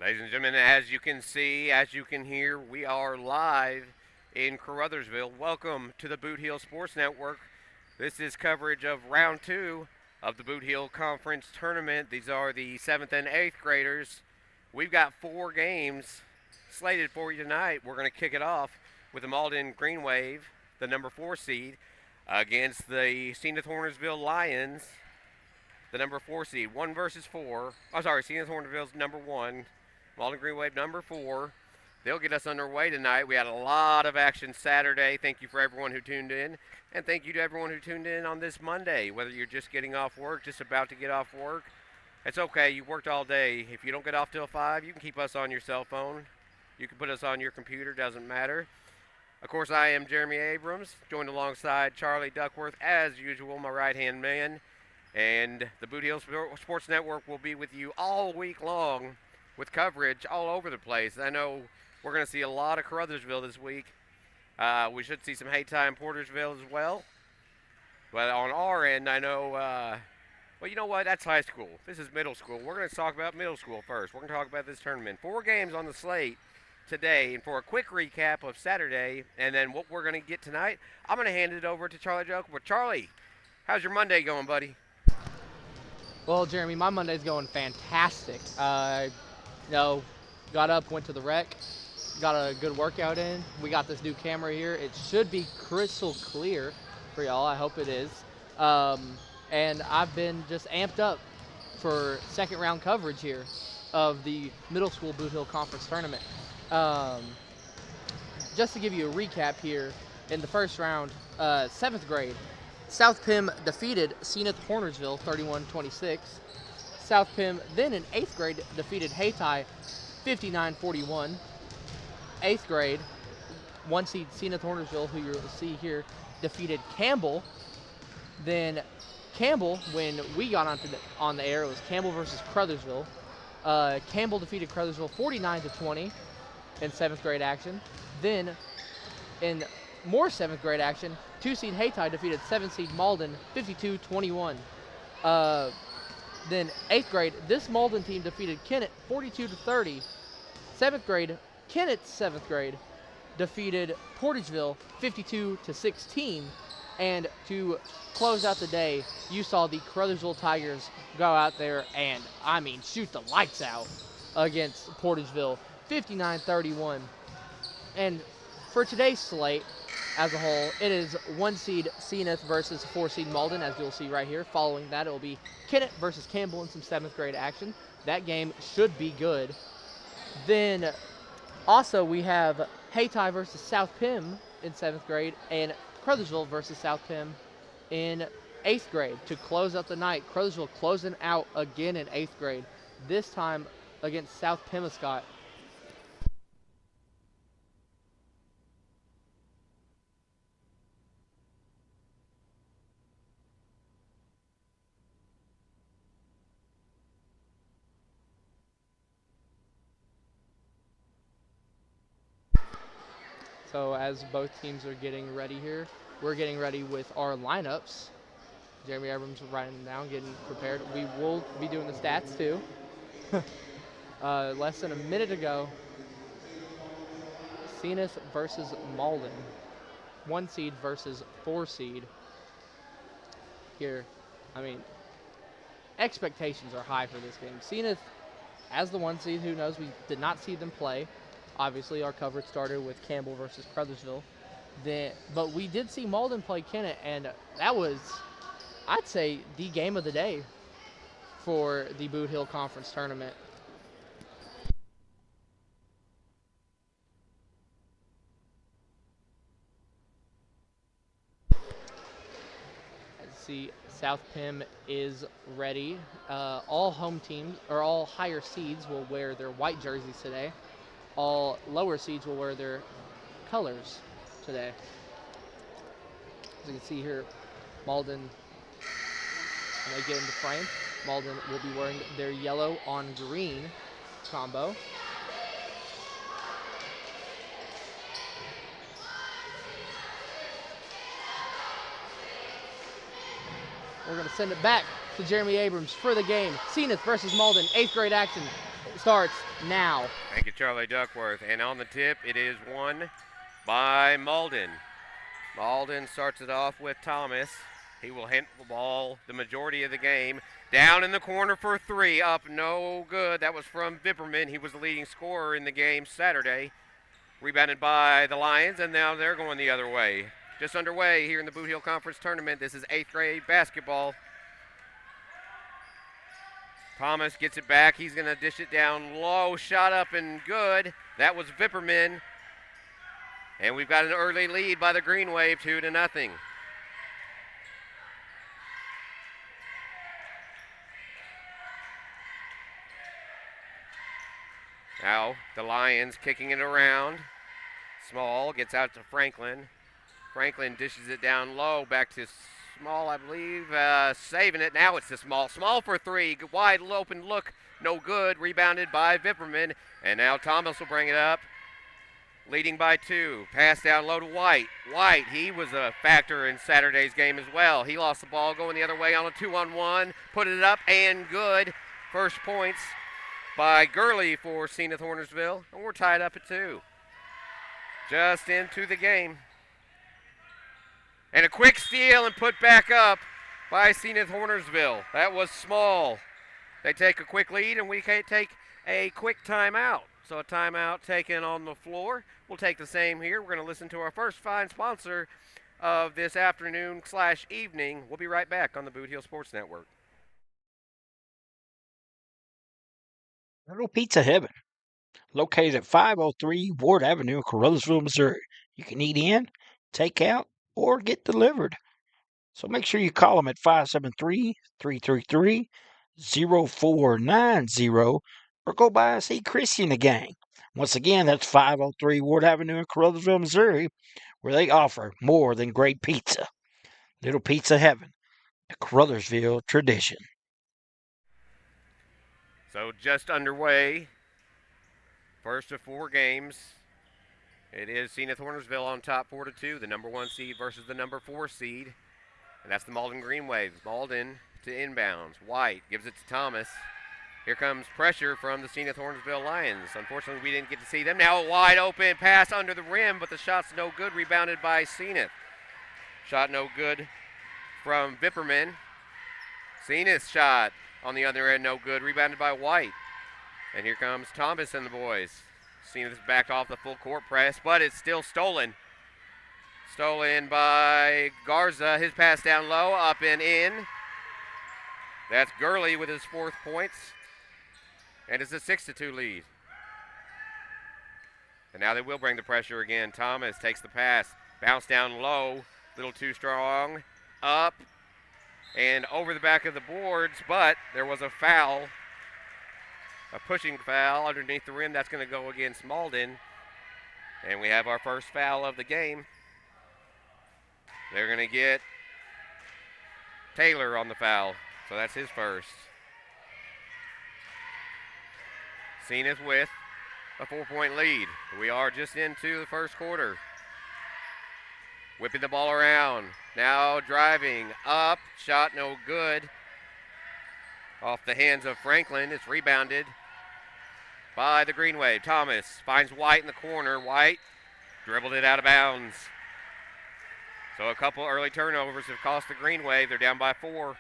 Ladies and gentlemen, as you can see, as you can hear, we are live in Caruthersville. Welcome to the Bootheel Sports Network. This is coverage of round two of the Bootheel Conference Tournament. These are the 7th and 8th graders. We've got 4 games slated for you tonight. We're going to kick it off with the Malden Green Wave, the number 4 seed, against the Zenith Hornersville Lions, the number 4 seed. 1 versus 4. Oh, sorry, Zenith Hornersville's number 1. Malden Green Wave number 4. They'll get us underway tonight. We had a lot of action Saturday. Thank you for everyone who tuned in. And thank you to everyone who tuned in on this Monday. Whether you're just getting off work, just about to get off work, it's okay. You worked all day. If you don't get off till 5, you can keep us on your cell phone. You can put us on your computer. Doesn't matter. Of course, I am Jeremy Abrams, joined alongside Charlie Duckworth, as usual, my right-hand man. And the Bootheel Sports Network will be with you all week long, with coverage all over the place. I know we're going to see a lot of Caruthersville this week. We should see some Hayti and Portersville as well. But on our end, I know, well, you know what? That's high school. This is middle school. We're going to talk about middle school first. We're going to talk about this tournament. 4 games on the slate today. And for a quick recap of Saturday and then what we're going to get tonight, I'm going to hand it over to Charlie Duckworth. Charlie, how's your Monday going, buddy? Well, Jeremy, my Monday's going fantastic. Got up, went to the rec, got a good workout in. We got this new camera here. It should be crystal clear for y'all. I hope it is. And I've been just amped up for second round coverage here of the middle school Bootheel Conference Tournament. Just to give you a recap here, in the first round, 7th grade, South Pim defeated Zenith Hornersville 31-26. South Pim then in 8th grade defeated Hayti 59-41. 8th grade, 1 seed Zenith Hornersville, who you'll see here, defeated Campbell. Then Campbell, when we got on the air, it was Campbell versus Caruthersville. Campbell defeated Caruthersville 49-20 in 7th grade action. Then in more 7th grade action, 2 seed Hayti defeated 7 seed Malden 52-21. Then 8th grade, this Malden team defeated Kennett 42-30. 7th grade, Kennett's 7th grade defeated Portageville 52-16. And to close out the day, you saw the Caruthersville Tigers go out there and, shoot the lights out against Portageville 59-31. And for today's slate, as a whole, it is 1 seed Zenith versus 4 seed Malden, as you'll see right here. Following that, it will be Kennett versus Campbell in some 7th grade action. That game should be good. Then also we have Hayti versus South Pim in 7th grade and Caruthersville versus South Pim in 8th grade to close out the night. Caruthersville closing out again in 8th grade, this time against South Pemiscot. So as both teams are getting ready here, we're getting ready with our lineups. Jeremy Abrams writing them down, getting prepared. We will be doing the stats too. Less than a minute ago, Zenith versus Malden. 1 seed versus 4 seed. Here, expectations are high for this game. Zenith, as the 1 seed, who knows, we did not see them play. Obviously, our coverage started with Campbell versus Caruthersville. But we did see Malden play Kennett, and that was, I'd say, the game of the day for the Bootheel Conference Tournament. Let's see, South Pim is ready. All home teams, or all higher seeds, will wear their white jerseys today. All lower seeds will wear their colors today. As you can see here, Malden, when they get into frame, Malden will be wearing their yellow on green combo. We're going to send it back to Jeremy Abrams for the game. Zenith versus Malden, 8th grade action. starts now. Thank you, Charlie Duckworth. And on the tip, it is won by Malden. Malden starts it off with Thomas. He will hit the ball the majority of the game. Down in the corner for three. Up, no good. That was from Vipperman. He was the leading scorer in the game Saturday. Rebounded by the Lions, and now they're going the other way. Just underway here in the Bootheel Conference Tournament. This is 8th grade basketball. Thomas gets it back. He's going to dish it down low. Shot up and good. That was Vipperman. And we've got an early lead by the Green Wave, 2-0. Now the Lions kicking it around. Small gets out to Franklin. Franklin dishes it down low back to Small, I believe, saving it. Now it's to Small. Small for three. Wide open look. No good. Rebounded by Vipperman. And now Thomas will bring it up. Leading by 2. Pass down low to White. White, he was a factor in Saturday's game as well. He lost the ball going the other way on a 2-on-1. Put it up and good. First points by Gurley for Zenith Hornersville. And we're tied up at 2. Just into the game. And a quick steal and put back up by Zenith Hornersville. That was Small. They take a quick lead, and we can't take a quick timeout. So a timeout taken on the floor. We'll take the same here. We're going to listen to our first fine sponsor of this afternoon/evening. We'll be right back on the Bootheel Sports Network. Little Pizza Heaven, located at 503 Ward Avenue in Carruthersville, Missouri. You can eat in, take out, or get delivered. So make sure you call them at 573-333-0490 or go by and see Chrissy and the gang. Once again, that's 503 Ward Avenue in Carruthersville, Missouri, where they offer more than great pizza. Little Pizza Heaven, the Carruthersville tradition. So just underway. First of 4 games. It is Zenith Hornersville on top 4-2, the number 1 seed versus the number 4 seed. And that's the Malden Green Wave. Malden to inbounds. White gives it to Thomas. Here comes pressure from the Zenith Hornersville Lions. Unfortunately, we didn't get to see them. Now a wide open pass under the rim, but the shot's no good. Rebounded by Zenith. Shot no good from Vipperman. Zenith's shot on the other end, no good. Rebounded by White. And here comes Thomas and the boys. Zenith's backed off the full court press, but it's still stolen. Stolen by Garza. His pass down low, up and in. That's Gurley with his 4th points. And it's a 6-2 lead. And now they will bring the pressure again. Thomas takes the pass. Bounce down low. A little too strong. Up. And over the back of the boards, but there was a foul. A pushing foul underneath the rim. That's going to go against Malden. And we have our first foul of the game. They're going to get Taylor on the foul. So that's his first. Zenith with a 4-point lead. We are just into the first quarter. Whipping the ball around. Now driving up. Shot no good. Off the hands of Franklin. It's rebounded by the Green Wave. Thomas finds White in the corner. White dribbled it out of bounds. So a couple early turnovers have cost the Green Wave. They're down by 4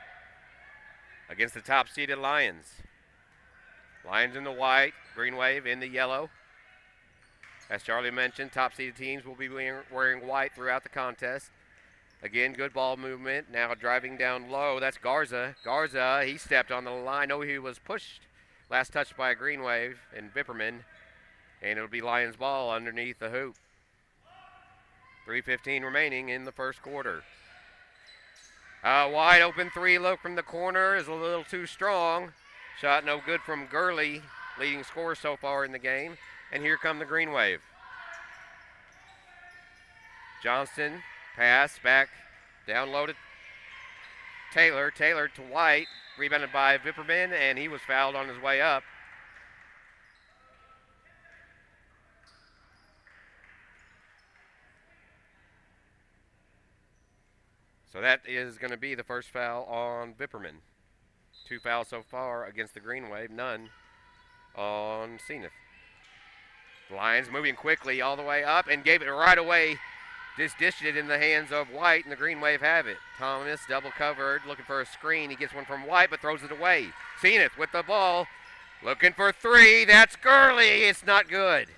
against the top-seeded Lions. Lions in the white, Green Wave in the yellow. As Charlie mentioned, top-seeded teams will be wearing white throughout the contest. Again, good ball movement. Now driving down low. That's Garza. Garza, he stepped on the line. Oh, he was pushed. Last touched by a Green Wave and Vipperman. And it'll be Lions ball underneath the hoop. 3:15 remaining in the first quarter. Wide open 3 look from the corner is a little too strong. Shot no good from Gurley, leading scorer so far in the game. And here come the Green Wave. Johnston, pass back down low to Taylor. Taylor to White, rebounded by Vipperman, and he was fouled on his way up. So that is going to be the first foul on Vipperman. 2 fouls so far against the Green Wave, none on Zenith. Lions moving quickly all the way up and gave it right away. Just dished it in the hands of White, and the Green Wave have it. Thomas double covered, looking for a screen. He gets one from White, but throws it away. Zenith with the ball, looking for three. That's Gurley. It's not good.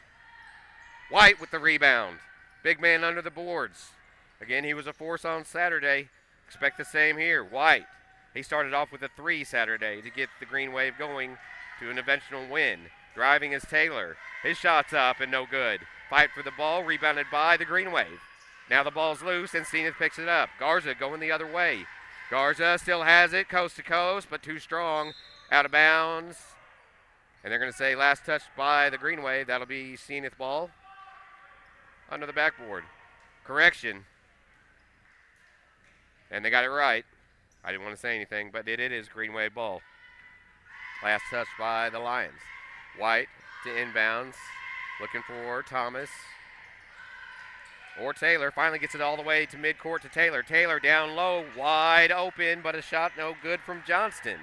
White with the rebound. Big man under the boards. Again, he was a force on Saturday. Expect the same here. White. He started off with a 3 Saturday to get the Green Wave going to an eventual win. Driving is Taylor. His shot's up and no good. Fight for the ball, rebounded by the Green Wave. Now the ball's loose and Zenith picks it up. Garza going the other way. Garza still has it coast to coast, but too strong. Out of bounds. And they're going to say last touch by the Green Wave. That'll be Zenith ball under the backboard. Correction. And they got it right. I didn't want to say anything, but it is Green Wave ball. Last touch by the Lions. White to inbounds. Looking for Thomas. Or Taylor. Finally gets it all the way to midcourt to Taylor. Taylor down low. Wide open, but a shot no good from Johnston.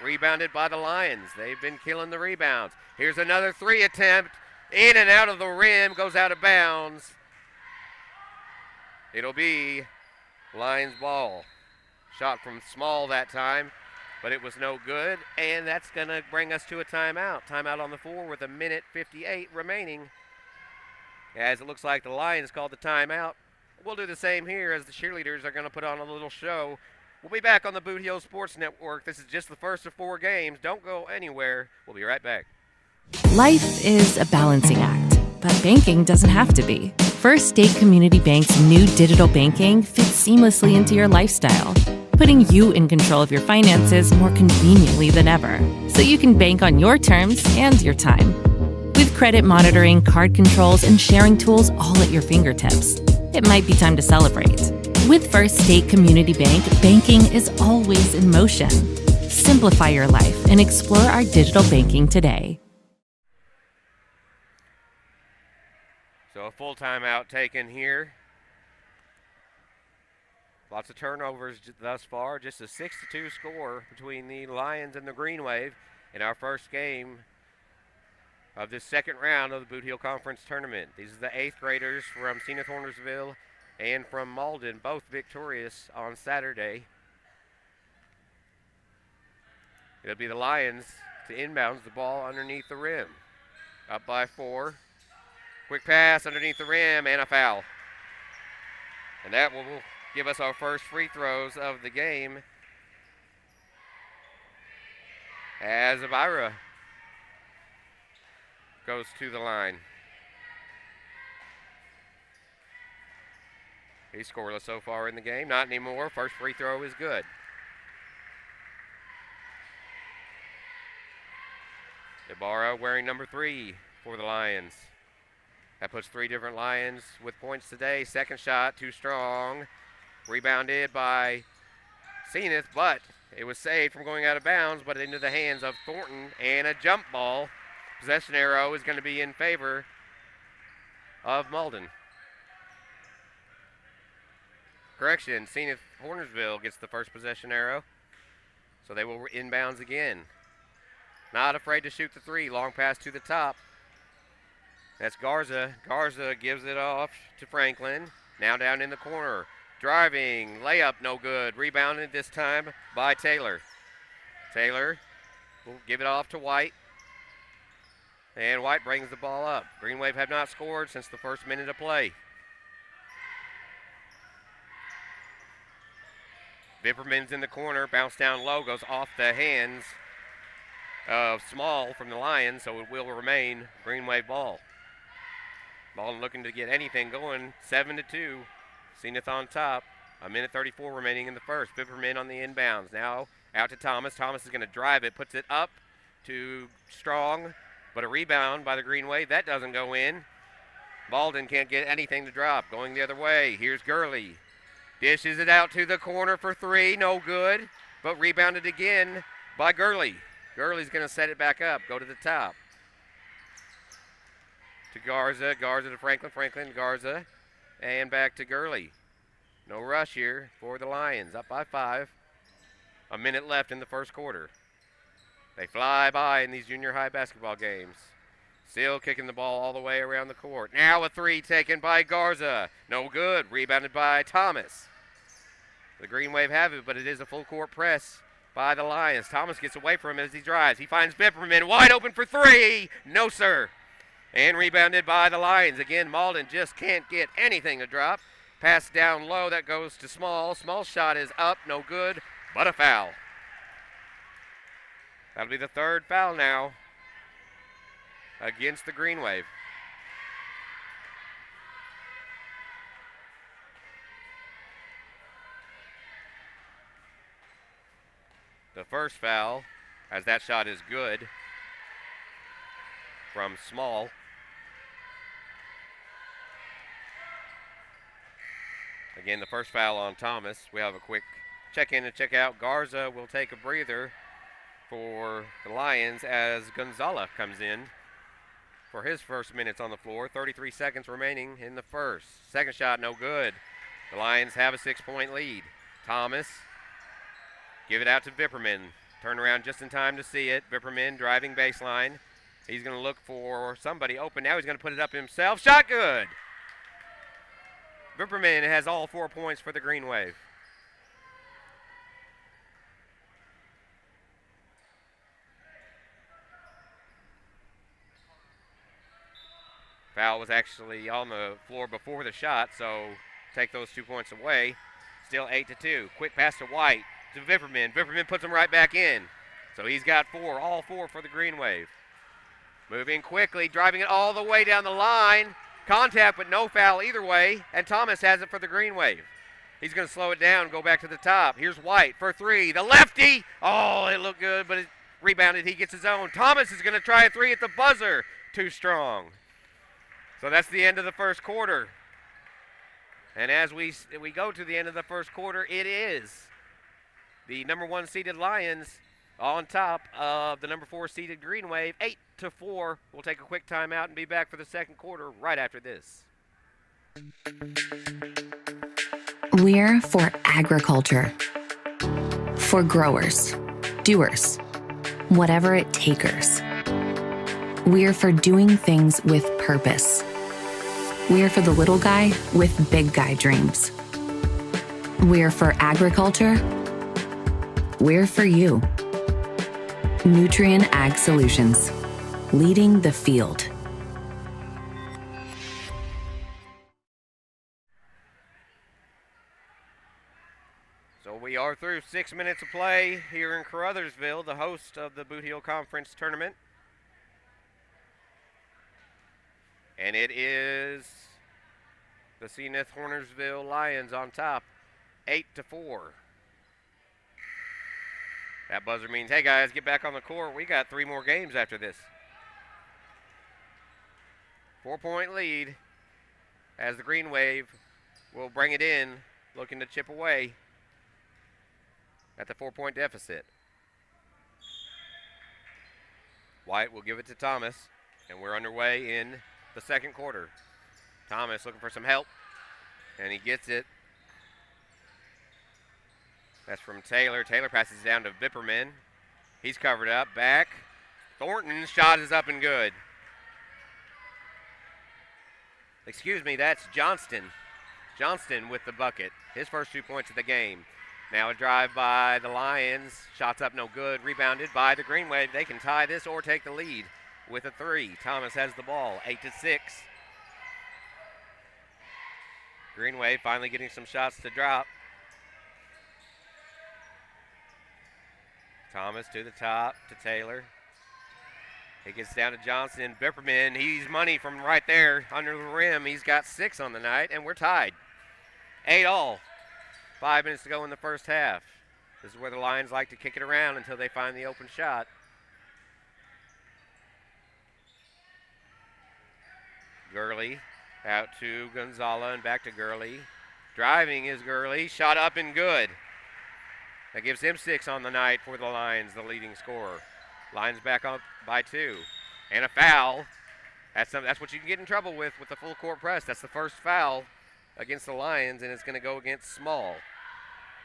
Rebounded by the Lions. They've been killing the rebounds. Here's another 3 attempt. In and out of the rim. Goes out of bounds. It'll be Lions ball. Shot from Small that time, but it was no good, and that's going to bring us to a timeout. Timeout on the floor with 1:58 remaining. As it looks like the Lions called the timeout. We'll do the same here as the cheerleaders are going to put on a little show. We'll be back on the Bootheel Sports Network. This is just the first of 4 games. Don't go anywhere. We'll be right back. Life is a balancing act, but banking doesn't have to be. First State Community Bank's new digital banking fits seamlessly into your lifestyle, putting you in control of your finances more conveniently than ever, so you can bank on your terms and your time. With credit monitoring, card controls, and sharing tools all at your fingertips, it might be time to celebrate. With First State Community Bank, banking is always in motion. Simplify your life and explore our digital banking today. So a full timeout taken here. Lots of turnovers thus far. Just a 6-2 score between the Lions and the Green Wave in our first game of this second round of the Bootheel Conference Tournament. These are the 8th graders from Zenith Hornersville and from Malden, both victorious on Saturday. It'll be the Lions to inbounds the ball underneath the rim. Up by 4. Quick pass underneath the rim and a foul. And that will give us our first free throws of the game as Avira goes to the line. He's scoreless so far in the game. Not anymore. First free throw is good. Ibarra wearing number 3 for the Lions. That puts 3 different Lions with points today. Second shot, too strong. Rebounded by Zenith, but it was saved from going out of bounds, but into the hands of Thornton, and a jump ball. Possession arrow is going to be in favor of Malden. Correction, Zenith Hornersville gets the first possession arrow, so they will inbounds again. Not afraid to shoot the 3. Long pass to the top. That's Garza. Garza gives it off to Franklin. Now down in the corner. Driving. Layup no good. Rebounded this time by Taylor. Taylor will give it off to White. And White brings the ball up. Green Wave have not scored since the first minute of play. Vipperman's in the corner. Bounce down low. Goes off the hands of Small from the Lions, so it will remain Green Wave ball. Malden looking to get anything going. 7-2. Zenith on top. 1:34 remaining in the first. Vipperman on the inbounds. Now out to Thomas. Thomas is going to drive it. Puts it up to Strong. But a rebound by the Green Wave. That doesn't go in. Malden can't get anything to drop. Going the other way. Here's Gurley. Dishes it out to the corner for 3. No good. But rebounded again by Gurley. Gurley's going to set it back up. Go to the top. To Garza. Garza to Franklin. Franklin, Garza. And back to Gurley. No rush here for the Lions. Up by 5. A minute left in the first quarter. They fly by in these junior high basketball games. Still kicking the ball all the way around the court. Now a three taken by Garza. No good. Rebounded by Thomas. The Green Wave have it, but it is a full court press by the Lions. Thomas gets away from him as he drives. He finds Bipperman wide open for three. No, sir. And rebounded by the Lions. Again, Malden just can't get anything to drop. Pass down low. That goes to Small. Small's shot is up. No good, but a foul. That'll be the third foul now against the Green Wave. The first foul, as that shot is good, from Small. Again, the first foul on Thomas. We have a quick check in and check out. Garza will take a breather for the Lions as Gonzala comes in for his first minutes on the floor. 33 seconds remaining in the first. Second shot, no good. The Lions have a 6-point lead. Thomas, give it out to Vipperman. Turn around just in time to see it. Vipperman driving baseline. He's going to look for somebody open. Now he's going to put it up himself. Shot good. Vipperman has all 4 points for the Green Wave. Foul was actually on the floor before the shot, so take those 2 points away. Still 8-2. Quick pass to White, to Vipperman. Vipperman puts him right back in. So he's got 4, all 4 for the Green Wave. Moving quickly, driving it all the way down the line. Contact, but no foul either way, and Thomas has it for the Green Wave. He's going to slow it down, go back to the top. Here's White for three. The lefty. Oh, it looked good, but it rebounded. He gets his own. Thomas is going to try a three at the buzzer. Too strong. So that's the end of the first quarter. And as we go to the end of the first quarter, it is the number 1 seeded Lions on top of the number 4 seeded Green Wave, 8-4. We'll take a quick timeout and be back for the second quarter right after this. We're for agriculture. For growers, doers, whatever it takers. We're for doing things with purpose. We're for the little guy with big guy dreams. We're for agriculture. We're for you. Nutrien Ag Solutions, leading the field. So we are through 6 minutes of play here in Caruthersville, the host of the Bootheel Conference Tournament. And it is the Zenith Hornersville Lions on top, 8-4. That buzzer means, hey guys, get back on the court. We got 3 more games after this. 4-point lead as the Green Wave will bring it in, looking to chip away at the 4-point deficit. White will give it to Thomas, and we're underway in the second quarter. Thomas looking for some help, and he gets it. That's from Taylor. Taylor passes it down to Vipperman. He's covered up. Back. Thornton's shot is up and good. Excuse me, that's Johnston. Johnston with the bucket. His first 2 points of the game. Now a drive by the Lions. Shots up no good. Rebounded by the Green Wave. They can tie this or take the lead with a 3. Thomas has the ball. 8-6. Green Wave finally getting some shots to drop. Thomas to the top to Taylor. He gets down to Johnson. Bipperman, he's money from right there under the rim. He's got 6 on the night, and we're tied. 8-all. 5 minutes to go in the first half. This is where the Lions like to kick it around until they find the open shot. Gurley out to Gonzala and back to Gurley. Driving is Gurley. Shot up and good. That gives him 6 on the night for the Lions, the leading scorer. Lions back up by 2. And a foul. That's what you can get in trouble with the full court press. That's the first foul against the Lions, and it's going to go against Small.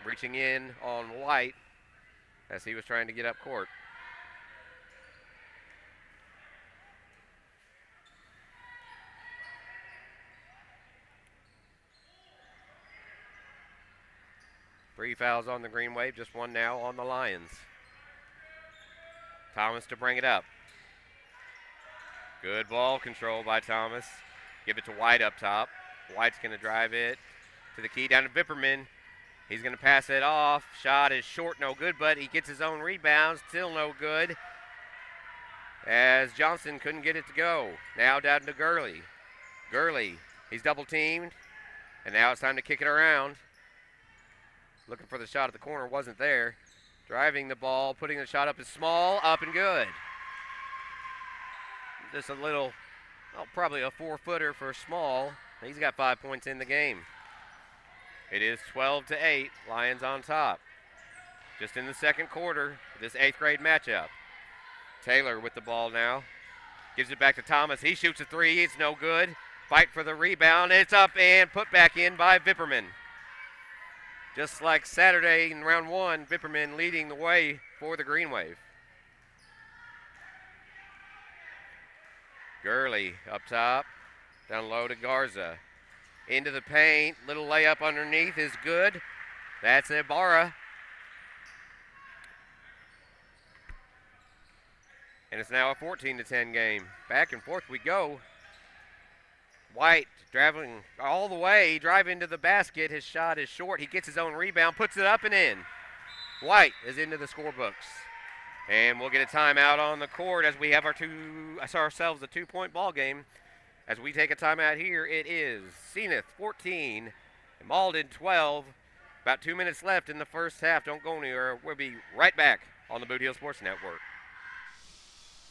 Reaching in on White as he was trying to get up court. 3 fouls on the Green Wave, just 1 now on the Lions. Thomas to bring it up. Good ball control by Thomas. Give it to White up top. White's going to drive it to the key down to Vipperman. He's going to pass it off. Shot is short, no good, but he gets his own rebound. Still no good, as Johnson couldn't get it to go. Now down to Gurley. Gurley, he's double teamed, and now it's time to kick it around. Looking for the shot at the corner, wasn't there. Driving the ball, putting the shot up is Small, up and good. Just a little, probably a 4-footer for Small. He's got 5 points in the game. It is 12-8, Lions on top. Just in the second quarter, this 8th grade matchup. Taylor with the ball now. Gives it back to Thomas. He shoots a 3. It's no good. Fight for the rebound. It's up and put back in by Vipperman. Just like Saturday in round 1, Vipperman leading the way for the Green Wave. Gurley up top. Down low to Garza. Into the paint. Little layup underneath is good. That's Ibarra. And it's now a 14-10 game. Back and forth we go. White traveling all the way, driving to the basket. His shot is short. He gets his own rebound, puts it up and in. White is into the scorebooks. And we'll get a timeout on the court as we have ourselves a 2-point ball game. As we take a timeout here, it is Zenith 14 and Malden 12. About 2 minutes left in the first half. Don't go anywhere. We'll be right back on the Bootheel Sports Network.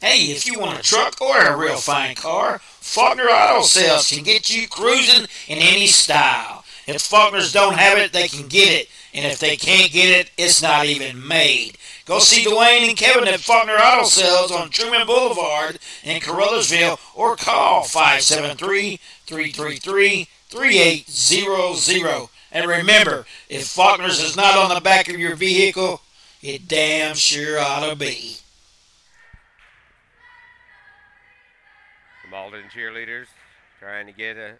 Hey, if you want a truck or a real fine car, Faulkner Auto Sales can get you cruising in any style. If Faulkners don't have it, they can get it. And if they can't get it, it's not even made. Go see Dwayne and Kevin at Faulkner Auto Sales on Truman Boulevard in Caruthersville or call 573-333-3800. And remember, if Faulkner's is not on the back of your vehicle, it damn sure ought to be. The Malden cheerleaders trying to get a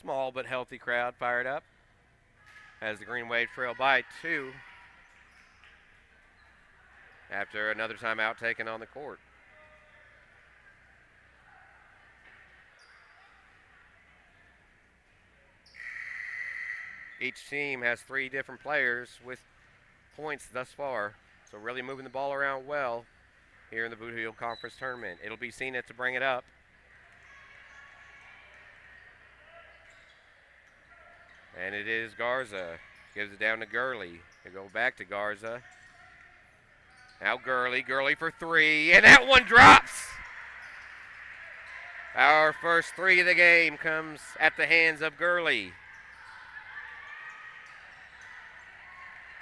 small but healthy crowd fired up as the Green Wave trail by 2 after another timeout taken on the court. Each team has 3 different players with points thus far, so really moving the ball around well here in the Bootheel Conference Tournament. It'll be Zenith to bring it up. And it is Garza. Gives it down to Gurley. They go back to Garza. Now Gurley for 3, and that one drops! Our first 3 of the game comes at the hands of Gurley.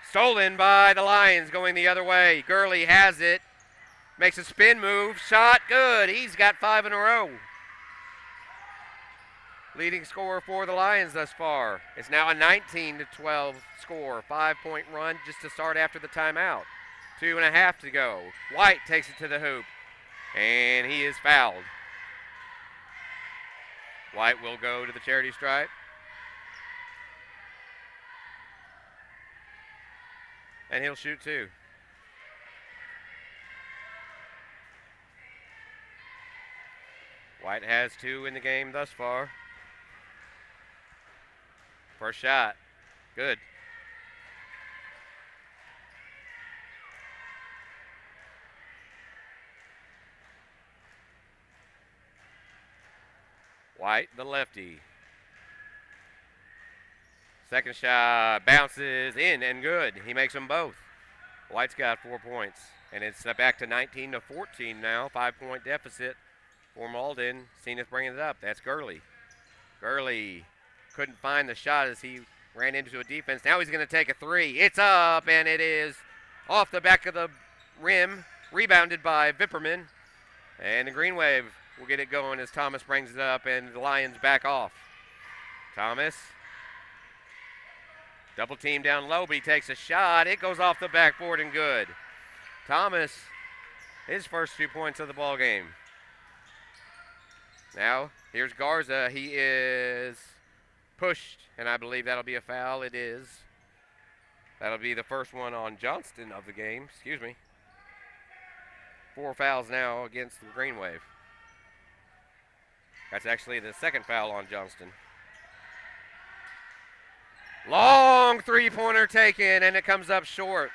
Stolen by the Lions going the other way. Gurley has it. Makes a spin move. Shot good. He's got 5 in a row. Leading scorer for the Lions thus far. It's now a 19-12 score. 5-point run just to start after the timeout. 2.5 to go. White takes it to the hoop. And he is fouled. White will go to the charity stripe. And he'll shoot 2. White has 2 in the game thus far. First shot. Good. White, the lefty. Second shot bounces in and good. He makes them both. White's got 4 points. And it's back to 19-14 now. 5-point deficit for Malden. Zenith bringing it up. That's Gurley. Gurley couldn't find the shot as he ran into a defense. Now he's going to take a 3. It's up, and it is off the back of the rim. Rebounded by Vipperman. And the Green Wave will get it going as Thomas brings it up, and the Lions back off. Thomas. Double team down low, but he takes a shot. It goes off the backboard and good. Thomas, his first 2 points of the ball game. Now, here's Garza. He is pushed, and I believe that'll be a foul. It is. That'll be the first one on Johnston of the game. Excuse me. 4 fouls now against the Green Wave. That's actually the second foul on Johnston. Long three-pointer taken, and it comes up short.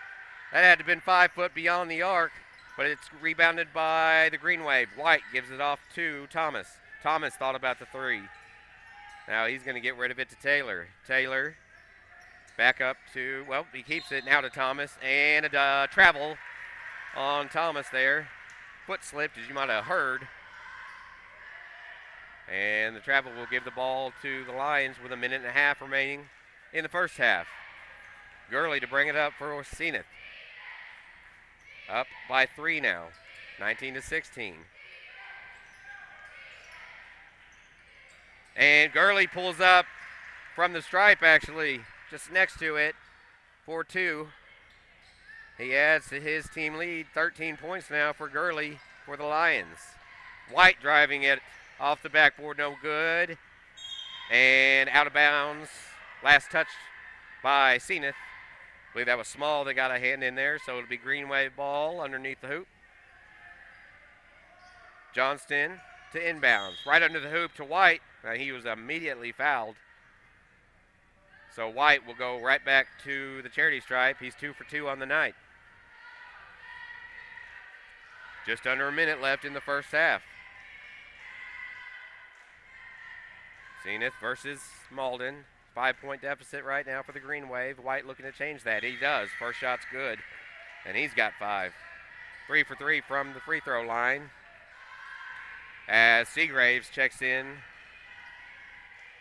That had to have been 5 foot beyond the arc, but it's rebounded by the Green Wave. White gives it off to Thomas. Thomas thought about the three. Now he's going to get rid of it to Taylor. Taylor back up to, well, he keeps it now to Thomas, and a travel on Thomas there. Foot slipped, as you might have heard. And the travel will give the ball to the Lions with 1.5 minutes remaining in the first half. Gurley to bring it up for Zenith. Up by 3 now, 19-16. And Gurley pulls up from the stripe, actually, just next to it for 2. He adds to his team lead, 13 points now for Gurley for the Lions. White driving it off the backboard, no good. And out of bounds, last touch by Zenith. I believe that was Small that got a hand in there, so it'll be Green Wave ball underneath the hoop. Johnston to inbounds, right under the hoop to White. He was immediately fouled. So White will go right back to the charity stripe. He's 2 for 2 on the night. Just under a minute left in the first half. Zenith versus Malden. 5-point deficit right now for the Green Wave. White looking to change that. He does. First shot's good. And he's got 5. 3 for 3 from the free throw line. As Seagraves checks in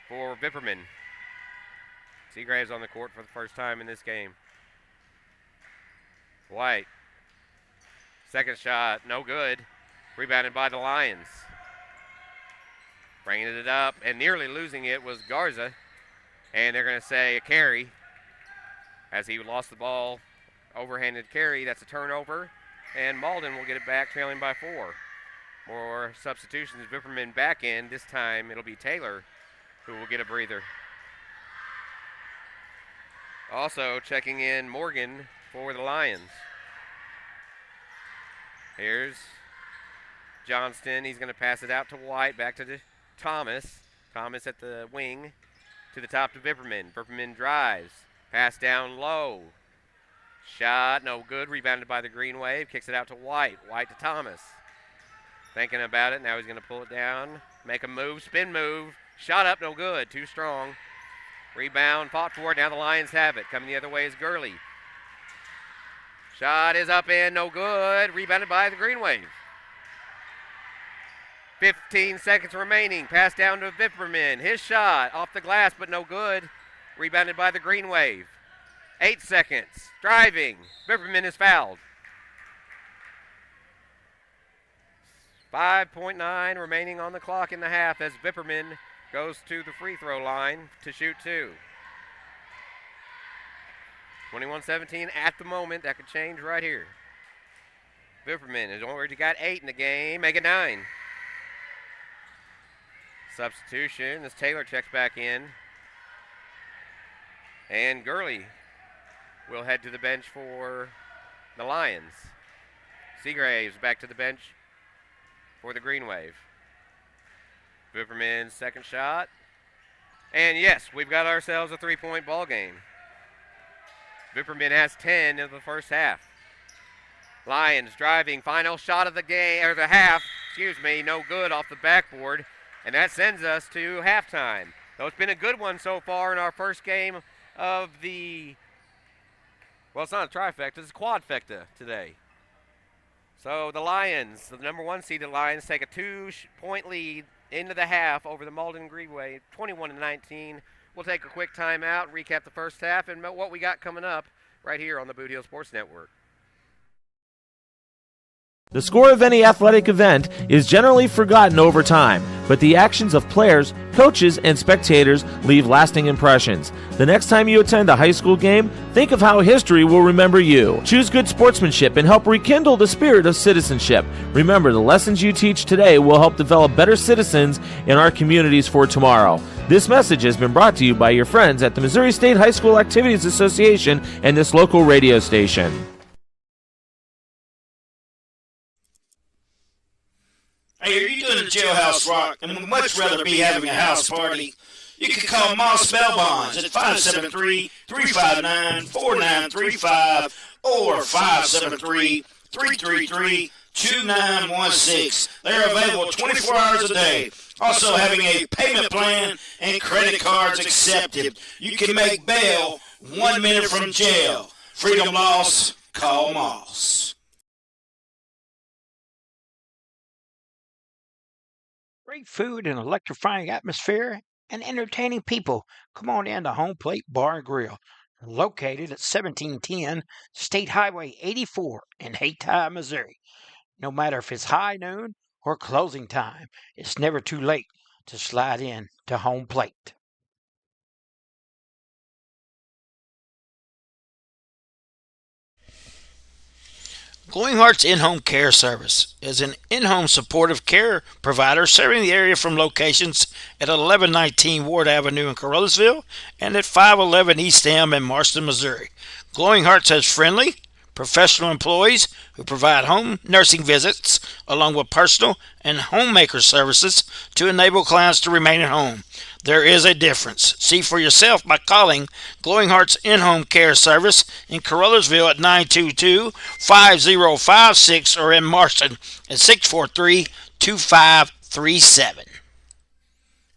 for Vipperman. Seagraves on the court for the first time in this game. White. Second shot, no good. Rebounded by the Lions. Bringing it up and nearly losing it was Garza. And they're going to say a carry as he lost the ball. Overhanded carry, that's a turnover. And Malden will get it back, trailing by 4. More substitutions. Vipperman back in. This time it'll be Taylor who will get a breather. Also checking in Morgan for the Lions. Here's Johnston. He's going to pass it out to White. Back to Thomas. Thomas at the wing. To the top to Vipperman. Vipperman drives. Pass down low. Shot, no good. Rebounded by the Green Wave. Kicks it out to White. White to Thomas. Thinking about it. Now he's going to pull it down. Make a move. Spin move. Shot up, no good. Too strong. Rebound, fought for it. Now the Lions have it. Coming the other way is Gurley. Shot is up and no good. Rebounded by the Green Wave. 15 seconds remaining. Pass down to Vipperman. His shot off the glass, but no good. Rebounded by the Green Wave. 8 seconds. Driving. Vipperman is fouled. 5.9 remaining on the clock in the half as Vipperman goes to the free throw line to shoot 2. 21-17 at the moment. That could change right here. Vipperman has already got 8 in the game. Make it 9. Substitution as Taylor checks back in. And Gurley will head to the bench for the Lions. Seagraves back to the bench for the Green Wave. Vipperman's second shot. And yes, we've got ourselves a 3-point ball game. Vipperman has 10 in the first half. Lions driving, final shot of the game, or the half, no good off the backboard. And that sends us to halftime. So it's been a good one so far in our first game of the, well, it's not a trifecta, it's a quadfecta today. So the Lions, the number 1 seeded Lions, take a 2-point lead into the half over the Malden Greenway, 21-19. We'll take a quick timeout, recap the first half, and what we got coming up right here on the Bootheel Sports Network. The score of any athletic event is generally forgotten over time, but the actions of players, coaches, and spectators leave lasting impressions. The next time you attend a high school game, think of how history will remember you. Choose good sportsmanship and help rekindle the spirit of citizenship. Remember, the lessons you teach today will help develop better citizens in our communities for tomorrow. This message has been brought to you by your friends at the Missouri State High School Activities Association and this local radio station. Hey, are you doing a jailhouse rock and would much rather be having a house party? You can call Moss Bell Bonds at 573-359-4935 or 573-333-2916. They're available 24 hours a day. Also having a payment plan and credit cards accepted. You can make bail 1 minute from jail. Freedom loss, call Moss. Great food and electrifying atmosphere and entertaining people. Come on in to Home Plate Bar and Grill, located at 1710 State Highway 84 in Hayti, Missouri. No matter if it's high noon or closing time, it's never too late to slide in to Home Plate. Glowing Hearts In-Home Care Service is an in-home supportive care provider serving the area from locations at 1119 Ward Avenue in Carruthersville and at 511 East Elm in Marston, Missouri. Glowing Hearts has friendly, professional employees who provide home nursing visits along with personal and homemaker services to enable clients to remain at home. There is a difference. See for yourself by calling Glowing Hearts In-Home Care Service in Carruthersville at 922-5056 or in Marston at 643-2537.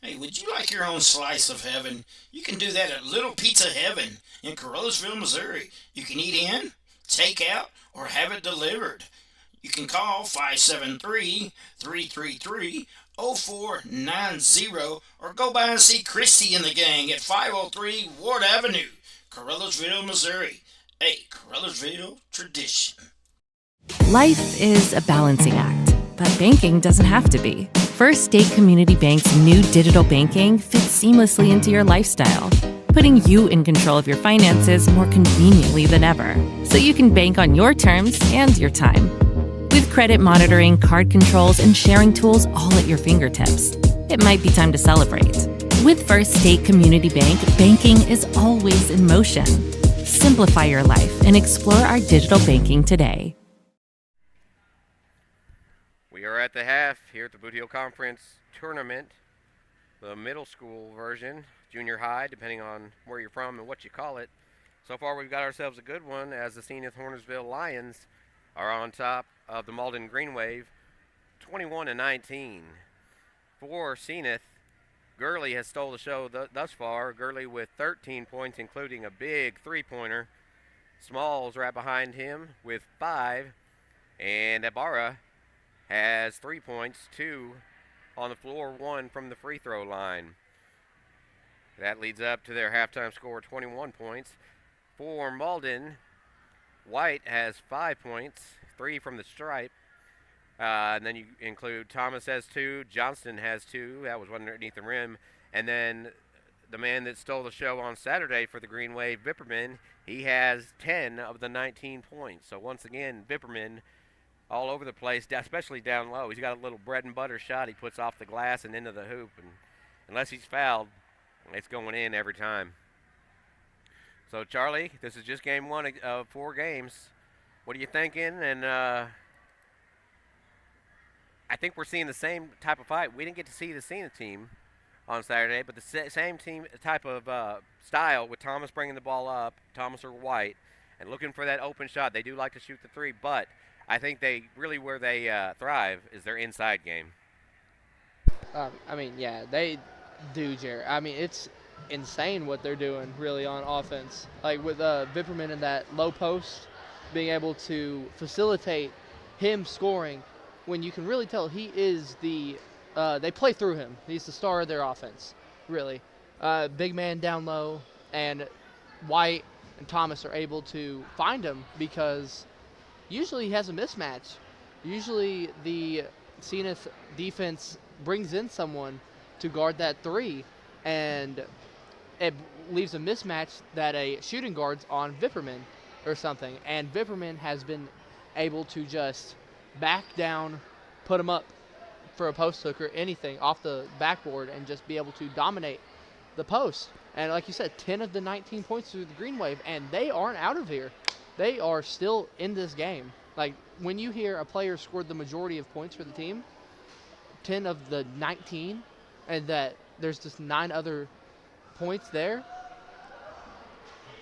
Hey, would you like your own slice of heaven? You can do that at Little Pizza Heaven in Carruthersville, Missouri. You can eat in, take out, or have it delivered. You can call 573-333-0490 or go by and see Christy and the gang at 503 Ward Avenue, Carruthersville, Missouri. A Carruthersville tradition. Life is a balancing act, but banking doesn't have to be. First State Community Bank's new digital banking fits seamlessly into your lifestyle, putting you in control of your finances more conveniently than ever, so you can bank on your terms and your time. With credit monitoring, card controls, and sharing tools all at your fingertips, it might be time to celebrate. With First State Community Bank, banking is always in motion. Simplify your life and explore our digital banking today. We are at the half here at the Bootheel Conference Tournament, the middle school version, junior high, depending on where you're from and what you call it. So far, we've got ourselves a good one as the Zenith Hornersville Lions are on top of the Malden Green Wave, 21-19. For Zenith, Gurley has stole the show thus far. Gurley with 13 points, including a big three-pointer. Smalls right behind him with 5, and Ibarra has 3 points, 2 on the floor, 1 from the free throw line. That leads up to their halftime score, 21 points. For Malden, White has 5 points, 3 from the stripe. And then you include Thomas has 2, Johnston has 2. That was one underneath the rim. And then the man that stole the show on Saturday for the Green Wave, Vipperman, he has 10 of the 19 points. So once again, Vipperman all over the place, especially down low. He's got a little bread and butter shot he puts off the glass and into the hoop. And unless he's fouled, it's going in every time. So, Charlie, this is just game one of 4 games. What are you thinking? And I think we're seeing the same type of fight. We didn't get to see the Zenith team on Saturday, but the same team type of style with Thomas bringing the ball up, Thomas or White, and looking for that open shot. They do like to shoot the three, but I think they really where they thrive is their inside game. Yeah, they do, Jared. It's insane what they're doing really on offense. Like with Vipperman in that low post, being able to facilitate him scoring when you can really tell he is they play through him. He's the star of their offense, really. Big man down low, and White and Thomas are able to find him because usually he has a mismatch Usually the Zenith defense brings in someone to guard that 3, and it leaves a mismatch that a shooting guard's on Vipperman or something. And Vipperman has been able to just back down, put him up for a post hook or anything off the backboard and just be able to dominate the post. And like you said, 10 of the 19 points through the Green Wave, and they aren't out of here. They are still in this game. Like, when you hear a player scored the majority of points for the team, 10 of the 19, and that there's just 9 other points there.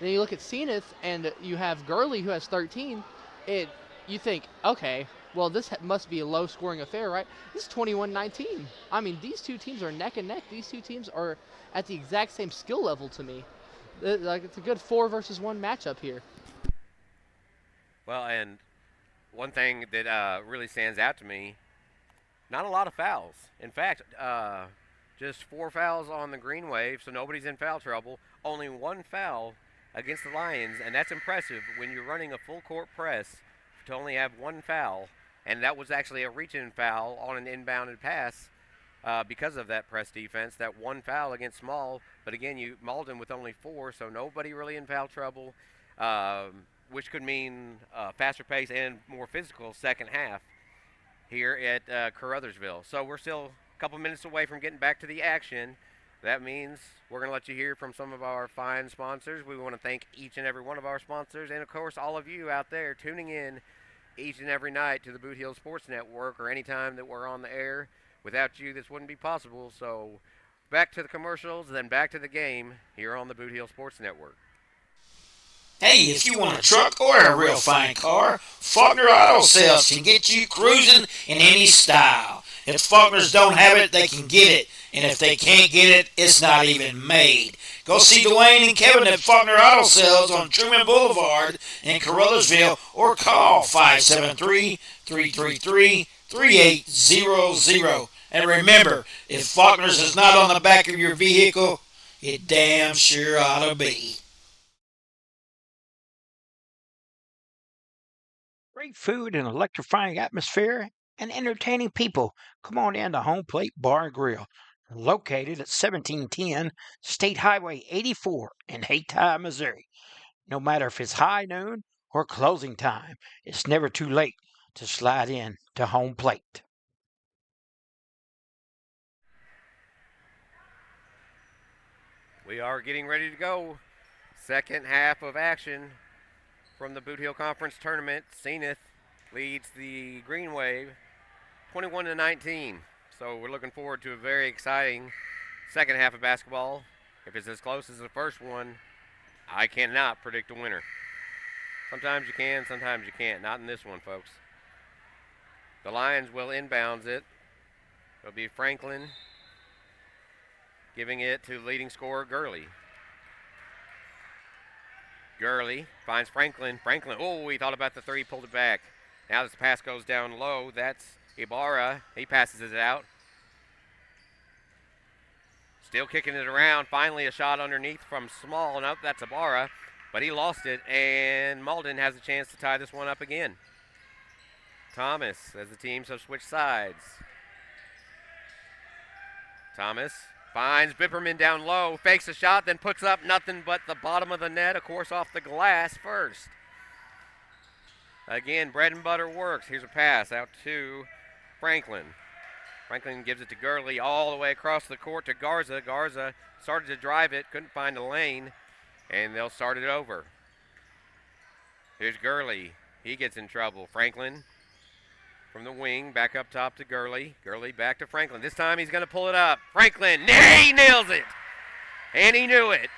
Then you look at Zenith, and you have Gurley, who has 13. You think, okay, well, this must be a low-scoring affair, right? This is 21-19. I mean, these two teams are neck and neck. These two teams are at the exact same skill level to me. Like, it's a good 4 versus 1 matchup here. Well, and one thing that really stands out to me, not a lot of fouls. In fact, just 4 fouls on the Green Wave, so nobody's in foul trouble. Only 1 foul against the Lions, and that's impressive when you're running a full-court press to only have 1 foul. And that was actually a reach-in foul on an inbounded pass because of that press defense, that 1 foul against Small. But again, Malden with only 4, so nobody really in foul trouble, which could mean faster pace and more physical second half here at Caruthersville. So we're still a couple minutes away from getting back to the action. That means we're going to let you hear from some of our fine sponsors. We want to thank each and every one of our sponsors, and of course all of you out there tuning in each and every night to the Bootheel Sports Network, or any time that we're on the air. Without you, this wouldn't be possible. So back to the commercials, then back to the game here on the Bootheel Sports Network. Hey, if you want a truck or a real fine car, Faulkner Auto Sales can get you cruising in any style. If Faulkners don't have it, they can get it. And if they can't get it, it's not even made. Go see Dwayne and Kevin at Faulkner Auto Sales on Truman Boulevard in Caruthersville, or call 573-333-3800. And remember, if Faulkner's is not on the back of your vehicle, it damn sure ought to be. Great food and electrifying atmosphere and entertaining people. Come on in to Home Plate Bar and Grill, located at 1710 State Highway 84 in Hayti, Missouri. No matter if it's high noon or closing time, it's never too late to slide in to Home Plate. We are getting ready to go. Second half of action from the Bootheel Conference Tournament. Zenith leads the Green Wave 21-19. So we're looking forward to a very exciting second half of basketball. If it's as close as the first one, I cannot predict a winner. Sometimes you can, sometimes you can't. Not in this one, folks. The Lions will inbounds it. It'll be Franklin giving it to leading scorer Gurley. Gurley finds Franklin. Franklin, oh, he thought about the 3, pulled it back. Now this pass goes down low. That's Ibarra. He passes it out. Still kicking it around. Finally a shot underneath from Small. Nope, that's Ibarra. But he lost it, and Malden has a chance to tie this one up again. Thomas, as the teams have switched sides. Thomas finds Bipperman down low, fakes a shot, then puts up nothing but the bottom of the net, of course, off the glass first. Again, bread and butter works. Here's a pass out to Franklin. Franklin gives it to Gurley all the way across the court to Garza. Garza started to drive it, couldn't find a lane, and they'll start it over. Here's Gurley. He gets in trouble. Franklin from the wing, back up top to Gurley. Gurley back to Franklin. This time he's going to pull it up. Franklin, he nails it. And he knew it.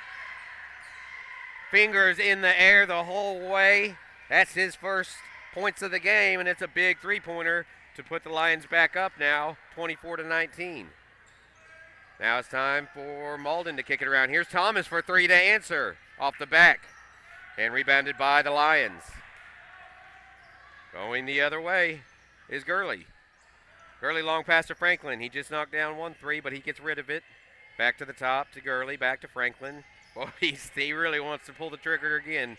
Fingers in the air the whole way. That's his first points of the game, and it's a big three-pointer to put the Lions back up now, 24-19. Now it's time for Malden to kick it around. Here's Thomas for 3 to answer off the back. And rebounded by the Lions. Going the other way is Gurley. Gurley long pass to Franklin. He just knocked down 1 3, but he gets rid of it. Back to the top to Gurley, back to Franklin. Boy, he really wants to pull the trigger again.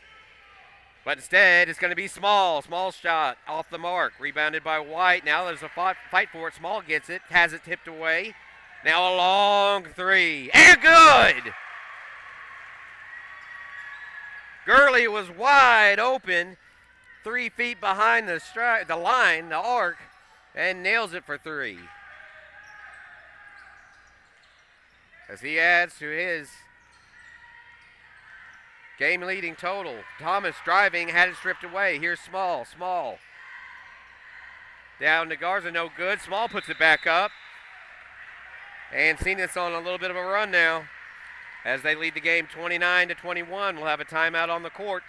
But instead, it's going to be Small. Small shot off the mark. Rebounded by White. Now there's a fight for it. Small gets it. Has it tipped away. Now a long three. And good! Gurley was wide open. 3 feet behind the line, the arc, and nails it for three. As he adds to his game-leading total. Thomas driving, had it stripped away. Here's Small. Small. Down to Garza, no good. Small puts it back up. And Zenith's on a little bit of a run now. As they lead the game 29-21. We'll have a timeout on the court.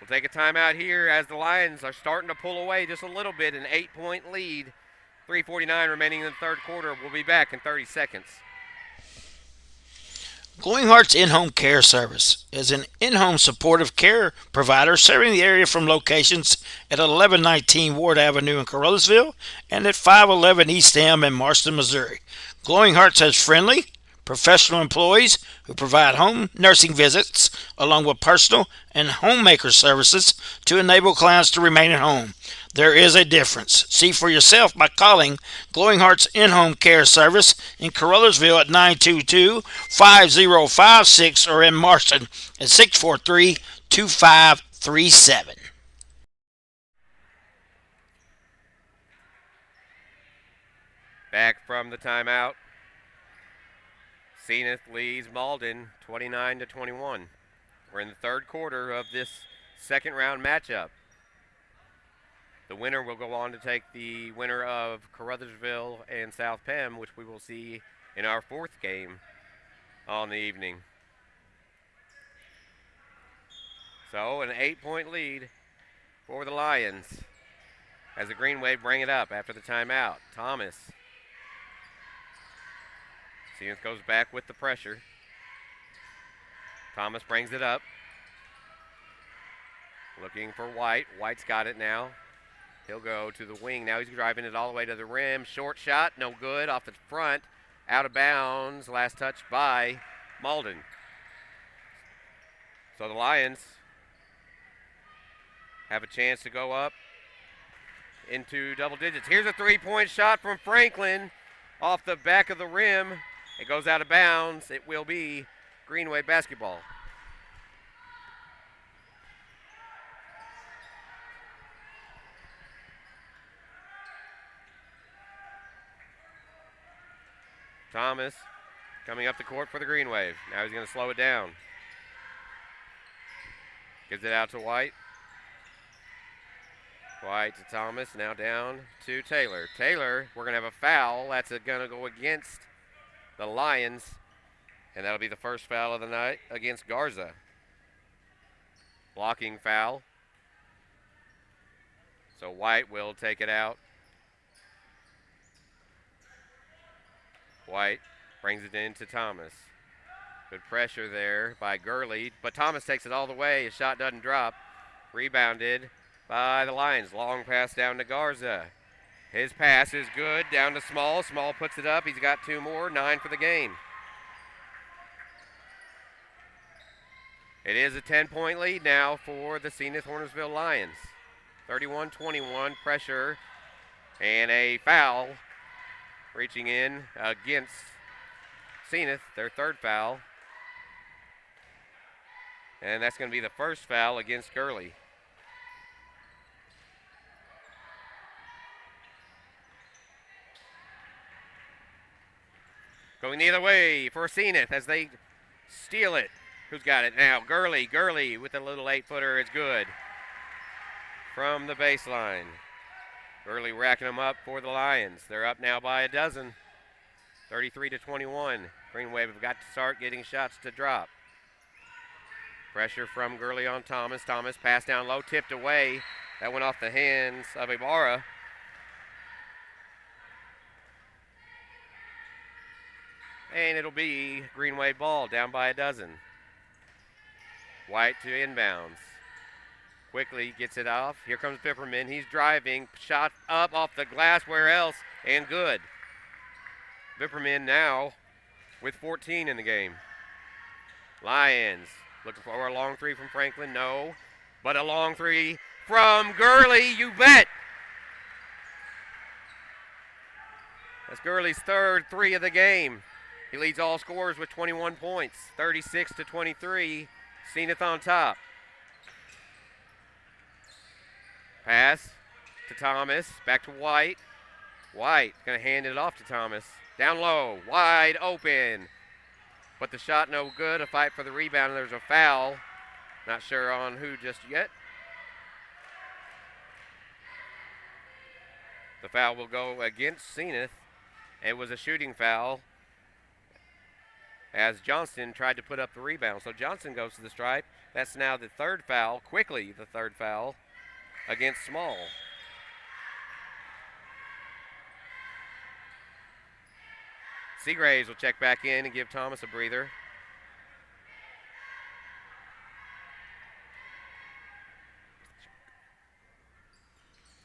We'll take a timeout here as the Lions are starting to pull away just a little bit. An 8-point lead. 3:49 remaining in the third quarter. We'll be back in 30 seconds. Glowing Hearts In-Home Care Service is an in-home supportive care provider serving the area from locations at 1119 Ward Avenue in Carruthersville and at 511 East Elm in Marston, Missouri. Glowing Hearts has friendly, professional employees who provide home nursing visits along with personal and homemaker services to enable clients to remain at home. There is a difference. See for yourself by calling Glowing Hearts In-Home Care Service in Carruthersville at 922-5056 or in Marston at 643-2537. Back from the timeout. Zenith leads Malden 29-21. We're in the third quarter of this second round matchup. The winner will go on to take the winner of Carruthersville and South Penn, which we will see in our fourth game on the evening. So an 8-point lead for the Lions as the Green Wave bring it up after the timeout. Thomas. Zenith goes back with the pressure. Thomas brings it up. Looking for White. White's got it now. He'll go to the wing. Now he's driving it all the way to the rim. Short shot, no good. Off the front, out of bounds. Last touch by Malden. So the Lions have a chance to go up into double digits. Here's a three-point shot from Franklin off the back of the rim. It goes out of bounds. It will be Green Wave basketball. Thomas coming up the court for the Green Wave. Now he's going to slow it down. Gives it out to White. White to Thomas. Now down to Taylor. Taylor, we're going to have a foul. That's going to go against the Lions. And that'll be the first foul of the night against Garza. Blocking foul. So White will take it out. White brings it in to Thomas. Good pressure there by Gurley, but Thomas takes it all the way. His shot doesn't drop. Rebounded by the Lions. Long pass down to Garza. His pass is good. Down to Small. Small puts it up. He's got two more. 9 for the game. It is a 10-point lead now for the Zenith Hornersville Lions. 31-21 pressure and a foul. Reaching in against Zenith, their third foul. And that's going to be the first foul against Gurley. Going the other way for Zenith as they steal it. Who's got it now? Gurley. Gurley with a little 8-footer is good. From the baseline. Gurley racking them up for the Lions. They're up now by a dozen. 33-21. Green Wave have got to start getting shots to drop. Pressure from Gurley on Thomas. Thomas passed down low, tipped away. That went off the hands of Ibarra. And it'll be Green Wave ball down by a dozen. White to inbounds. Quickly gets it off. Here comes Pepperman. He's driving. Shot up off the glass. Where else? And good. Pepperman now with 14 in the game. Lions looking for a long three from Franklin. No. But a long three from Gurley, you bet. That's Gurley's third three of the game. He leads all scorers with 21 points, 36-23. Zenith on top. Pass to Thomas, back to White. White going to hand it off to Thomas. Down low, wide open. But the shot no good, a fight for the rebound, and there's a foul. Not sure on who just yet. The foul will go against Zenith. It was a shooting foul as Johnston tried to put up the rebound. So Johnston goes to the stripe. That's now the third foul, quickly the third foul against Small. Seagraves will check back in and give Thomas a breather.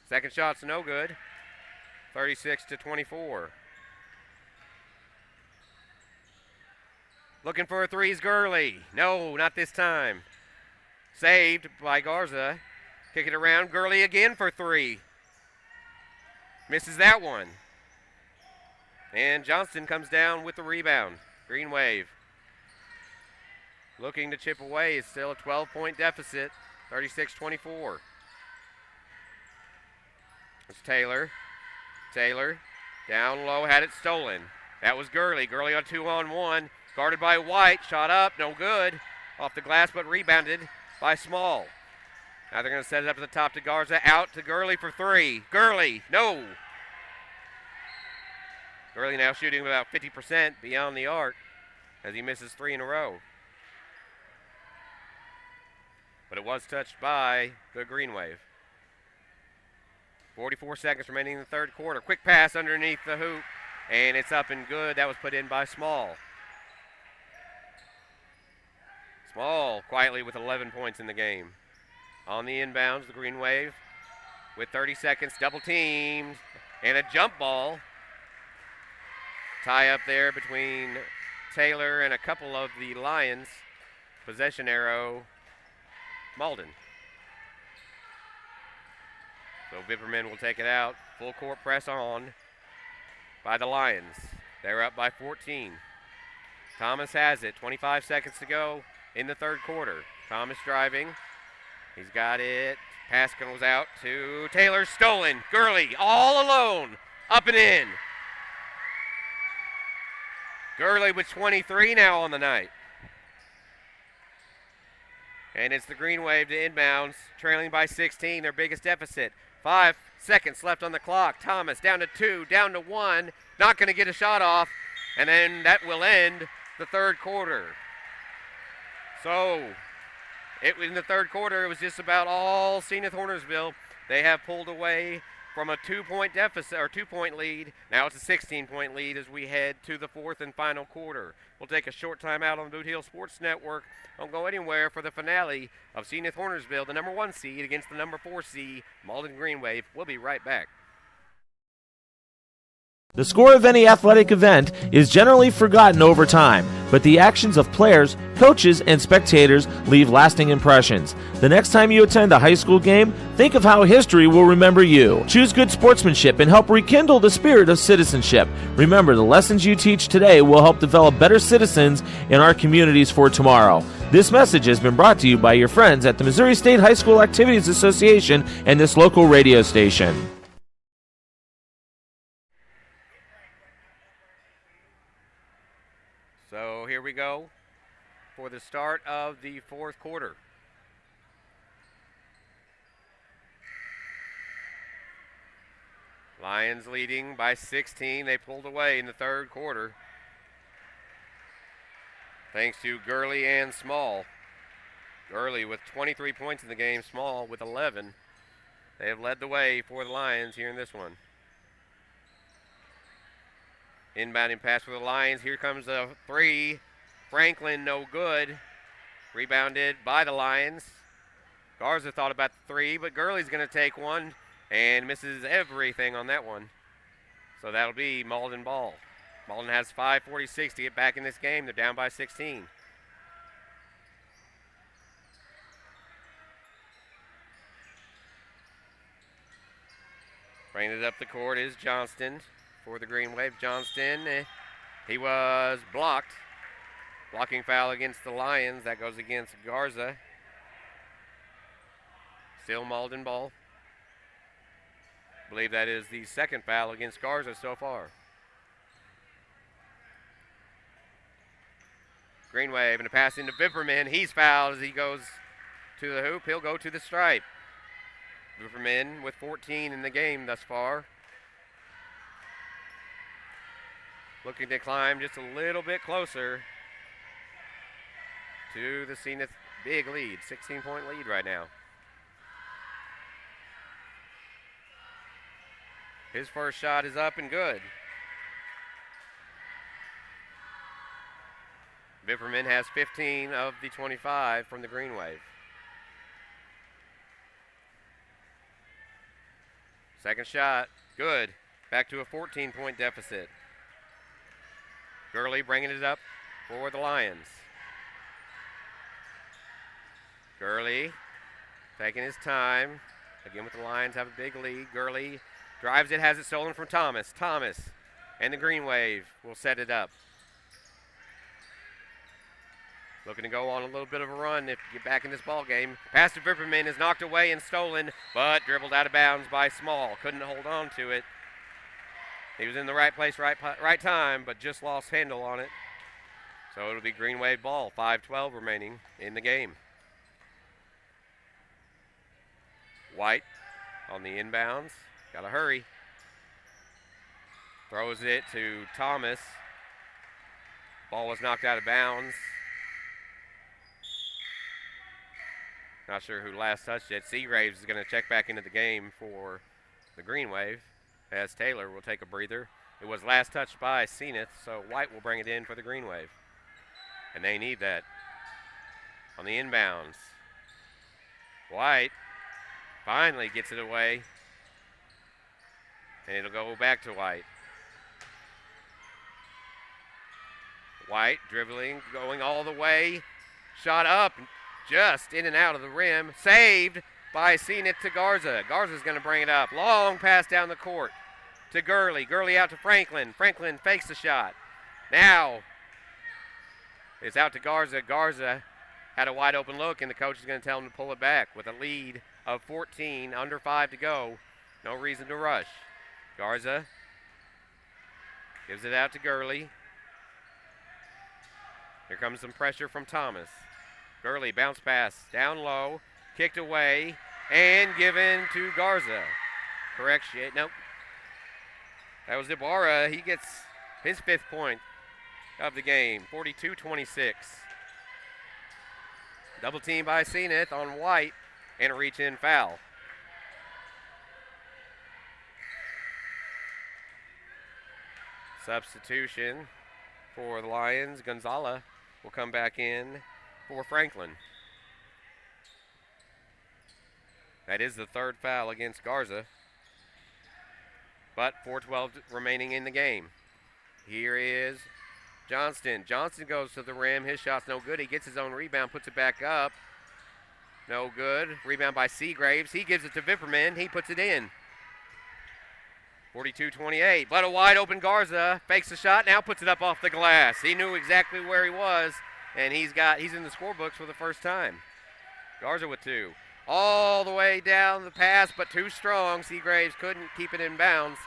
Second shot's no good. 36-24. Looking for a three's Gurley. No, not this time. Saved by Garza. Kick it around. Gurley again for three. Misses that one. And Johnston comes down with the rebound. Green Wave. Looking to chip away. It's still a 12-point deficit. 36-24. It's Taylor. Taylor down low, had it stolen. That was Gurley. Gurley on 2-on-1. Guarded by White. Shot up, no good. Off the glass, but rebounded by Small. Now they're going to set it up at the top to Garza. Out to Gurley for three. Gurley, no. Gurley now shooting about 50% beyond the arc as he misses three in a row. But it was touched by the Green Wave. 44 seconds remaining in the third quarter. Quick pass underneath the hoop, and it's up and good. That was put in by Small. Small quietly with 11 points in the game. On the inbounds, the Green Wave with 30 seconds, double teamed, and a jump ball. Tie up there between Taylor and a couple of the Lions. Possession arrow, Malden. So Vipperman will take it out. Full court press on by the Lions. They're up by 14. Thomas has it. 25 seconds to go in the third quarter. Thomas driving. He's got it. Pass goes out to Taylor. Stolen. Gurley all alone. Up and in. Gurley with 23 now on the night. And it's the Green Wave to inbounds, trailing by 16, their biggest deficit. 5 seconds left on the clock. Thomas down to 2, down to 1. Not going to get a shot off. And then that will end the third quarter. So, in the third quarter, it was just about all Zenith Hornersville. They have pulled away from a 2-point deficit, or 2-point lead. Now it's a 16-point lead as we head to the fourth and final quarter. We'll take a short time out on the Bootheel Sports Network. Don't go anywhere for the finale of Zenith Hornersville, the number 1 seed against the number 4 seed, Malden Green Wave. We'll be right back. The score of any athletic event is generally forgotten over time, but the actions of players, coaches, and spectators leave lasting impressions. The next time you attend a high school game, think of how history will remember you. Choose good sportsmanship and help rekindle the spirit of citizenship. Remember, the lessons you teach today will help develop better citizens in our communities for tomorrow. This message has been brought to you by your friends at the Missouri State High School Activities Association and this local radio station. So here we go for the start of the fourth quarter. Lions leading by 16. They pulled away in the third quarter, thanks to Gurley and Small. Gurley with 23 points in the game, Small with 11. They have led the way for the Lions here in this one. Inbounding pass for the Lions. Here comes a three. Franklin, no good. Rebounded by the Lions. Garza thought about the three, but Gurley's going to take one and misses everything on that one. So that'll be Malden ball. Malden has 5:46 to get back in this game. They're down by 16. Bringing it up the court is Johnston for the Green Wave. Johnston, he was blocked. Blocking foul against the Lions. That goes against Garza. Still Malden ball. I believe that is the second foul against Garza so far. Green Wave and a pass into Vipperman. He's fouled as he goes to the hoop. He'll go to the stripe. Vipperman with 14 in the game thus far. Looking to climb just a little bit closer to the Zenith big lead. 16-point lead right now. His first shot is up and good. Vipperman has 15 of the 25 from the Green Wave. Second shot, good. Back to a 14-point deficit. Gurley bringing it up for the Lions. Gurley taking his time. Again with the Lions have a big lead. Gurley drives it, has it stolen from Thomas. Thomas and the Green Wave will set it up. Looking to go on a little bit of a run if you get back in this ball game. Pass to Vipperman is knocked away and stolen, but dribbled out of bounds by Small. Couldn't hold on to it. He was in the right place, right time, but just lost handle on it. So it'll be Green Wave ball. 5:12 remaining in the game. White on the inbounds. Got to hurry. Throws it to Thomas. Ball was knocked out of bounds. Not sure who last touched it. Seagraves is going to check back into the game for the Green Wave as Taylor will take a breather. It was last touched by Zenith, so White will bring it in for the Green Wave. And they need that. On the inbounds. White finally gets it away. And it'll go back to White. White dribbling, going all the way. Shot up, just in and out of the rim. Saved by Zenith to Garza. Garza's going to bring it up. Long pass down the court to Gurley. Gurley out to Franklin. Franklin fakes the shot. Now it's out to Garza. Garza had a wide open look, and the coach is going to tell him to pull it back with a lead of 14, under 5 to go. No reason to rush. Garza gives it out to Gurley. Here comes some pressure from Thomas. Gurley bounce pass down low, kicked away, and given to Garza. Correction, nope. That was Ibarra. He gets his 5th point of the game, 42-26. Double team by Zenith on White and a reach-in foul. Substitution for the Lions. Gonzala will come back in for Franklin. That is the 3rd foul against Garza. But 4:12 remaining in the game. Here is Johnston. Johnston goes to the rim. His shot's no good. He gets his own rebound, puts it back up. No good. Rebound by Seagraves. He gives it to Vipperman. He puts it in. 42-28. But a wide open Garza fakes the shot, now puts it up off the glass. He knew exactly where he was, and he's in the scorebooks for the first time. Garza with 2. All the way down the pass, but too strong. Seagraves couldn't keep it in bounds.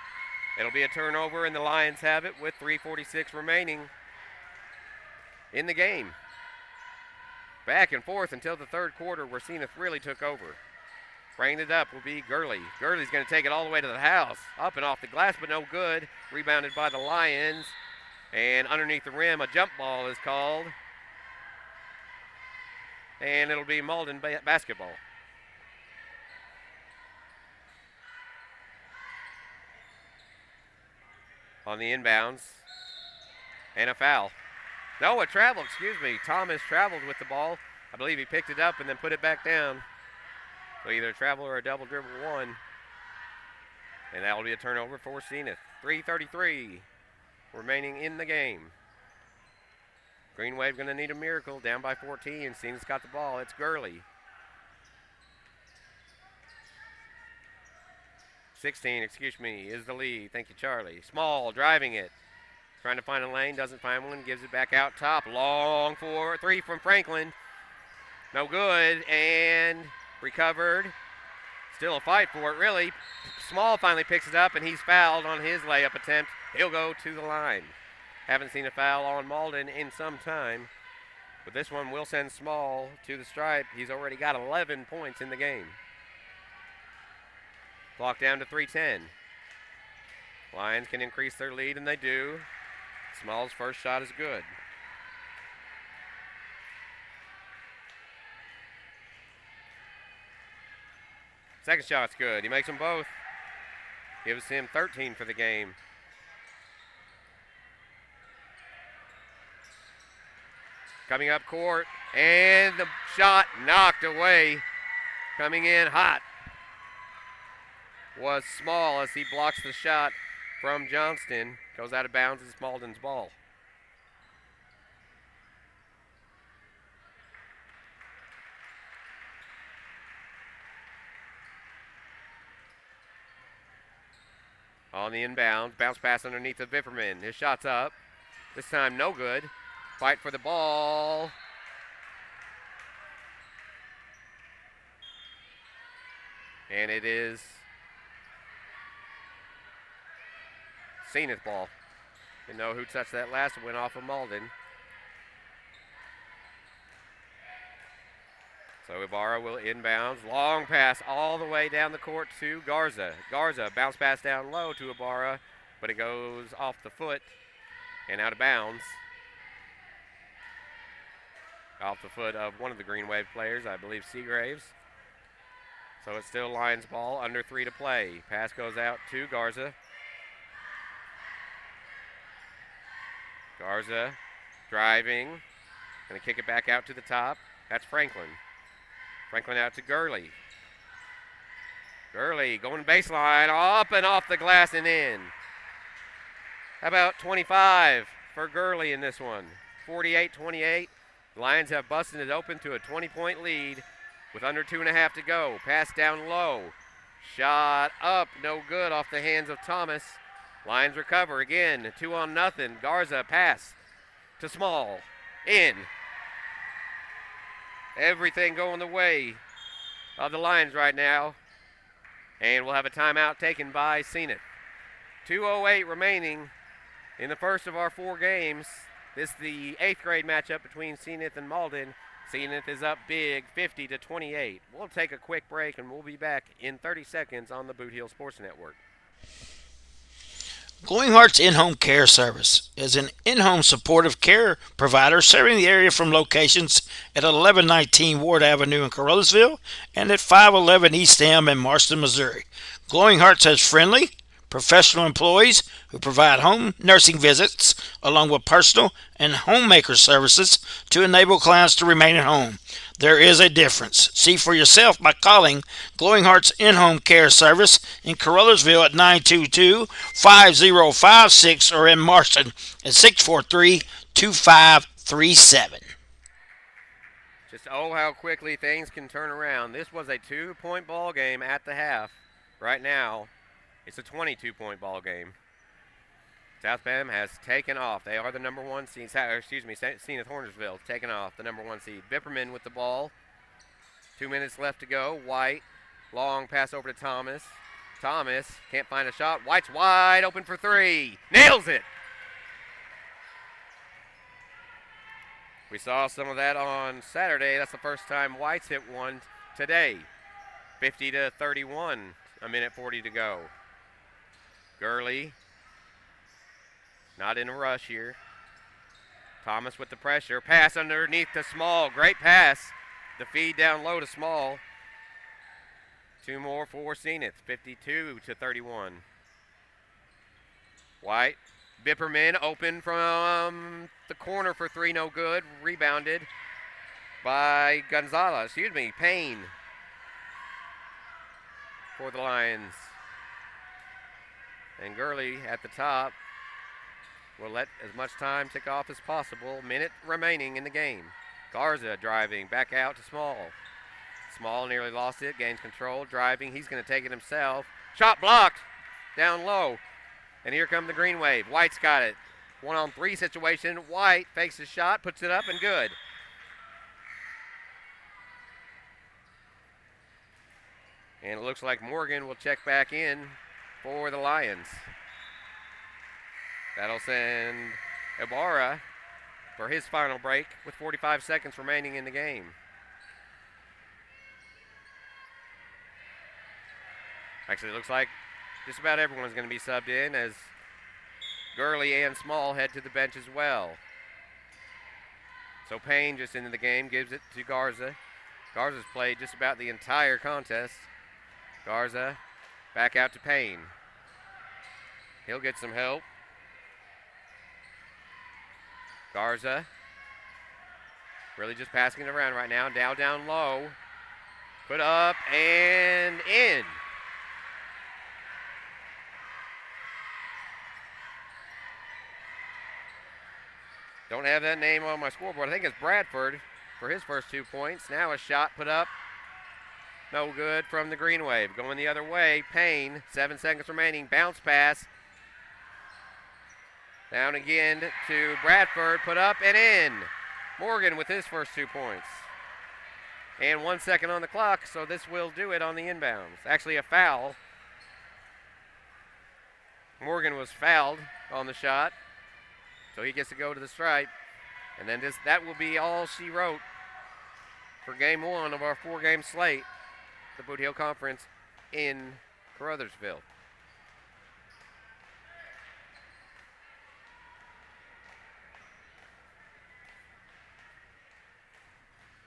It'll be a turnover, and the Lions have it with 3:46 remaining in the game. Back and forth until the 3rd quarter where Zenith really took over. Bringing it up will be Gurley. Gurley's going to take it all the way to the house. Up and off the glass, but no good. Rebounded by the Lions. And underneath the rim, a jump ball is called. And it'll be Malden basketball. On the inbounds. And a foul. No, a travel, excuse me. Thomas traveled with the ball. I believe he picked it up and then put it back down. So either a travel or a double dribble 1. And that will be a turnover for Zenith. 3:33 remaining in the game. Green Wave going to need a miracle. Down by 14. Zenith's got the ball. It's Gurley. 16, excuse me, is the lead. Thank you, Charlie. Small driving it. Trying to find a lane, doesn't find one, gives it back out top. Long for 3 from Franklin. No good, and recovered. Still a fight for it, really. Small finally picks it up, and he's fouled on his layup attempt. He'll go to the line. Haven't seen a foul on Malden in some time, but this one will send Small to the stripe. He's already got 11 points in the game. Clock down to 3:10. Lions can increase their lead, and they do. Small's first shot is good. Second shot's good. He makes them both. Gives him 13 for the game. Coming up court, and the shot knocked away. Coming in hot was Small as he blocks the shot from Johnston. Goes out of bounds. It's Malden's ball. On the inbound, bounce pass underneath the Vipperman. His shot's up. This time no good. Fight for the ball. And it is Zenith ball. Didn't know who touched that last. It went off of Malden. So Ibarra will inbounds. Long pass all the way down the court to Garza. Garza, bounce pass down low to Ibarra, but it goes off the foot and out of bounds. Off the foot of one of the Green Wave players, I believe Seagraves. So it's still Lions ball, under 3 to play. Pass goes out to Garza. Garza driving, gonna kick it back out to the top. That's Franklin. Franklin out to Gurley. Gurley going baseline, up and off the glass and in. How about 25 for Gurley in this one? 48-28. The Lions have busted it open to a 20-point lead with under 2.5 to go. Pass down low. Shot up, no good off the hands of Thomas. Lions recover again, 2-0. Garza pass to Small. In. Everything going the way of the Lions right now. And we'll have a timeout taken by Zenith. 2:08 remaining in the first of our 4 games. This is the 8th grade matchup between Zenith and Malden. Zenith is up big, 50-28. We'll take a quick break, and we'll be back in 30 seconds on the Bootheel Sports Network. Glowing Hearts In-Home Care Service is an in-home supportive care provider serving the area from locations at 1119 Ward Avenue in Carruthersville and at 511 East M in Marston, Missouri. Glowing Hearts has friendly, professional employees who provide home nursing visits along with personal and homemaker services to enable clients to remain at home. There is a difference. See for yourself by calling Glowing Hearts In-Home Care Service in Carruthersville at 922-5056 or in Marston at 643-2537. Just how quickly things can turn around. This was a 2-point ball game at the half. Right now, it's a 22-point ball game. South Bend has taken off. They are the number 1 seed. Zenith Hornersville taken off, the number 1 seed. Vipperman with the ball. 2 minutes left to go. White, long pass over to Thomas. Thomas can't find a shot. White's wide open for 3. Nails it. We saw some of that on Saturday. That's the first time White's hit one today. 50-31. A minute 40 to go. Gurley. Not in a rush here. Thomas with the pressure. Pass underneath to Small. Great pass. The feed down low to Small. 2 more for Zenith. 52-31. White. Vipperman open from the corner for 3. No good. Rebounded by Gonzalez. Payne for the Lions. And Gurley at the top will let as much time tick off as possible. Minute remaining in the game. Garza driving back out to Small. Small nearly lost it, gains control, driving. He's going to take it himself. Shot blocked. Down low. And here come the Green Wave. White's got it. 1-on-3 situation. White fakes his shot, puts it up, and good. And it looks like Morgan will check back in for the Lions. That'll send Ibarra for his final break with 45 seconds remaining in the game. Actually, it looks like just about everyone's going to be subbed in as Gurley and Small head to the bench as well. So Payne just into the game, gives it to Garza. Garza's played just about the entire contest. Garza back out to Payne. He'll get some help. Garza really just passing it around right now. Down low. Put up and in. Don't have that name on my scoreboard. I think it's Bradford for his first 2 points. Now a shot put up. No good from the Green Wave. Going the other way. Payne, 7 seconds remaining. Bounce pass. Down again to Bradford. Put up and in. Morgan with his first 2 points. And 1 second on the clock, so this will do it on the inbounds. Actually a foul. Morgan was fouled on the shot. So he gets to go to the stripe. And then that will be all she wrote for game 1 of our 4-game slate, the Bootheel Conference in Caruthersville.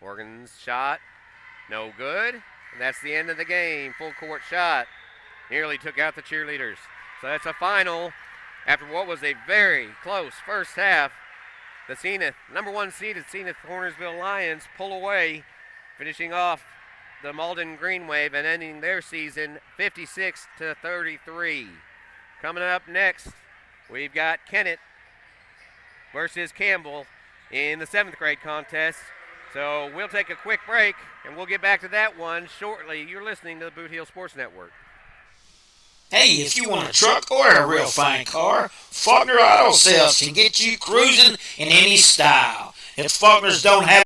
Morgan's shot, no good. And that's the end of the game. Full court shot. Nearly took out the cheerleaders. So that's a final. After what was a very close first half, the Zenith, number 1 seeded Zenith Hornersville Lions pull away, finishing off the Malden Green Wave and ending their season 56-33. Coming up next, we've got Kennett versus Campbell in the 7th grade contest. So we'll take a quick break, and we'll get back to that one shortly. You're listening to the Bootheel Sports Network. Hey, if you want a truck or a real fine car, Faulkner Auto Sales can get you cruising in any style. If Faulkner's don't have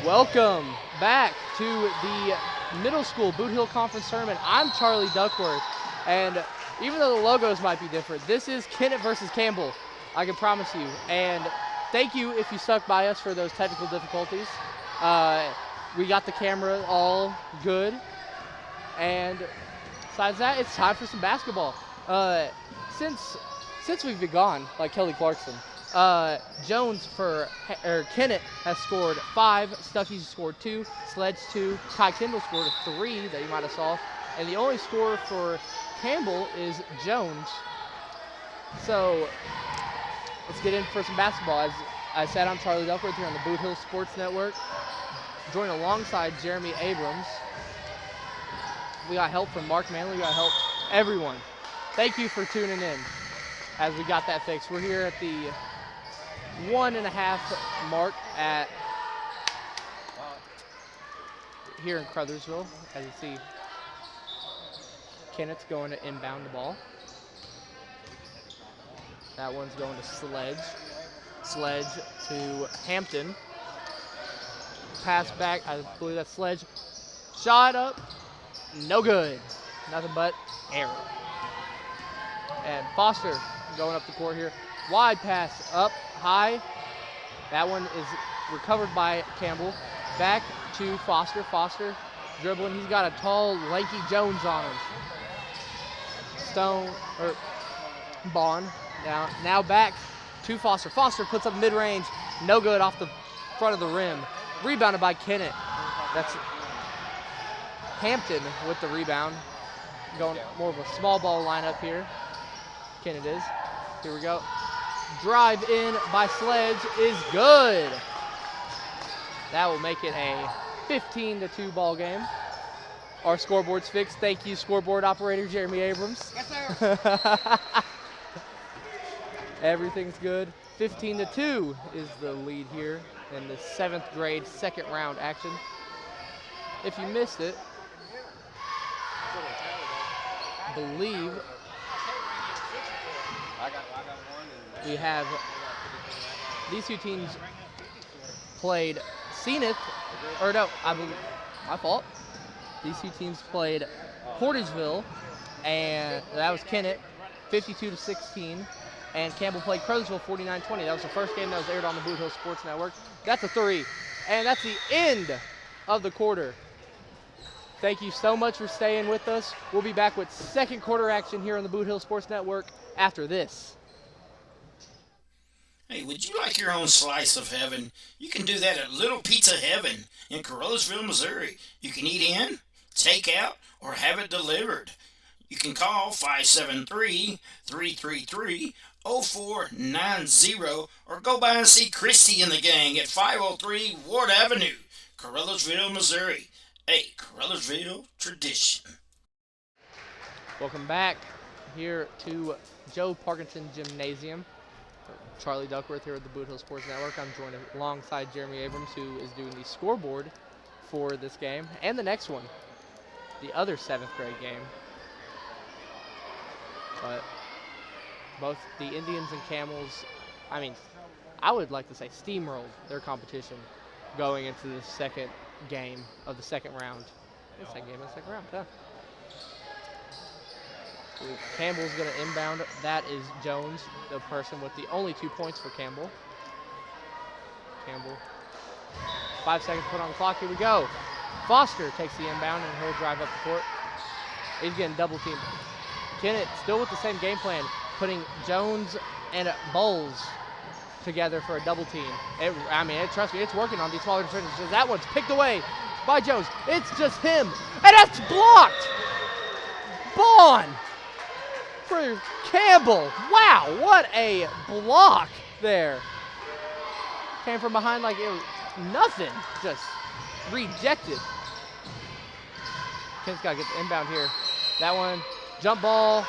Welcome back to the middle school Bootheel Conference Tournament. I'm Charlie Duckworth, and even though the logos might be different, this is Kennett versus Campbell, I can promise you. And thank you if you stuck by us for those technical difficulties. We got the camera all good, and besides that, it's time for some basketball. Since we've been gone, like Kelly Clarkson, Jones for Kennett has scored 5, Stuckey's scored 2, Sledge 2, Kai Kendall scored 3 that you might have saw, and the only scorer for Campbell is Jones. So let's get in for some basketball. As I said, I'm Charlie Duckworth here on the Bootheel Sports Network, joined alongside Jeremy Abrams. We got help from Mark Manley, we got help everyone. Thank you for tuning in as we got that fixed. We're here at the 1.5 mark at here in Crothersville. As you see, Kennett's going to inbound the ball. That one's going to Sledge. Sledge to Hampton. Pass back, I believe that's Sledge. Shot up, no good. Nothing but error. And Foster going up the court here. Wide pass up high. That one is recovered by Campbell. Back to Foster. Foster dribbling. He's got a tall, lanky Jones on him. Bond. Now back to Foster. Foster puts up mid-range. No good off the front of the rim. Rebounded by Kennett. That's Hampton with the rebound. Going more of a small ball lineup here. Kennett is. Here we go. Drive in by Sledge is good. That will make it a 15-2 ball game. Our scoreboard's fixed. Thank you, scoreboard operator Jeremy Abrams. Yes, sir. Everything's good. 15-2 is the lead here in the 7th grade second round action. If you missed it, believe we have these two teams played Zenith, or no, my fault. These two teams played Portageville, and that was Kennett, 52-16, and Campbell played Crothersville, 49-20. That was the first game that was aired on the Bootheel Sports Network. That's a 3, and that's the end of the quarter. Thank you so much for staying with us. We'll be back with second quarter action here on the Bootheel Sports Network after this. Hey, would you like your own slice of heaven? You can do that at Little Pizza Heaven in Caruthersville, Missouri. You can eat in, take out, or have it delivered. You can call 573-333-0490 or go by and see Christy and the gang at 503 Ward Avenue, Caruthersville, Missouri. A Caruthersville tradition. Welcome back here to Joe Parkinson Gymnasium. Charlie Duckworth here at the Bootheel Sports Network. I'm joined alongside Jeremy Abrams, who is doing the scoreboard for this game and the next one, the other 7th grade game. But both the Indians and Camels, I would like to say steamrolled their competition going into the second game of the second round. Second game of the second round, yeah. Campbell's going to inbound. That is Jones, the person with the only 2 points for Campbell. Campbell. 5 seconds put on the clock. Here we go. Foster takes the inbound, and he'll drive up the court. He's getting double teamed. Kennett still with the same game plan, putting Jones and Bowles together for a double team. Trust me, it's working on these smaller defenders. That one's picked away by Jones. It's just him, and that's blocked. Bond for Campbell. Wow, what a block there. Came from behind like it was nothing, just rejected. Kennett's got to get the inbound here. That one, jump ball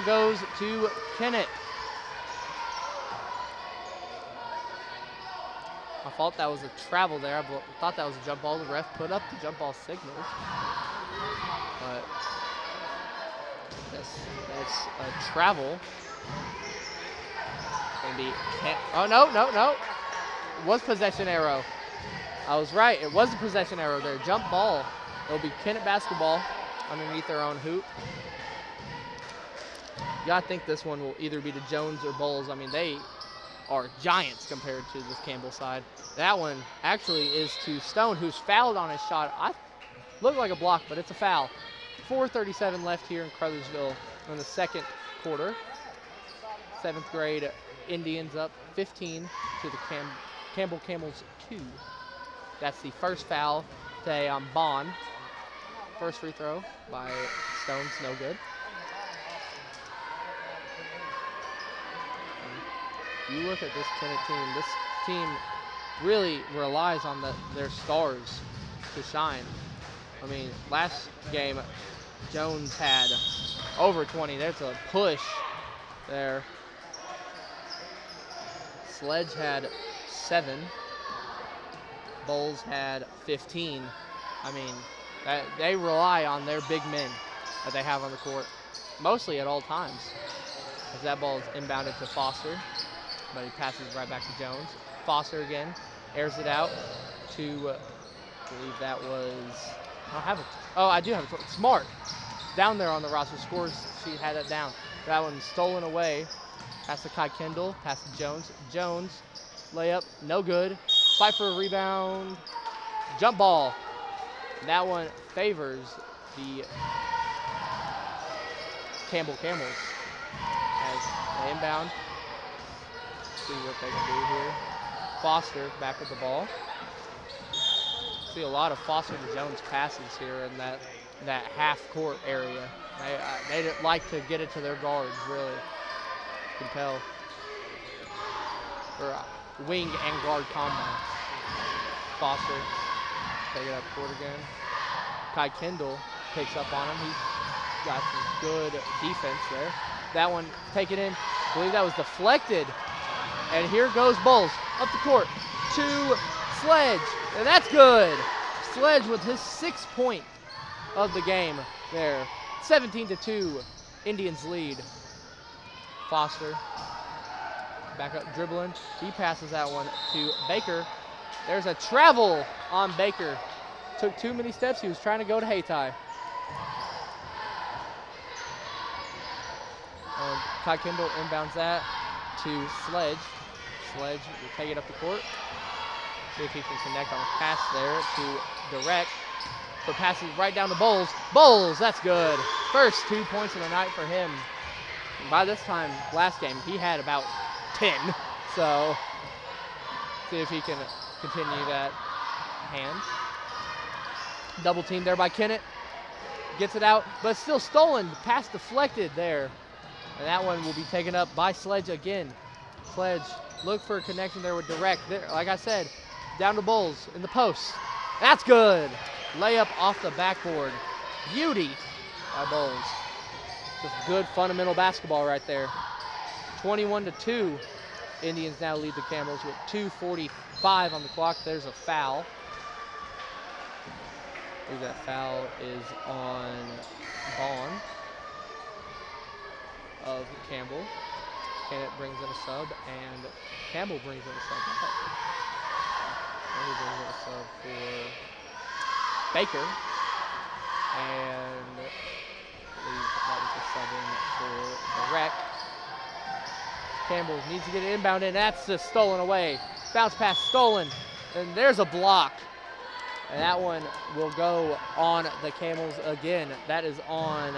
goes to Kennett. I thought that was a travel there. I thought that was a jump ball. The ref put up the jump ball signals. But that's a travel. Oh, no. It was possession arrow. I was right. It was a possession arrow there. Jump ball. It'll be Kennett basketball underneath their own hoop. You gotta think this one will either be to Jones or Bowles. I mean, they are giants compared to this Campbell side. That one actually is to Stone, who's fouled on his shot. I looked like a block, but it's a foul. 4:37 left here in Crothersville in the second quarter. 7th grade Indians up 15 to the Campbell Camels 2. That's the first foul today on Bond. First free throw by Stone's no good. You look at this Kennett team. This team really relies on their stars to shine. I mean, last game, Jones had over 20. There's a push there. Sledge had 7. Bowles had 15. I mean, they rely on their big men that they have on the court, mostly at all times. As that ball is inbounded to Foster, but he passes right back to Jones. Foster again, airs it out to, I believe that was, I do have it. Smart, down there on the roster, scores, she had it down. That one stolen away. Pass to Kai Kendall, pass to Jones. Jones, layup, no good. Fight for a rebound, jump ball. That one favors the Campbell Camels as they inbound. See what they can do here. Foster back with the ball. See a lot of Foster to Jones passes here in that half-court area. They like to get it to their guards, really. You can tell. Or wing and guard combo. Foster, take it up court again. Kai Kendall picks up on him. He's got some good defense there. That one taken in. I believe that was deflected. And here goes Bowles up the court to Sledge. And that's good. Sledge with his 6th point of the game there. 17-2, Indians lead. Foster back up dribbling. He passes that one to Baker. There's a travel on Baker. Took too many steps. He was trying to go to Hayti. Kai Kendall inbounds that to Sledge. Sledge will take it up the court. See if he can connect on a pass there to Direct. So passes right down to Bowles. Bowles, that's good. First 2 points of the night for him. And by this time, last game, he had about 10. So see if he can continue that hand. Double team there by Kennett. Gets it out, but still stolen. Pass deflected there. And that one will be taken up by Sledge again. Sledge, look for a connection there with Direct. There, like I said, down to Bowles in the post. That's good. Layup off the backboard. Beauty by Bowles. Just good fundamental basketball right there. 21-2. Indians now lead the Camels with 2:45 on the clock. There's a foul. I believe that foul is on Bond of Campbell. Kennett brings in a sub, and Campbell brings in a sub. Campbell brings in a sub for Baker. And I believe that was a sub in for the Wreck. Campbell needs to get it inbound in. That's just stolen away. Bounce pass stolen. And there's a block. And that one will go on the Camels again. That is on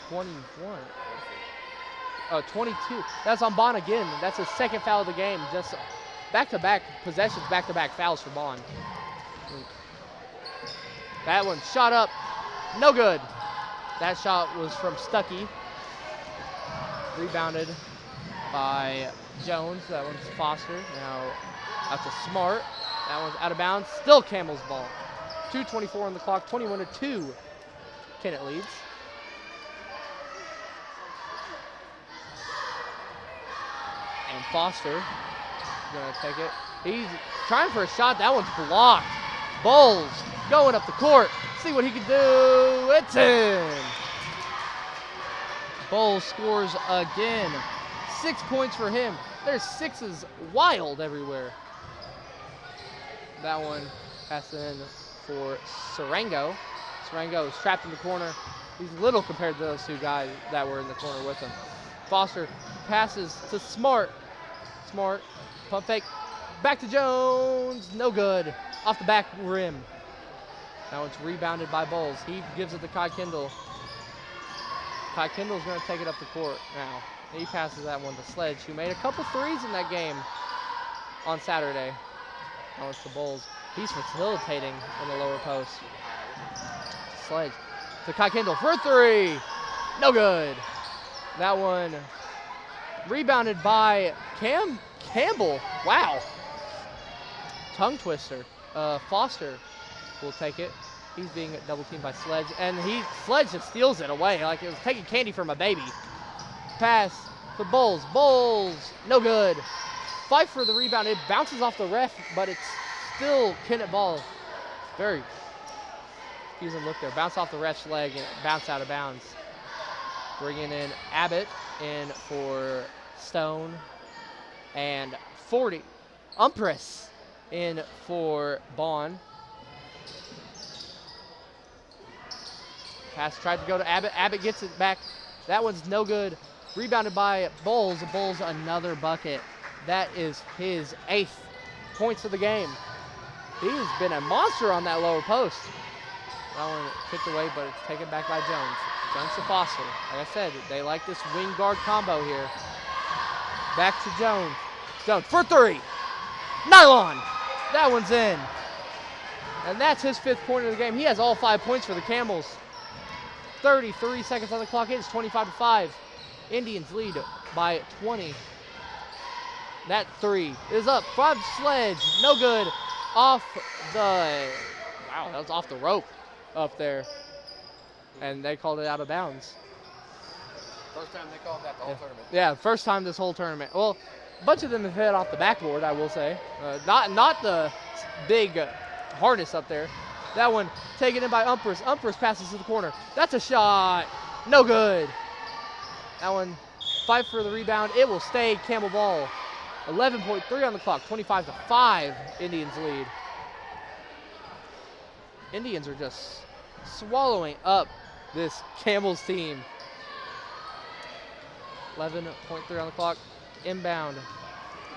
21. 22. That's on Bond again. That's his 2nd foul of the game. Just back-to-back possessions, back-to-back fouls for Bond. That one shot up. No good. That shot was from Stuckey. Rebounded by Jones. That one's Foster. Now out to Smart. That one's out of bounds. Still Camel's ball. 2:24 on the clock. 21-2. Kennett leads. And Foster gonna take it. He's trying for a shot. That one's blocked. Bowles going up the court. See what he can do. It's in. Bowles scores again. 6 points for him. There's sixes wild everywhere. That one passed in for Serengo. Serengo is trapped in the corner. He's little compared to those two guys that were in the corner with him. Foster passes to Smart. Smart, pump fake, back to Jones, no good. Off the back rim. Now it's rebounded by Bowles. He gives it to Kai Kendall. Kai Kendall's going to take it up the court now. He passes that one to Sledge, who made a couple threes in that game on Saturday. Now it's to Bowles. He's facilitating in the lower post. Sledge to Kai Kendall for three. No good. That one rebounded by Campbell. Wow. Tongue twister. Foster will take it. He's being double teamed by Sledge, and Sledge just steals it away like it was taking candy from a baby. Pass to Bowles. Bowles, no good. Fight for the rebound. It bounces off the ref, but it's still Kennett ball. Very confusing look there. Bounce off the ref's leg and bounce out of bounds. Bringing in Abbott in for Stone and 40. Umpress in for Bond. Pass tried to go to Abbott. Abbott gets it back. That one's no good. Rebounded by Bowles. Bowles another bucket. That is his 8th points of the game. He's been a monster on that lower post. That one kicked away, but it's taken back by Jones. Jones to Foster. Like I said, they like this wing guard combo here. Back to Jones. Jones for three. Nylon. That one's in. And that's his 5th point of the game. He has all 5 points for the Camels. 33 seconds on the clock. It's 25-5. Indians lead by 20. That three is up from Sledge. No good. Off the, wow, that was off the rope up there. And they called it out of bounds. First time they called that the whole tournament. Yeah, first time this whole tournament. Well, a bunch of them have hit off the backboard, I will say. Not the big harness up there. That one taken in by Umpress. Umpress passes to the corner. That's a shot. No good. That one, fight for the rebound. It will stay Campbell ball. 11.3 on the clock. 25-5. Indians lead. Indians are just swallowing up this Campbell's team. 11.3 on the clock. Inbound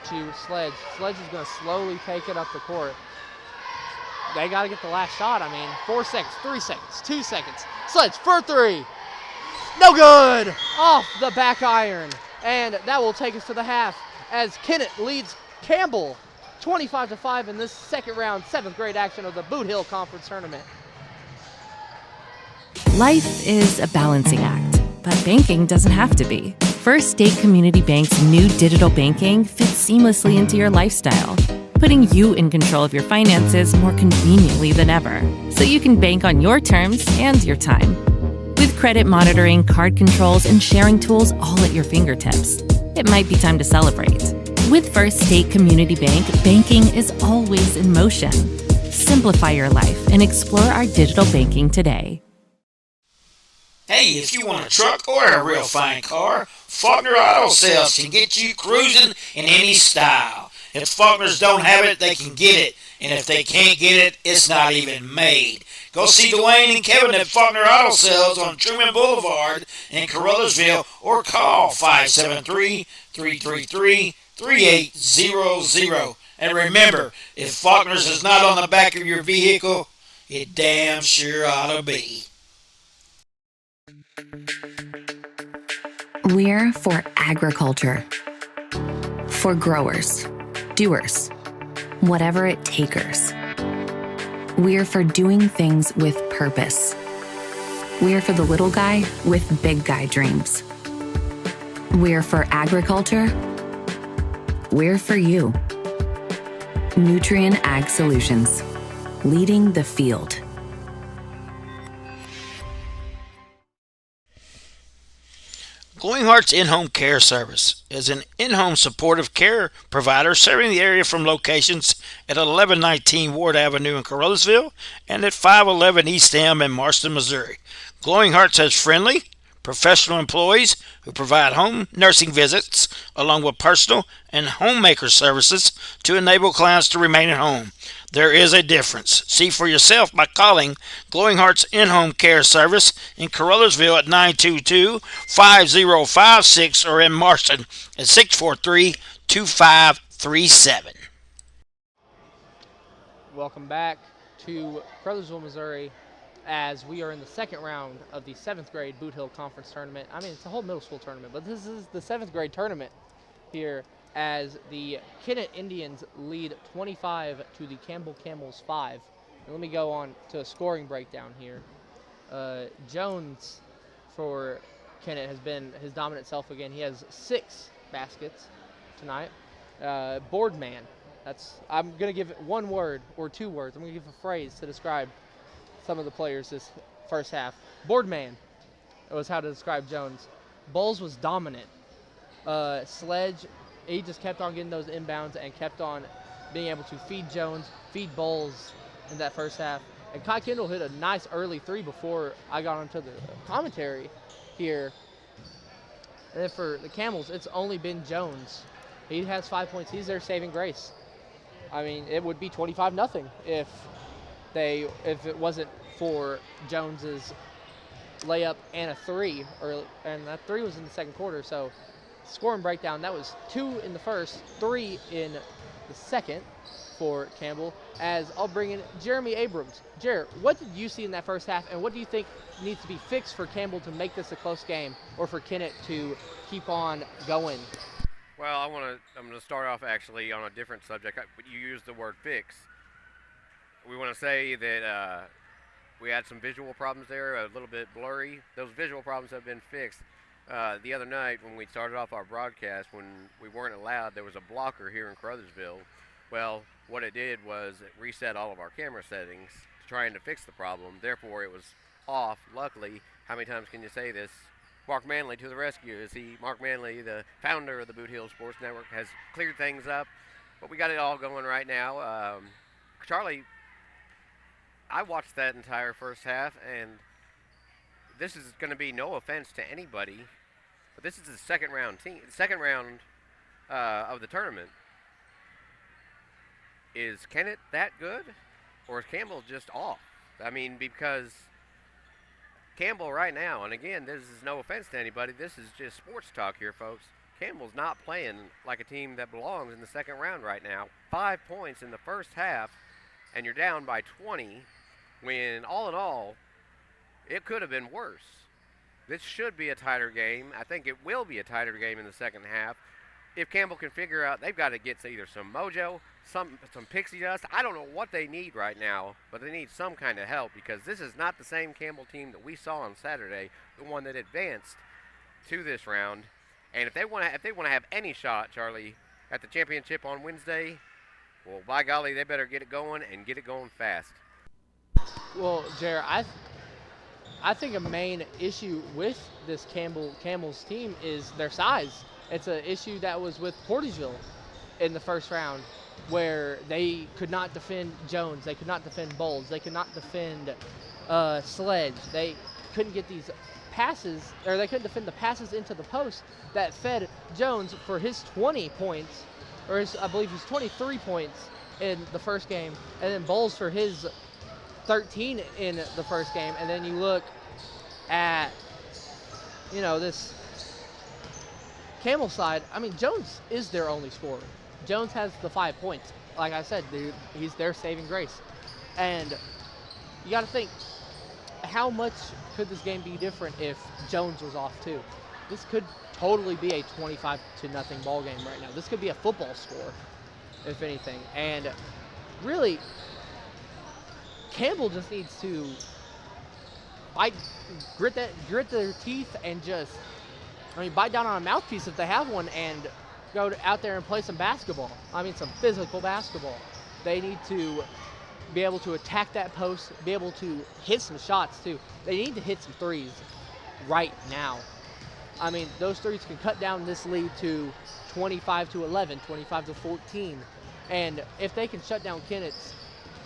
to Sledge. Sledge is going to slowly take it up the court. They got to get the last shot. I mean, 4 seconds, 3 seconds, 2 seconds. Sledge for three. No good. Off the back iron. And that will take us to the half as Kennett leads Campbell 25-5 in this second round, 7th grade action of the Bootheel Conference Tournament. Life is a balancing act, but banking doesn't have to be. First State Community Bank's new digital banking fits seamlessly into your lifestyle, putting you in control of your finances more conveniently than ever, so you can bank on your terms and your time. With credit monitoring, card controls, and sharing tools all at your fingertips, it might be time to celebrate. With First State Community Bank, banking is always in motion. Simplify your life and explore our digital banking today. Hey, if you want a truck or a real fine car, Faulkner Auto Sales can get you cruising in any style. If Faulkners don't have it, they can get it. And if they can't get it, it's not even made. Go see Dwayne and Kevin at Faulkner Auto Sales on Truman Boulevard in Caruthersville or call 573-333-3800. And remember, if Faulkner's is not on the back of your vehicle, it damn sure ought to be. We're for agriculture. For growers, doers, whatever it takers. We're for doing things with purpose. We're for the little guy with big guy dreams. We're for agriculture. We're for you. Nutrien Ag Solutions, leading the field. Glowing Hearts In-Home Care Service is an in-home supportive care provider serving the area from locations at 1119 Ward Avenue in Caruthersville and at 511 East Elm in Marston, Missouri. Glowing Hearts has friendly, professional employees who provide home nursing visits along with personal and homemaker services to enable clients to remain at home. There is a difference. See for yourself by calling Glowing Hearts In-Home Care Service in Caruthersville at 922-5056 or in Marston at 643-2537. Welcome back to Caruthersville, Missouri, as we are in the second round of the 7th grade Bootheel Conference Tournament. I mean, it's a whole middle school tournament, but this is the 7th grade tournament here as the Kennett Indians lead 25 to the Campbell Camels 5. And let me go on to a scoring breakdown here. Jones for Kennett has been his dominant self again. He has 6 baskets tonight. Boardman. I'm going to give it one word or 2 words. I'm going to give a phrase to describe some of the players this first half. Boardman was how to describe Jones. Bowles was dominant. Sledge, he just kept on getting those inbounds and kept on being able to feed Jones, feed Bowles in that first half. And Kai Kendall hit a nice early 3 before I got onto the commentary here. And then for the Camels, it's only been Jones. He has 5 points. He's their saving grace. I mean, it would be 25-0 if it wasn't for Jones's layup and a 3 early, and that 3 was in the second quarter. So scoring breakdown, that was 2 in the first, 3 in the second for Campbell. As I'll bring in Jeremy Abrams. Jared, what did you see in that first half, and what do you think needs to be fixed for Campbell to make this a close game, or for Kennett to keep on going? Well, I'm going to start off actually on a different subject. You used the word fix. We want to say that we had some visual problems there, a little bit blurry. Those visual problems have been fixed. The other night when we started off our broadcast, when we weren't allowed, there was a blocker here in Caruthersville. Well, what it did was it reset all of our camera settings trying to fix the problem. Therefore, it was off. Luckily, how many times can you say this? Mark Manley to the rescue. Mark Manley, the founder of the Bootheel Sports Network, has cleared things up. But we got it all going right now. Charlie, I watched that entire first half, and this is going to be no offense to anybody, but this is the second round of the tournament. Is Kennett that good, or is Campbell just off? I mean, because Campbell right now, and again, this is no offense to anybody, this is just sports talk here, folks. Campbell's not playing like a team that belongs in the second round right now. 5 points in the first half, and you're down by 20, when all in all, it could have been worse. This should be a tighter game. I think it will be a tighter game in the second half. If Campbell can figure out, they've got to get either some mojo, some pixie dust. I don't know what they need right now, but they need some kind of help, because this is not the same Campbell team that we saw on Saturday, the one that advanced to this round. And if they want to have any shot, Charlie, at the championship on Wednesday, well, by golly, they better get it going and get it going fast. Well, Jared, I think a main issue with this Campbell's team is their size. It's an issue that was with Portageville in the first round, where they could not defend Jones, they could not defend Bowles, they could not defend Sledge. They couldn't get these passes, or they couldn't defend the passes into the post that fed Jones for his 20 points, or I believe his 23 points in the first game, and then Bowles for his 13 in the first game. And then you look at, this Campbell side. I mean, Jones is their only scorer. Jones has the 5 points. Like I said, dude, he's their saving grace. And you got to think, how much could this game be different if Jones was off too? This could totally be a 25-0 ball game right now. This could be a football score, if anything. And really, Campbell just needs to grit their teeth and just, bite down on a mouthpiece if they have one, and go out there and play some basketball. Some physical basketball. They need to be able to attack that post, be able to hit some shots too. They need to hit some threes right now. Those threes can cut down this lead to 25-11, 25-14. And if they can shut down Kennett's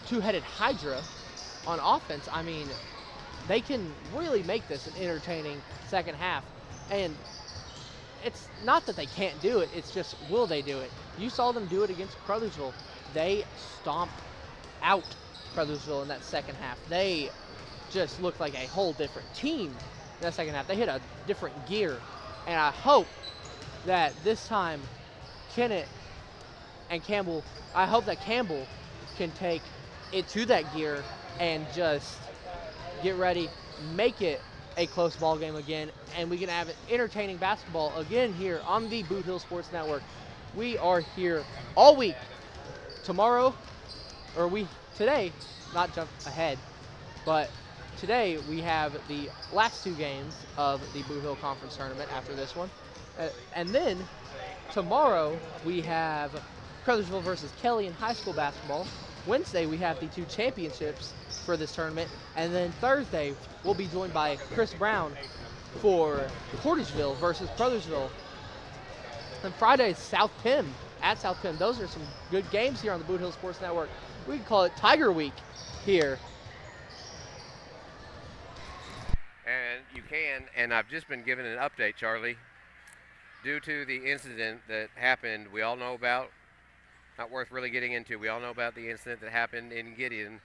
two-headed Hydra on offense, they can really make this an entertaining second half. And it's not that they can't do it, it's just, will they do it? You saw them do it against Crothersville. They stomped out Crothersville in that second half. They just looked like a whole different team in that second half. They hit a different gear. And I hope that this time Kennett and Campbell, I hope that Campbell can take it to that gear and just get ready, make it a close ball game again, and we can have entertaining basketball again here on the Bootheel Sports Network. We are here all week. Today, not jump ahead, but today we have the last 2 games of the Bootheel Conference Tournament after this one. And then tomorrow we have Crothersville versus Kelly in high school basketball. Wednesday we have the 2 championships for this tournament. And then Thursday we'll be joined by Chris Brown for Portageville versus Crothersville. And Friday is South Pim at South Pim. Those are some good games here on the Bootheel Sports Network. We can call it Tiger Week here. And you can, and I've just been given an update, Charlie. Due to the incident that happened, we all know about, not worth really getting into, we all know about the incident that happened in Gideon.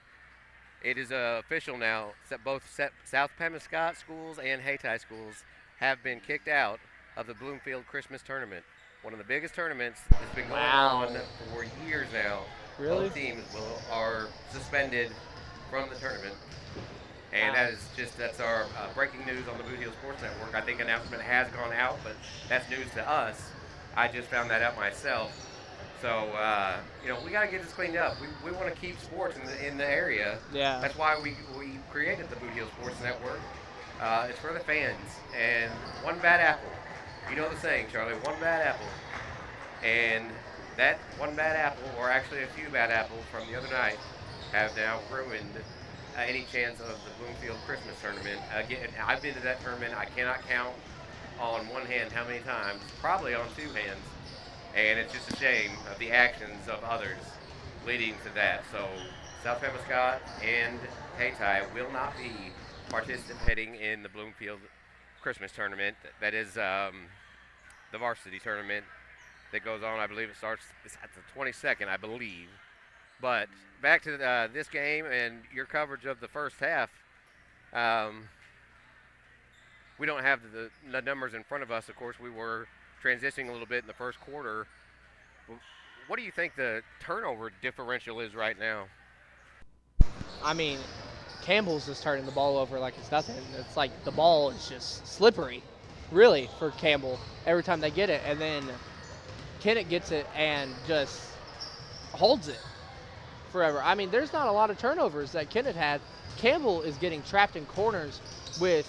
It is official now that both South Pemiscot schools and Hayti schools have been kicked out of the Bloomfield Christmas Tournament. One of the biggest tournaments that's been going on for years now. Really? Both teams are suspended from the tournament. And that's our breaking news on the Bootheel Sports Network. I think announcement has gone out, but that's news to us. I just found that out myself. So, we got to get this cleaned up. We want to keep sports in the area. Yeah. That's why we created the Bootheel Sports Network. It's for the fans. And one bad apple. You know the saying, Charlie, one bad apple. And that one bad apple, or actually a few bad apples from the other night, have now ruined any chance of the Bloomfield Christmas Tournament. Again, I've been to that tournament. I cannot count on one hand how many times, probably on 2 hands. And it's just a shame of the actions of others leading to that. So South Pemiscot and Hayti will not be participating in the Bloomfield Christmas Tournament. That is the varsity tournament that goes on. I believe it starts at the 22nd, I believe. But back to this game and your coverage of the first half. We don't have the numbers in front of us. Of course, we were transitioning a little bit in the first quarter. What do you think the turnover differential is right now? I mean, Campbell's just turning the ball over like it's nothing. It's like the ball is just slippery, really, for Campbell every time they get it. And then Kennett gets it and just holds it forever. I mean, there's not a lot of turnovers that Kennett had. Campbell is getting trapped in corners with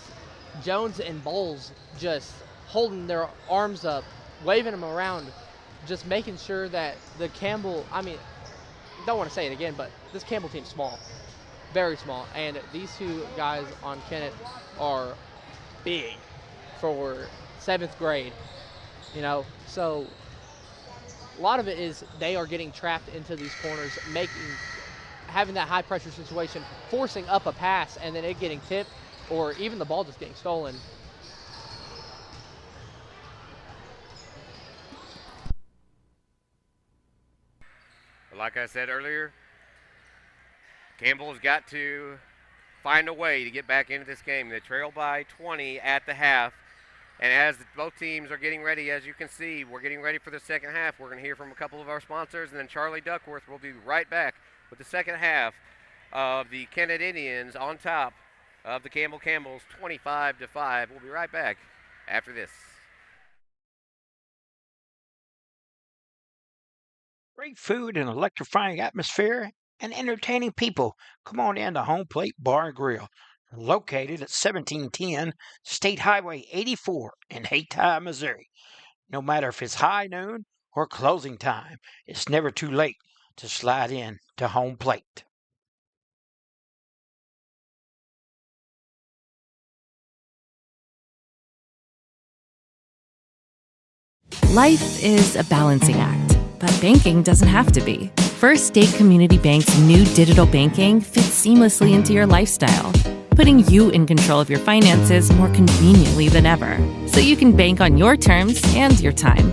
Jones and Bowles just holding their arms up, waving them around, just making sure that the Campbell, I mean, don't want to say it again, but this Campbell team's small, very small. And these 2 guys on Kennett are big for 7th grade, so a lot of it is they are getting trapped into these corners, having that high pressure situation, forcing up a pass and then it getting tipped or even the ball just getting stolen. Like I said earlier, Campbell's got to find a way to get back into this game. They trail by 20 at the half. And as both teams are getting ready, as you can see, we're getting ready for the second half. We're going to hear from a couple of our sponsors, and then Charlie Duckworth will be right back with the second half of the Kennett Indians on top of the Camels 25-5. We'll be right back after this. Great food and electrifying atmosphere and entertaining people. Come on in to Home Plate Bar and Grill, located at 1710 State Highway 84 in Hayti, Missouri. No matter if it's high noon or closing time, it's never too late to slide in to Home Plate. Life is a balancing act, but banking doesn't have to be. First State Community Bank's new digital banking fits seamlessly into your lifestyle. putting you in control of your finances more conveniently than ever, so you can bank on your terms and your time.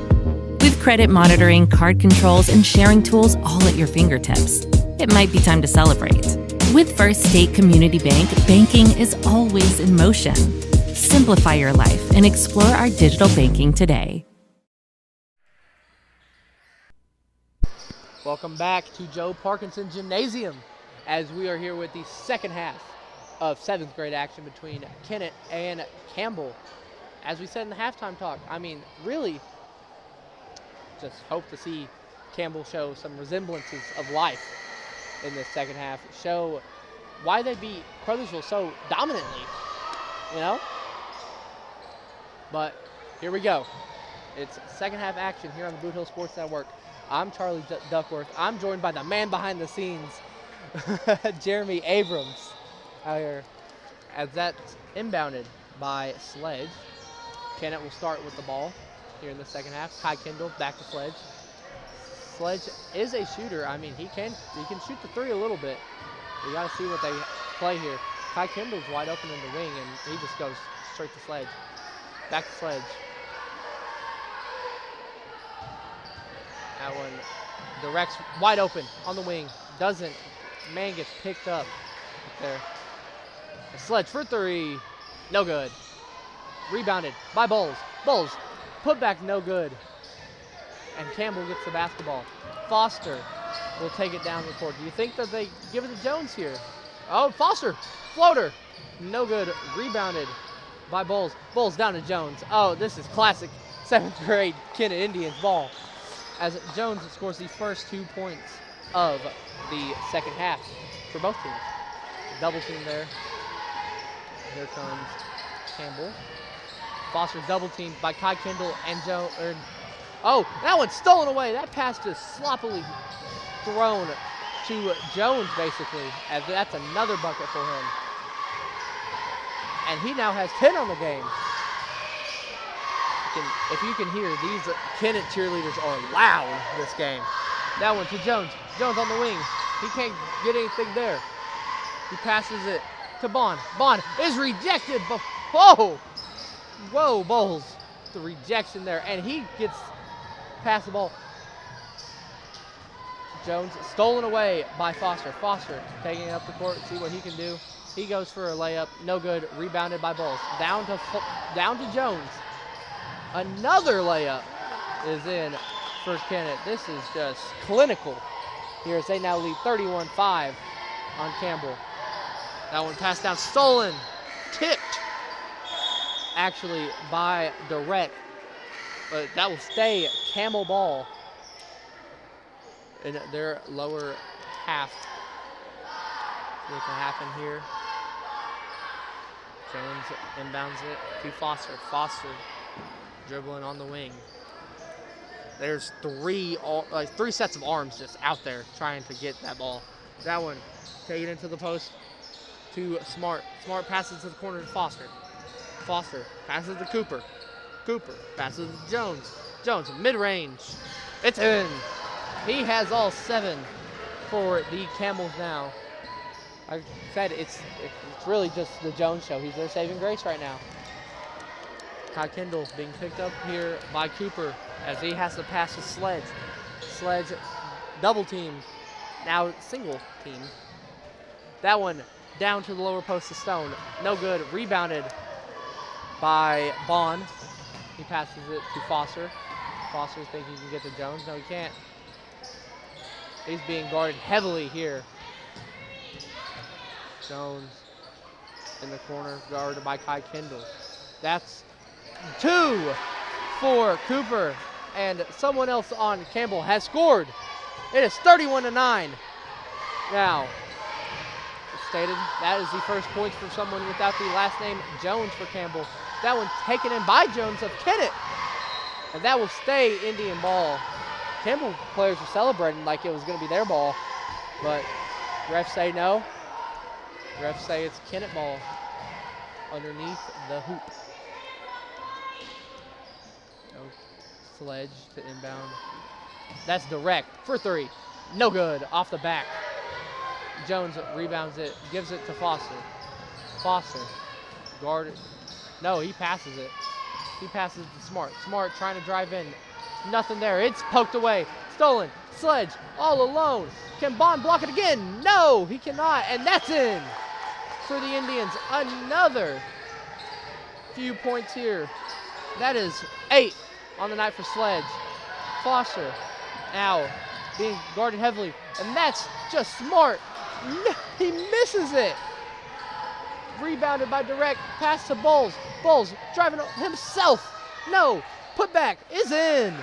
With credit monitoring, card controls, and sharing tools all at your fingertips, it might be time to celebrate. With First State Community Bank, banking is always in motion. Simplify your life and explore our digital banking today. Welcome back to Joe Parkinson Gymnasium as we are here with the second half of 7th grade action between Kennett and Campbell. As we said in the halftime talk, I mean, really just hope to see Campbell show some resemblances of life in the second half, show why they beat Crothersville so dominantly, you know? But here we go. It's second half action here on the Bootheel Sports Network. I'm Charlie Duckworth. I'm joined by the man behind the scenes, Jeremy Abrams, out here, as that's inbounded by Sledge. Kennett will start with the ball here in the second half. Kai Kendall back to Sledge. Sledge is a shooter. I mean, he can shoot the three a little bit. You got to see what they play here. Kai Kendall's wide open in the wing, and he just goes straight to Sledge. Back to Sledge. That one directs wide open on the wing. Doesn't. Man gets picked up there. Sledge for three. No good. Rebounded by Bowles. Bowles. Put back no good. And Campbell gets the basketball. Foster will take it down the court. Do you think that they give it to Jones here? Oh, Foster. Floater. No good. Rebounded by Bowles. Bowles down to Jones. Oh, this is classic 7th grade Kennett Indians ball, as Jones scores the first 2 points of the second half for both teams. Double team there. Here comes Campbell. Foster double teamed by Kai Kendall and Jones. Oh, that one's stolen away. That pass just sloppily thrown to Jones, basically, as that's another bucket for him. And he now has 10 on the game. If you can hear, these Kennett cheerleaders are loud this game. That one to Jones. Jones on the wing. He can't get anything there. He passes it to Bond. Bond is rejected. Whoa! Whoa, Bowles. The rejection there. And he gets past the ball. Jones stolen away by Foster. Foster taking it up the court, see what he can do. He goes for a layup. No good. Rebounded by Bowles. Down to Jones. Another layup is in for Kennett. This is just clinical here as they now lead 31-5 on Campbell. That one passed down, stolen, tipped actually by Direct, but that will stay Campbell ball in their lower half. See what can happen here. Jones inbounds it to Foster. Foster dribbling on the wing. There's three sets of arms just out there trying to get that ball. That one taken into the post to Smart. Smart passes to the corner to Foster. Foster passes to Cooper. Cooper passes to Jones. Jones mid-range. It's in. He has all 7 for the Camels now. Like I said, it's really just the Jones show. He's their saving grace right now. Kai Kendall being picked up here by Cooper as he has to pass to Sledge. Sledge double team, now single team. That one down to the lower post to Stone. No good. Rebounded by Bond. He passes it to Foster. Foster thinks he can get to Jones. No, he can't. He's being guarded heavily here. Jones in the corner, guarded by Kai Kendall. That's 2 for Cooper, and someone else on Campbell has scored. It is 31-9. Now, stated that is the first points for someone without the last name Jones for Campbell. That one taken in by Jones of Kennett, and that will stay Indian ball. Campbell players were celebrating like it was going to be their ball, but refs say no. Refs say it's Kennett ball underneath the hoop. Sledge to inbound. That's Direct for 3. No good. Off the back. Jones rebounds it, gives it to Foster. Foster. Guarded. No, he passes it. He passes to Smart. Smart trying to drive in. Nothing there. It's poked away. Stolen. Sledge all alone. Can Bond block it again? No, he cannot. And that's in for the Indians. Another few points here. That is 8 on the night for Sledge. Foster now being guarded heavily. And that's just Smart. No, he misses it. Rebounded by Direct. Pass to Bowles. Bowles driving himself. No. Putback is in.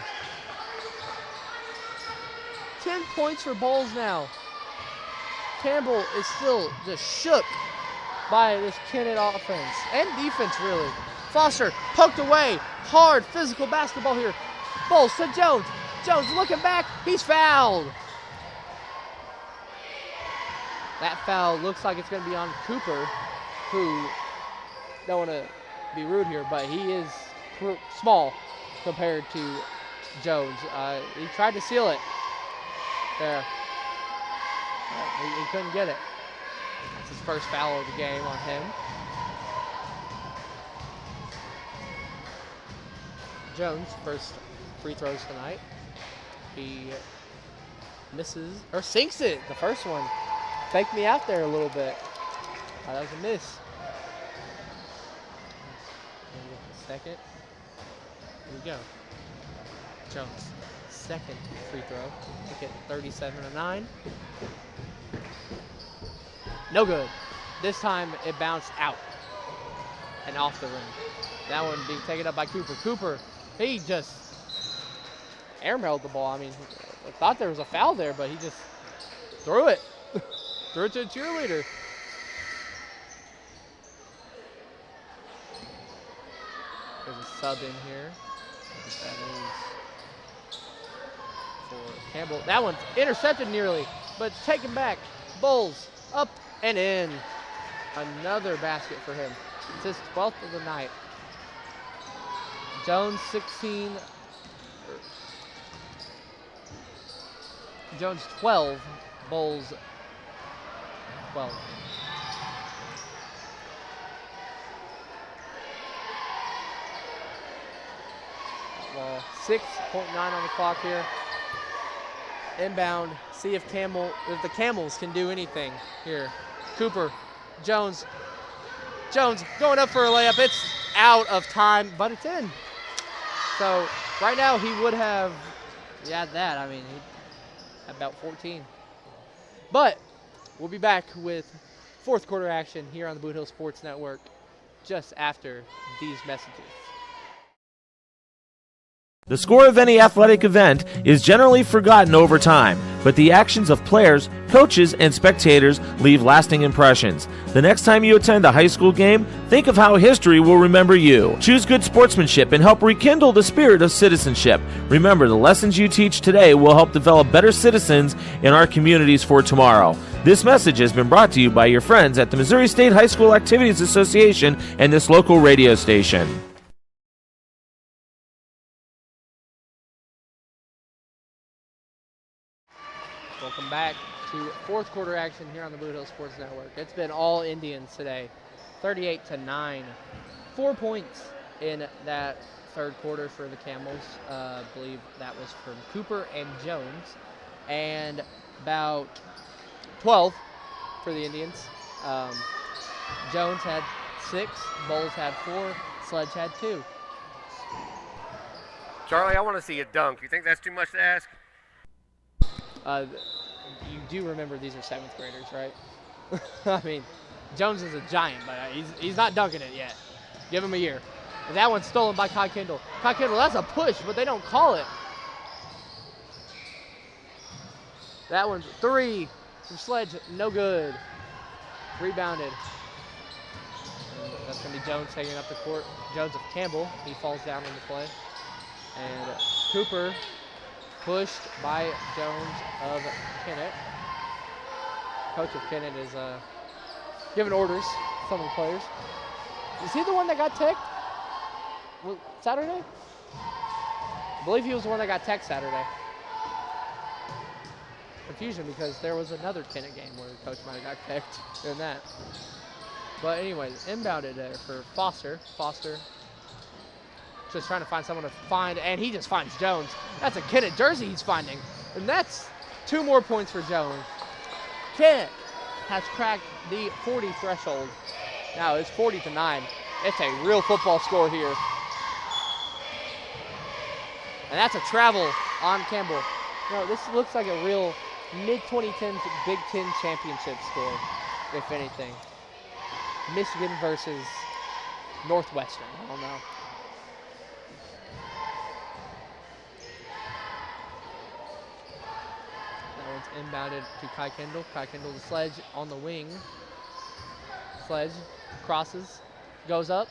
10 points for Bowles now. Campbell is still just shook by this Kennett offense and defense, really. Foster poked away. Hard physical basketball here. Bowles to Jones. Jones looking back. He's fouled. That foul looks like it's going to be on Cooper, who, don't want to be rude here, but he is small compared to Jones. He tried to seal it there. He couldn't get it. That's his first foul of the game on him. Jones, first free throws tonight. He misses, or sinks it, the first one. Faked me out there a little bit. That was a miss. Second. Here we go. Jones, second free throw. Look at 37-9. No good. This time it bounced out and off the rim. That one being taken up by Cooper. Cooper, he just airmailed the ball. I mean, I thought there was a foul there, but he just threw it. Threw it to a cheerleader. There's a sub in here. That is for Campbell. That one's intercepted nearly, but taken back. Bowles up and in. Another basket for him. It's his 12th of the night. Jones 16. Jones 12. Bowles 12. Well, 6.9 on the clock here. Inbound. See if the Camels can do anything here. Cooper, Jones. Jones going up for a layup. It's out of time, but it's in. So right now he would have, that. I mean, he'd have about 14. But we'll be back with fourth quarter action here on the Bootheel Sports Network just after these messages. The score of any athletic event is generally forgotten over time, but the actions of players, coaches, and spectators leave lasting impressions. The next time you attend a high school game, think of how history will remember you. Choose good sportsmanship and help rekindle the spirit of citizenship. Remember, the lessons you teach today will help develop better citizens in our communities for tomorrow. This message has been brought to you by your friends at the Missouri State High School Activities Association and this local radio station. Welcome back to fourth quarter action here on the Bootheel Sports Network. It's been all Indians today, 38-9. 4 points in that third quarter for the Camels. I believe that was from Cooper and Jones, and about 12 for the Indians. Jones had 6, Bowles had 4, Sledge had 2. Charlie, I want to see a dunk. You think that's too much to ask? You do remember these are 7th graders, right? I mean, Jones is a giant, but he's not dunking it yet. Give him a year. And that one's stolen by Kai Kendall. Kai Kendall, that's a push, but they don't call it. That one's 3 from Sledge, no good. Rebounded. And that's going to be Jones taking up the court. Jones of Campbell, he falls down on the play. And Cooper pushed by Jones of Kennett. Coach of Kennett is giving orders to some of the players. Is he the one that got teched Saturday? I believe he was the one that got teched Saturday. Confusion because there was another Kennett game where the coach might have got teched in that. But anyways, inbounded there for Foster. Foster just trying to find someone to find, and he just finds Jones. That's a Kennett jersey he's finding. And that's 2 more points for Jones. Kennett has cracked the 40 threshold. Now it's 40-9. It's a real football score here. And that's a travel on Campbell. No, this looks like a real mid-2010s Big Ten championship score, if anything. Michigan versus Northwestern. I don't know. That one's inbounded to Kai Kendall. Kai Kendall to Sledge on the wing. Sledge crosses, goes up,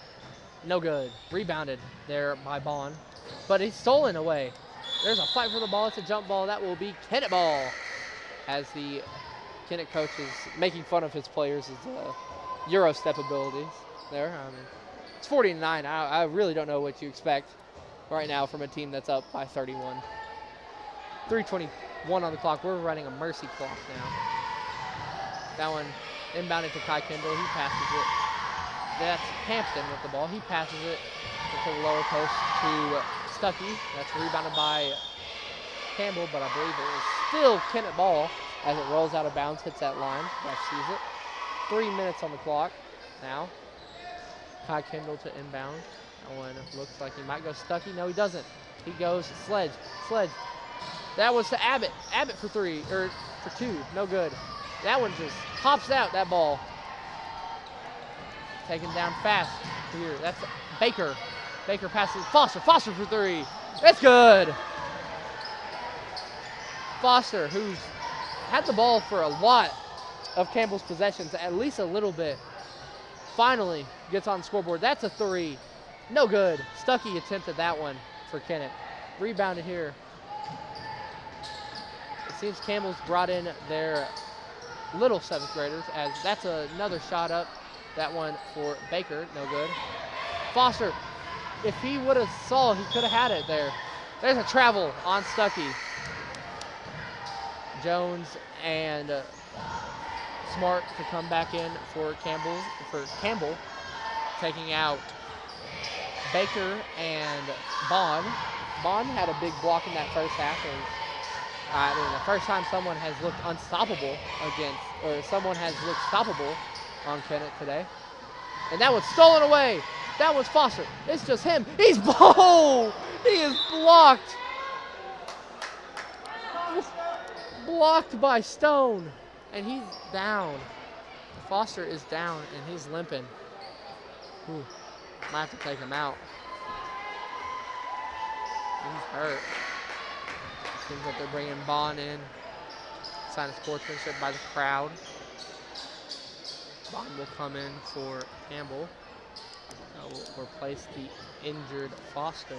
no good. Rebounded there by Bond, but he's stolen away. There's a fight for the ball. It's a jump ball. That will be Kennett ball, as the Kennett coach is making fun of his players' Euro step abilities there. I mean, it's 40-9. I really don't know what you expect right now from a team that's up by 31. 3:21 on the clock. We're running a mercy clock now. That one inbounded to Kai Kendall. He passes it. That's Hampton with the ball. He passes it into the lower post to Stuckey. That's rebounded by Campbell, but I believe it is still Kennett ball as it rolls out of bounds, hits that line. Ref sees it. 3 minutes on the clock now. Kai Kendall to inbound. That one looks like he might go Stuckey. No, he doesn't. He goes Sledge. Sledge. That was to Abbott. Abbott for 3, or for 2. No good. That one just pops out, that ball. Taken down fast here. That's Baker. Baker passes Foster. Foster for 3. That's good. Foster, who's had the ball for a lot of Campbell's possessions, at least a little bit, finally gets on the scoreboard. That's a 3. No good. Stuckey attempted that one for Kennett. Rebounded here. It seems Campbell's brought in their little 7th graders, as that's another shot up. That one for Baker, no good. Foster, if he would have saw, he could have had it there. There's a travel on Stuckey. Jones and Smart to come back in for Campbell, taking out Baker and Bond. Bond had a big block in that first half. I mean, the first time someone has looked unstoppable someone has looked stoppable on Kennett today. And that was stolen away. That was Foster. It's just him. He's he is blocked. Blocked by Stone. And he's down. Foster is down and he's limping. Ooh, might have to take him out. He's hurt. Seems like they're bringing Bond in. Sign of sportsmanship by the crowd. Bond will come in for Campbell. Will replace the injured Foster.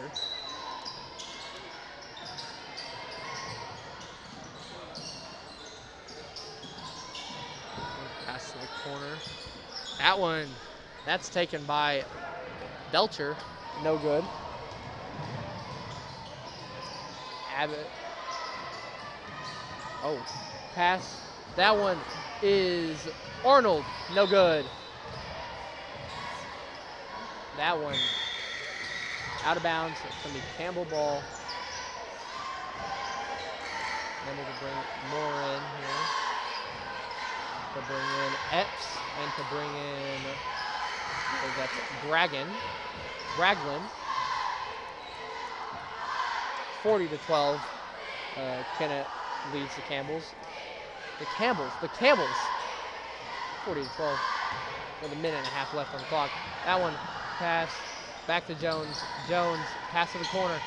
Pass to the corner. That one, that's taken by Belcher. No good. Abbott. Oh, pass. That one is Arnold. No good. That one out of bounds. It's going to be Campbell ball. Then we'll bring more in here. To bring in Epps and to bring in, that's Braglin. 40-12. Kennett leads the Campbells. The Campbells. 40-12. With a minute and a half left on the clock. That one pass back to Jones. Jones pass to the corner.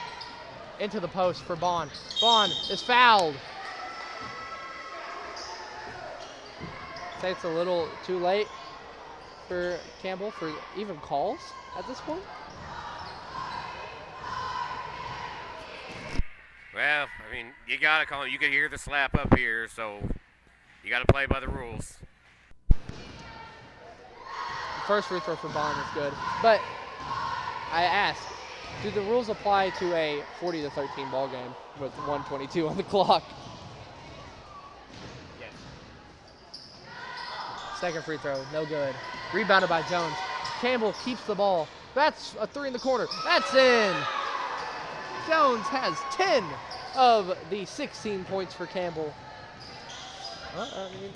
Into the post for Bond. Bond is fouled. Say it's a little too late for Campbell for even calls at this point. Well, I mean, you gotta call it. You could hear the slap up here, so you gotta play by the rules. First free throw for Bond is good, but I asked, do the rules apply to a 40-13 ball game with 1:22 on the clock? Yes. Second free throw, no good. Rebounded by Jones. Campbell keeps the ball. That's a three in the corner. That's in. Jones has 10 of the 16 points for Campbell. Well, I mean,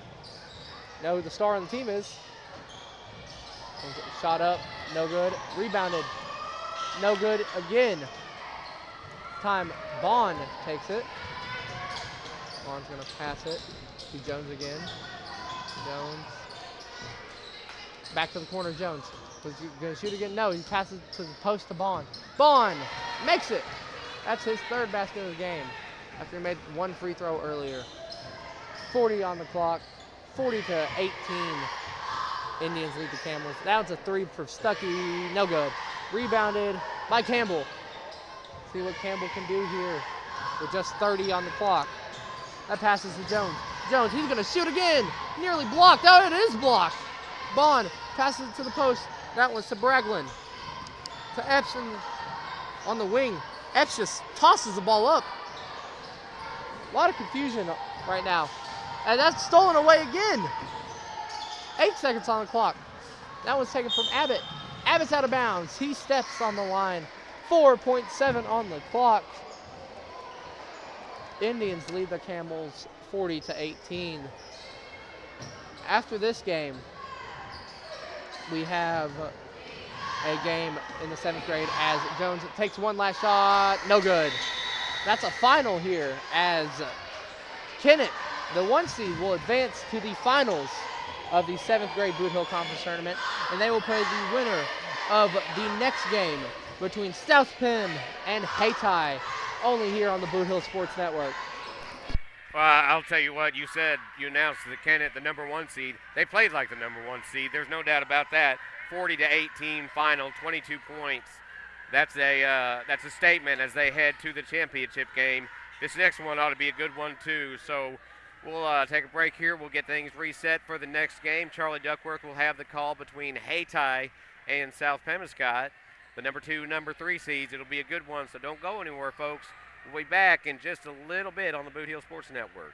know who the star on the team is. Shot up, no good. Rebounded, no good again. Time Bond takes it. Bond's gonna pass it to Jones again. Jones. Back to the corner, Jones. Was he gonna shoot again? No, he passes to the post to Bond. Bond makes it. That's his third basket of the game after he made one free throw earlier. 40 on the clock, 40-18. Indians lead the Camels. That was a three for Stuckey, no good. Rebounded by Campbell. See what Campbell can do here with just 30 on the clock. That passes to Jones. Jones, he's gonna shoot again. Nearly blocked. Oh, it is blocked. Bond passes it to the post. That was to Braglin. To Epps on the wing. Epps just tosses the ball up. A lot of confusion right now. And that's stolen away again. 8 seconds on the clock. That was taken from Abbott. Abbott's out of bounds. He steps on the line. 4.7 on the clock. Indians lead the Camels 40-18. After this game, we have a game in the 7th grade as Jones takes one last shot. No good. That's a final here as Kennett, the 1 seed, will advance to the finals of the 7th grade Bootheel Conference Tournament, and they will play the winner of the next game between South Penn and Hayti, only here on the Bootheel Sports Network. Well, I'll tell you what, you announced that Kennett, the number 1 seed, they played like the number 1 seed. There's no doubt about that. 40-18 final, 22 points. That's a statement as they head to the championship game. This next one ought to be a good one too. So we'll take a break here. We'll get things reset for the next game. Charlie Duckworth will have the call between Hayti and South Pemiscot, the number 2, number 3 seeds. It'll be a good one, so don't go anywhere, folks. We'll be back in just a little bit on the Bootheel Sports Network.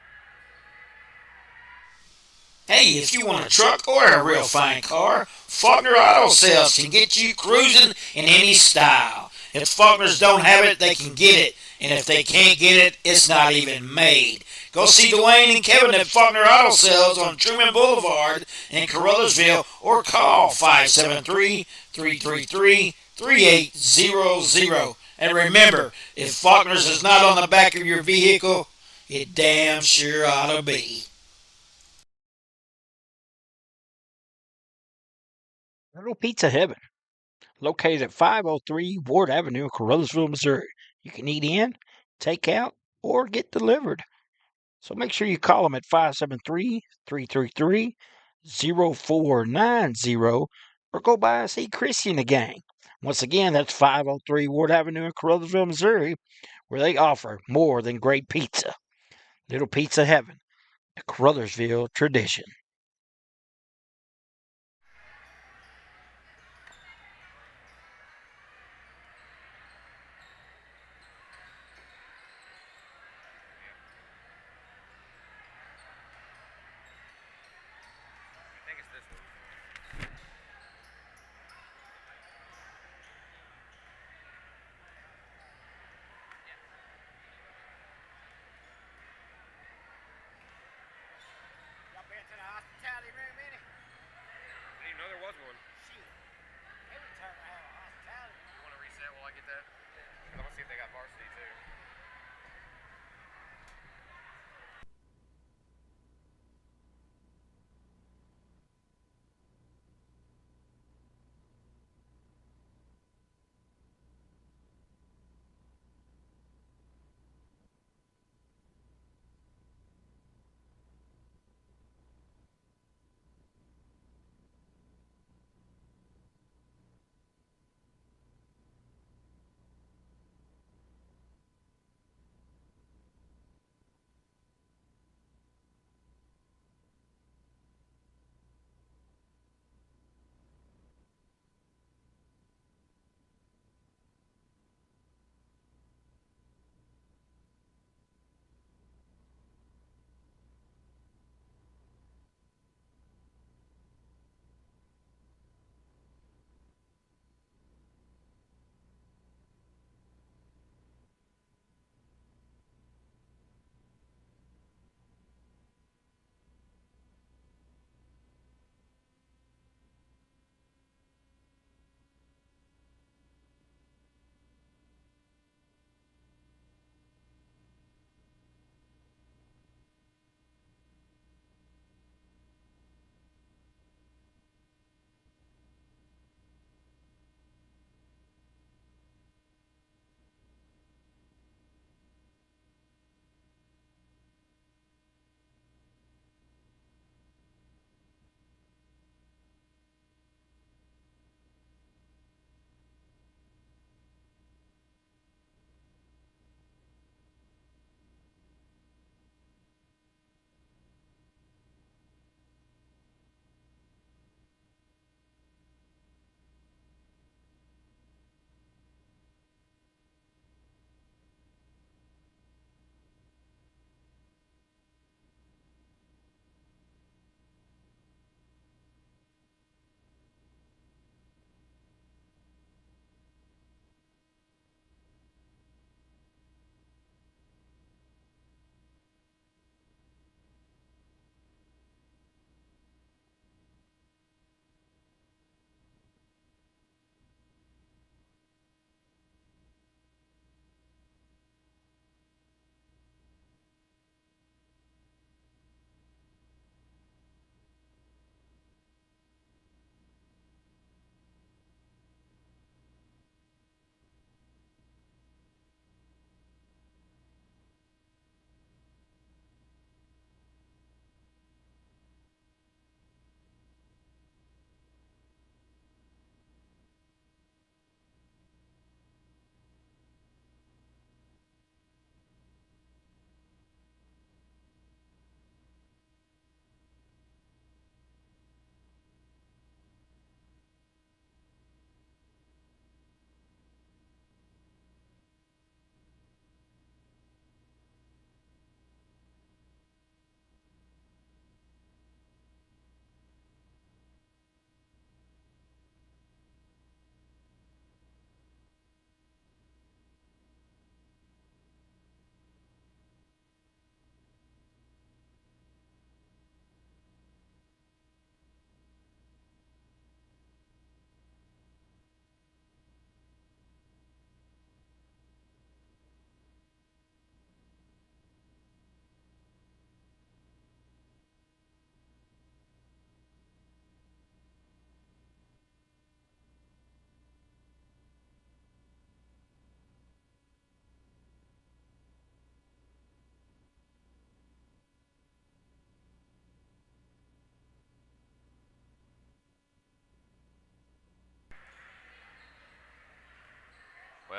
Hey, if you want a truck or a real fine car, Faulkner Auto Sales can get you cruising in any style. If Faulkners don't have it, they can get it. And if they can't get it, it's not even made. Go see Dwayne and Kevin at Faulkner Auto Sales on Truman Boulevard in Caruthersville or call 573-333-3800. And remember, if Faulkner's is not on the back of your vehicle, it damn sure ought to be. Little Pizza Heaven, located at 503 Ward Avenue in Caruthersville, Missouri. You can eat in, take out, or get delivered. So make sure you call them at 573-333-0490 or go by and see Chrissy and the gang. Once again, that's 503 Ward Avenue in Caruthersville, Missouri, where they offer more than great pizza. Little Pizza Heaven, a Caruthersville tradition. Jump into the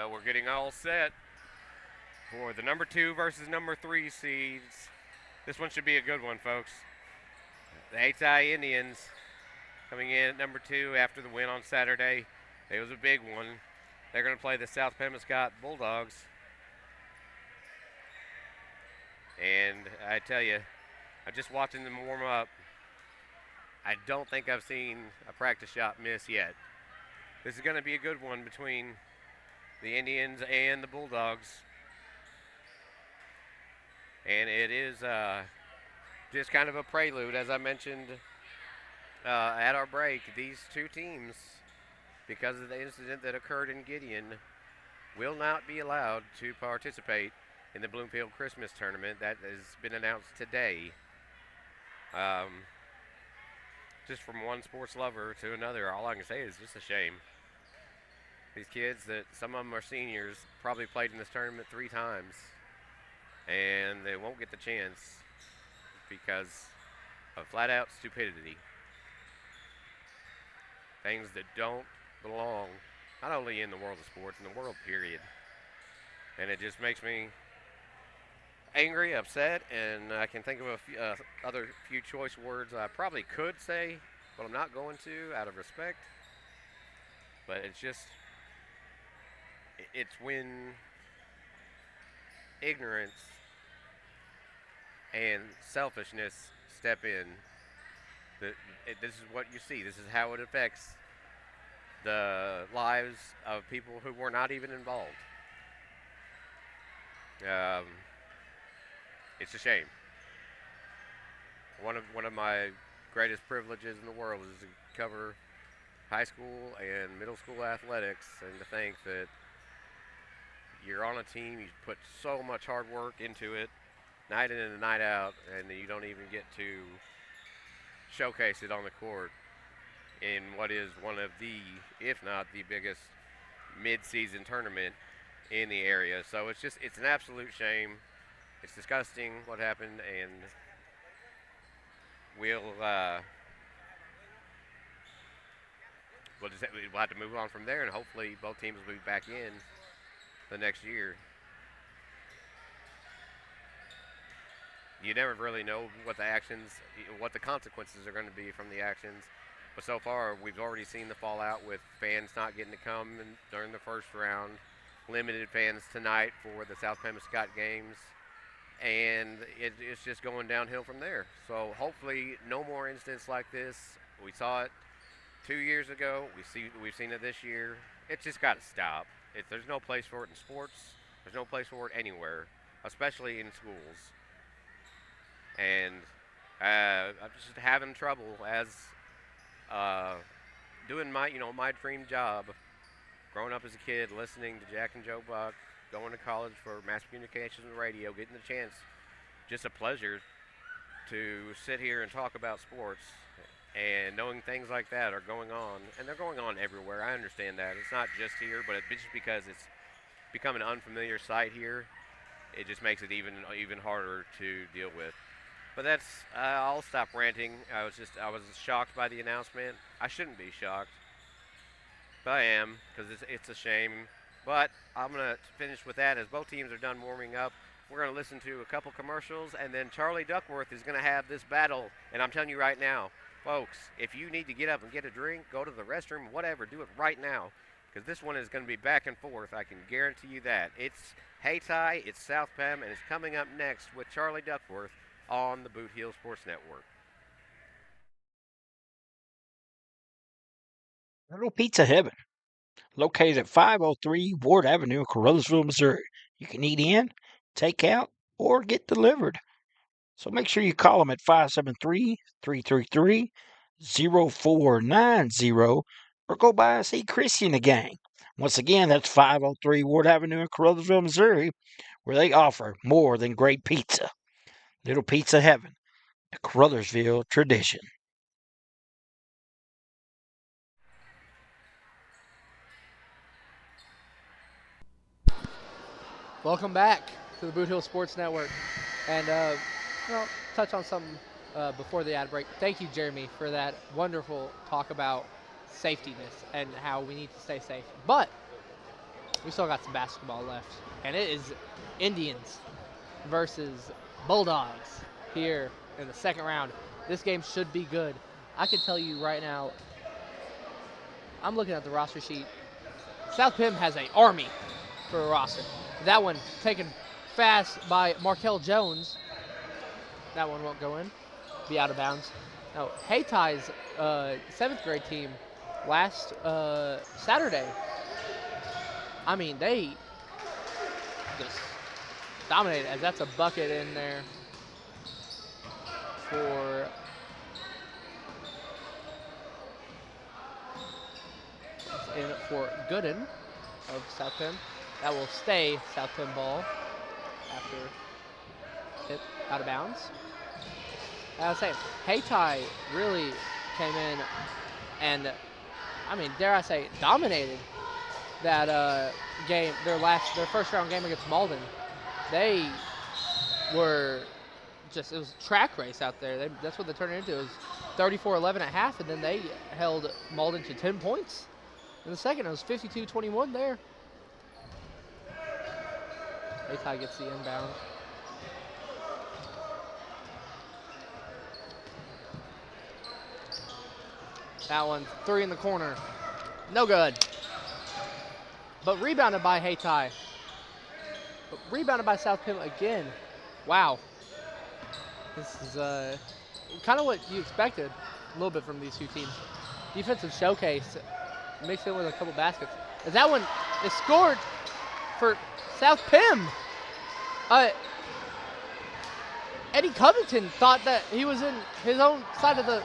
Well, we're getting all set for the number 2 versus number 3 seeds. This one should be a good one, folks. The Hayti Indians coming in at number 2 after the win on Saturday. It was a big one. They're going to play the South Pemiscot Bulldogs. And I tell you, I'm just watching them warm up. I don't think I've seen a practice shot miss yet. This is going to be a good one between the Indians and the Bulldogs. And it is just kind of a prelude, as I mentioned at our break. These two teams, because of the incident that occurred in Gideon, will not be allowed to participate in the Bloomfield Christmas tournament. That has been announced today. Just from one sports lover to another, all I can say is just a shame. These kids, that some of them are seniors, probably played in this tournament 3 times, and they won't get the chance because of flat-out stupidity. Things that don't belong, not only in the world of sports, in the world, period. And it just makes me angry, upset, and I can think of a few, other few choice words I probably could say, but I'm not going to out of respect. But it's just, it's when ignorance and selfishness step in. This is what you see. This is how it affects the lives of people who were not even involved. It's a shame. One of my greatest privileges in the world is to cover high school and middle school athletics, and to think that you're on a team, you put so much hard work into it, night in and night out, and you don't even get to showcase it on the court in what is one of the, if not the biggest, mid-season tournament in the area. So it's an absolute shame. It's disgusting what happened, and we'll have to move on from there, and hopefully both teams will be back in the next year. You never really know what the consequences are going to be from the actions. But so far, we've already seen the fallout with fans not getting to come during the first round, limited fans tonight for the South Pemiscot games, and it's just going downhill from there. So hopefully no more incidents like this. We saw it 2 years ago. We've seen it this year. It's just got to stop. There's no place for it in sports. There's no place for it anywhere, especially in schools. And I'm just having trouble as doing my dream job, growing up as a kid, listening to Jack and Joe Buck, going to college for mass communications and radio, getting the chance, just a pleasure to sit here and talk about sports, and knowing things like that are going on, and they're going on everywhere. I understand that. It's not just here, but it's just because it's become an unfamiliar sight here, it just makes it even harder to deal with. But that's, I'll stop ranting. I was shocked by the announcement. I shouldn't be shocked, but I am, because it's a shame. But I'm going to finish with that. As both teams are done warming up, we're going to listen to a couple commercials, and then Charlie Duckworth is going to have this battle. And I'm telling you right now, folks, if you need to get up and get a drink, go to the restroom, whatever, do it right now, because this one is going to be back and forth. I can guarantee you that. It's Hayti, it's South Pem, and it's coming up next with Charlie Duckworth on the Bootheel Sports Network. Little Pizza Heaven, located at 503 Ward Avenue in Carruthersville, Missouri. You can eat in, take out, or get delivered. So make sure you call them at 573-333-0490, or go by and see Chrissy and the gang. Once again, that's 503 Ward Avenue in Carruthersville, Missouri, where they offer more than great pizza. Little Pizza Heaven, a Carruthersville tradition. Welcome back to the Bootheel Sports Network. And touch on something before the ad break. Thank you, Jeremy, for that wonderful talk about safetyness and how we need to stay safe. But We still got some basketball left. And it is Indians versus Bulldogs here in the second round. This game should be good. I can tell you right now, I'm looking at the roster sheet. South Pim has an army for a roster. That one taken fast by Markel Jones. That one won't go in, be out of bounds. Now, Haytai's 7th grade team last Saturday, I mean, they just dominated, as that's a bucket in there for Gooden of South Pim. That will stay South Pim ball after hit out of bounds. I was saying, Haytai really came in and, I mean, dare I say, dominated that game, their first round game against Malden. They were just, it was a track race out there. That's what they turned it into. It was 34-11 at half, and then they held Malden to 10 points. In the second, it was 52-21 there. Haytai gets the inbound. That one, 3 in the corner. No good. But rebounded by Haytai. But rebounded by South Pim again. Wow. This is kind of what you expected a little bit from these two teams. Defensive showcase mixed in with a couple baskets. As that one is scored for South Pim. Eddie Covington thought that he was in his own side of the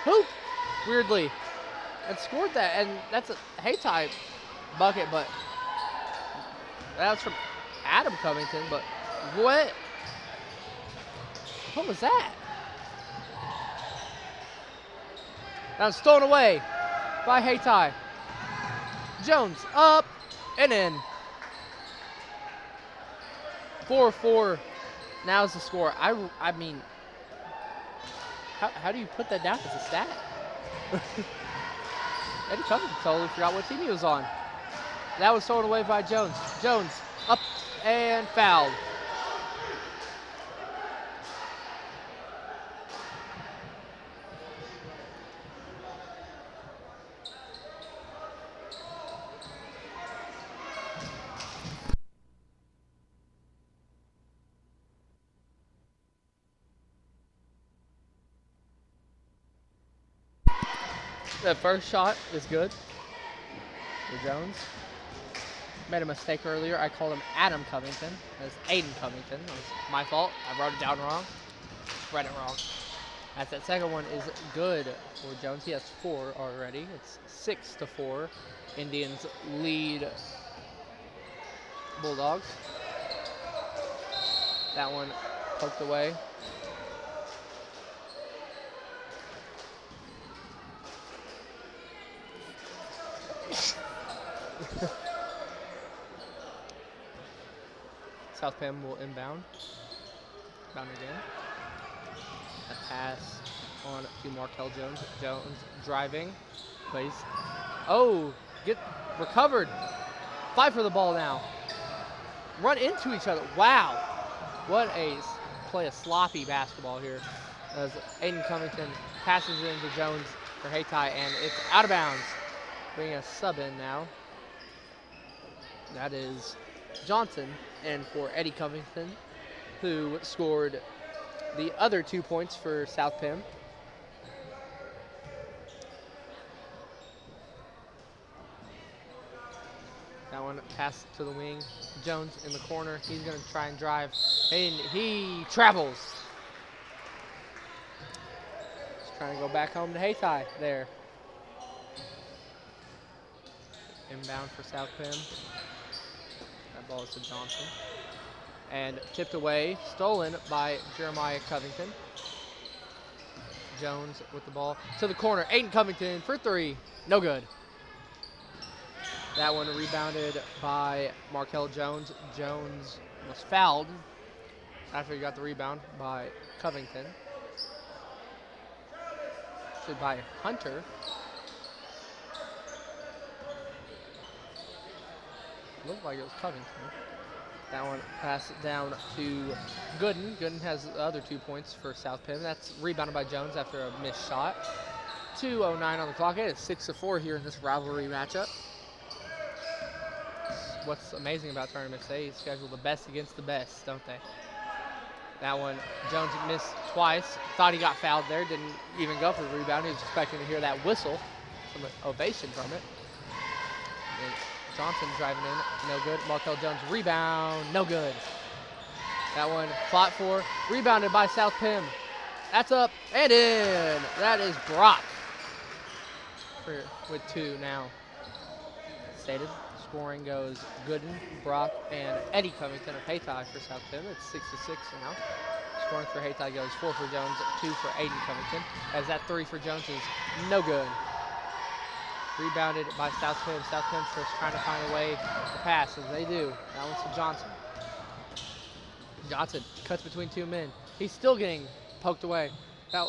hoop, weirdly, and scored that. And that's a Haytai bucket, but that was from Adam Covington. But what was that? That was stolen away by Haytai. Jones up and in. 4-4 now is the score. I mean, how do you put that down as a stat? Eddie Covington totally forgot what team he was on. That was stolen away by Jones. Jones up and fouled. The first shot is good for Jones. Made a mistake earlier. I called him Adam Covington. That's Aiden Covington. That was my fault. I wrote it down wrong. Read it wrong. As that second one is good for Jones. He has 4 already. It's 6-4. Indians lead Bulldogs. That one poked away. South Pim will inbound. Bound again. A pass on to Markel Jones. Jones driving. Plays. Oh, recovered. Fight for the ball now. Run into each other. Wow. What play a sloppy basketball here. As Aiden Covington passes it into Jones for Haytai, and it's out of bounds. Bringing a sub in now. That is Johnson, and for Eddie Covington, who scored the other 2 points for South Pim. That one passed to the wing. Jones in the corner. He's going to try and drive, and he travels. Just trying to go back home to Haytai there. Inbound for South Pim. That ball is to Johnson. And tipped away, stolen by Jeremiah Covington. Jones with the ball to the corner. Aiden Covington for 3. No good. That one rebounded by Markel Jones. Jones was fouled after he got the rebound by Covington. Actually by Hunter. Looked like it was Covington. That one passed it down to Gooden. Gooden has the other 2 points for South Penn. That's rebounded by Jones after a missed shot. 2:09 on the clock. It is 6-4 here in this rivalry matchup. What's amazing about tournaments, they schedule the best against the best, don't they? That one, Jones missed twice. Thought he got fouled there. Didn't even go for the rebound. He was expecting to hear that whistle, some ovation from it. And Johnson driving in, no good. Markel Jones rebound, no good. That one fought for, rebounded by South Penn. That's up and in. That is Brock with 2 now. Stated. Scoring goes Gooden, Brock, and Eddie Covington of Hayti for South Penn. It's 6-6 now. Scoring for Hayti goes 4 for Jones, 2 for Aiden Covington. As that 3 for Jones is no good. Rebounded by South Penn. South Penn's just trying to find a way to pass, as they do. That one's to Johnson. Johnson cuts between 2 men. He's still getting poked away. That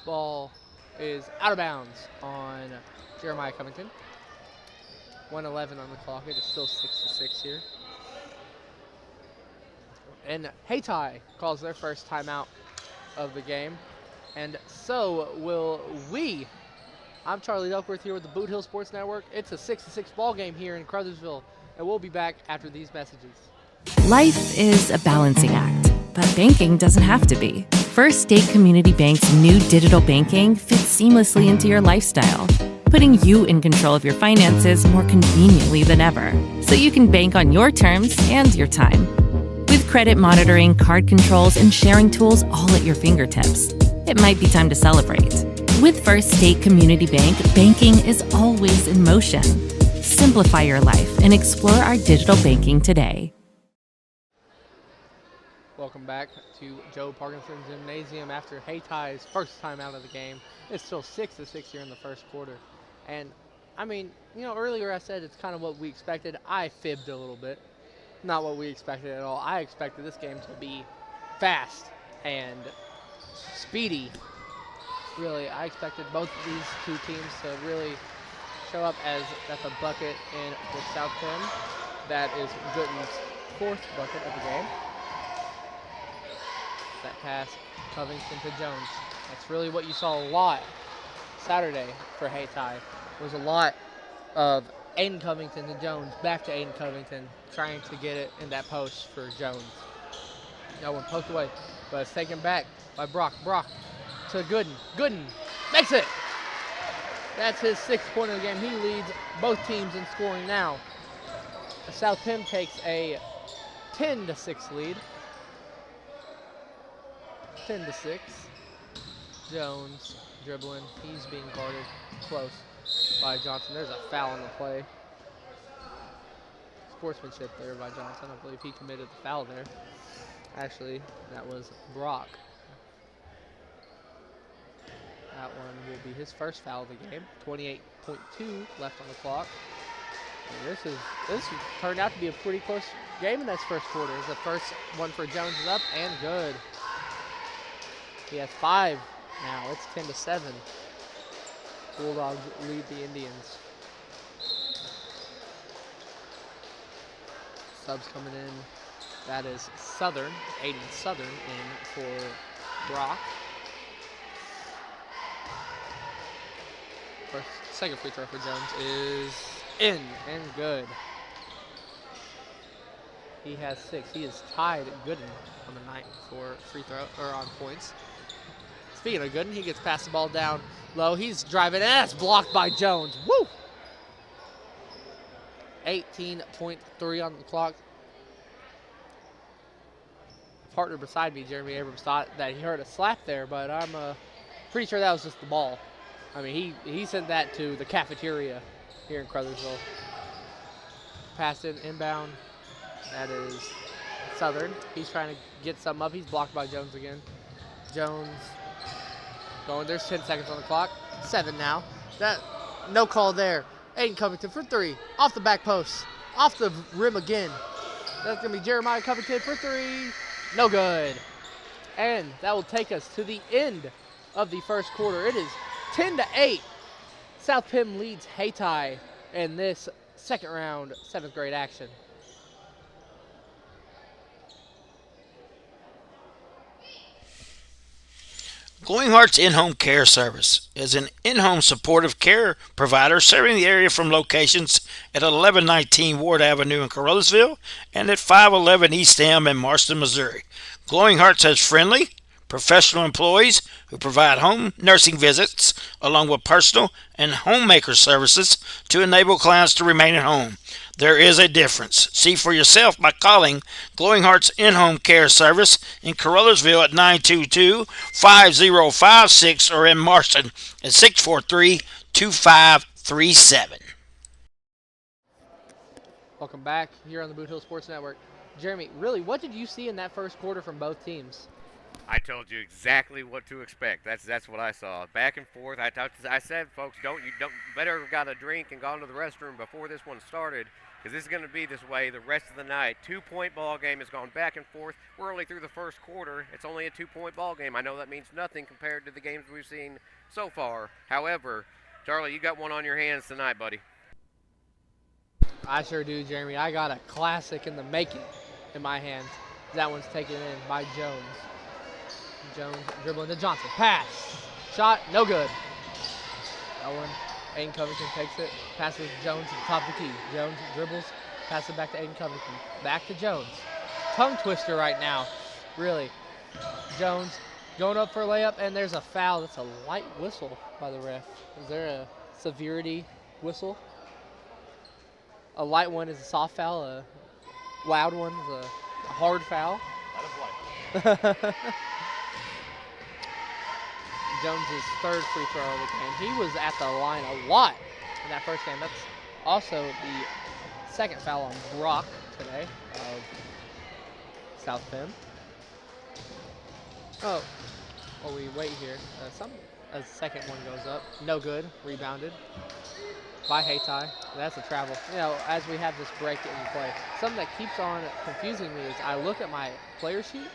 ball is out of bounds on Jeremiah Covington. 1:11 on the clock. It is still 6-6 here. And Hayti calls their first timeout of the game. And so will we. I'm Charlie Duckworth here with the Bootheel Sports Network. It's a 6-6 ball game here in Crothersville, and we'll be back after these messages. Life is a balancing act, but banking doesn't have to be. First State Community Bank's new digital banking fits seamlessly into your lifestyle, putting you in control of your finances more conveniently than ever, so you can bank on your terms and your time. With credit monitoring, card controls, and sharing tools all at your fingertips, it might be time to celebrate. With First State Community Bank, banking is always in motion. Simplify your life and explore our digital banking today. Welcome back to Joe Parkinson Gymnasium after Hayti's first time out of the game. It's still 6-6 here in the first quarter. And, I mean, you know, earlier I said it's kind of what we expected. I fibbed a little bit. Not what we expected at all. I expected this game to be fast and speedy. Really, I expected both of these 2 teams to really show up as that's a bucket in for South Penn. That is Gooden's 4th bucket of the game. That pass, Covington to Jones. That's really what you saw a lot Saturday for Hayti. Was a lot of Aiden Covington to Jones, back to Aiden Covington, trying to get it in that post for Jones. That one poked away, but it's taken back by Brock. Brock to Gooden. Gooden makes it! That's his 6th point of the game. He leads both teams in scoring now. South Penn takes a 10-6 lead. 10-6. Jones dribbling. He's being guarded close by Johnson. There's a foul on the play. Sportsmanship there by Johnson. I believe he committed the foul there. Actually, that was Brock. That one will be his first foul of the game. 28.2 left on the clock. And this turned out to be a pretty close game in this first quarter. The first one for Jones is up and good. He has 5 now. It's 10-7. Bulldogs lead the Indians. Subs coming in. That is Southern. Aiden Southern in for Brock. Second free throw for Jones is in and good. He has 6. He is tied Gooden on the night for free throw or on points. Speaking of Gooden, he gets past the ball down low. He's driving, and that's blocked by Jones. Woo! 18.3 on the clock. The partner beside me, Jeremy Abrams, thought that he heard a slap there, but I'm pretty sure that was just the ball. I mean, he sent that to the cafeteria here in Crothersville. Pass in, inbound. That is Southern. He's trying to get something up. He's blocked by Jones again. Jones going. There's 10 seconds on the clock. 7 now. That no call there. Aiden Covington for 3. Off the back post. Off the rim again. That's going to be Jeremiah Covington for 3. No good. And that will take us to the end of the first quarter. It is 10-8. South Penn leads Hayti in this second round 7th grade action. Glowing Hearts In-Home Care Service is an in-home supportive care provider serving the area from locations at 1119 Ward Avenue in Carruthersville and at 511 East Elm in Marston, Missouri. Glowing Hearts has friendly, professional employees who provide home nursing visits along with personal and homemaker services to enable clients to remain at home. There is a difference. See for yourself by calling Glowing Hearts In-Home Care Service in Carruthersville at 922-5056 or in Marston at 643-2537. Welcome back here on the Bootheel Sports Network. Jeremy, really, what did you see in that first quarter from both teams? I told you exactly what to expect. That's what I saw. Back and forth. I said, folks, don't better have got a drink and gone to the restroom before this one started, because this is going to be this way the rest of the night. 2-point ball game has gone back and forth. We're only through the first quarter. It's only a 2-point ball game. I know that means nothing compared to the games we've seen so far. However, Charlie, you got one on your hands tonight, buddy. I sure do, Jeremy. I got a classic in the making in my hands. That one's taken in by Jones. Jones dribbling to Johnson. Pass. Shot. No good. That one. Aiden Covington takes it. Passes Jones at the top of the key. Jones dribbles. Passes it back to Aiden Covington. Back to Jones. Tongue twister right now. Really. Jones going up for a layup, and there's a foul. That's a light whistle by the ref. Is there a severity whistle? A light one is a soft foul. A loud one is a hard foul. Jones's third free throw of the game. He was at the line a lot in that first game. That's also the second foul on Brock today of South Penn. Oh, while we wait here, a second one goes up. No good. Rebounded by Hayti. That's a travel. You know, as we have this break in play, something that keeps on confusing me is I look at my player sheet,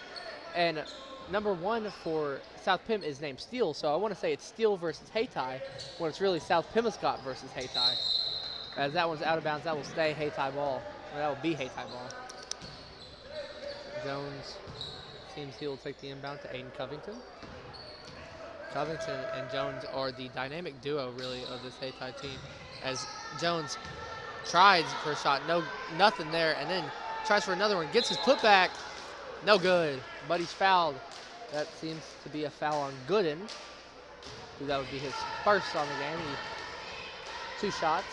and number one for South Penn is named Steele, so I want to say it's Steele versus Hayti when it's really South Pemmescott versus Hayti. As that one's out of bounds, that will stay Hayti ball. Or that will be Hayti ball. Jones seems he'll take the inbound to Aiden Covington. Covington and Jones are the dynamic duo, really, of this Hayti team. As Jones tries for a shot, nothing there, and then tries for another one, gets his putback, no good. Buddy's fouled. That seems to be a foul on Gooden. That would be his first on the game. 2 shots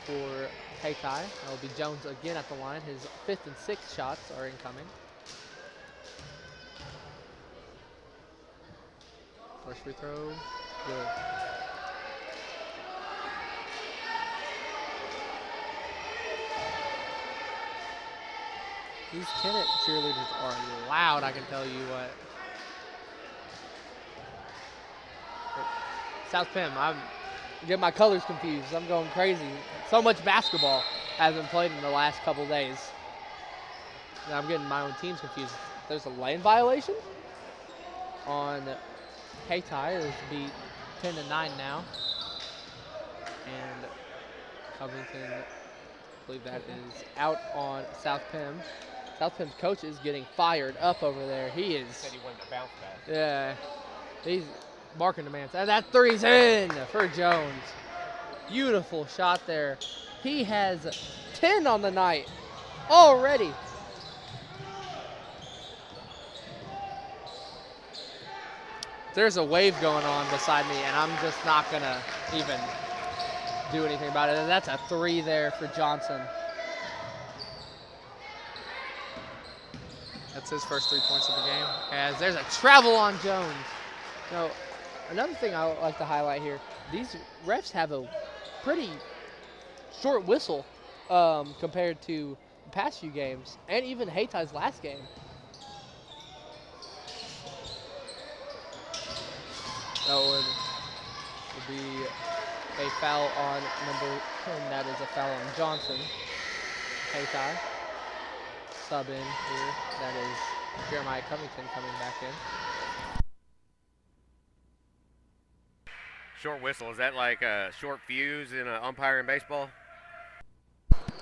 for Hayti. That will be Jones again at the line. His 5th and 6th shots are incoming. First free throw, good. These Kennett cheerleaders are loud, I can tell you what. South Penn, I'm getting my colors confused. I'm going crazy. So much basketball has been played in the last couple days. And I'm getting my own teams confused. There's a lane violation on Hayti. It's beat 10-9 now. And Covington, I believe that is out on South Penn. South Penn's coach is getting fired up over there. He is. Said he wanted to bounce back. Yeah, he's barking demands. And that three's in for Jones. Beautiful shot there. He has 10 on the night already. There's a wave going on beside me, and I'm just not going to even do anything about it. And that's a 3 there for Johnson. That's his first 3 points of the game. As there's a travel on Jones. Now, another thing I would like to highlight here, these refs have a pretty short whistle compared to the past few games, and even Hayty's last game. That would be a foul on number 10. That is a foul on Johnson. Hayti. Sub in here. That is Jeremiah Covington coming back in. Short whistle, is that like a short fuse in an umpire in baseball?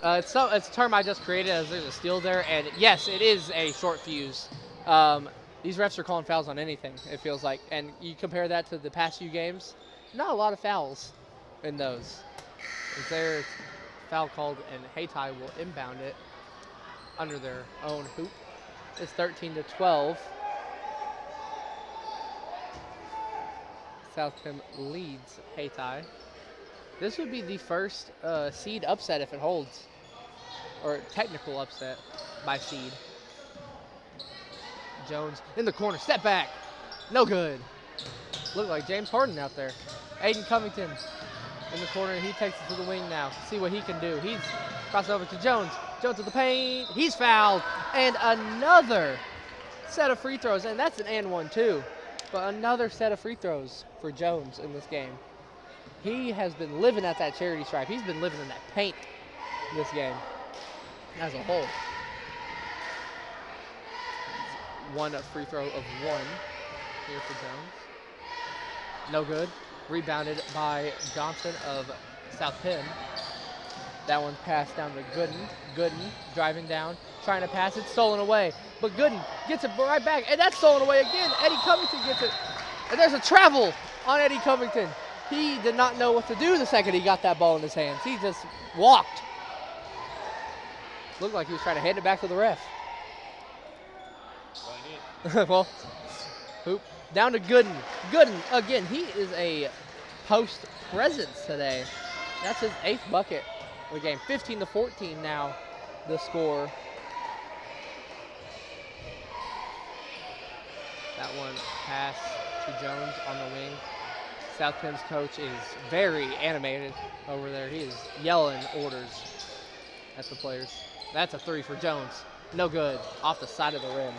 It's a term I just created as there's a steal there, and yes, it is a short fuse. These refs are calling fouls on anything, it feels like. And you compare that to the past few games, not a lot of fouls in those. Is there a foul called, and Hayti will inbound it under their own hoop. It's 13-12. South Penn leads Hayti. This would be the first seed upset if it holds, or technical upset by seed. Jones in the corner, step back, no good. Looked like James Harden out there. Aiden Covington in the corner, he takes it to the wing now. See what he can do. He's crossed over to Jones. Jones to the paint, he's fouled. And another set of free throws, and that's an and one too. But another set of free throws for Jones in this game. He has been living at that charity stripe. He's been living in that paint this game as a whole. One free throw of one here for Jones. No good. Rebounded by Johnson of South Penn. That one's passed down to Gooden. Gooden driving down, trying to pass it, stolen away. But Gooden gets it right back, and that's stolen away again. Eddie Covington gets it. And there's a travel on Eddie Covington. He did not know what to do the second he got that ball in his hands. He just walked. Looked like he was trying to hand it back to the ref. Well, hoop down to Gooden. Gooden, again, he is a post presence today. That's his 8th bucket of the game. 15-14 now, the score. That one pass to Jones on the wing. South Penn's coach is very animated over there. He is yelling orders at the players. That's a three for Jones. No good. Off the side of the rim.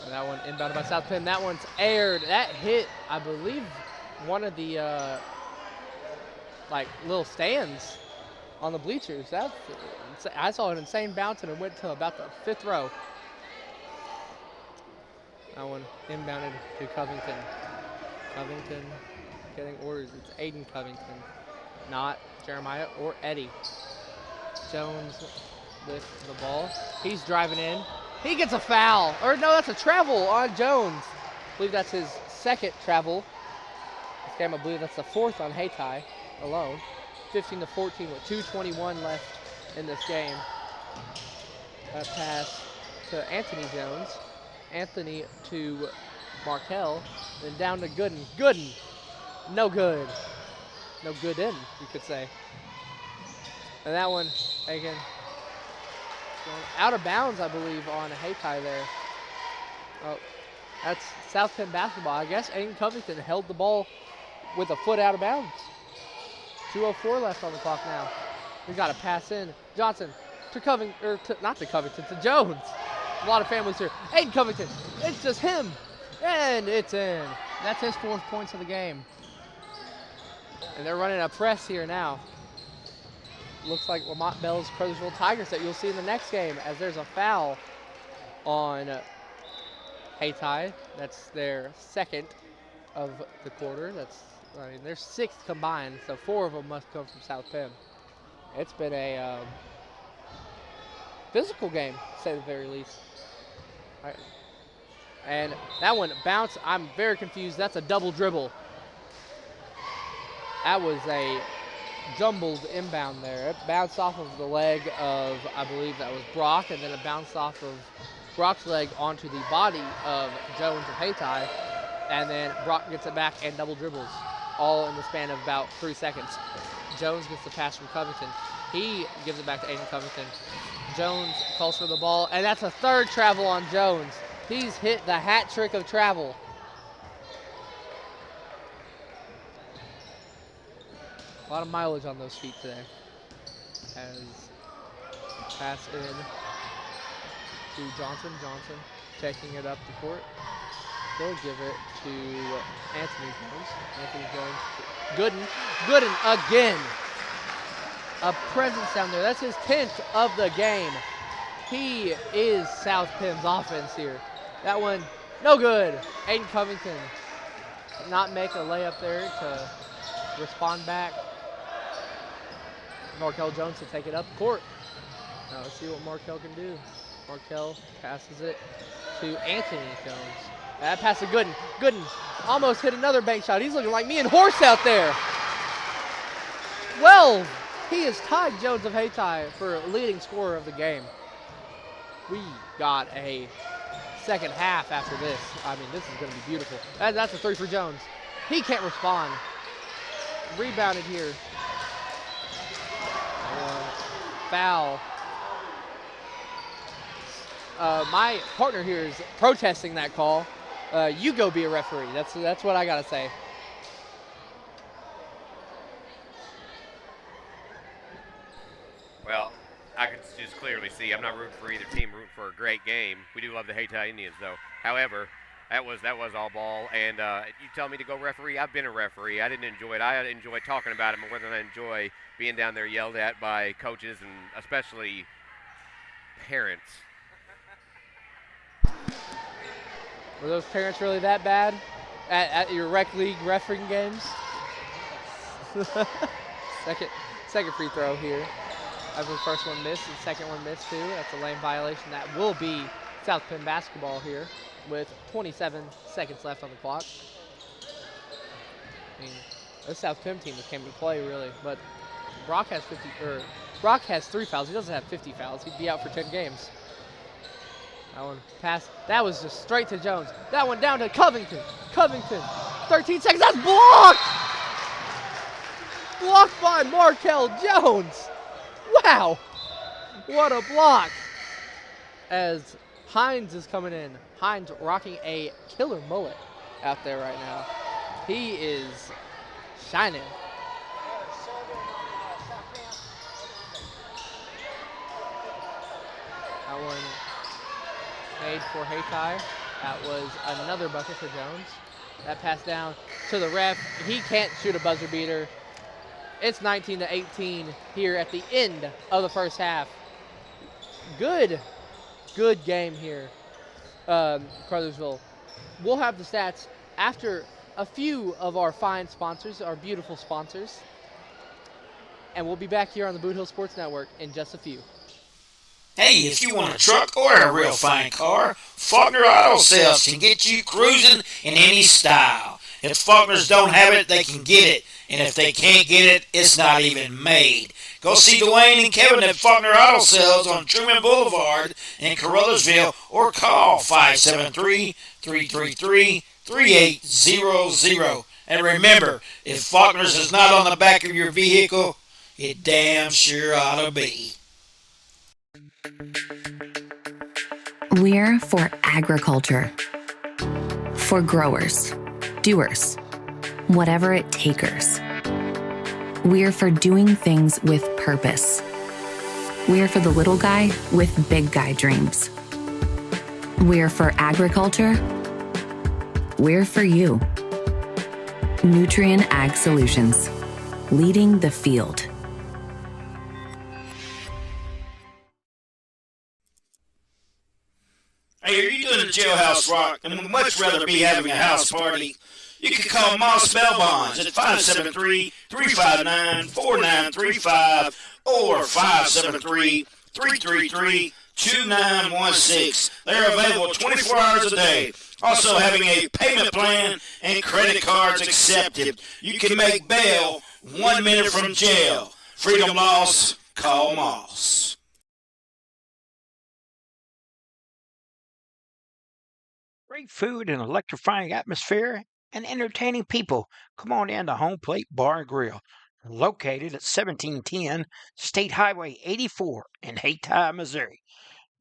That one inbounded by South Penn. That one's aired. That hit, I believe, one of the like little stands on the bleachers. I saw an insane bounce and it went to about the 5th row. That one inbounded to Covington. Covington getting orders. It's Aiden Covington, not Jeremiah or Eddie. Jones with the ball. He's driving in. He gets a foul. Or no, that's a travel on Jones. I believe that's his 2nd travel. This game, I believe that's the 4th on Hayti alone. 15-14 with 2:21 left in this game. A pass to Anthony Jones. Anthony to Markel. Then down to Gooden. Gooden. No good. No good in, you could say. And that one, again, out of bounds, I believe, on Hayti there. Oh, that's South Penn basketball. I guess Aiden Covington held the ball with a foot out of bounds. 2:04 left on the clock now. We got to pass in. Johnson to Covington, or not to Covington, to Jones. A lot of families here. Aiden Covington, it's just him. And it's in. That's his 4th points of the game. And they're running a press here now. Looks like Lamont Bell's Crothersville Tigers that you'll see in the next game, as there's a foul on Hayti. That's their 2nd of the quarter. I mean, their 6th combined, so 4 of them must come from South Penn. It's been a physical game, to say the very least. All right. And that one bounced. I'm very confused. That's a double dribble. That was a jumbled inbound there. It bounced off of the leg of, I believe that was Brock, and then it bounced off of Brock's leg onto the body of Jones of Hayti, and then Brock gets it back and double dribbles, all in the span of about 3 seconds. Jones gets the pass from Covington. He gives it back to Aiden Covington. Jones calls for the ball, and that's a 3rd travel on Jones. He's hit the hat trick of travel. A lot of mileage on those feet today. As pass in to Johnson. Johnson taking it up the court. They'll give it to Anthony Jones. Anthony Jones. Gooden again. A presence down there. That's his 10th of the game. He is South Penn's offense here. That one, no good. Aiden Covington not make a layup there to respond back. Markel Jones to take it up court. Now let's see what Markel can do. Markel passes it to Anthony Jones. That pass to Gooden. Gooden almost hit another bank shot. He's looking like me and Horse out there. Well, he has tied Jones of Hayti for leading scorer of the game. We got a second half after this. I mean, this is going to be beautiful. That's a three for Jones. He can't respond. Rebounded here. Foul. My partner here is protesting that call. You go be a referee. That's what I got to say. Well, I can just clearly see I'm not rooting for either team, rooting for a great game. We do love the Hayti Indians, though. However, that was all ball. And you tell me to go referee, I've been a referee. I didn't enjoy it. I enjoy talking about it more than I enjoy being down there yelled at by coaches and especially parents. Were those parents really that bad at your rec league refereeing games? Second free throw here. After the first one missed, the second one missed too. That's a lane violation. That will be South Penn basketball here with 27 seconds left on the clock. I mean, this South Penn team just came to play really, but Brock has 3 fouls. He doesn't have 50 fouls. He'd be out for 10 games. That one passed. That was just straight to Jones. That one down to Covington. 13 seconds. That's blocked! Blocked by Markel Jones. Wow. What a block. As Hines is coming in. Hines rocking a killer mullet out there right now. He is shining. That one made for Hayti. That was another bucket for Jones. That pass down to the ref. He can't shoot a buzzer beater. It's 19-18 here at the end of the first half. Good game here, Crothersville. We'll have the stats after a few of our fine sponsors, our beautiful sponsors. And we'll be back here on the Bootheel Sports Network in just a few. Hey, if you want a truck or a real fine car, Faulkner Auto Sales can get you cruising in any style. If Faulkners don't have it, they can get it. And if they can't get it, it's not even made. Go see Dwayne and Kevin at Faulkner Auto Sales on Truman Boulevard in Caruthersville or call 573-333-3800. And remember, if Faulkner's is not on the back of your vehicle, it damn sure ought to be. We're for agriculture. For growers, doers, whatever it takers. We're for doing things with purpose. We're for the little guy with big guy dreams. We're for agriculture. We're for you. Nutrien Ag Solutions, leading the field. Hey, are you doing a jailhouse rock and would much rather be having a house party? You can call Moss Bell Bonds at 573-359-4935 or 573-333-2916. They're available 24 hours a day. Also having a payment plan and credit cards accepted. You can make bail 1 minute from jail. Freedom loss, call Moss. Great food and electrifying atmosphere and entertaining people. Come on in to Home Plate Bar and Grill, located at 1710 State Highway 84 in Hayti, Missouri.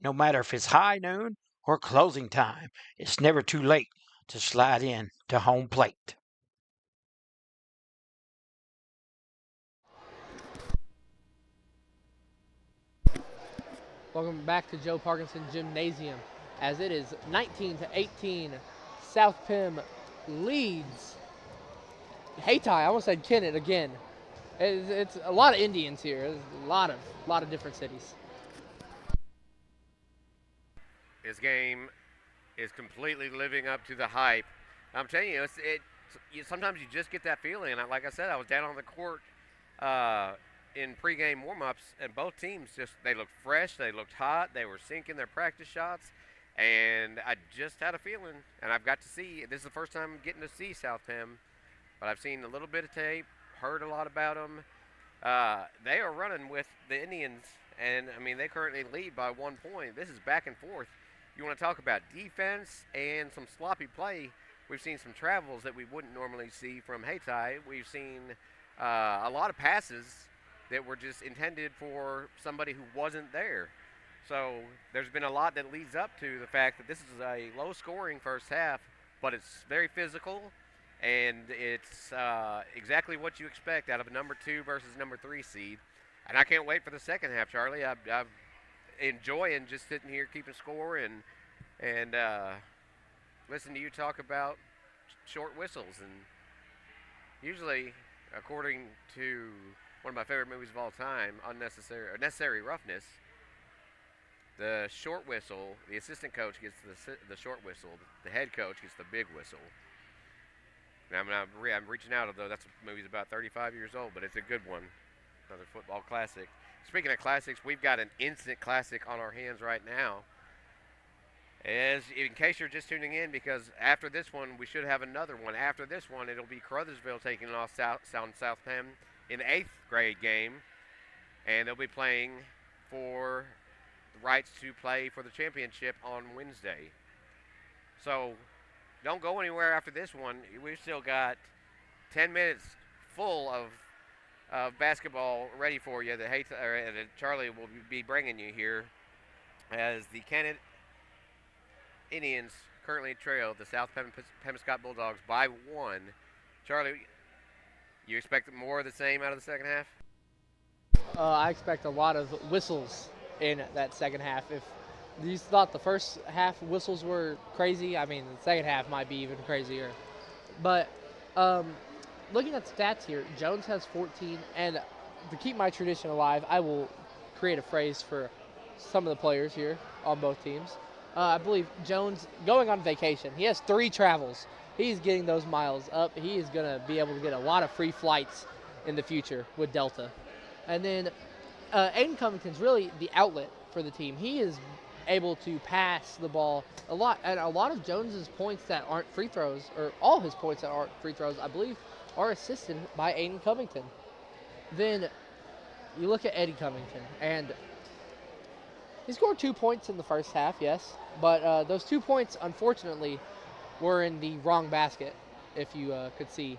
No matter if it's high noon or closing time, it's never too late to slide in to Home Plate. Welcome back to Joe Parkinson Gymnasium, as it is 19-18. South Penn leads Hayti. I almost said Kennett again. It's a lot of Indians here. There's a lot of different cities. This game is completely living up to the hype. I'm telling you, sometimes you just get that feeling. And like I said, I was down on the court in pregame warm-ups, and both teams they looked fresh, they looked hot, they were sinking their practice shots, and I just had a feeling, and I've got to see. This is the first time I'm getting to see South Penn, but I've seen a little bit of tape, heard a lot about them. They are running with the Indians, and I mean they currently lead by 1 point. This is back and forth. You want to talk about defense and some sloppy play? We've seen some travels that we wouldn't normally see from Hayti. We've seen a lot of passes that were just intended for somebody who wasn't there. So there's been a lot that leads up to the fact that this is a low-scoring first half, but it's very physical, and it's exactly what you expect out of a number 2 versus number 3 seed. And I can't wait for the second half, Charlie. I'm enjoying just sitting here keeping score and listen to you talk about short whistles. And usually, according to one of my favorite movies of all time, Necessary Roughness, the short whistle, the assistant coach gets the short whistle, the head coach gets the big whistle. And I'm reaching out, although that movie's about 35 years old, but it's a good one. Another football classic. Speaking of classics, we've got an instant classic on our hands right now. In case you're just tuning in, because after this one, we should have another one. After this one, it'll be Caruthersville taking off South Penn in the 8th grade game, and they'll be playing for the rights to play for the championship on Wednesday. So don't go anywhere after this one. We've still got 10 minutes full of basketball ready for you that Charlie will be bringing you here as the Kennett Indians currently trail the South Pembescott Bulldogs by 1. Charlie, you expect more of the same out of the second half? I expect a lot of whistles in that second half. If you thought the first half whistles were crazy, I mean, the second half might be even crazier. But looking at stats here, Jones has 14, and to keep my tradition alive, I will create a phrase for some of the players here on both teams. I believe Jones, going on vacation, he has 3 travels. He's getting those miles up. He is going to be able to get a lot of free flights in the future with Delta. And then Aiden Covington's really the outlet for the team. He is able to pass the ball a lot, and a lot of Jones's points that aren't free throws, or all his points that aren't free throws, I believe, are assisted by Aiden Covington. Then you look at Eddie Covington, and he scored 2 points in the first half, yes, but those 2 points, unfortunately, were in the wrong basket, if you could see.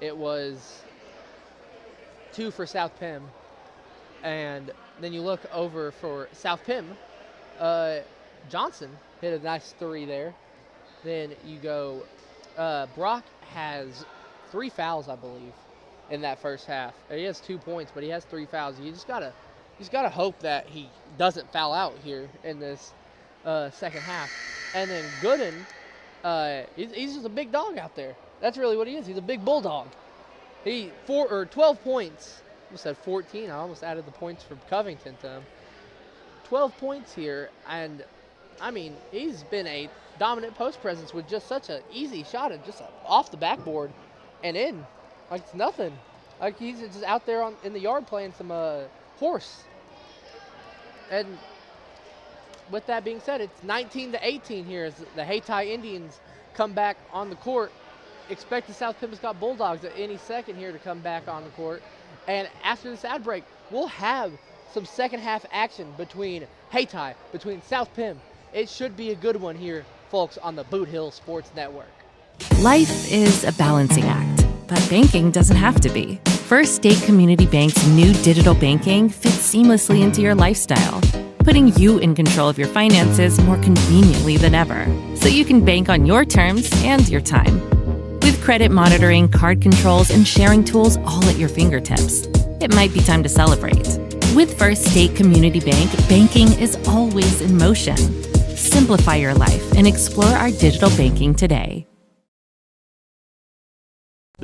It was 2 for South Penn, and then you look over for South Penn, Johnson hit a nice 3 there. Then you go, Brock has 3 fouls, I believe, in that first half. He has 2 points, but he has 3 fouls. You just gotta hope that he doesn't foul out here in this second half. And then Gooden, he's just a big dog out there. That's really what he is. He's a big bulldog. 12 points. I almost said 14. I almost added the points from Covington to him. 12 points here, and I mean, he's been a dominant post presence with just such an easy shot and just off the backboard and in. Like it's nothing. Like he's just out there in the yard playing some horse. And with that being said, it's 19-18 here as the Hayti Indians come back on the court. Expect the South Pembescott Bulldogs at any second here to come back on the court. And after this ad break, we'll have some second half action between Hayti, between South Penn. It should be a good one here, folks, on the Bootheel Sports Network. Life is a balancing act, but banking doesn't have to be. First State Community Bank's new digital banking fits seamlessly into your lifestyle, putting you in control of your finances more conveniently than ever, so you can bank on your terms and your time. With credit monitoring, card controls, and sharing tools all at your fingertips, it might be time to celebrate. With First State Community Bank, banking is always in motion. Simplify your life and explore our digital banking today.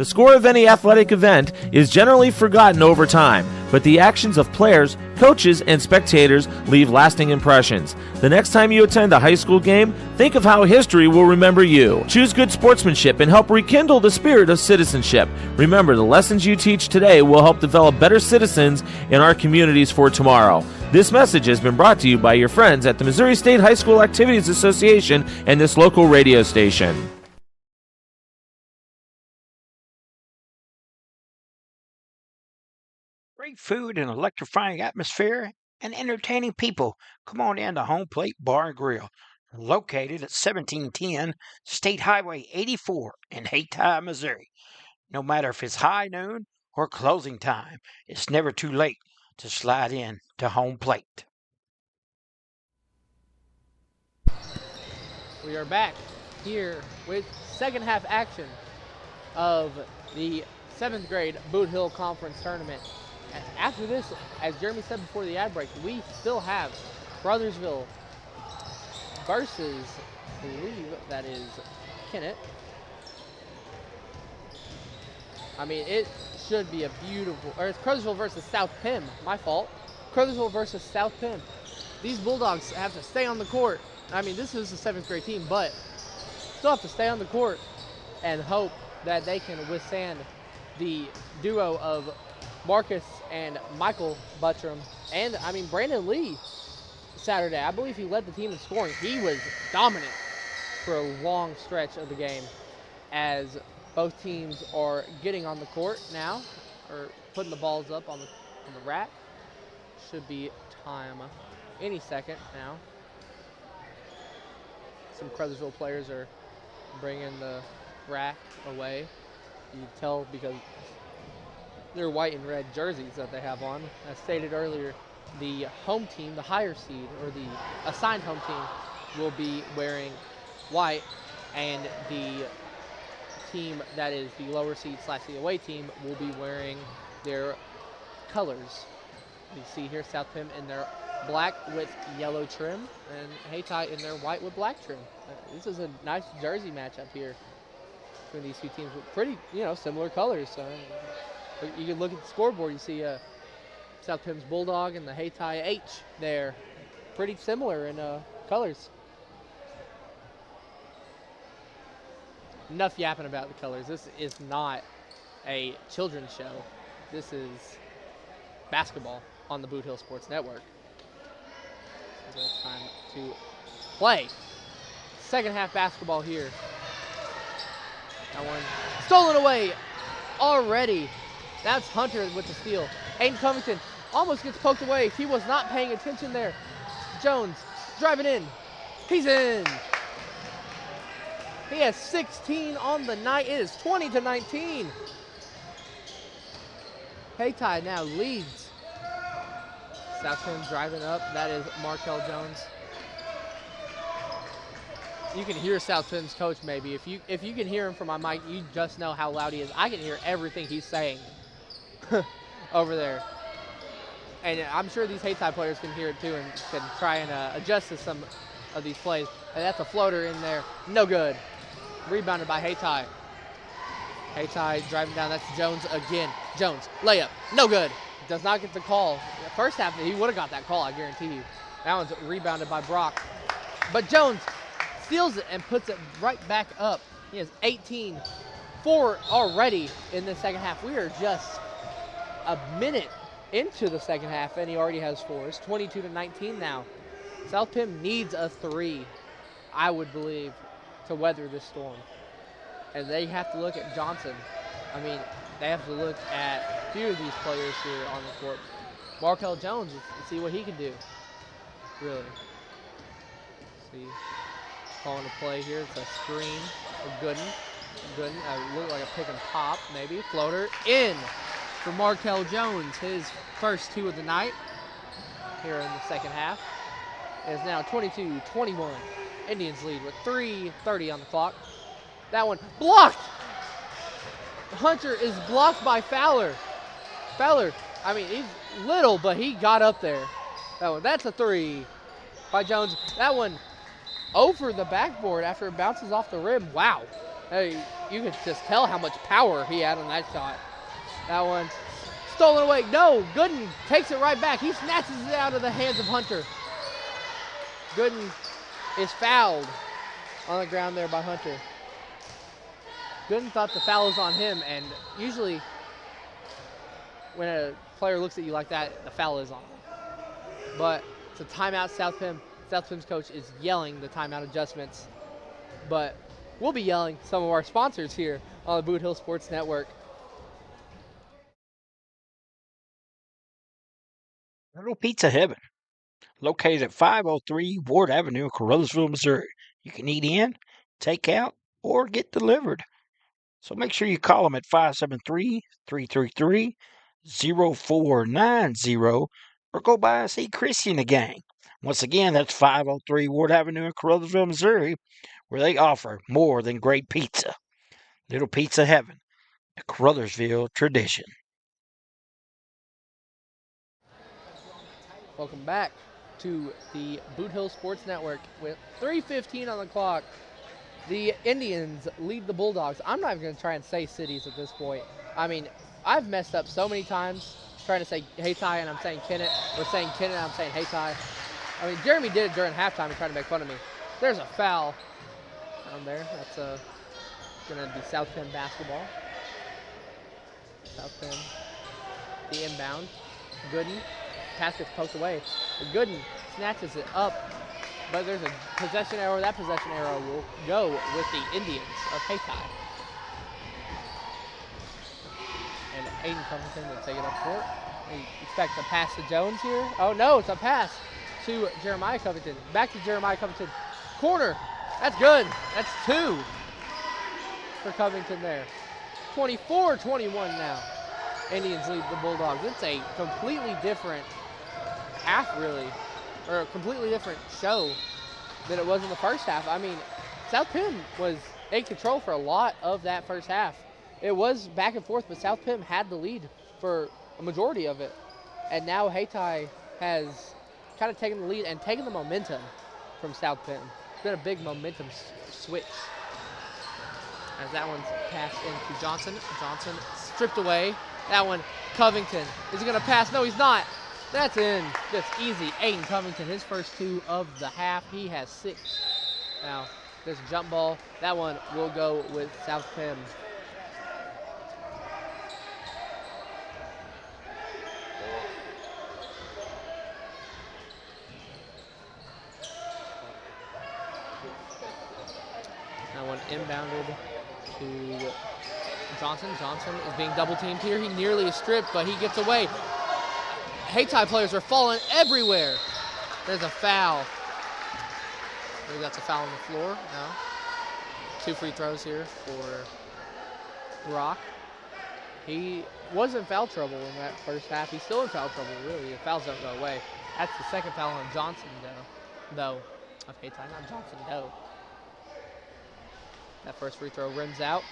The score of any athletic event is generally forgotten over time, but the actions of players, coaches, and spectators leave lasting impressions. The next time you attend a high school game, think of how history will remember you. Choose good sportsmanship and help rekindle the spirit of citizenship. Remember, the lessons you teach today will help develop better citizens in our communities for tomorrow. This message has been brought to you by your friends at the Missouri State High School Activities Association and this local radio station. Great food and electrifying atmosphere and entertaining people. Come on in to Home Plate Bar and Grill, located at 1710 State Highway 84 in Hayti, Missouri. No matter if it's high noon or closing time, it's never too late to slide in to Home Plate. We are back here with second half action of the 7th grade Bootheel Conference Tournament. And after this, as Jeremy said before the ad break, we still have Crothersville versus, I believe that is Kennett. I mean, it should be a beautiful, or it's Crothersville versus South Penn, my fault. Crothersville versus South Penn. These Bulldogs have to stay on the court. I mean, this is the 7th grade team, but still have to stay on the court and hope that they can withstand the duo of Marcus and Michael Buttram, and I mean Brandon Lee Saturday. I believe he led the team in scoring. He was dominant for a long stretch of the game as both teams are getting on the court now, or putting the balls up on the rack. Should be time any second now. Some Crothersville players are bringing the rack away. You can tell because their white and red jerseys that they have on. As stated earlier, the home team, the higher seed, or the assigned home team, will be wearing white, and the team that is the lower seed / the away team will be wearing their colors. You see here South Penn in their black with yellow trim, and Hayti in their white with black trim. This is a nice jersey matchup here between these two teams with pretty, similar colors. So you can look at the scoreboard, you see South Penn's Bulldog and the Hayti H there. Pretty similar in colors. Enough yapping about the colors. This is not a children's show. This is basketball on the Bootheel Sports Network. So it's time to play. Second half basketball here. That one stolen away already. That's Hunter with the steal. Aiden Covington almost gets poked away. He was not paying attention there. Jones driving in. He's in. He has 16 on the night. It is 20-19. Hayti now leads. South Penn driving up. That is Markel Jones. You can hear South Penn's coach maybe. If you can hear him from my mic, you just know how loud he is. I can hear everything he's saying over there. And I'm sure these Hayti players can hear it too and can try and adjust to some of these plays. And that's a floater in there. No good. Rebounded by Hayti. Hayti driving down. That's Jones again. Jones, layup. No good. Does not get the call. The first half, he would have got that call, I guarantee you. That one's rebounded by Brock. But Jones steals it and puts it right back up. He has 18, 4 already in the second half. We are just a minute into the second half, and he already has 4. It's 22-19 now. South Penn needs a 3, I would believe, to weather this storm. And they have to look at Johnson. I mean, they have to look at a few of these players here on the court. Markel Jones, and see what he can do, really. See, calling a play here. It's a screen for Gooden. Gooden, look like a pick and pop, maybe. Floater in for Markel Jones, his first 2 of the night here in the second half. It is now 22-21. Indians lead with 3:30 on the clock. That one blocked. Hunter is blocked by Fowler. Fowler, I mean, he's little, but he got up there. That's a 3 by Jones. That one over the backboard after it bounces off the rim. Wow. Hey, you could just tell how much power he had on that shot. That one stolen away. No, Gooden takes it right back. He snatches it out of the hands of Hunter. Gooden is fouled on the ground there by Hunter. Gooden thought the foul was on him, and usually when a player looks at you like that, the foul is on them. But it's a timeout, South Penn. South Penn's coach is yelling the timeout adjustments. But we'll be yelling some of our sponsors here on the Boot Hill Sports Network. Little Pizza Heaven, located at 503 Ward Avenue in Carruthersville, Missouri. You can eat in, take out, or get delivered. So make sure you call them at 573-333-0490 or go by and see Chrissy and the gang. Once again, that's 503 Ward Avenue in Carruthersville, Missouri, where they offer more than great pizza. Little Pizza Heaven, a Carruthersville tradition. Welcome back to the Boot Hill Sports Network with 3:15 on the clock. The Indians lead the Bulldogs. I'm not even going to try and say cities at this point. I mean, I've messed up so many times trying to say Hayti and I'm saying Kennett, or saying Kennett and I'm saying Hayti. I mean, Jeremy did it during halftime and tried to make fun of me. There's a foul down there. That's going to be South Penn basketball. South Penn, the inbound. Gooden. Pass gets poked away. Gooden snatches it up, but there's a possession arrow. That possession arrow will go with the Indians of Hayti. And Aiden Covington will take it up court. We expect a pass to Jones here. Oh no, it's a pass to Jeremiah Covington. Back to Jeremiah Covington. Corner. That's good. That's 2 for Covington there. 24-21 now. Indians lead the Bulldogs. It's a completely different half, really, or a completely different show than it was in the first half. I mean, South Penn was in control for a lot of that first half. It was back and forth, but South Penn had the lead for a majority of it. And now Hayti has kind of taken the lead and taken the momentum from South Penn. It's been a big momentum switch. As that one's passed into Johnson. Johnson stripped away. That one, Covington. Is he going to pass? No, he's not. That's in. Just easy. Aiden Covington, his first 2 of the half. He has 6. Now, there's a jump ball. That one will go with South Penn. That one inbounded to Johnson. Johnson is being double teamed here. He nearly is stripped, but he gets away. Hayti players are falling everywhere. There's a foul. I believe that's a foul on the floor. No. 2 free throws here for Brock. He was in foul trouble in that first half. He's still in foul trouble, really. The fouls don't go away. That's the second foul on Johnson, though. Of Hayti, not Johnson, though. That first free throw rims out.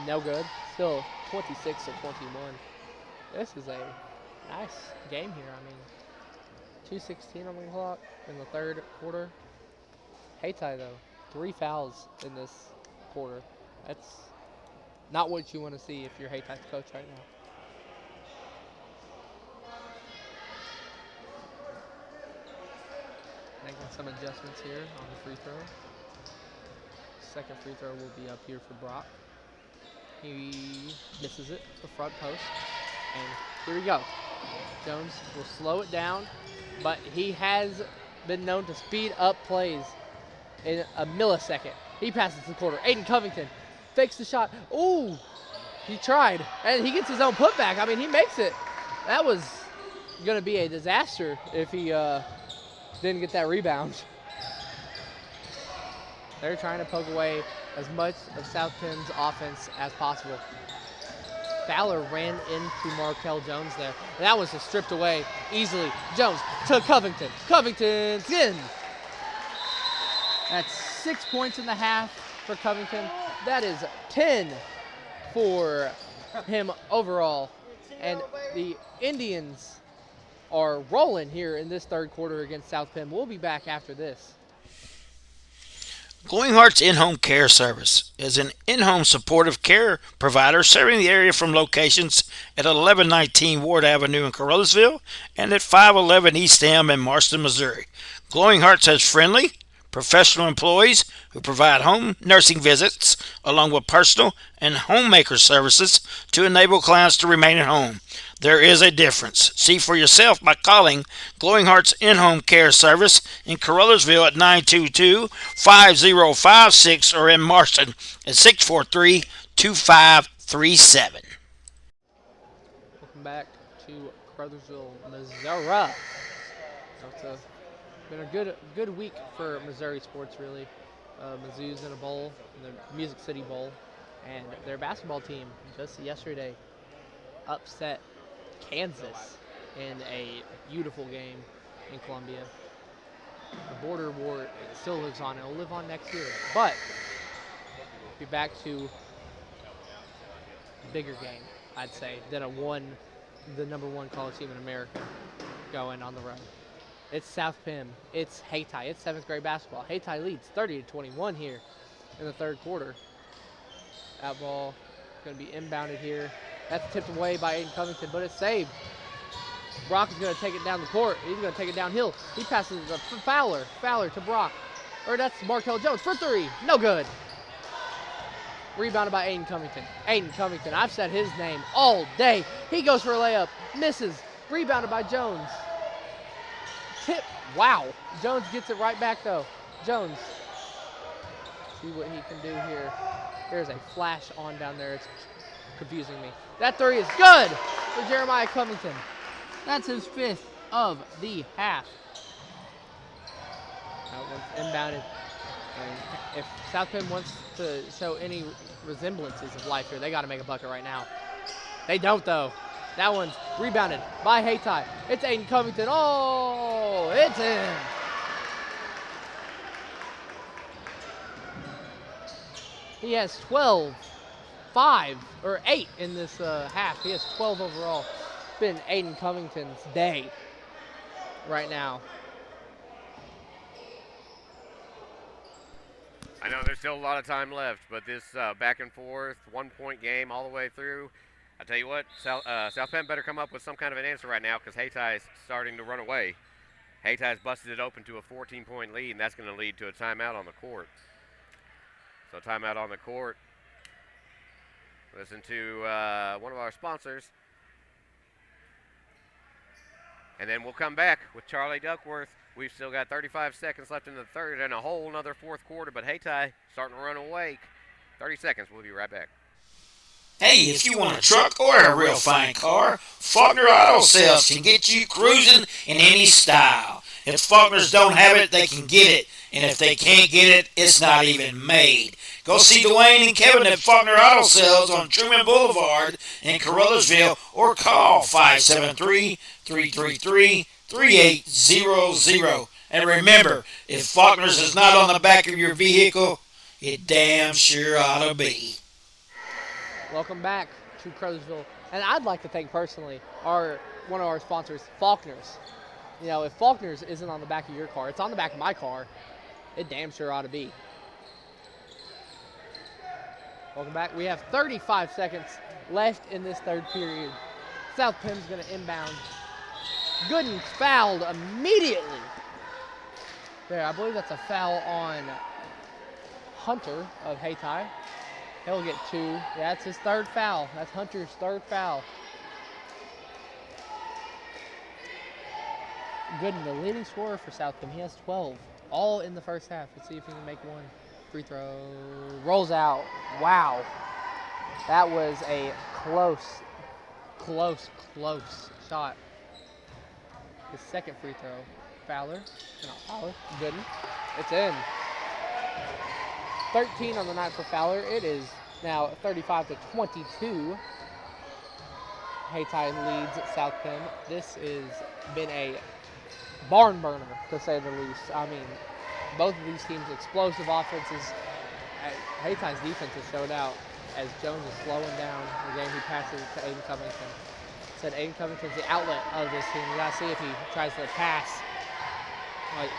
No good. Still 26-21. This is a nice game here. I mean, 2:16 on the clock in the third quarter. Hayti, though, 3 fouls in this quarter. That's not what you want to see if you're Hayti's coach right now. Making some adjustments here on the free throw. Second free throw will be up here for Brock. He misses it, the front post. And here we go. Jones will slow it down, but he has been known to speed up plays in a millisecond. He passes the quarter. Aiden Covington fakes the shot. Ooh, he tried, and he gets his own putback. I mean, he makes it. That was going to be a disaster if he didn't get that rebound. They're trying to poke away as much of South Penn's offense as possible. Fowler ran into Markel Jones there. And that was just stripped away easily. Jones to Covington. Covington's in. That's 6 points in the half for Covington. That is 10 for him overall. And the Indians are rolling here in this third quarter against South Penn. We'll be back after this. Glowing Hearts In-Home Care Service is an in-home supportive care provider serving the area from locations at 1119 Ward Avenue in Carruthersville and at 511 East Elm in Marston, Missouri. Glowing Hearts has friendly, professional employees who provide home nursing visits along with personal and homemaker services to enable clients to remain at home. There is a difference. See for yourself by calling Glowing Hearts In-Home Care Service in Carruthersville at 922-5056 or in Marston at 643-2537. Welcome back to Carruthersville, Missouri. So it's been a good week for Missouri sports, really. Mizzou's in a bowl, in the Music City Bowl, and their basketball team just yesterday upset Kansas in a beautiful game in Columbia. The border war still lives on. It'll live on next year. But be back to a bigger game, I'd say, than the number one college team in America going on the road. It's South Penn. It's Hayti. It's 7th grade basketball. Hayti leads 30-21 here in the third quarter. That ball going to be inbounded here. That's tipped away by Aiden Covington, but it's saved. Brock is going to take it down the court. He's going to take it downhill. He passes it to Fowler. Fowler to Brock. Or that's Markel Jones for three. No good. Rebounded by Aiden Covington. Aiden Covington, I've said his name all day. He goes for a layup. Misses. Rebounded by Jones. Tip. Wow. Jones gets it right back, though. Jones. See what he can do here. There's a flash on down there. It's confusing me. That three is good for Jeremiah Covington. That's his 5th of the half. That one's inbounded. And if South Penn wants to show any resemblances of life here, they got to make a bucket right now. They don't, though. That one's rebounded by Hayti. It's Aiden Covington. Oh, it's in. He has 12, 5, or 8 in this half. He has 12 overall. It's been Aiden Covington's day right now. I know there's still a lot of time left, but this back and forth, 1-point game all the way through. I tell you what, South Penn better come up with some kind of an answer right now because Hayti is starting to run away. Hayty's busted it open to a 14-point lead, and that's going to lead to a timeout on the court. So timeout on the court. Listen to one of our sponsors. And then we'll come back with Charlie Duckworth. We've still got 35 seconds left in the third and a whole another fourth quarter, but Hayti starting to run away. 30 seconds. We'll be right back. Hey, if you want a truck or a real fine car, Faulkner Auto Sales can get you cruising in any style. If Faulkners don't have it, they can get it. And if they can't get it, it's not even made. Go see Dwayne and Kevin at Faulkner Auto Sales on Truman Boulevard in Carruthersville or call 573-333-3800. And remember, if Faulkner's is not on the back of your vehicle, it damn sure ought to be. Welcome back to Carruthersville. And I'd like to thank personally one of our sponsors, Faulkner's. You know, if Faulkner's isn't on the back of your car, it's on the back of my car. It damn sure ought to be. Welcome back. We have 35 seconds left in this third period. South Penn's going to inbound. Gooden's fouled immediately. There, I believe that's a foul on Hunter of Hayti. He'll get 2. Yeah, that's his third foul. That's Hunter's third foul. Gooden, the leading scorer for South Penn. He has 12, all in the first half. Let's see if he can make one. Free throw. Rolls out. Wow. That was a close shot. His second free throw. Fowler. Not Fowler. Gooden. It's in. 13 on the night for Fowler. It is now 35-22. Hayti leads South Penn. This has been a barn burner, to say the least. I mean, both of these teams' explosive offenses. Hayty's defense has showed out as Jones is slowing down the game. He passes to Aiden Covington. Said Aiden Covington's the outlet of this team. We gotta see if he tries to pass.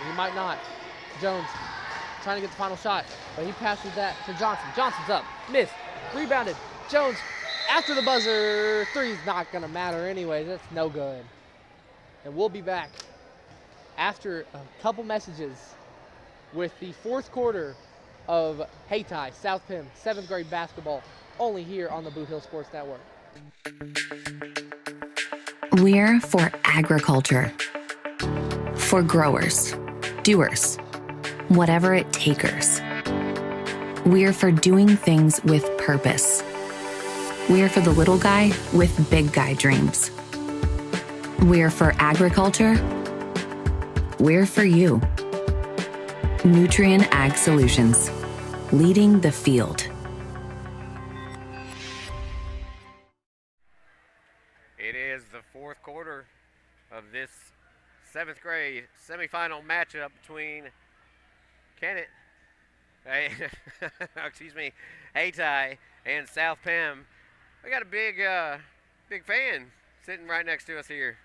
He might not. Jones trying to get the final shot, but he passes that to Johnson. Johnson's up, missed, rebounded. Jones after the buzzer. Three's not gonna matter anyways. That's no good. And we'll be back after a couple messages with the fourth quarter of Hayti South Pim 7th grade basketball, only here on the Bootheel Sports Network. We're for agriculture. For growers, doers, whatever it takers. We're for doing things with purpose. We're for the little guy with big guy dreams. We're for agriculture. We're for you. Nutrien Ag Solutions, leading the field. It is the fourth quarter of this 7th grade semifinal matchup between Kennett, Hayti and South Pim. We got a big fan sitting right next to us here.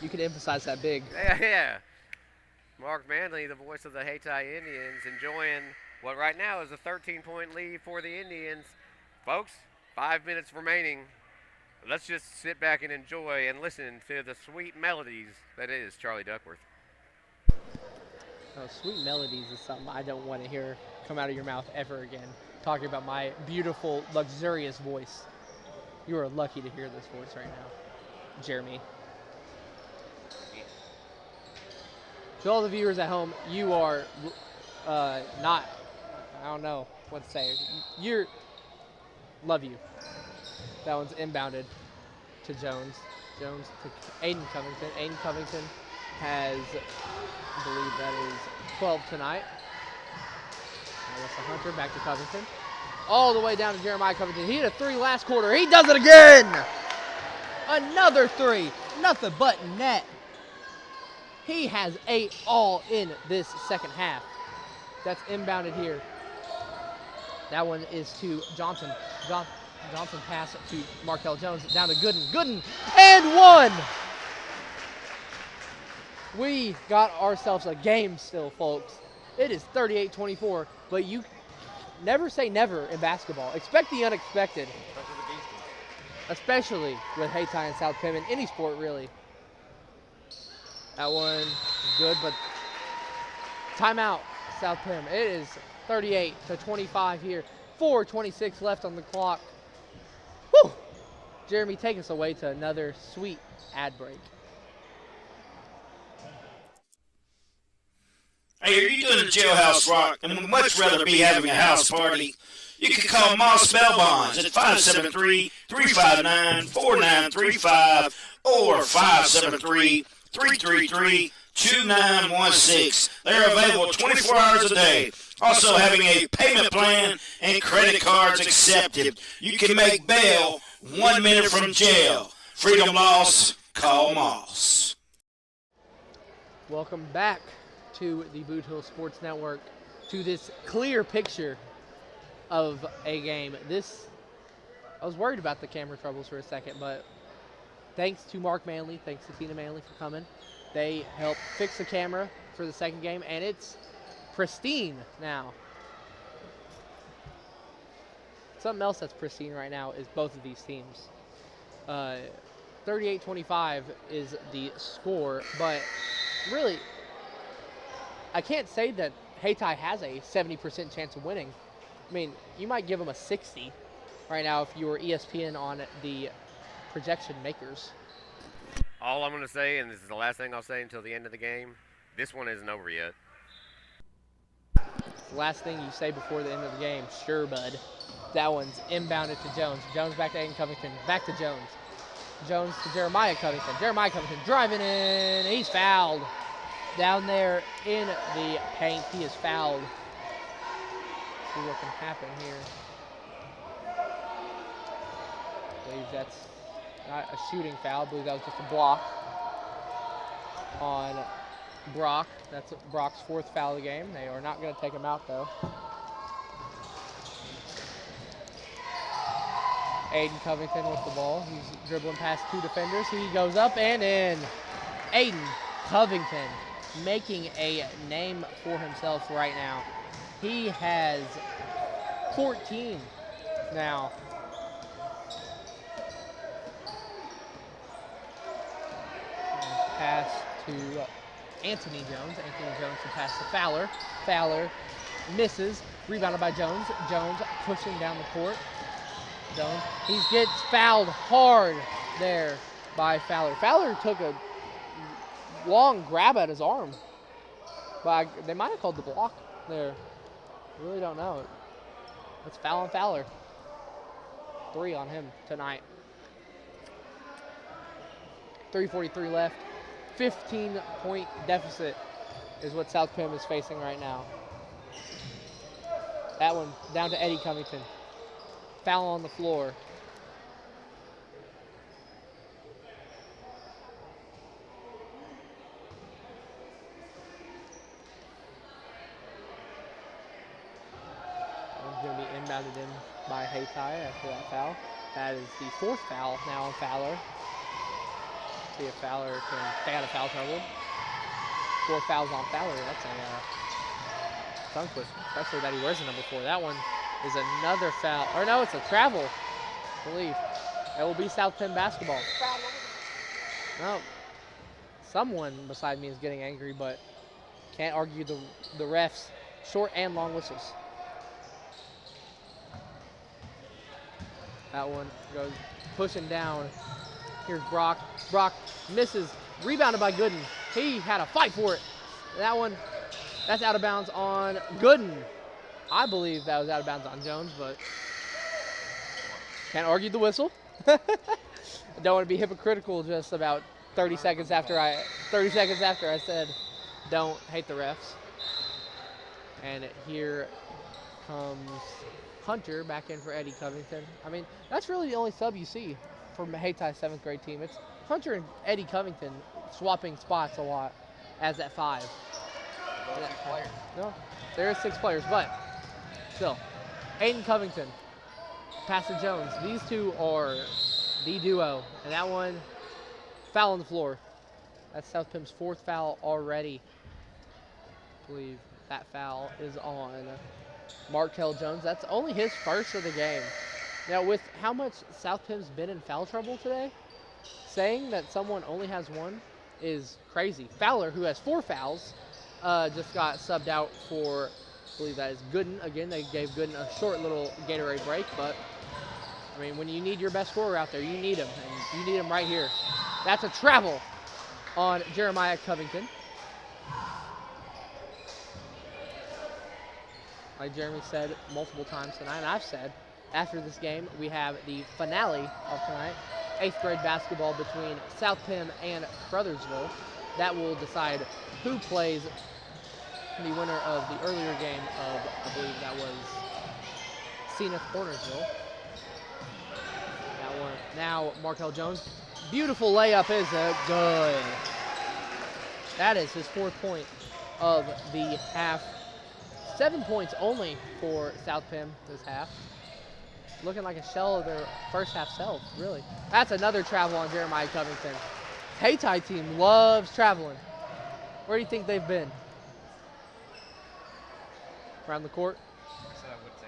You can emphasize that big. Yeah. Mark Manley, the voice of the Hayti Indians, enjoying what right now is a 13-point lead for the Indians. Folks, 5 minutes remaining. Let's just sit back and enjoy and listen to the sweet melodies that is Charlie Duckworth. Oh, sweet melodies is something I don't want to hear come out of your mouth ever again. Talking about my beautiful, luxurious voice. You are lucky to hear this voice right now, Jeremy. To all the viewers at home, you are not, I don't know what to say. Love you. That one's inbounded to Jones. Jones to Aiden Covington. Aiden Covington has, I believe that is 12 tonight. That's the Hunter, back to Covington. All the way down to Jeremiah Covington. He hit a three last quarter. He does it again! Another three. Nothing but net. He has 8 all in this second half. That's inbounded here. That one is to Johnson. Johnson pass to Markel Jones, down to Gooden. Gooden, and one! We got ourselves a game still, folks. It is 38-24, but you never say never in basketball. Expect the unexpected. Especially with Hayti and South Pim, in any sport, really. That one is good, but timeout, South Pim. It is 38-25 here. 4:26 left on the clock. Woo! Jeremy, take us away to another sweet ad break. Hey, are you doing a jailhouse rock and would much rather be having a house party? You can call Moss Bell Bonds at 573-359-4935 or 573-333-2916. They're available 24 hours a day. Also having a payment plan and credit cards accepted. You can make bail 1 minute from jail. Freedom loss, call Moss. Welcome back to the Bootheel Sports Network, to this clear picture of a game. I was worried about the camera troubles for a second, but thanks to Mark Manley, thanks to Tina Manley for coming. They helped fix the camera for the second game, and it's pristine now. Something else that's pristine right now is both of these teams. 38-25 is the score, but really, I can't say that Hayti has a 70% chance of winning. I mean, you might give them a 60 right now if you were ESPN on the projection makers. All I'm going to say, and this is the last thing I'll say until the end of the game, this one isn't over yet. Last thing you say before the end of the game, sure, bud. That one's inbounded to Jones. Jones back to Aiden Covington, back to Jones. Jones to Jeremiah Covington. Jeremiah Covington driving in. He's fouled. Down there in the paint, he is fouled. See what can happen here. I believe that's not a shooting foul. I believe that was just a block on Brock. That's Brock's 4th foul of the game. They are not going to take him out, though. Aiden Covington with the ball. He's dribbling past 2 defenders. He goes up and in. Aiden Covington making a name for himself right now. He has 14 now. Pass to Anthony Jones. Anthony Jones to pass to Fowler. Fowler misses. Rebounded by Jones. Jones pushing down the court. Jones. He gets fouled hard there by Fowler. Fowler took a long grab at his arm. But they might have called the block there. Really don't know. It's foul on Fowler. 3 on him tonight. 3:43 left. 15-point deficit is what South Pim is facing right now. That one down to Eddie Covington. Foul on the floor. Going to be inbounded in by Haytai after that foul. That is the 4th foul now on Fowler. See if Fowler can stay out of foul trouble. 4 fouls on Fowler. That's a tongue twister, especially that he wears the number 4. That one is another foul. Or no, it's a travel, I believe. It will be South Penn basketball. No, someone beside me is getting angry, but can't argue the refs. Short and long whistles. That one goes pushing down. Here's Brock. Brock misses. Rebounded by Gooden. He had a fight for it. That one, that's out of bounds on Gooden. I believe that was out of bounds on Jones, but can't argue the whistle. I don't want to be hypocritical just about 30 seconds after I said don't hate the refs. And here comes Hunter back in for Eddie Covington. I mean, that's really the only sub you see from Haytai's 7th grade team. It's Hunter and Eddie Covington swapping spots a lot as at 5. 6 players. No, there are 6 players, but still. Aiden Covington, pass to Jones. These two are the duo. And that one, foul on the floor. That's South Pim's 4th foul already. I believe that foul is on Markel Jones. That's only his 1st of the game. Now, with how much South Pim's been in foul trouble today, saying that someone only has 1 is crazy. Fowler, who has 4 fouls, just got subbed out for, I believe that is Gooden. Again, they gave Gooden a short little Gatorade break, but, I mean, when you need your best scorer out there, you need him, and you need him right here. That's a travel on Jeremiah Covington. Like Jeremy said multiple times tonight, and I've said, after this game, we have the finale of tonight, 8th grade basketball between South Pim and Crothersville. That will decide who plays the winner of the earlier game of, I believe that was Zenith Cornersville. That one. Now Markel Jones. Beautiful layup, is it? Good. That is his 4th point of the half. 7 points only for South Pim this half. Looking like a shell of their first half self, really. That's another travel on Jeremiah Covington. Haytai team loves traveling. Where do you think they've been? Around the court? I said I wouldn't say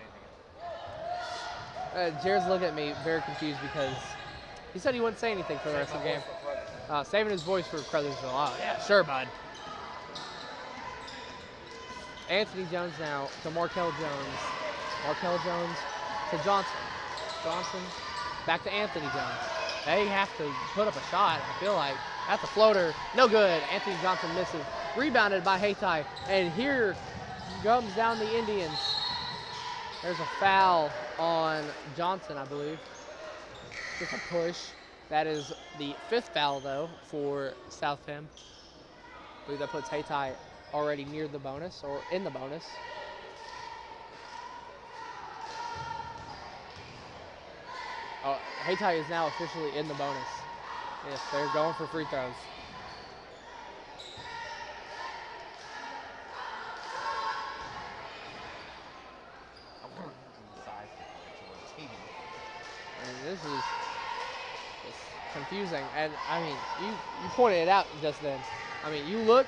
anything. Jared's looking at me very confused because he said he wouldn't say anything for the rest of the game. Saving his voice for Crothersville. Oh, yeah, sure, bud. Anthony Jones now to Markel Jones. Markel Jones to Johnson. Johnson back to Anthony Jones. They have to put up a shot, I feel like. That's a floater. No good. Anthony Johnson misses. Rebounded by Haytai. And here comes down the Indians. There's a foul on Johnson, I believe. Just a push. That is the 5th foul, though, for South Pim. I believe that puts Haytai already near the bonus, or in the bonus. Haytai is now officially in the bonus. Yes, they're going for free throws. And this is just confusing. And I mean, you pointed it out just then. I mean, you look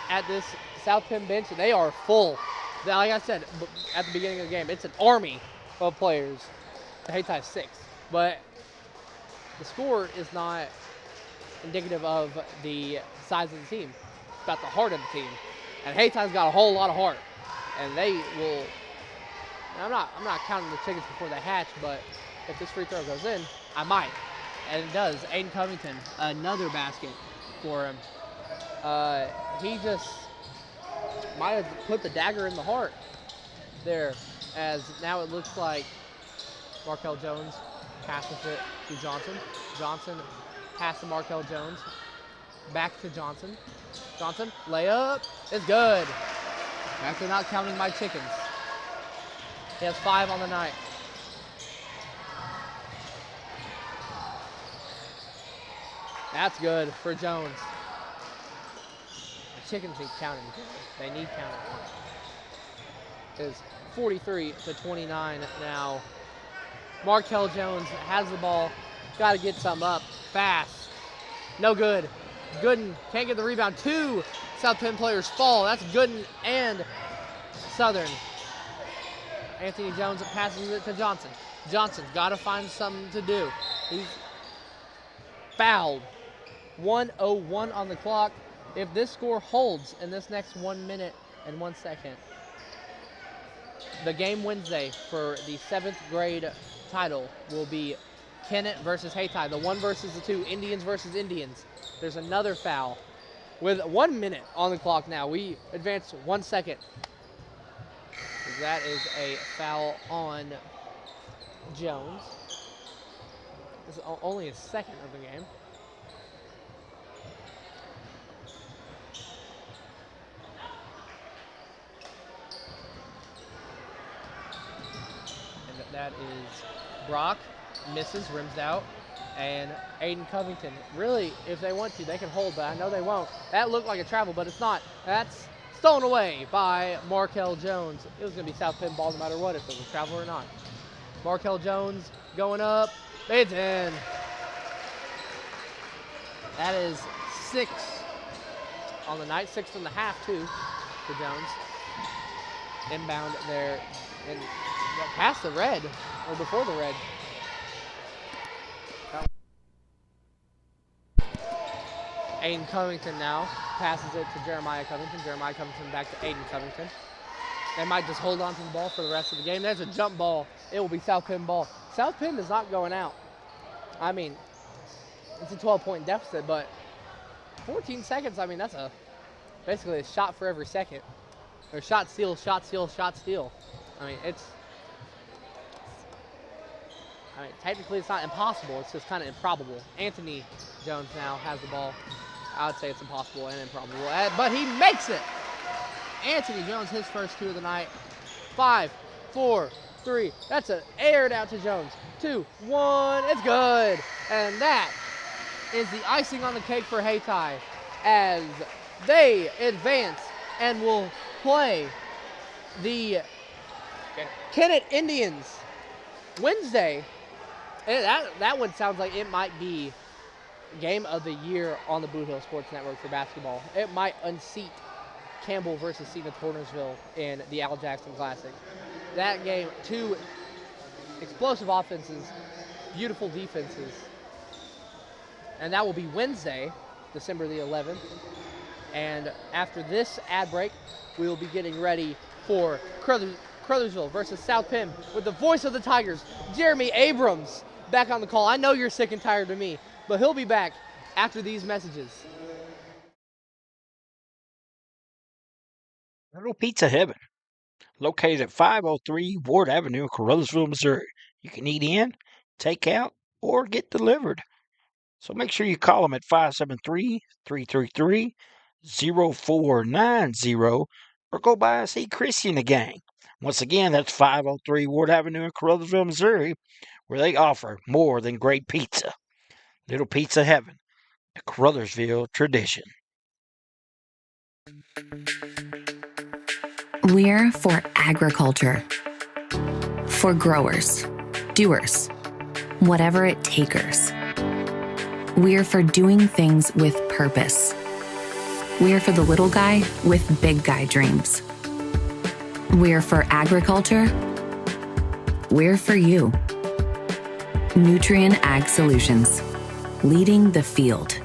at this South Pim bench, and they are full Like I said at the beginning of the game, it's an army of players. Hayti is 6, but the score is not indicative of the size of the team. It's about the heart of the team, and Hayti's got a whole lot of heart, and they will. I'm not counting the chickens before they hatch, but if this free throw goes in, I might, and it does. Aiden Covington, another basket for him. He just might have put the dagger in the heart there, as now it looks like Markel Jones passes it to Johnson. Johnson pass to Markel Jones. Back to Johnson. Johnson, layup. It's good. After not counting my chickens. He has 5 on the night. That's good for Jones. The chickens need counting. They need counting. It's 43-29 now. Markel Jones has the ball. Got to get something up fast. No good. Gooden can't get the rebound. 2 South Penn players fall. That's Gooden and Southern. Anthony Jones passes it to Johnson. Johnson's got to find something to do. He's fouled. 1:01 on the clock. If this score holds in this next 1 minute and 1 second, the game Wednesday for the 7th grade title will be Kennett versus Hayti, the 1 versus the 2, Indians versus Indians. There's another foul with 1 minute on the clock now. We advance 1 second. That is a foul on Jones. This is only his second of the game. And that is Brock, misses, rims out. And Aiden Covington, really, if they want to, they can hold, but I know they won't. That looked like a travel, but it's not. That's stolen away by Markel Jones. It was going to be South Penn ball no matter what, if it was a travel or not. Markel Jones going up. It's in. That is 6 on the night, 6 and a half, too, for Jones. Inbound there, and past the red, or before the red. Aiden Covington now passes it to Jeremiah Covington. Jeremiah Covington back to Aiden Covington. They might just hold on to the ball for the rest of the game. There's a jump ball. It will be South Penn ball. South Penn is not going out. I mean, it's a 12-point deficit, but 14 seconds, I mean, that's basically a shot for every second. Or shot, steal, shot, steal, shot, steal. I mean, technically it's not impossible. It's just kind of improbable. Anthony Jones now has the ball. I would say it's impossible and improbable, but he makes it. Anthony Jones, his first 2 of the night. 5, 4, 3. That's an aired out to Jones. 2, 1. It's good. And that is the icing on the cake for Hayti as they advance and will play the Kennett Indians Wednesday. That one sounds like it might be game of the year on the Bootheel Sports Network for basketball. It might unseat Campbell versus Cena Tornersville in the Al Jackson Classic. That game, 2 explosive offenses, beautiful defenses. And that will be Wednesday, December the 11th. And after this ad break, we will be getting ready for Crothersville versus South Penn with the voice of the Tigers, Jeremy Abrams, back on the call. I know you're sick and tired of me, but he'll be back after these messages. Little Pizza Heaven, located at 503 Ward Avenue in Crothersville, Missouri. You can eat in, take out, or get delivered. So make sure you call them at 573-333-0490 or go by and see Chrissy and the gang. Once again, that's 503 Ward Avenue in Crothersville, Missouri, where they offer more than great pizza. Little Pizza Heaven, a Crothersville tradition. We're for agriculture. For growers, doers, whatever it takers. We're for doing things with purpose. We're for the little guy with big guy dreams. We're for agriculture. We're for you. Nutrien Ag Solutions, leading the field.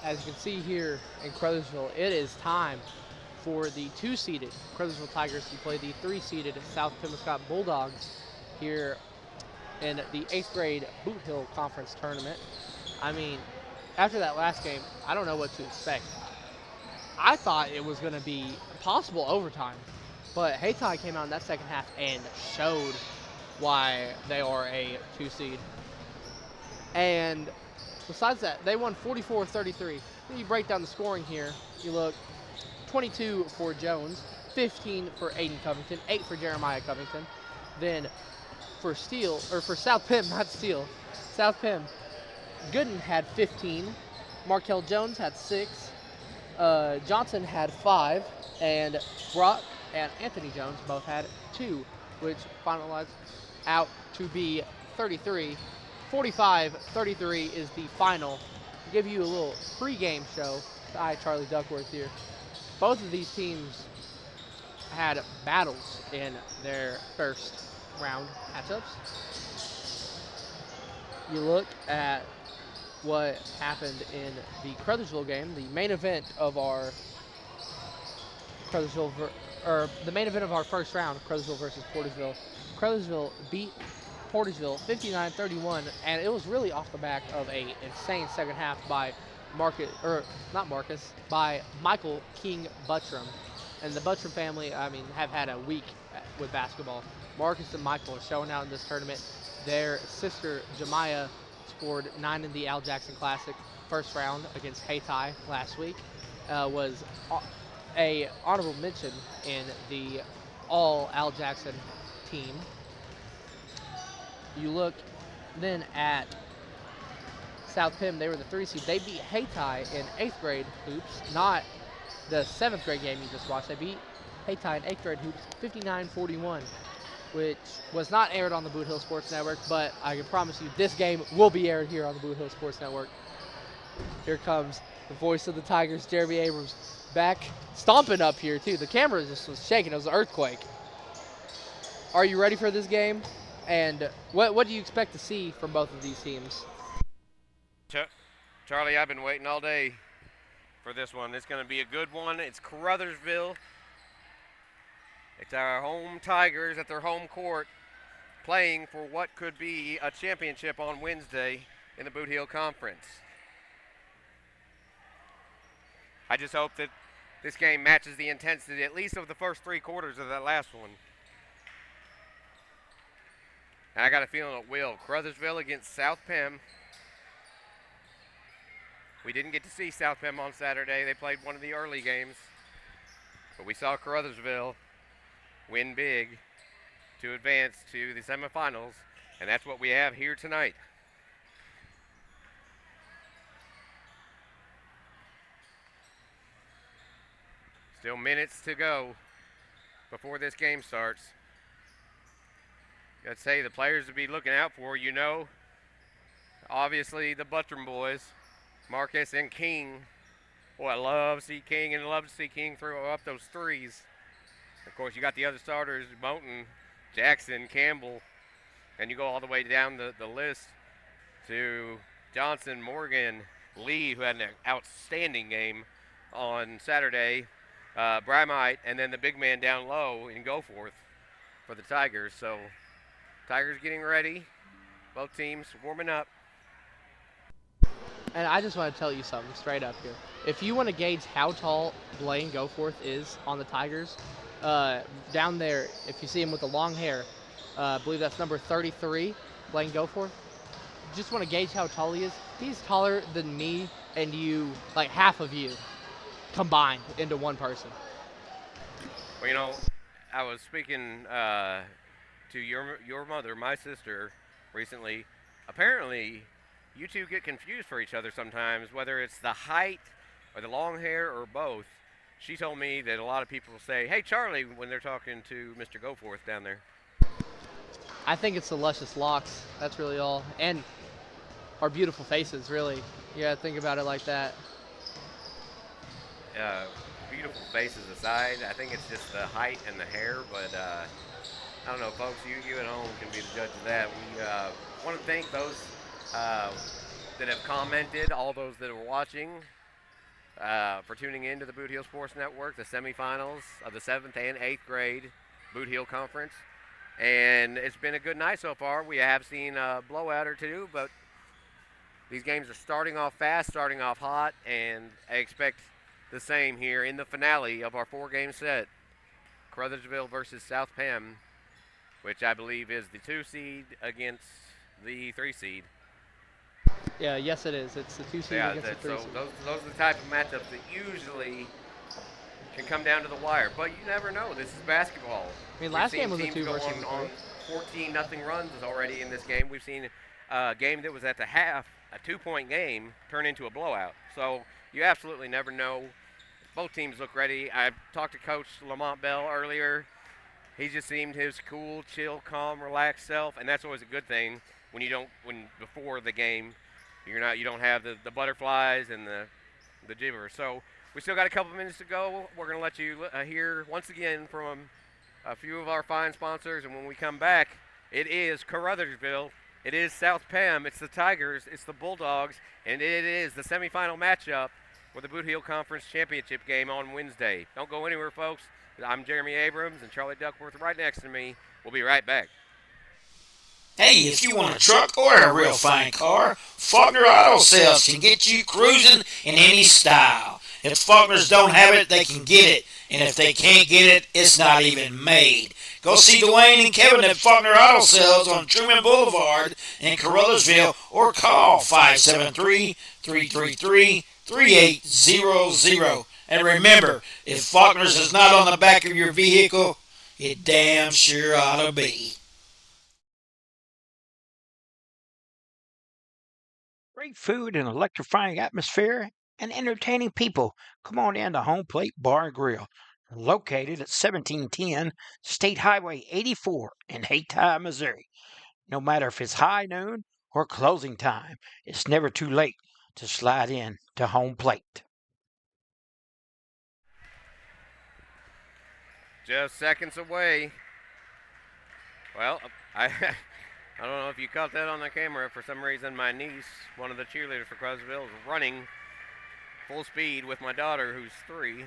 As you can see here in Crothersville, it is time for the 2-seeded Crothersville Tigers to play the 3-seeded South Pembroke Bulldogs here in the 8th grade Bootheel Conference Tournament. I mean, after that last game, I don't know what to expect. I thought it was going to be possible overtime, but Hayti came out in that second half and showed why they are a 2-seed. And besides that, they won 44-33. You break down the scoring here. You look 22 for Jones, 15 for Aiden Covington, 8 for Jeremiah Covington. Then for South Pem, not Steele, South Pem, Gooden had 15, Markel Jones had 6, Johnson had 5, and Brock and Anthony Jones both had 2, which finalized out to be 33. 45-33 is the final. To give you a little pregame show, Charlie Duckworth here. Both of these teams had battles in their first round matchups. You look at what happened in the Crothersville game, the main event of our the main event of our first round, Crothersville versus Portersville. Crothersville beat Portersville 59-31, and it was really off the back of a insane second half by Michael King Buttram. And the Buttram family, I mean, have had a week with basketball. Marcus and Michael are showing out in this tournament. Their sister Jemiah scored 9 in the Al Jackson Classic first round against Hayti last week. Was a honorable mention in the all Al Jackson team. You look then at South Pem, they were the 3-seed. They beat Hayti in 8th grade hoops, not the 7th grade game you just watched. They beat Hayti in 8th grade hoops 59-41. which was not aired on the Boot Hill Sports Network, but I can promise you this game will be aired here on the Boot Hill Sports Network. Here comes the voice of the Tigers, Jeremy Abrams, back stomping up here too. The camera just was shaking. It was an earthquake. Are you ready for this game? And what do you expect to see from both of these teams? Charlie, I've been waiting all day for this one. It's going to be a good one. It's Caruthersville. It's our home Tigers at their home court playing for what could be a championship on Wednesday in the Bootheel Conference. I just hope that this game matches the intensity at least of the first 3 quarters of that last one. And I got a feeling it will. Caruthersville against South Penn. We didn't get to see South Penn on Saturday. They played one of the early games. But we saw Caruthersville win big to advance to the semifinals. And that's what we have here tonight. Still minutes to go before this game starts. I'd say the players to be looking out for, obviously the Buttram boys, Marcus and King. Boy, I love to see King and love to see King throw up those threes. Of course, you got the other starters, Moulton, Jackson, Campbell, and you go all the way down the list to Johnson, Morgan, Lee, who had an outstanding game on Saturday, Bramite, and then the big man down low in Goforth for the Tigers. So Tigers getting ready, both teams warming up. And I just want to tell you something straight up here. If you want to gauge how tall Blaine Goforth is on the Tigers, down there, if you see him with the long hair, I believe that's number 33, Blaine Goforth. Just want to gauge how tall he is. He's taller than me and you, like half of you, combined into one person. Well, I was speaking to your mother, my sister, recently. Apparently, you two get confused for each other sometimes, whether it's the height or the long hair or both. She told me that a lot of people say, "Hey, Charlie," when they're talking to Mr. Goforth down there. I think it's the luscious locks. That's really all. And our beautiful faces, really. You gotta think about it like that. Beautiful faces aside, I think it's just the height and the hair, but I don't know, folks, you at home can be the judge of that. We want to thank those that have commented, all those that are watching, for tuning in to the Bootheel Sports Network, the semifinals of the 7th and 8th grade Bootheel Conference. And it's been a good night so far. We have seen a blowout or two, but these games are starting off fast, starting off hot, and I expect the same here in the finale of our 4-game set. Caruthersville versus South Penn, which I believe is the 2 seed against the 3 seed. Yeah, yes it is. It's the 2 seed against the 3 seed. So those are the type of matchups that usually can come down to the wire. But you never know. This is basketball. I mean, last game was a 2 versus 3. On 14-0 runs already in this game. We've seen a game that was at the half, a 2-point game, turn into a blowout. So you absolutely never know. Both teams look ready. I talked to Coach Lamont Bell earlier. He just seemed his cool, chill, calm, relaxed self, and that's always a good thing when before the game you don't have the butterflies and the gibbers. So we still got a couple minutes to go. We're going to let you hear once again from a few of our fine sponsors, and when we come back, it is Caruthersville, it is South Penn, it's the Tigers, it's the Bulldogs, and it is the semifinal matchup for the Bootheel Conference Championship game on Wednesday. Don't go anywhere, folks. I'm Jeremy Abrams, and Charlie Duckworth right next to me. We'll be right back. Hey, if you want a truck or a real fine car, Faulkner Auto Sales can get you cruising in any style. If Faulkners don't have it, they can get it. And if they can't get it, it's not even made. Go see Dwayne and Kevin at Faulkner Auto Sales on Truman Boulevard in Caruthersville or call 573-333-3800. And remember, if Faulkner's is not on the back of your vehicle, it damn sure ought to be. Great food and electrifying atmosphere and entertaining people. Come on in to Home Plate Bar and Grill. located at 1710 State Highway 84 in Hayti, Missouri. No matter if it's high noon or closing time, it's never too late to slide in to home plate. Just seconds away. Well, I I don't know if you caught that on the camera. For some reason, my niece, one of the cheerleaders for Crosville, is running full speed with my daughter, who's 3.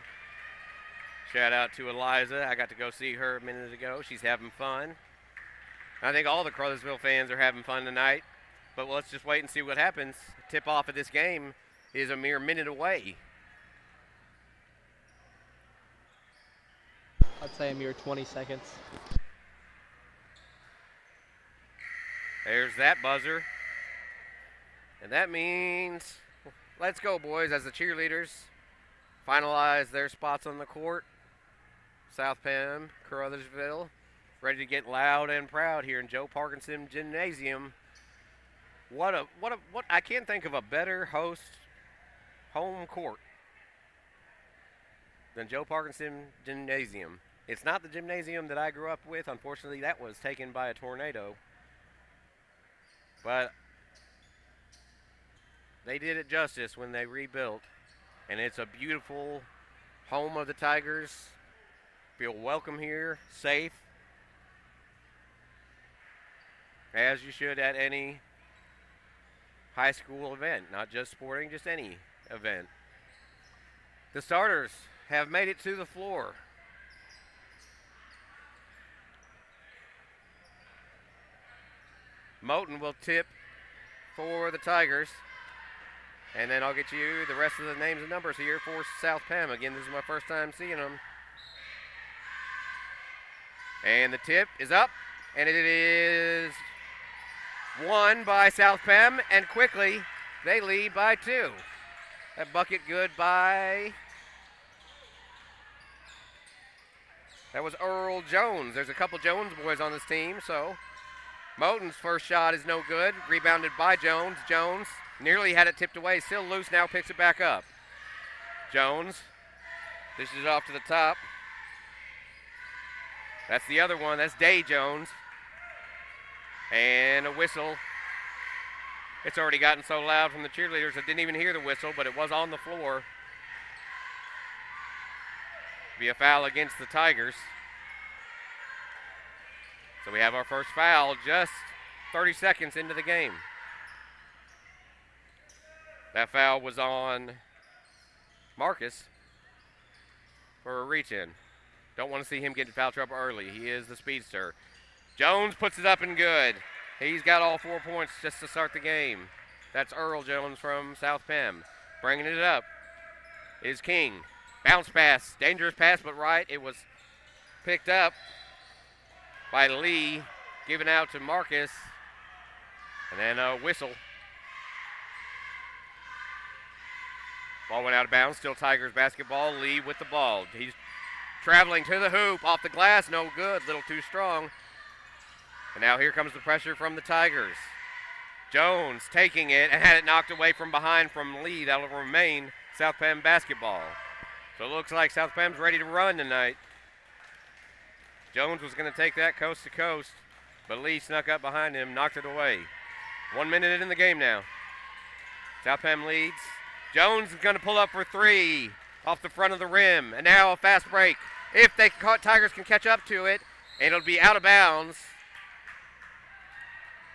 Shout out to Eliza. I got to go see her a minute ago. She's having fun. I think all the Crothersville fans are having fun tonight. But let's just wait and see what happens. Tip-off of this game is a mere minute away. I'd say a mere 20 seconds. There's that buzzer. And that means, let's go, boys, as the cheerleaders finalize their spots on the court. South Penn, Crothersville, ready to get loud and proud here in Joe Parkinson Gymnasium. What I can't think of a better home court than Joe Parkinson Gymnasium. It's not the gymnasium that I grew up with. Unfortunately, that was taken by a tornado. But they did it justice when they rebuilt. And it's a beautiful home of the Tigers. Feel welcome here, safe, as you should at any high school event, not just sporting, just any event. The starters have made it to the floor. Moten will tip for the Tigers. And then I'll get you the rest of the names and numbers here for South Penn. Again, this is my first time seeing them. And the tip is up, and it is won by South Penn, and quickly they lead by 2. That bucket good by, that was Earl Jones. There's a couple Jones boys on this team, so Moten's first shot is no good. Rebounded by Jones. Jones nearly had it tipped away, still loose, now picks it back up. Jones dishes it off to the top. That's the other one, that's Day Jones. And a whistle. It's already gotten so loud from the cheerleaders I didn't even hear the whistle, but it was on the floor. Be a foul against the Tigers. So we have our first foul just 30 seconds into the game. That foul was on Marcus for a reach-in. Don't want to see him get in foul trouble early. He is the speedster. Jones puts it up and good. He's got all 4 points just to start the game. That's Earl Jones from South Penn. Bringing it up is King. Bounce pass. Dangerous pass, but right. It was picked up by Lee. Given out to Marcus. And then a whistle. Ball went out of bounds. Still Tigers basketball. Lee with the ball. He's traveling to the hoop. Off the glass. No good. Little too strong. And now here comes the pressure from the Tigers. Jones taking it and had it knocked away from behind from Lee. That will remain South Penn basketball. So it looks like South Penn's ready to run tonight. Jones was going to take that coast to coast, but Lee snuck up behind him, knocked it away. 1 minute in the game now. South Penn leads. Jones is going to pull up for 3 off the front of the rim. And now a fast break. If the Tigers can catch up to it, and it'll be out of bounds.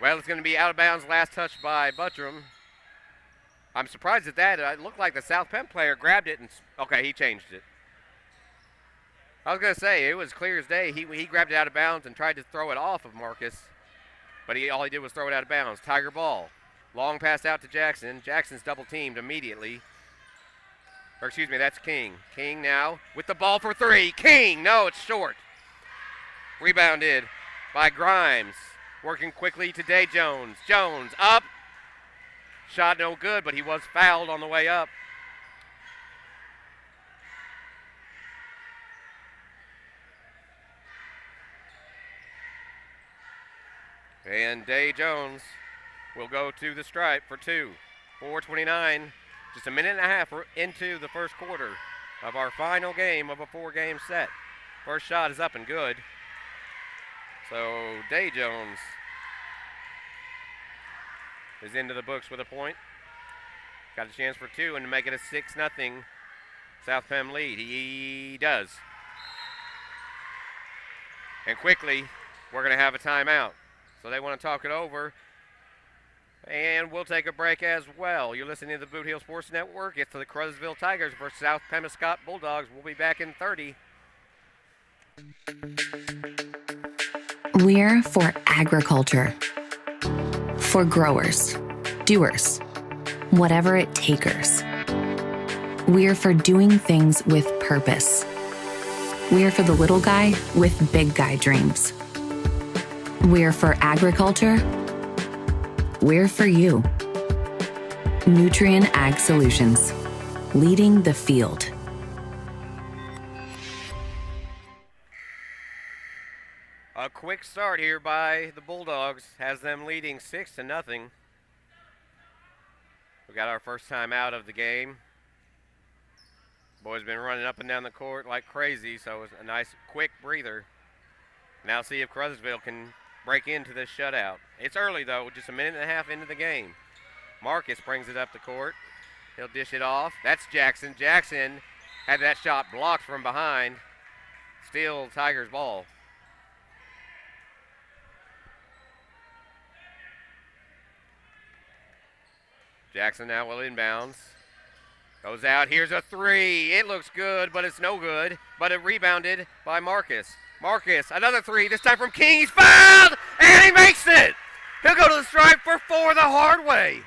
Well, it's going to be out of bounds, last touch by Buttram. I'm surprised at that. It looked like the South Penn player grabbed it and, okay, he changed it. I was going to say, it was clear as day. He grabbed it out of bounds and tried to throw it off of Marcus, but all he did was throw it out of bounds. Tiger ball. Long pass out to Jackson. Jackson's double teamed immediately. Or excuse me, that's King. King now with the ball for 3. King, no, it's short. Rebounded by Grimes. Working quickly to Day Jones. Jones up. Shot no good, but he was fouled on the way up. And Day Jones will go to the stripe for 2. 4:29. Just a minute and a half into the first quarter. of our final game of a 4-game set. First shot is up and good. So Day Jones is into the books with a point. Got a chance for 2 and to make it a 6-0 South Penn lead. He does. And quickly, we're going to have a timeout. So they want to talk it over. And we'll take a break as well. You're listening to the Bootheel Sports Network. It's the Caruthersville Tigers versus South Pemiscot Bulldogs. We'll be back in 30. We're for agriculture. For growers, doers, whatever it takers. We're for doing things with purpose. We're for the little guy with big guy dreams. We're for agriculture. We're for you. Nutrien Ag Solutions, leading the field. A quick start here by the Bulldogs has them leading 6-0. We got our first time out of the game. Boys been running up and down the court like crazy, so it's a nice quick breather. Now see if Caruthersville can break into this shutout. It's early though, just a minute and a half into the game. Marcus brings it up the court. He'll dish it off. That's Jackson. Jackson had that shot blocked from behind. Still Tigers ball. Jackson now will inbounds. Goes out. Here's a 3. It looks good, but it's no good. But it rebounded by Marcus. Marcus, another 3. This time from King. He's fouled, and he makes it. He'll go to the stripe for 4 the hard way.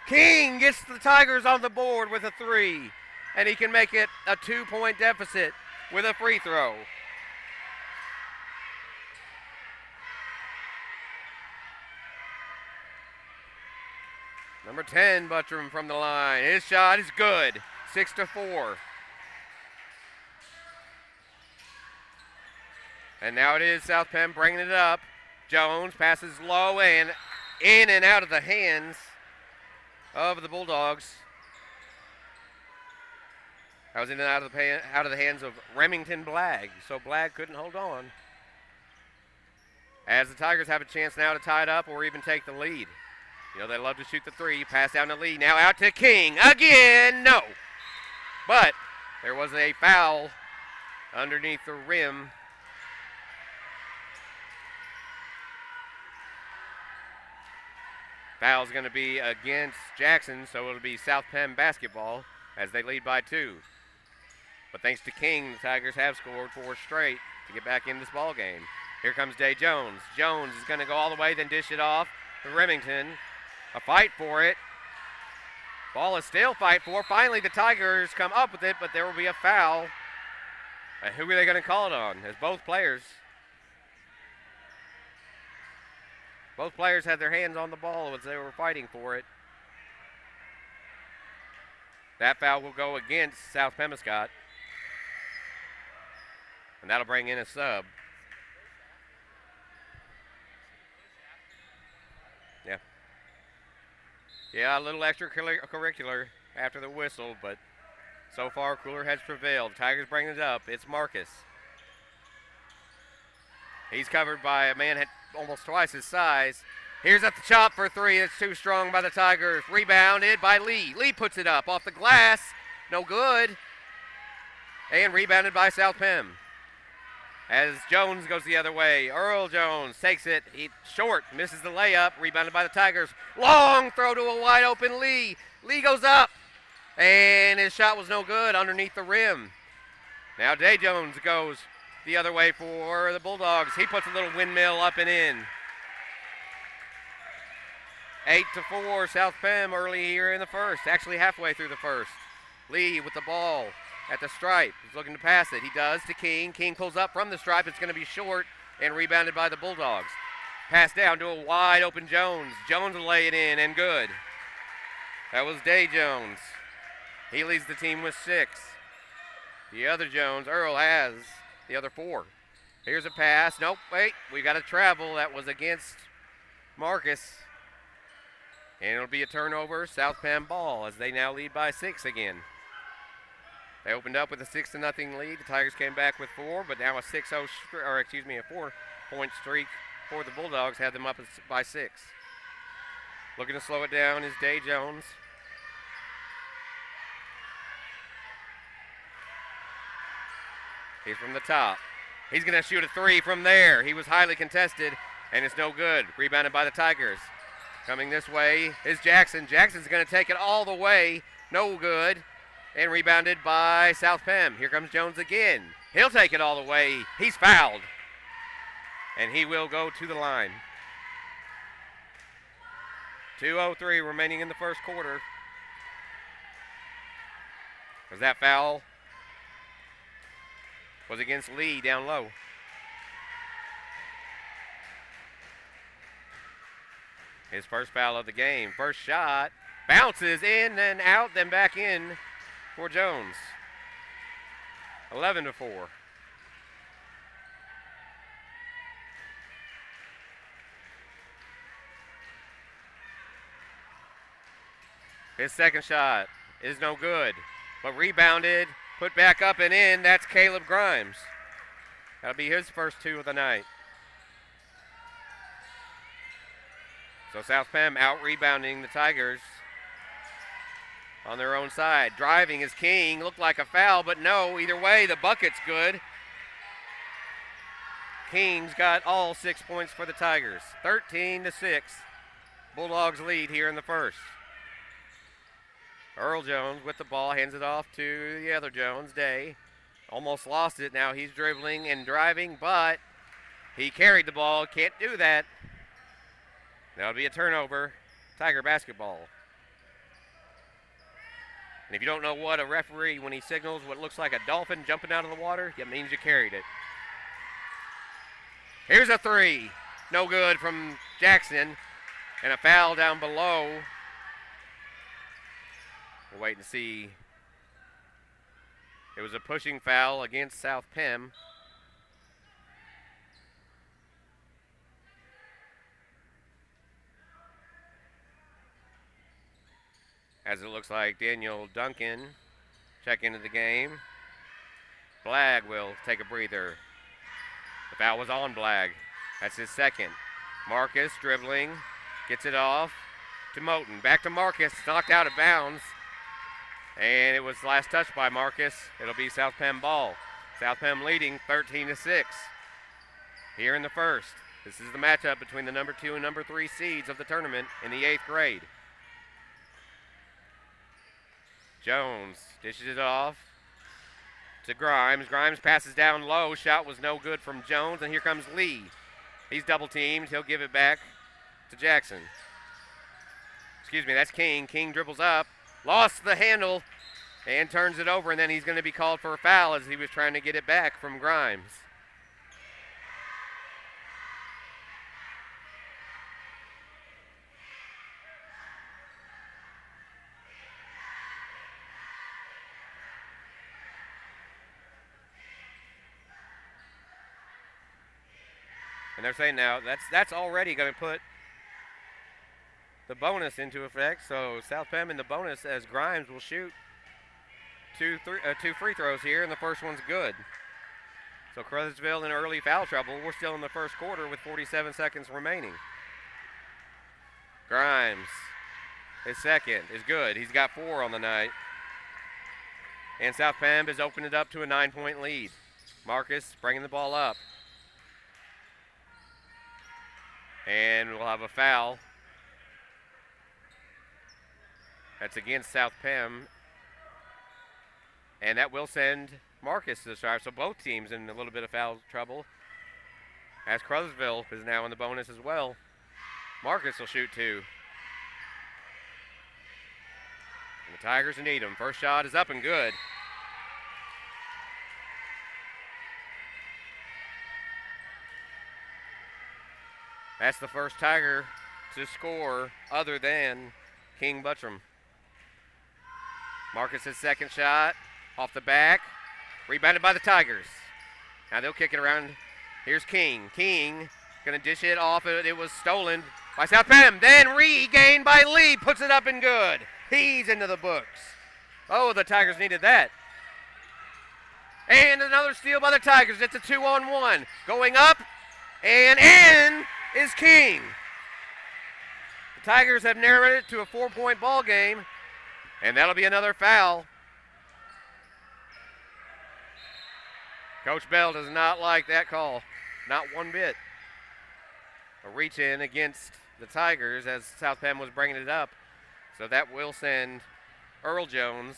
King gets the Tigers on the board with a 3, and he can make it a 2-point deficit with a free throw. Number 10, Buttram from the line. His shot is good. 6-4. And now it is South Penn bringing it up. Jones passes low and in and out of the hands of the Bulldogs. That was in and out of the hands of Remington Blagg. So Blagg couldn't hold on. As the Tigers have a chance now to tie it up or even take the lead. You know, they love to shoot the 3. Pass down the lead. Now out to King. Again, no. But there was a foul underneath the rim. Foul's going to be against Jackson, so it'll be South Penn basketball as they lead by 2. But thanks to King, the Tigers have scored 4 straight to get back in this ball game. Here comes Day Jones. Jones is going to go all the way, then dish it off to Remington. A fight for it. Ball is still fight for. Finally, the Tigers come up with it, but there will be a foul. Who are they going to call it on? As both players had their hands on the ball as they were fighting for it. That foul will go against South Pemiscot. And that'll bring in a sub. Yeah, a little extracurricular after the whistle, but so far cooler has prevailed. Tigers bring it up. It's Marcus. He's covered by a man almost twice his size. Here's at the chop for 3. It's too strong by the Tigers. Rebounded by Lee. Lee puts it up off the glass. No good. And rebounded by South Penn. As Jones goes the other way. Earl Jones takes it. He short, misses the layup. Rebounded by the Tigers. Long throw to a wide open Lee. Lee goes up. And his shot was no good underneath the rim. Now Day Jones goes the other way for the Bulldogs. He puts a little windmill up and in. 8-4 South Penn early here in the first. Actually halfway through the first. Lee with the ball at the stripe. He's looking to pass it. He does to King. King pulls up from the stripe. It's going to be short and rebounded by the Bulldogs. Pass down to a wide open Jones. Jones will lay it in and good. That was Day Jones. He leads the team with 6. The other Jones, Earl, has the other 4. Here's a pass. Nope, wait. We got a travel. That was against Marcus. And it'll be a turnover. South Penn ball as they now lead by 6 again. They opened up with a 6-0 lead. The Tigers came back with 4, but now a 4-point streak for the Bulldogs had them up by 6. Looking to slow it down is Day Jones. He's from the top. He's going to shoot a 3 from there. He was highly contested, and it's no good. Rebounded by the Tigers. Coming this way is Jackson. Jackson's going to take it all the way. No good. And rebounded by South Penn. Here comes Jones again. He'll take it all the way. He's fouled. And he will go to the line. 2:03 remaining in the first quarter. Was that foul? Was against Lee down low. His first foul of the game. First shot. Bounces in and out, then back in for Jones. 11-4. His second shot is no good, but rebounded, put back up and in. That's Caleb Grimes. That'll be his first 2 of the night. So South Penn out-rebounding the Tigers on their own side. Driving is King. Looked like a foul, but no. Either way, the bucket's good. King's got all 6 points for the Tigers. 13-6. Bulldogs lead here in the first. Earl Jones with the ball, hands it off to the other Jones, Day. Almost lost it. Now he's dribbling and driving, but he carried the ball. Can't do that. That'll be a turnover. Tiger basketball. And if you don't know what a referee, when he signals what looks like a dolphin jumping out of the water, it means you carried it. Here's a 3. No good from Jackson. And a foul down below. We'll wait and see. It was a pushing foul against South Penn. As it looks like Daniel Duncan check into the game. Blagg will take a breather. The foul was on Blagg. That's his second. Marcus dribbling, gets it off to Moten. Back to Marcus, knocked out of bounds. And it was last touched by Marcus. It'll be South Penn ball. South Penn leading 13-6 here in the first. This is the matchup between the number 2 and number 3 seeds of the tournament in the 8th grade. Jones dishes it off to Grimes. Grimes passes down low. Shot was no good from Jones, and here comes Lee. He's double teamed. He'll give it back to Jackson. Excuse me, that's King. King dribbles up, lost the handle, and turns it over, and then he's going to be called for a foul as he was trying to get it back from Grimes. And they're saying now that's already going to put the bonus into effect. So South Penn in the bonus as Grimes will shoot two free throws here, and the first one's good. So Caruthersville in early foul trouble. We're still in the first quarter with 47 seconds remaining. Grimes, his second is good. He's got 4 on the night. And South Penn has opened it up to a 9-point lead. Marcus bringing the ball up. And we'll have a foul. That's against South Penn. And that will send Marcus to the stripe. So both teams in a little bit of foul trouble. As Caruthersville is now in the bonus as well. Marcus will shoot 2. And the Tigers need him. First shot is up and good. That's the first Tiger to score other than King Buttram. Marcus' second shot off the back. Rebounded by the Tigers. Now they'll kick it around. Here's King. King going to dish it off. It was stolen by South Penn. Then regained by Lee. Puts it up and good. He's into the books. Oh, the Tigers needed that. And another steal by the Tigers. It's a 2-on-1. Going up and in is King. The Tigers have narrowed it to a 4-point ball game, and that'll be another foul. Coach Bell does not like that call, not one bit. A reach in against the Tigers as South Penn was bringing it up. So that will send Earl Jones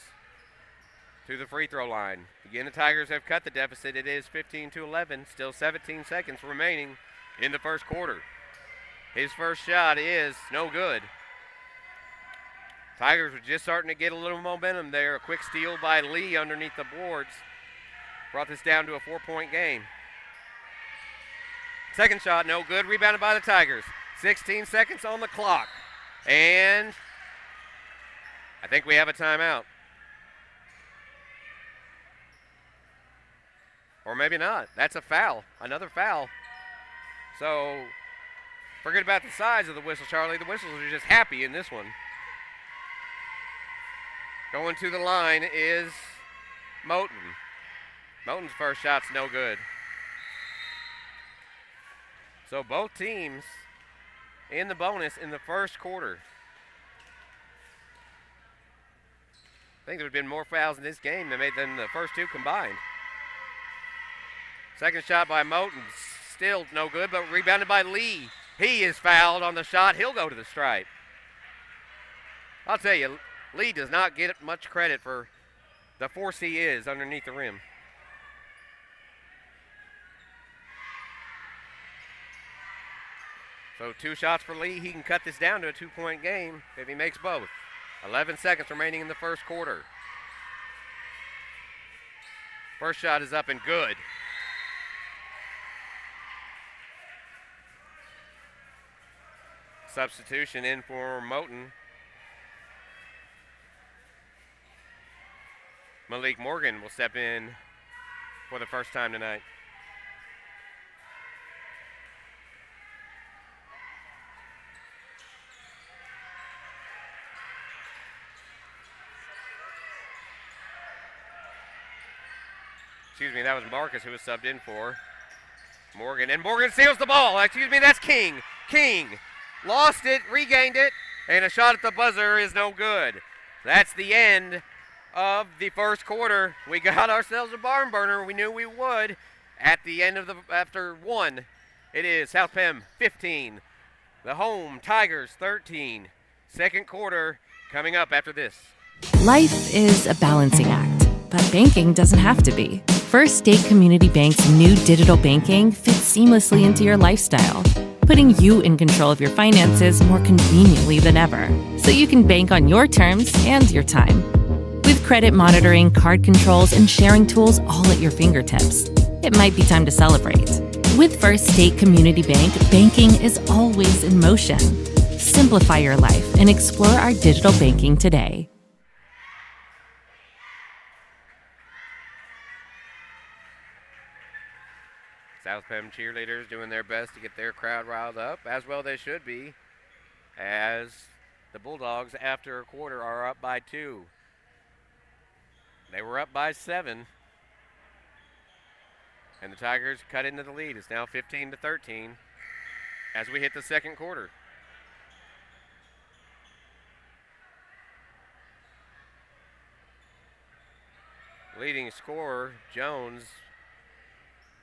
to the free throw line. Again, the Tigers have cut the deficit. It is 15-11, still 17 seconds remaining in the first quarter. His first shot is no good. Tigers were just starting to get a little momentum there. A quick steal by Lee underneath the boards brought this down to a 4-point game. Second shot, no good. Rebounded by the Tigers. 16 seconds on the clock. And I think we have a timeout. Or maybe not. That's a foul. Another foul. So forget about the size of the whistle, Charlie. The whistles are just happy in this one. Going to the line is Moten. Moten's first shot's no good. So both teams in the bonus in the first quarter. I think there have been more fouls in this game than the first two combined. Second shot by Moten, still no good, but rebounded by Lee. He is fouled on the shot. He'll go to the stripe. I'll tell you, Lee does not get much credit for the force he is underneath the rim. So 2 shots for Lee. He can cut this down to a 2-point game if he makes both. 11 seconds remaining in the first quarter. First shot is up and good. Substitution in for Moten. Malik Morgan will step in for the first time tonight. Excuse me, that was Marcus who was subbed in for Morgan. And Morgan steals the ball. Excuse me, that's King. King lost it, regained it, and a shot at the buzzer is no good. That's the end of the first quarter. We got ourselves a barn burner. We knew we would. At the end of after one, it is South Penn 15, the home Tigers 13. Second quarter coming up after this. Life is a balancing act, but banking doesn't have to be. First State Community Bank's new digital banking fits seamlessly into your lifestyle, putting you in control of your finances more conveniently than ever, so you can bank on your terms and your time. With credit monitoring, card controls, and sharing tools all at your fingertips, it might be time to celebrate. With First State Community Bank, banking is always in motion. Simplify your life and explore our digital banking today. South Penn cheerleaders doing their best to get their crowd riled up, as well they should be, as the Bulldogs, after a quarter, are up by 2. They were up by 7, and the Tigers cut into the lead. It's now 15-13 as we hit the second quarter. Leading scorer, Jones.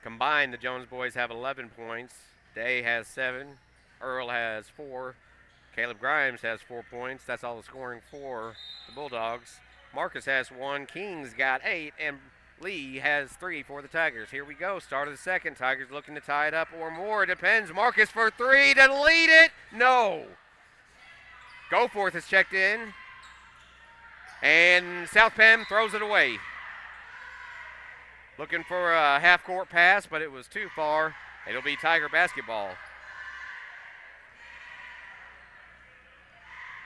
Combined, the Jones boys have 11 points. Day has 7. Earl has 4. Caleb Grimes has 4 points. That's all the scoring for the Bulldogs. Marcus has 1. King's got 8. And Lee has 3 for the Tigers. Here we go. Start of the second. Tigers looking to tie it up or more. It depends. Marcus for 3 to lead it. No. Goforth is checked in. And South Penn throws it away. Looking for a half-court pass, but it was too far. It'll be Tiger basketball.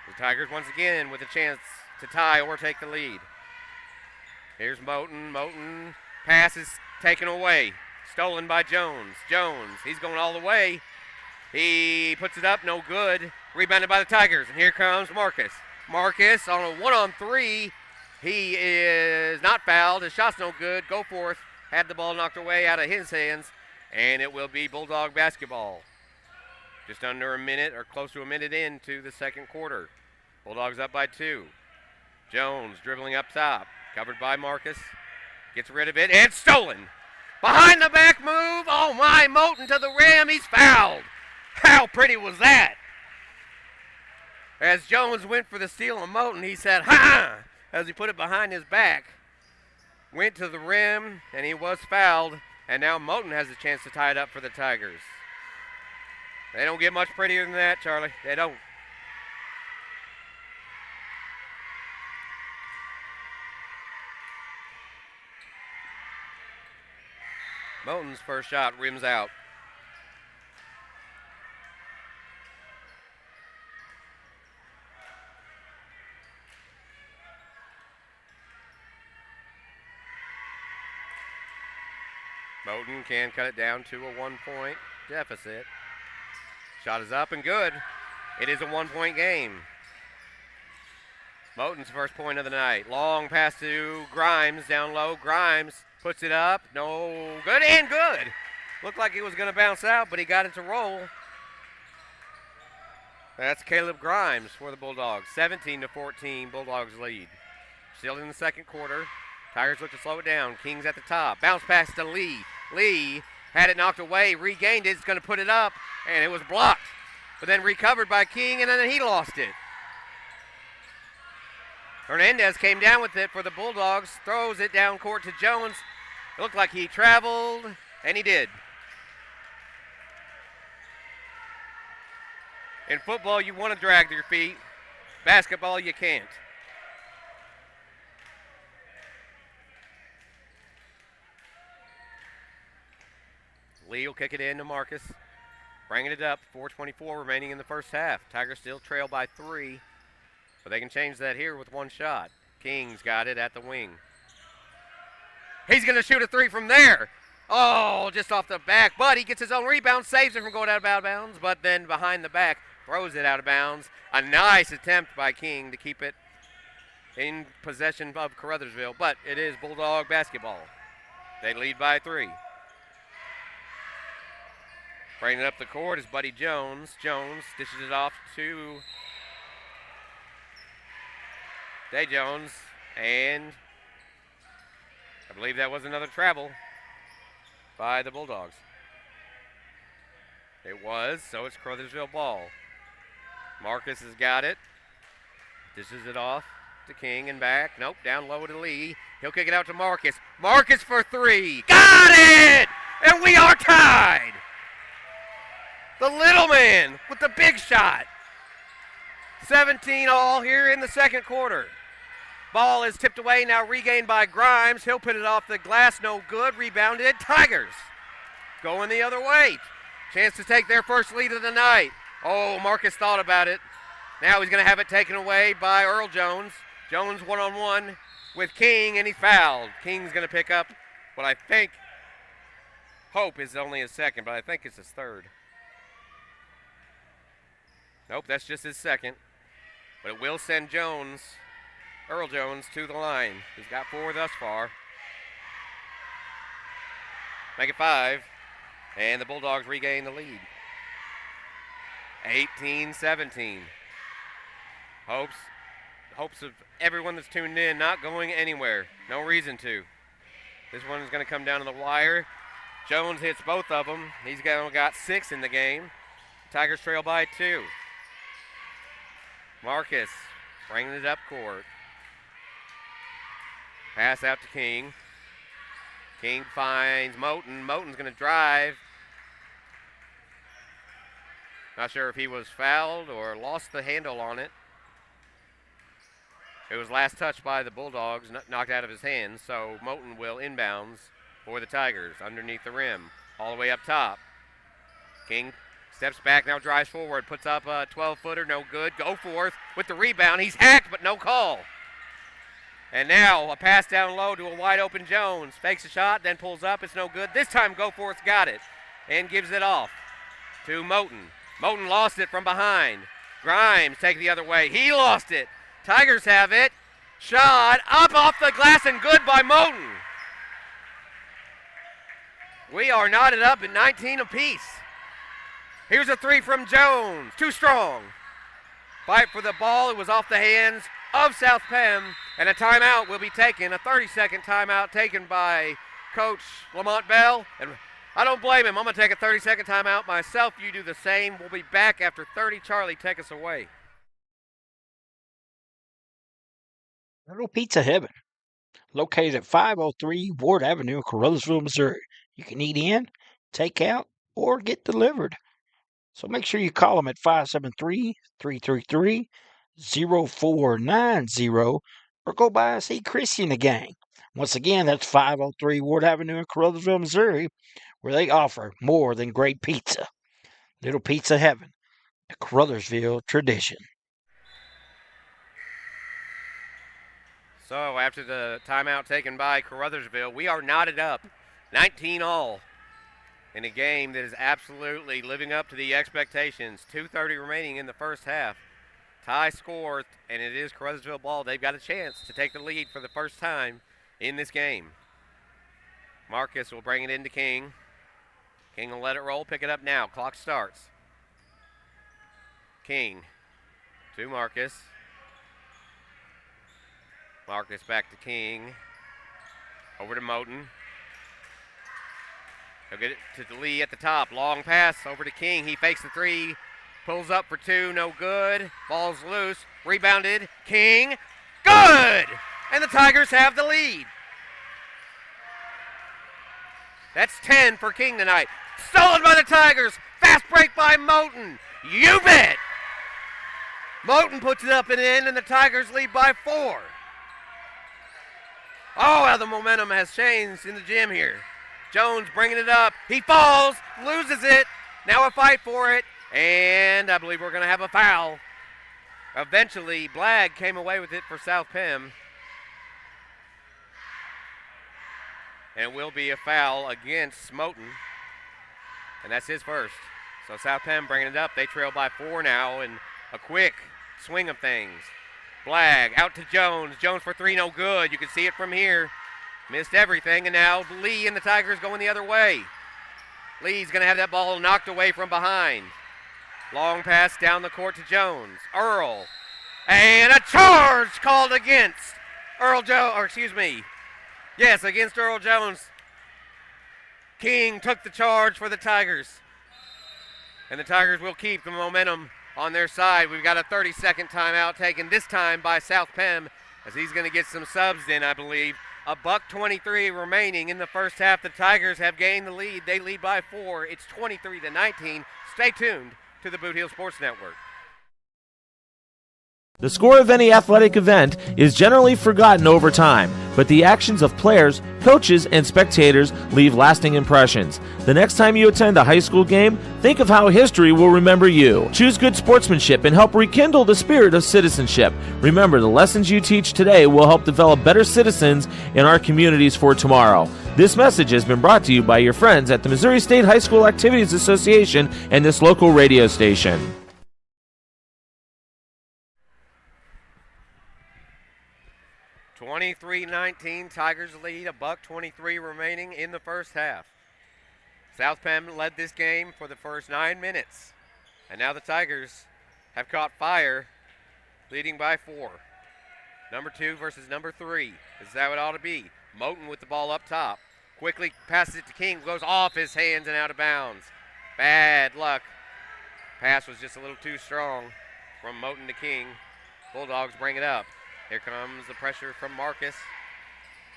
The Tigers once again with a chance to tie or take the lead. Here's Moten. Moten pass is taken away. Stolen by Jones. Jones, he's going all the way. He puts it up, no good. Rebounded by the Tigers, and here comes Marcus. Marcus on a 1-on-3. He is not fouled. His shot's no good. Goforth had the ball knocked away out of his hands, and it will be Bulldog basketball. Just under a minute or close to a minute into the second quarter. Bulldogs up by 2. Jones dribbling up top, covered by Marcus. Gets rid of it, and stolen. Behind the back move. Oh my, Moten to the rim. He's fouled. How pretty was that? As Jones went for the steal on Moten, he said, ha! As he put it behind his back. Went to the rim, and he was fouled. And now Moten has a chance to tie it up for the Tigers. They don't get much prettier than that, Charlie. They don't. Moten's first shot rims out. Moten can cut it down to a 1-point deficit. Shot is up and good. It is a 1-point game. Moten's first point of the night. Long pass to Grimes down low. Grimes puts it up. No good and good. Looked like he was going to bounce out, but he got it to roll. That's Caleb Grimes for the Bulldogs. 17-14, Bulldogs lead. Still in the second quarter. Tigers look to slow it down. King's at the top. Bounce pass to Lee. Lee had it knocked away, regained it. He's going to put it up, and it was blocked. But then recovered by King, and then he lost it. Hernandez came down with it for the Bulldogs. Throws it down court to Jones. It looked like he traveled, and he did. In football, you want to drag your feet. Basketball, you can't. Lee will kick it in to Marcus. Bringing it up. 4:24 remaining in the first half. Tigers still trail by 3. But they can change that here with one shot. King's got it at the wing. He's going to shoot a 3 from there. Oh, just off the back. But he gets his own rebound. Saves it from going out of bounds. But then behind the back, throws it out of bounds. A nice attempt by King to keep it in possession of Caruthersville. But it is Bulldog basketball. They lead by 3. Bringing it up the court is Buddy Jones. Jones dishes it off to Day Jones, and I believe that was another travel by the Bulldogs. It was, so it's Caruthersville ball. Marcus has got it. Dishes it off to King and back. Nope, down low to Lee. He'll kick it out to Marcus. Marcus for 3. Got it! And we are tied! The little man with the big shot. 17 all here in the second quarter. Ball is tipped away, now regained by Grimes. He'll put it off the glass, no good. Rebounded. Tigers going the other way. Chance to take their first lead of the night. Oh, Marcus thought about it. Now he's going to have it taken away by Earl Jones. Jones one-on-one with King, and he fouled. King's going to pick up what I hope is only his second, but I think it's his third. Nope, that's just his second. But it will send Jones, Earl Jones, to the line. He's got 4 thus far. Make it 5. And the Bulldogs regain the lead. 18-17. Hopes of everyone that's tuned in not going anywhere. No reason to. This one is going to come down to the wire. Jones hits both of them. He's got 6 in the game. Tigers trail by 2. Marcus bringing it up court. Pass out to King. King finds Moten. Moten's going to drive. Not sure if he was fouled or lost the handle on it. It was last touched by the Bulldogs, knocked out of his hands, so Moten will inbounds for the Tigers underneath the rim, all the way up top. King steps back, now drives forward, puts up a 12-footer, no good. Goforth with the rebound. He's hacked, but no call. And now a pass down low to a wide-open Jones. Fakes a shot, then pulls up. It's no good. This time Goforth's got it and gives it off to Moten. Moten lost it from behind. Grimes take the other way. He lost it. Tigers have it. Shot up off the glass and good by Moten. We are knotted up at 19 apiece. Here's a three from Jones. Too strong. Fight for the ball. It was off the hands of South Penn. And a timeout will be taken. A 30-second timeout taken by Coach Lamont Bell. And I don't blame him. I'm going to take a 30-second timeout myself. You do the same. We'll be back after 30. Charlie, take us away. Little Pizza Heaven, located at 503 Ward Avenue in Caruthersville, Missouri. You can eat in, take out, or get delivered. So make sure you call them at 573-333-0490 or go by and see Chrissy and the gang. Once again, that's 503 Ward Avenue in Caruthersville, Missouri, where they offer more than great pizza. Little Pizza Heaven, a Caruthersville tradition. So after the timeout taken by Caruthersville, we are knotted up 19-all in a game that is absolutely living up to the expectations. 2:30 remaining in the first half. Tie score, and it is Caruthersville ball. They've got a chance to take the lead for the first time in this game. Marcus will bring it into King. King will let it roll, pick it up now. Clock starts. King to Marcus. Marcus back to King. Over to Moten. He'll get it to Lee at the top. Long pass over to King. He fakes the three. Pulls up for two. No good. Ball's loose. Rebounded. King. Good! And the Tigers have the lead. That's 10 for King tonight. Stolen by the Tigers. Fast break by Moten. You bet! Moten puts it up and in, and the Tigers lead by 4. Oh, how the momentum has changed in the gym here. Jones bringing it up. He falls, loses it. Now a fight for it. And I believe we're going to have a foul. Eventually, Blagg came away with it for South Penn. And it will be a foul against Moten. And that's his first. So South Penn bringing it up. They trail by 4 now. And a quick swing of things. Blagg out to Jones. Jones for three, no good. You can see it from here. Missed everything, and now Lee and the Tigers going the other way. Lee's going to have that ball knocked away from behind. Long pass down the court to Jones. Earl. And a charge called against Earl Jones, or excuse me. Yes, against Earl Jones. King took the charge for the Tigers. And the Tigers will keep the momentum on their side. We've got a 30-second timeout taken this time by South Penn as he's going to get some subs in, I believe. $1:23 remaining in the first half. The Tigers have gained the lead. They lead by 4. It's 23-19. Stay tuned to the Bootheel Sports Network. The score of any athletic event is generally forgotten over time, but the actions of players, coaches, and spectators leave lasting impressions. The next time you attend a high school game, think of how history will remember you. Choose good sportsmanship and help rekindle the spirit of citizenship. Remember, the lessons you teach today will help develop better citizens in our communities for tomorrow. This message has been brought to you by your friends at the Missouri State High School Activities Association and this local radio station. 23-19, Tigers lead, $1:23 remaining in the first half. South Penn led this game for the first 9 minutes. And now the Tigers have caught fire, leading by 4. Number 2 versus number 3. This is how it ought to be. Moten with the ball up top. Quickly passes it to King, goes off his hands and out of bounds. Bad luck. Pass was just a little too strong from Moten to King. Bulldogs bring it up. Here comes the pressure from Marcus.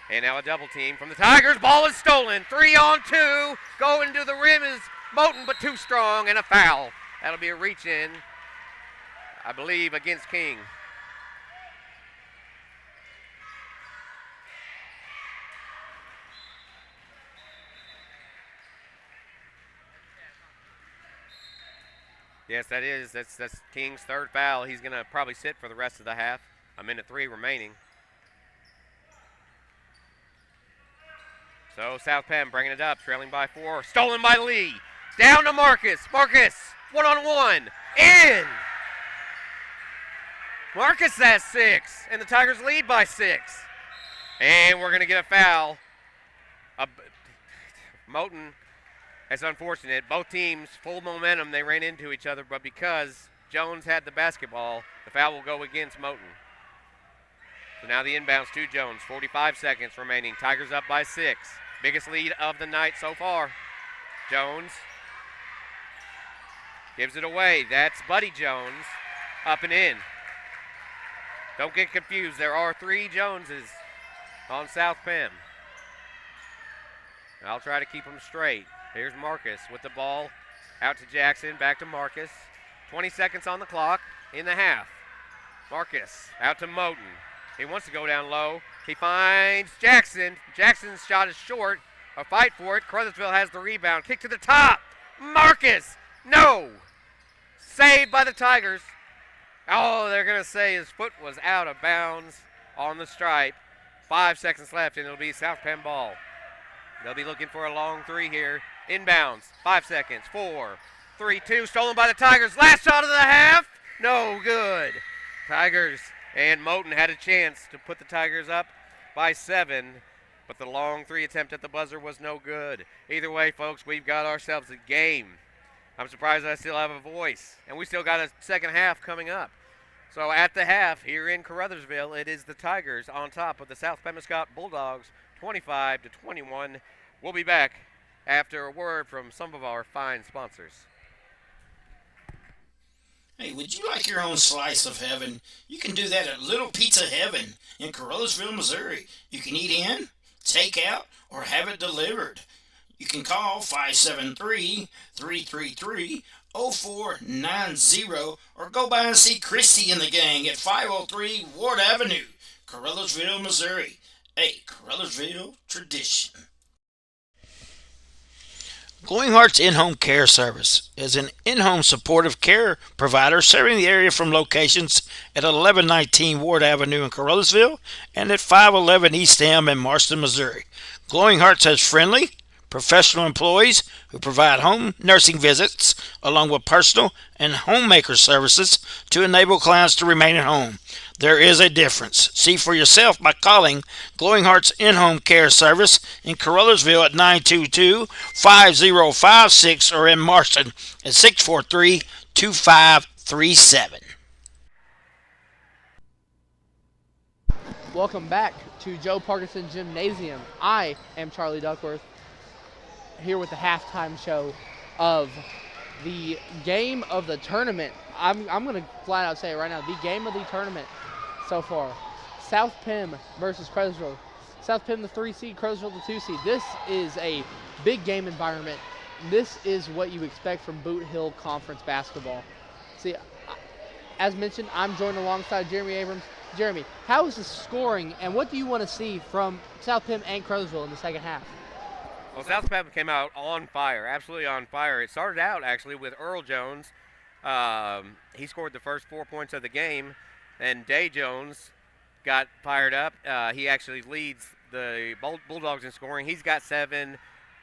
And now a double team from the Tigers. Ball is stolen. 3-on-2. Going to the rim is Moten, but too strong, and a foul. That'll be a reach in, I believe, against King. Yes, that is. That's King's third foul. He's going to probably sit for the rest of the half. 1:03 remaining. So South Penn bringing it up, trailing by 4. Stolen by Lee. Down to Marcus. Marcus, one-on-one. In. Marcus has 6, and the Tigers lead by 6. And we're going to get a foul. Moulton, it's unfortunate. Both teams, full momentum, they ran into each other, but because Jones had the basketball, the foul will go against Moulton. So now the inbounds to Jones. 45 seconds remaining. Tigers up by 6. Biggest lead of the night so far. Jones gives it away. That's Buddy Jones. Up and in. Don't get confused. There are 3 Joneses on South Penn. I'll try to keep them straight. Here's Marcus with the ball. Out to Jackson. Back to Marcus. 20 seconds on the clock in the half. Marcus out to Moulton. He wants to go down low. He finds Jackson. Jackson's shot is short. A fight for it. Caruthersville has the rebound. Kick to the top. Marcus. No. Saved by the Tigers. Oh, they're going to say his foot was out of bounds on the stripe. 5 seconds left, and it'll be South Penn ball. They'll be looking for a long 3 here. Inbounds. 5 seconds. 4, 3, 2. Stolen by the Tigers. Last shot of the half. No good. Tigers and Moulton had a chance to put the Tigers up by 7, but the long 3 attempt at the buzzer was no good. Either way, folks, we've got ourselves a game. I'm surprised I still have a voice, and we still got a second half coming up. So at the half here in Caruthersville, it is the Tigers on top of the South Pemiscot Bulldogs, 25-21. We'll be back after a word from some of our fine sponsors. Hey, would you like your own slice of heaven? You can do that at Little Pizza Heaven in Caruthersville, Missouri. You can eat in, take out, or have it delivered. You can call 573-333-0490 or go by and see Christy and the gang at 503 Ward Avenue, Caruthersville, Missouri. A Caruthersville tradition. Glowing Hearts In-Home Care Service is an in-home supportive care provider serving the area from locations at 1119 Ward Avenue in Caruthersville and at 511 East Elm in Marston, Missouri. Glowing Hearts has friendly, professional employees who provide home nursing visits along with personal and homemaker services to enable clients to remain at home. There is a difference. See for yourself by calling Glowing Hearts In-Home Care Service in Caruthersville at 922-5056 or in Marston at 643-2537. Welcome back to Joe Parkinson Gymnasium. I am Charlie Duckworth, here with the halftime show of the game of the tournament. I'm going to flat out say it right now. The game of the tournament so far. South Penn versus Caruthersville. South Penn, the 3 seed, Caruthersville, the 2 seed. This is a big game environment. This is what you expect from Bootheel Conference basketball. See, as mentioned, I'm joined alongside Jeremy Abrams. Jeremy, how is the scoring, and what do you want to see from South Penn and Caruthersville in the second half? Well, South Penn came out on fire, absolutely on fire. It started out, actually, with Earl Jones. He scored the first 4 points of the game, and Day Jones got fired up. He actually leads the Bulldogs in scoring. He's got 7.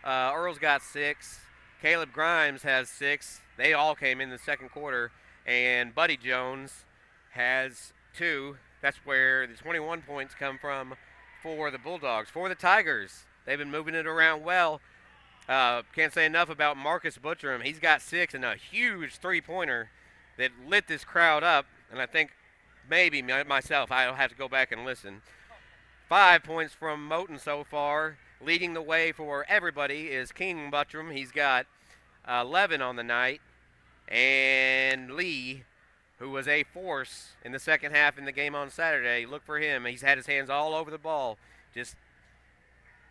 Earl's got 6. Caleb Grimes has 6. They all came in the second quarter, and Buddy Jones has 2. That's where the 21 points come from for the Bulldogs. For the Tigers, they've been moving it around well. Can't say enough about Marcus Butcherham. He's got 6 and a huge three-pointer that lit this crowd up. And I think maybe myself, I'll have to go back and listen. 5 points from Moulton so far. Leading the way for everybody is King Butcherham. He's got 11 on the night. And Lee, who was a force in the second half in the game on Saturday, look for him. He's had his hands all over the ball.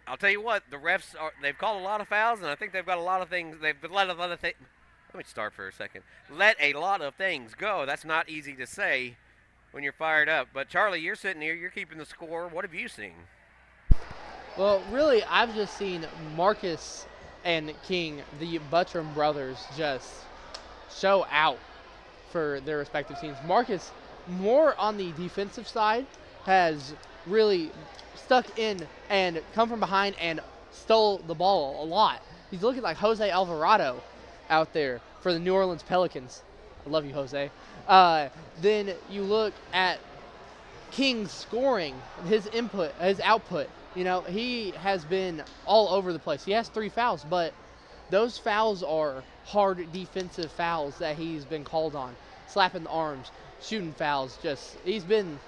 I'll tell you what, the refs they've called a lot of fouls, and I think they've got a lot of things. They've let a lot of things. Let me start for a second. Let a lot of things go. That's not easy to say when you're fired up. But Charlie, you're sitting here. You're keeping the score. What have you seen? Well, really, I've just seen Marcus and King, the Butcherham brothers, just show out for their respective teams. Marcus, more on the defensive side, has really stuck in and come from behind and stole the ball a lot. He's looking like Jose Alvarado out there for the New Orleans Pelicans. I love you, Jose. Then you look at King's scoring, his output. He has been all over the place. He has 3 fouls, but those fouls are hard defensive fouls that he's been called on. Slapping the arms, shooting fouls, he's been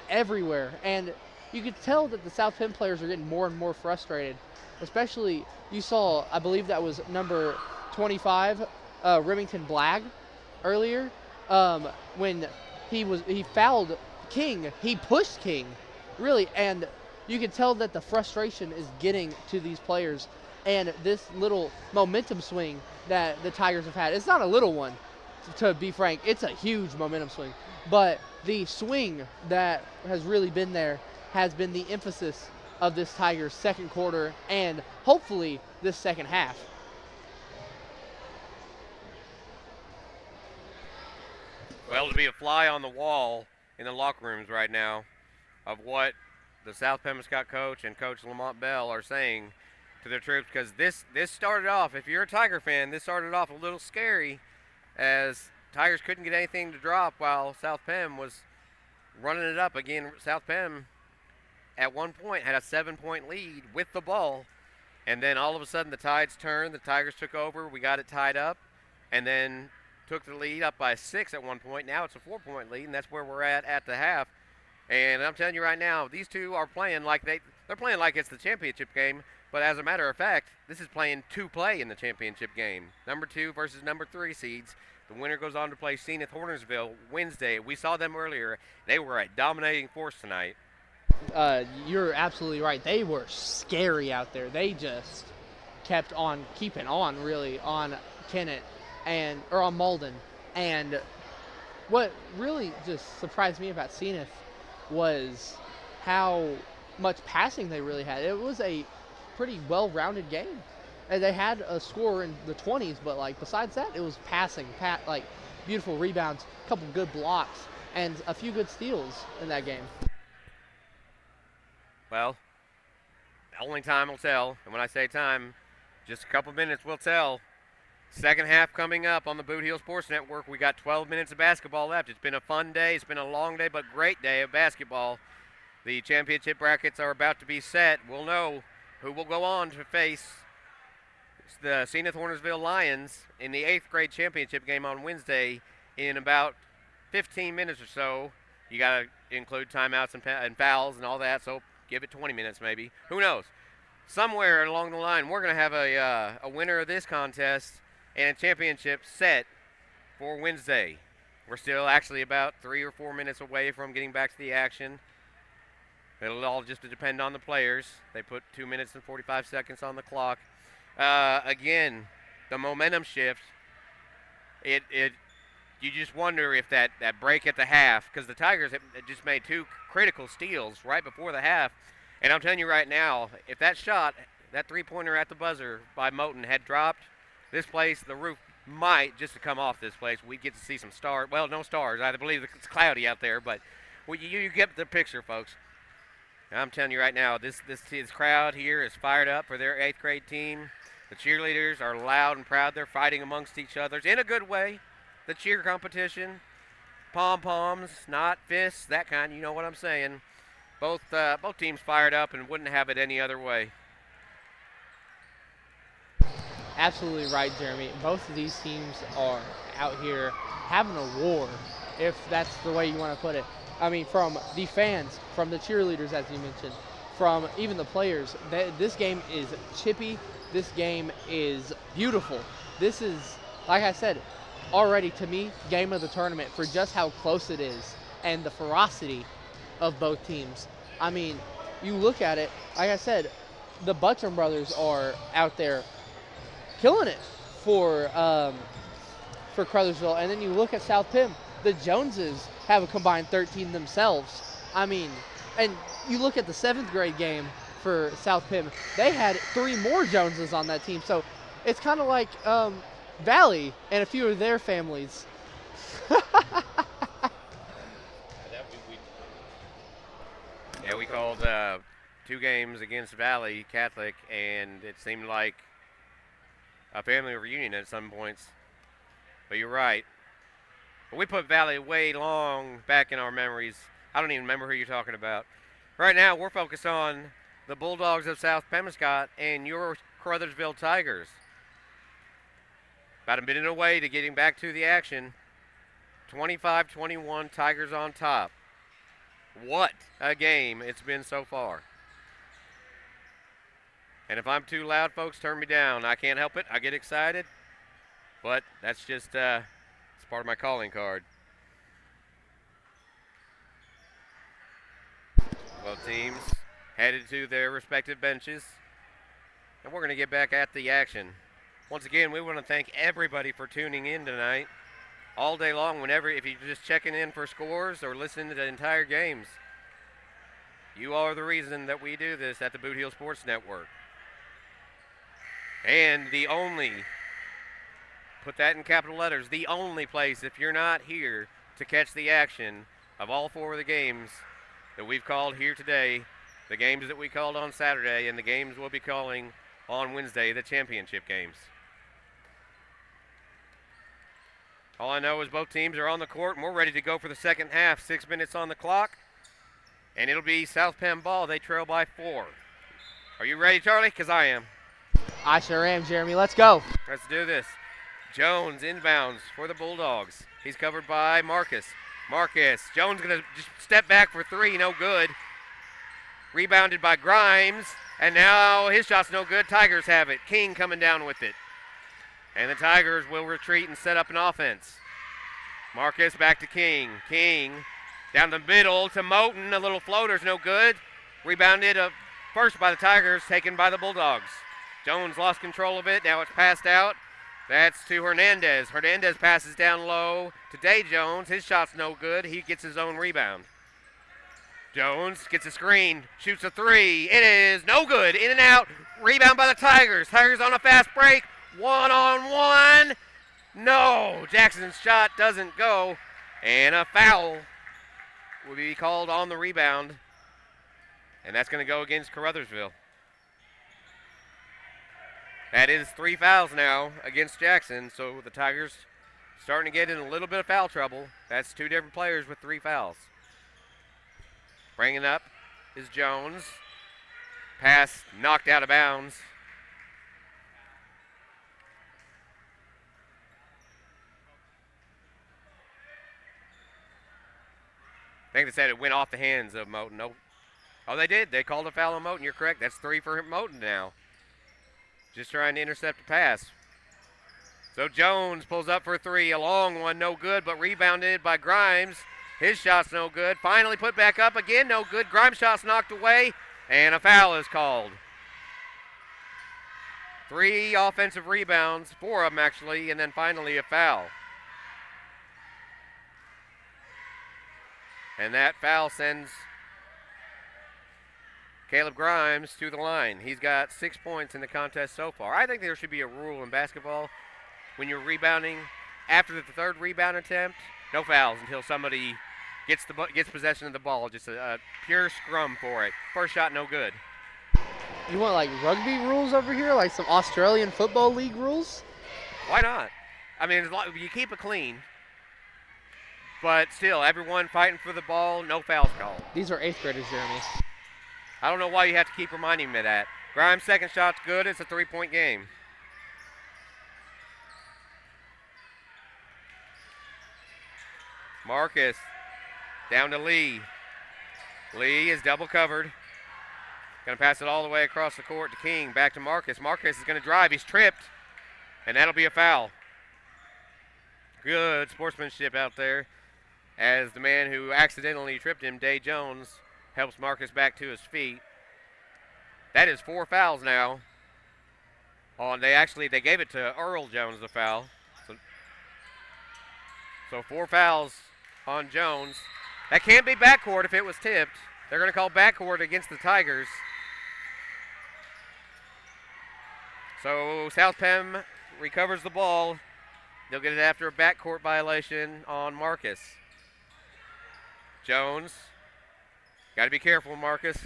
everywhere. And you could tell that the South Penn players are getting more and more frustrated. Especially, you saw, I believe that was number 25, Remington Blagg, earlier, when he fouled King. He pushed King, really, and you can tell that the frustration is getting to these players. And this little momentum swing that the Tigers have had, it's not a little one, to be frank. It's a huge momentum swing. But the swing that has really been there has been the emphasis of this Tigers second quarter and hopefully this second half. Well, to be a fly on the wall in the locker rooms right now of what the South Pembroke coach and Coach Lamont Bell are saying to their troops, because this started off, if you're a Tiger fan, this started off a little scary as Tigers couldn't get anything to drop while South Penn was running it up. Again, South Penn at one point had a 7-point lead with the ball, and then all of a sudden the tides turned, the Tigers took over, we got it tied up, and then took the lead up by 6 at one point. Now it's a 4-point lead, and that's where we're at the half. And I'm telling you right now, these two are playing like they're playing like it's the championship game. But as a matter of fact, this is playing to play in the championship game. Number 2 versus number 3 seeds. The winner goes on to play Zenith Hornersville Wednesday. We saw them earlier. They were a dominating force tonight. You're absolutely right. They were scary out there. They just kept on keeping on, really, on Kennett or on Malden. And what really just surprised me about Zenith was how much passing they really had. It was a pretty well-rounded game. And they had a score in the 20s, but besides that, it was passing, beautiful rebounds, a couple good blocks, and a few good steals in that game. Well, only time will tell. And when I say time, just a couple minutes will tell. Second half coming up on the Bootheel Sports Network. We got 12 minutes of basketball left. It's been a fun day. It's been a long day, but great day of basketball. The championship brackets are about to be set. We'll know who will go on to face the Zenith Hornersville Lions in the 8th grade championship game on Wednesday in about 15 minutes or so. You got to include timeouts and fouls and all that, so give it 20 minutes maybe. Who knows? Somewhere along the line, we're going to have a winner of this contest and a championship set for Wednesday. We're still actually about 3 or 4 minutes away from getting back to the action. It'll all just depend on the players. They put 2 minutes and 45 seconds on the clock. Again, the momentum shift. You just wonder if that break at the half, because the Tigers have just made 2 critical steals right before the half. And I'm telling you right now, if that shot, that three-pointer at the buzzer by Moten had dropped, this place, the roof might just come off this place. We'd get to see some stars. Well, no stars. I believe it's cloudy out there, but you get the picture, folks. I'm telling you right now, this crowd here is fired up for their 8th grade team. The cheerleaders are loud and proud. They're fighting amongst each other in a good way. The cheer competition, pom-poms, not fists, that kind. You know what I'm saying. Both teams fired up and wouldn't have it any other way. Absolutely right, Jeremy. Both of these teams are out here having a war, if that's the way you want to put it. I mean, from the fans, from the cheerleaders, as you mentioned, from even the players. This game is chippy. This game is beautiful. This is, like I said, already to me, game of the tournament for just how close it is and the ferocity of both teams. I mean, you look at it, like I said, the Buttram brothers are out there killing it for Crothersville. And then you look at South Penn, the Joneses have a combined 13 themselves. I mean, and you look at the 7th grade game for South Penn, they had 3 more Joneses on that team. So it's kind of like Valley and a few of their families. Yeah, we called 2 games against Valley Catholic, and it seemed like a family reunion at some points. But you're right. But we put Valley way long back in our memories. I don't even remember who you're talking about. Right now, we're focused on the Bulldogs of South Pemiscot and your Caruthersville Tigers. About a minute away to getting back to the action. 25-21, Tigers on top. What a game it's been so far. And if I'm too loud, folks, turn me down. I can't help it. I get excited. But that's just it's part of my calling card. Both teams headed to their respective benches. And we're going to get back at the action. Once again, we want to thank everybody for tuning in tonight. All day long, if you're just checking in for scores or listening to the entire games, you are the reason that we do this at the Bootheel Sports Network. And the only, put that in capital letters, the only place, if you're not here to catch the action of all four of the games that we've called here today, the games that we called on Saturday, and the games we'll be calling on Wednesday, the championship games. All I know is both teams are on the court, and we're ready to go for the second half. 6 minutes on the clock, and it'll be South Penn ball. They trail by 4. Are you ready, Charlie? Because I am. I sure am, Jeremy. Let's go. Let's do this. Jones inbounds for the Bulldogs. He's covered by Marcus. Jones going to just step back for 3, no good. Rebounded by Grimes, and now his shot's no good. Tigers have it. King coming down with it. And the Tigers will retreat and set up an offense. Marcus back to King. King down the middle to Moten. A little floater's no good. Rebounded first by the Tigers, taken by the Bulldogs. Jones lost control of it. Now it's passed out. That's to Hernandez. Hernandez passes down low to Day Jones. His shot's no good. He gets his own rebound. Jones gets a screen, shoots a 3. It is no good. In and out. Rebound by the Tigers. Tigers on a fast break. 1-on-1. No. Jackson's shot doesn't go. And a foul will be called on the rebound. And that's going to go against Caruthersville. That is 3 fouls now against Jackson. So the Tigers starting to get in a little bit of foul trouble. That's 2 different players with 3 fouls. Bringing up is Jones. Pass knocked out of bounds. I think they said it went off the hands of Moten. No. Oh, they did. They called a foul on Moten. You're correct. That's 3 for Moten now. Just trying to intercept a pass. So Jones pulls up for 3. A long one, no good, but rebounded by Grimes. His shot's no good. Finally put back up again, no good. Grimes' shot's knocked away, and a foul is called. 3 offensive rebounds, 4 of them actually, and then finally a foul. And that foul sends Caleb Grimes to the line. He's got 6 points in the contest so far. I think there should be a rule in basketball when you're rebounding after the 3rd rebound attempt, no fouls until somebody gets possession of the ball. Just a pure scrum for it. First shot, no good. You want like rugby rules over here, like some Australian Football League rules? Why not? I mean, you keep it clean, but still, everyone fighting for the ball, no fouls called. These are 8th graders, Jeremy. I don't know why you have to keep reminding me of that. Grimes' second shot's good. It's a 3-point game. Marcus down to Lee. Lee is double covered. Going to pass it all the way across the court to King. Back to Marcus. Marcus is going to drive. He's tripped, and that'll be a foul. Good sportsmanship out there as the man who accidentally tripped him, Day Jones, helps Marcus back to his feet. That is 4 fouls now. They gave it to Earl Jones, the foul. So 4 fouls on Jones. That can't be backcourt if it was tipped. They're going to call backcourt against the Tigers. So South Penn recovers the ball. They'll get it after a backcourt violation on Marcus. Jones. Got to be careful, Marcus.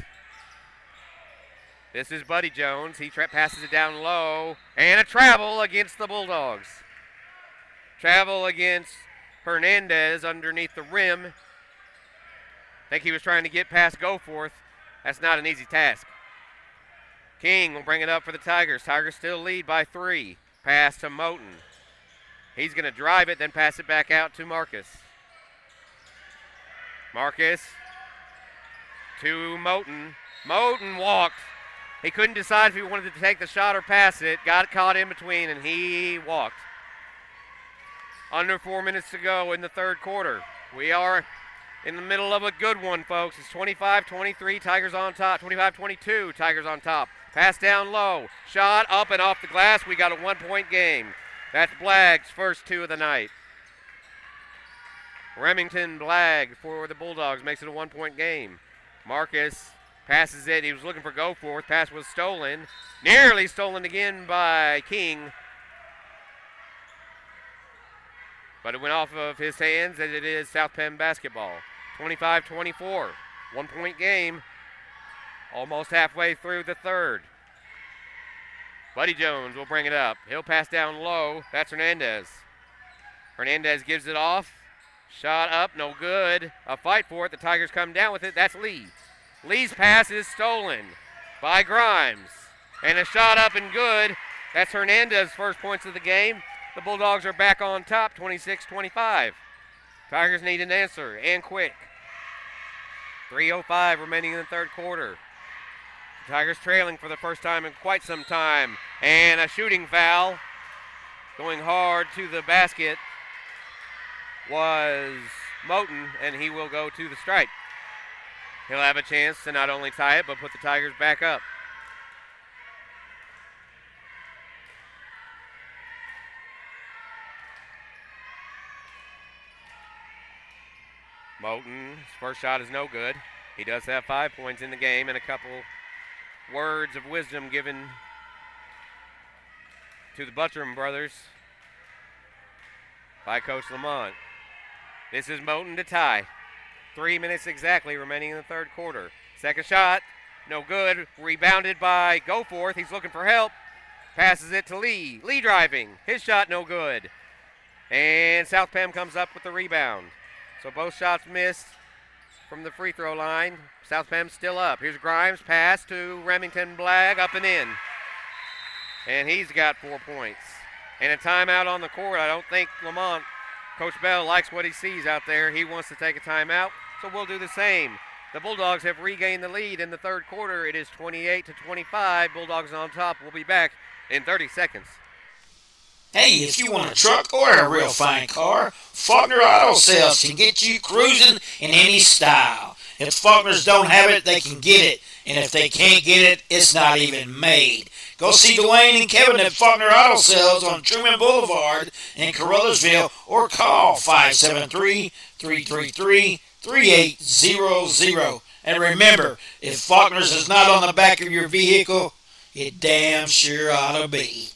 This is Buddy Jones. He passes it down low. And a travel against the Bulldogs. Travel against Hernandez underneath the rim. I think he was trying to get past Goforth. That's not an easy task. King will bring it up for the Tigers. Tigers still lead by 3. Pass to Moten. He's going to drive it, then pass it back out to Marcus. Marcus to Moten. Moten walked. He couldn't decide if he wanted to take the shot or pass it. Got caught in between, and he walked. Under 4 minutes to go in the third quarter. We are in the middle of a good one, folks. It's 25-23, Tigers on top. 25-22, Tigers on top. Pass down low. Shot up and off the glass. We got a 1-point game. That's Blagg's first 2 of the night. Remington Blagg for the Bulldogs makes it a 1-point game. Marcus passes it. He was looking for Goforth. Pass was stolen. Nearly stolen again by King. But it went off of his hands, and it is South Penn basketball. 25-24. 1-point game. Almost halfway through the third. Buddy Jones will bring it up. He'll pass down low. That's Hernandez. Hernandez gives it off. Shot up, no good. A fight for it. The Tigers come down with it. That's Lee. Lee's pass is stolen by Grimes. And a shot up and good. That's Hernandez's first points of the game. The Bulldogs are back on top, 26-25. Tigers need an answer, and quick. 3:05 remaining in the third quarter. The Tigers trailing for the first time in quite some time. And a shooting foul. Going hard to the basket was Moten, and he will go to the stripe. He'll have a chance to not only tie it, but put the Tigers back up. Moten, his first shot is no good. He does have 5 points in the game and a couple words of wisdom given to the Buttram brothers by Coach Lamont. This is Moten to tie. 3 minutes exactly remaining in the third quarter. Second shot, no good. Rebounded by Goforth. He's looking for help. Passes it to Lee. Lee driving. His shot no good. And South Penn comes up with the rebound. So both shots missed from the free throw line. South Penn still up. Here's Grimes. Pass to Remington Blagg. Up and in. And he's got 4 points. And a timeout on the court. I don't think Lamont, Coach Bell, likes what he sees out there. He wants to take a timeout, so we'll do the same. The Bulldogs have regained the lead in the third quarter. It is 28-25. Bulldogs on top. We'll be back in 30 seconds. Hey, if you want a truck or a real fine car, Faulkner Auto Sales can get you cruising in any style. If Faulkners don't have it, they can get it. And if they can't get it, it's not even made. Go see Dwayne and Kevin at Faulkner Auto Sales on Truman Boulevard in Caruthersville or call 573-333-3800. And remember, if Faulkner's is not on the back of your vehicle, it damn sure ought to be.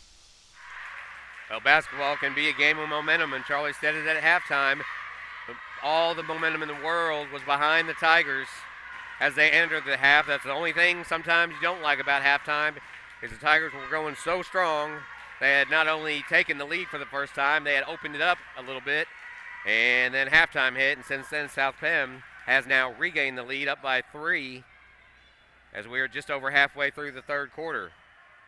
Well, basketball can be a game of momentum, and Charlie said it at halftime. All the momentum in the world was behind the Tigers as they entered the half. That's the only thing sometimes you don't like about halftime is the Tigers were going so strong. They had not only taken the lead for the first time, they had opened it up a little bit, and then halftime hit, and since then South Penn has now regained the lead up by 3 as we are just over halfway through the third quarter.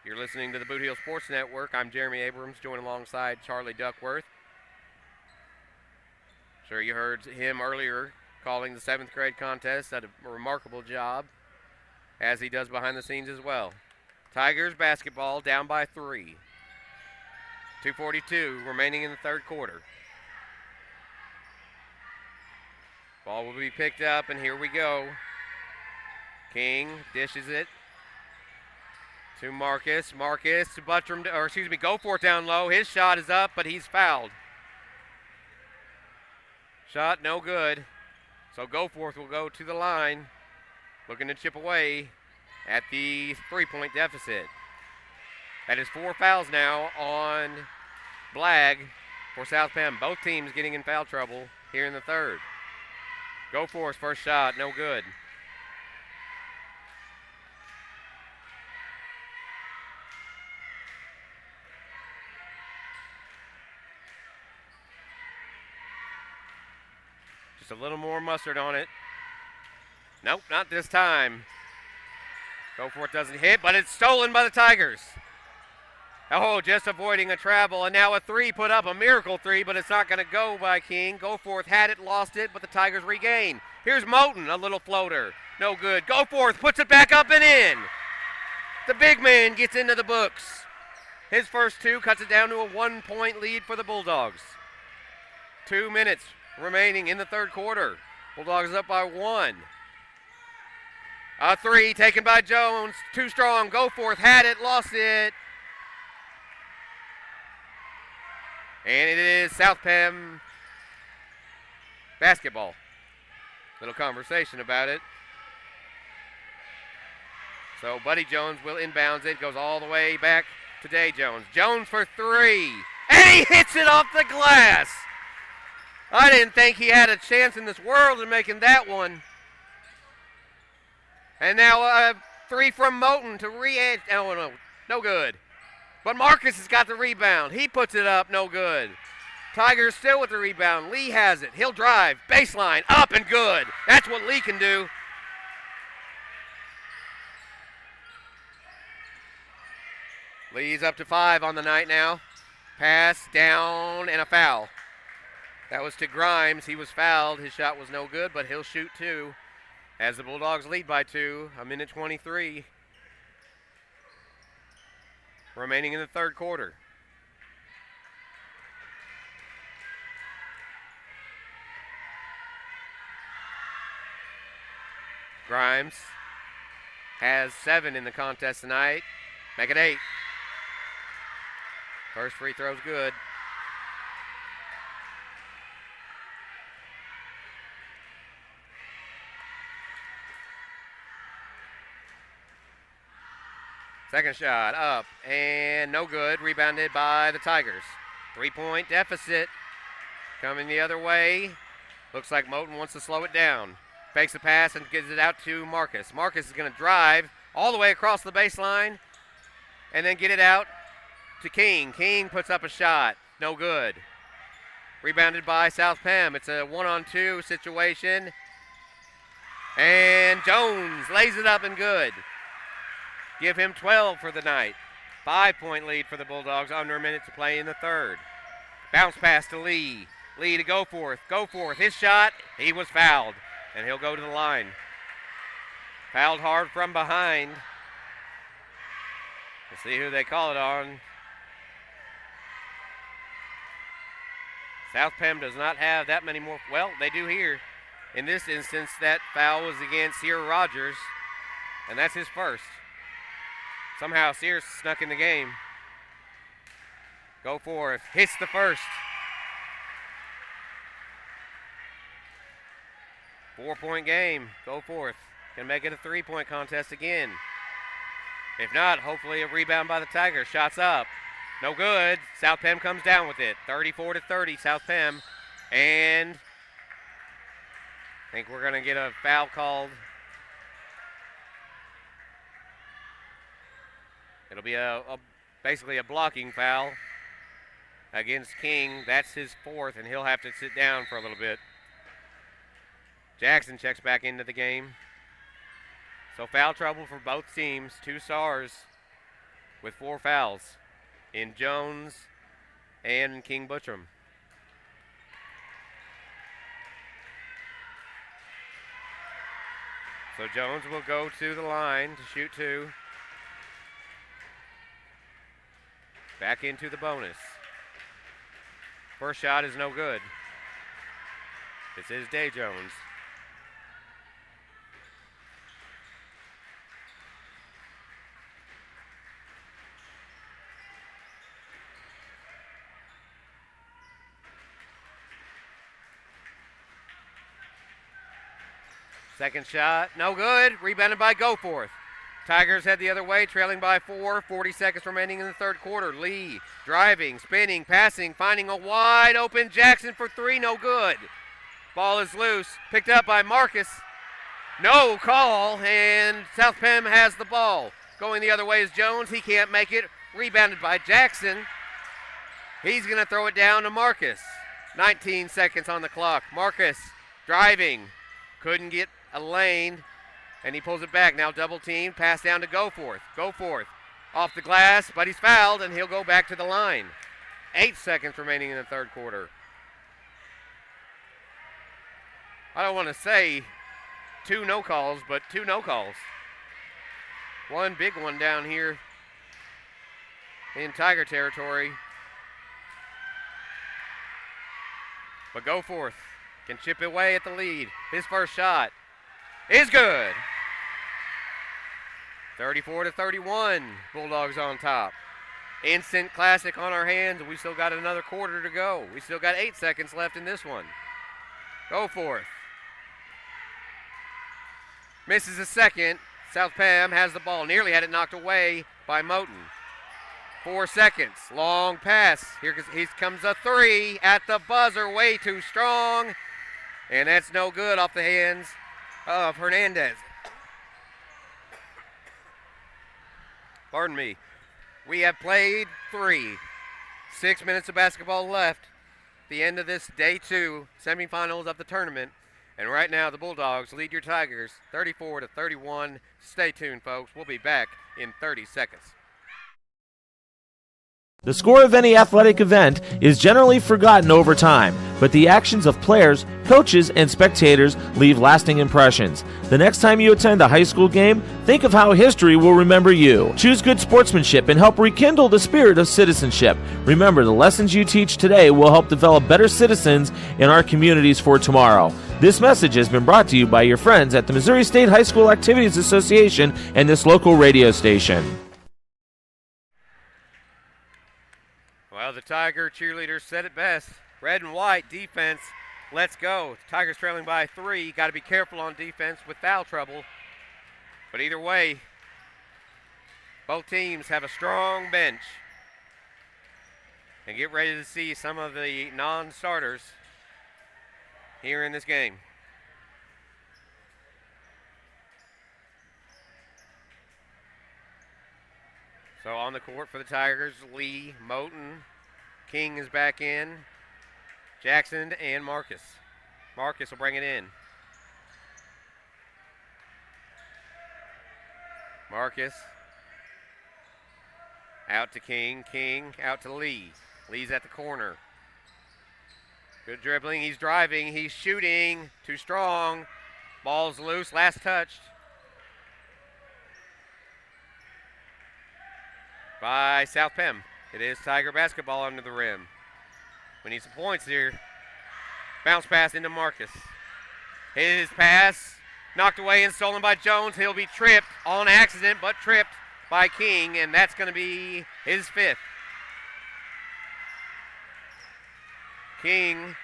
You're listening to the Bootheel Sports Network. I'm Jeremy Abrams, joined alongside Charlie Duckworth. Sure, you heard him earlier calling the 7th grade contest. Did a remarkable job, as he does behind the scenes as well. Tigers basketball down by 3. 2:42 remaining in the third quarter. Ball will be picked up, and here we go. King dishes it to Marcus. Marcus to Buttram, or excuse me, Goforth down low. His shot is up, but he's fouled. Shot no good. So Goforth will go to the line, looking to chip away at the 3-point deficit. That is 4 fouls now on Blagg for South Penn. Both teams getting in foul trouble here in the third. Goforth's first shot, no good. Just a little more mustard on it. Nope, not this time. Goforth doesn't hit, but it's stolen by the Tigers. Oh, just avoiding a travel, and now a three put up, a miracle three, but it's not going to go by King. Goforth had it, lost it, but the Tigers regain. Here's Moten, a little floater. No good. Goforth puts it back up and in. The big man gets into the books. His first two cuts it down to a 1-point lead for the Bulldogs. 2 minutes remaining in the third quarter. Bulldogs up by 1. A three taken by Jones. Too strong. Goforth had it, lost it. And it is South Penn basketball. Little conversation about it. So Buddy Jones will inbounds it. Goes all the way back to Day Jones. Jones for three. And he hits it off the glass. I didn't think he had a chance in this world of making that one. And now a three from Moten to re-edge. Oh, no good. But Marcus has got the rebound. He puts it up, no good. Tigers still with the rebound. Lee has it. He'll drive. Baseline, up and good. That's what Lee can do. Lee's up to 5 on the night now. Pass, down, and a foul. That was to Grimes. He was fouled. His shot was no good, but he'll shoot 2 as the Bulldogs lead by 2. A minute 23 remaining in the third quarter. Grimes has 7 in the contest tonight. Make it 8. First free throw's good. Second shot up and no good. Rebounded by the Tigers. 3-point deficit coming the other way. Looks like Moten wants to slow it down. Fakes the pass and gives it out to Marcus. Marcus is going to drive all the way across the baseline and then get it out to King. King puts up a shot. No good. Rebounded by South Penn. It's a 1-on-2 situation. And Jones lays it up and good. Give him 12 for the night. 5-point lead for the Bulldogs. Under a minute to play in the third. Bounce pass to Lee. Lee to Goforth. Goforth, his shot. He was fouled. And he'll go to the line. Fouled hard from behind. We'll see who they call it on. South Penn does not have that many more. Well, they do here. In this instance, that foul was against Sear Rogers. And that's his first. Somehow Sears snuck in the game. Goforth hits the first. 4-point game. Goforth can make it a 3-point contest again. If not, hopefully a rebound by the Tigers. Shots up. No good. South Penn comes down with it. 34-30, South Penn. And I think we're going to get a foul called. It'll be basically a blocking foul against King. That's his 4th, and he'll have to sit down for a little bit. Jackson checks back into the game. So foul trouble for both teams. 2 stars with 4 fouls in Jones and King Butcham. So Jones will go to the line to shoot 2. Back into the bonus. First shot is no good. This is Day Jones. Second shot, no good. Rebounded by Goforth. Tigers head the other way, trailing by 4. 40 seconds remaining in the third quarter. Lee driving, spinning, passing, finding a wide open Jackson for 3, no good. Ball is loose, picked up by Marcus. No call, and South Penn has the ball. Going the other way is Jones. He can't make it. Rebounded by Jackson. He's going to throw it down to Marcus. 19 seconds on the clock. Marcus driving. Couldn't get a lane. and he pulls it back. Now double team, pass down to Goforth. Goforth off the glass, but he's fouled, and he'll go back to the line. 8 seconds remaining in the third quarter. I don't want to say 2 no calls, but 2 no calls. One big one down here in Tiger territory. But Goforth can chip away at the lead. His first shot is good. 34-31, Bulldogs on top. Instant classic on our hands. We still got another quarter to go. We still got 8 seconds left in this one. Goforth. Misses a second. South Pam has the ball. Nearly had it knocked away by Moten. 4 seconds. Long pass. Here comes a 3 at the buzzer. Way too strong. And that's no good off the hands of Hernandez. Pardon me. We have played 3. 6 minutes of basketball left. The end of this day 2 semifinals of the tournament. And right now the Bulldogs lead your Tigers 34-31. Stay tuned, folks. We'll be back in 30 seconds. The score of any athletic event is generally forgotten over time, but the actions of players, coaches, and spectators leave lasting impressions. The next time you attend a high school game, think of how history will remember you. Choose good sportsmanship and help rekindle the spirit of citizenship. Remember, the lessons you teach today will help develop better citizens in our communities for tomorrow. This message has been brought to you by your friends at the Missouri State High School Activities Association and this local radio station. Well, the Tiger cheerleaders said it best. Red and white defense. Let's go. Tigers trailing by 3. Got to be careful on defense with foul trouble. But either way, both teams have a strong bench. And get ready to see some of the non-starters here in this game. So on the court for the Tigers, Lee, Moten, King is back in, Jackson, and Marcus. Marcus will bring it in. Marcus out to King, King out to Lee. Lee's at the corner. Good dribbling, he's driving, he's shooting, too strong. Ball's loose, last touched by South Pem. It is Tiger basketball under the rim. We need some points here. Bounce pass into Marcus. His pass knocked away and stolen by Jones. He'll be tripped on accident, but tripped by King, and that's going to be his 5th. King,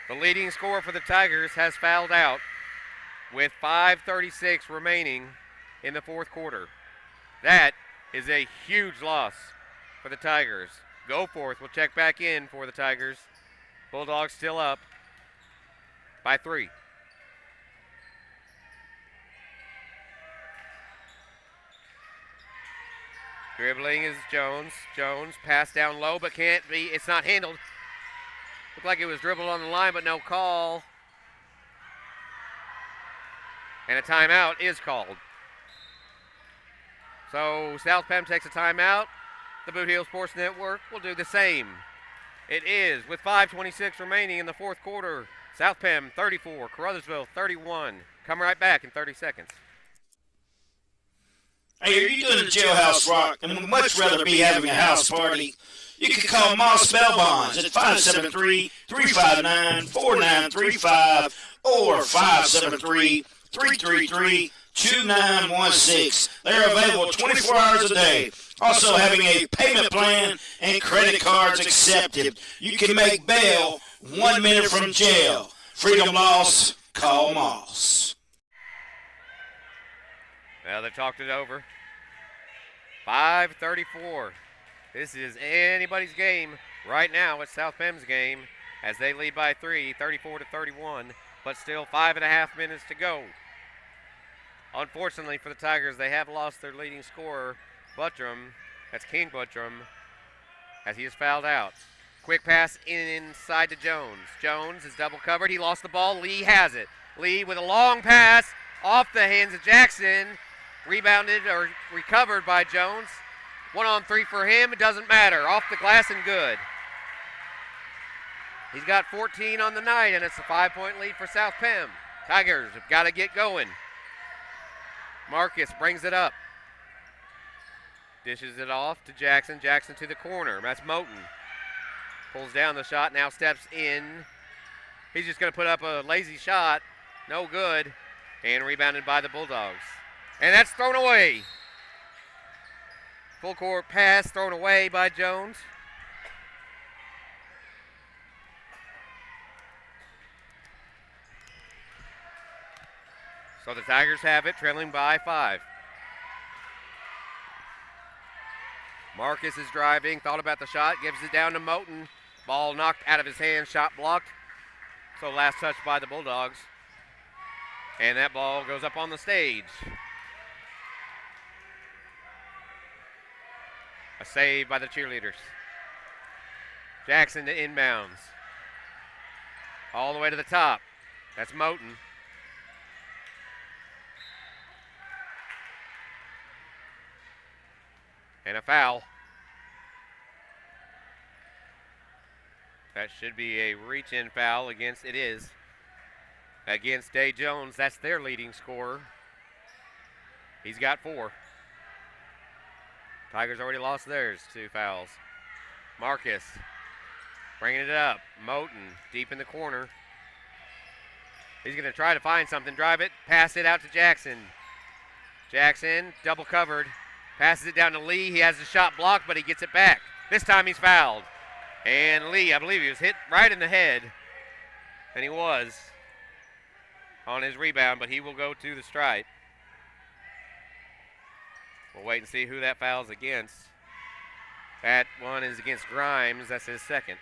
the leading scorer for the Tigers, has fouled out with 5:36 remaining in the fourth quarter. That is a huge loss for the Tigers. Goforth will check back in for the Tigers. Bulldogs still up by 3. Dribbling is Jones. Jones pass down low, but can't be. It's not handled. Looked like it was dribbled on the line, but no call. And a timeout is called. So South Pem takes a timeout. The Bootheel Sports Network will do the same. It is with 5:26 remaining in the fourth quarter. South Pem 34, Caruthersville 31. Come right back in 30 seconds. Hey, are you doing a jailhouse rock and would much rather be having a house party? You can call Moss Bell Bonds at 573-359-4935 or 573-333-2916. They're available 24 hours a day. Also having a payment plan and credit cards accepted. You can make bail 1 minute from jail. Freedom loss, call Moss. Well, they talked it over. 5:34. This is anybody's game right now. It's South Pem's game as they lead by 3, 34-31, but still 5.5 minutes to go. Unfortunately for the Tigers, they have lost their leading scorer, Buttram. That's King Buttram, as he is fouled out. Quick pass inside to Jones. Jones is double covered. He lost the ball. Lee has it. Lee with a long pass Off the hands of Jackson. Rebounded or recovered by Jones. 1-on-3 for him. It doesn't matter. Off the glass and good. He's got 14 on the night, and it's a 5-point lead for South Penn. Tigers have got to get going. Marcus brings it up. Dishes it off to Jackson. Jackson to the corner. That's Moten. Pulls down the shot, now steps in. He's just going to put up a lazy shot. No good. And rebounded by the Bulldogs. And that's thrown away. Full court pass thrown away by Jones. So the Tigers have it, trailing by 5. Marcus is driving, thought about the shot, gives it down to Moten. Ball knocked out of his hand, shot blocked. So last touch by the Bulldogs. And that ball goes up on the stage. A save by the cheerleaders. Jackson to inbounds. All the way to the top. That's Moten. And a foul. That should be a reach-in foul against, it is, against Day Jones. That's their leading scorer. He's got 4. Tigers already lost theirs, 2 fouls. Marcus bringing it up. Moten deep in the corner. He's going to try to find something, drive it, pass it out to Jackson. Jackson, double covered, passes it down to Lee. He has the shot blocked, but he gets it back. This time he's fouled. And Lee, I believe he was hit right in the head. And he was on his rebound, but he will go to the stripe. We'll wait and see who that foul's against. That one is against Grimes. That's his second.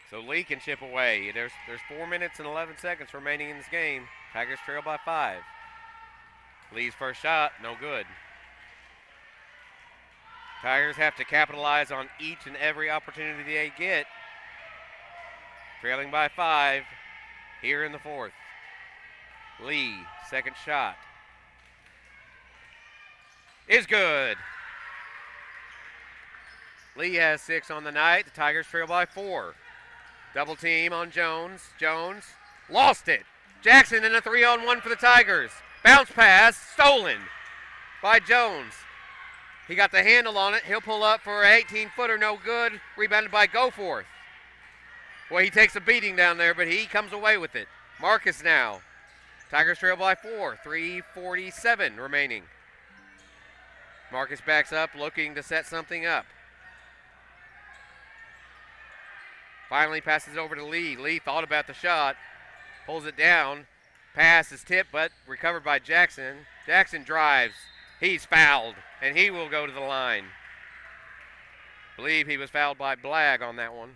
So Lee can chip away. There's 4 minutes and 11 seconds remaining in this game. Tigers trail by 5. Lee's first shot, no good. Tigers have to capitalize on each and every opportunity they get. Trailing by 5 here in the 4th. Lee, second shot. Is good. Lee has 6 on the night. The Tigers trail by 4. Double team on Jones. Jones lost it. Jackson in a 3-on-1 for the Tigers. Bounce pass, stolen by Jones. He got the handle on it. He'll pull up for an 18-footer, no good. Rebounded by Goforth. Well, he takes a beating down there, but he comes away with it. Marcus now. Tigers trail by 4. 3:47 remaining. Marcus backs up, looking to set something up. Finally passes over to Lee. Lee thought about the shot. Pulls it down. Pass is tipped, but recovered by Jackson. Jackson drives. He's fouled, and he will go to the line. Believe he was fouled by Blagg on that one.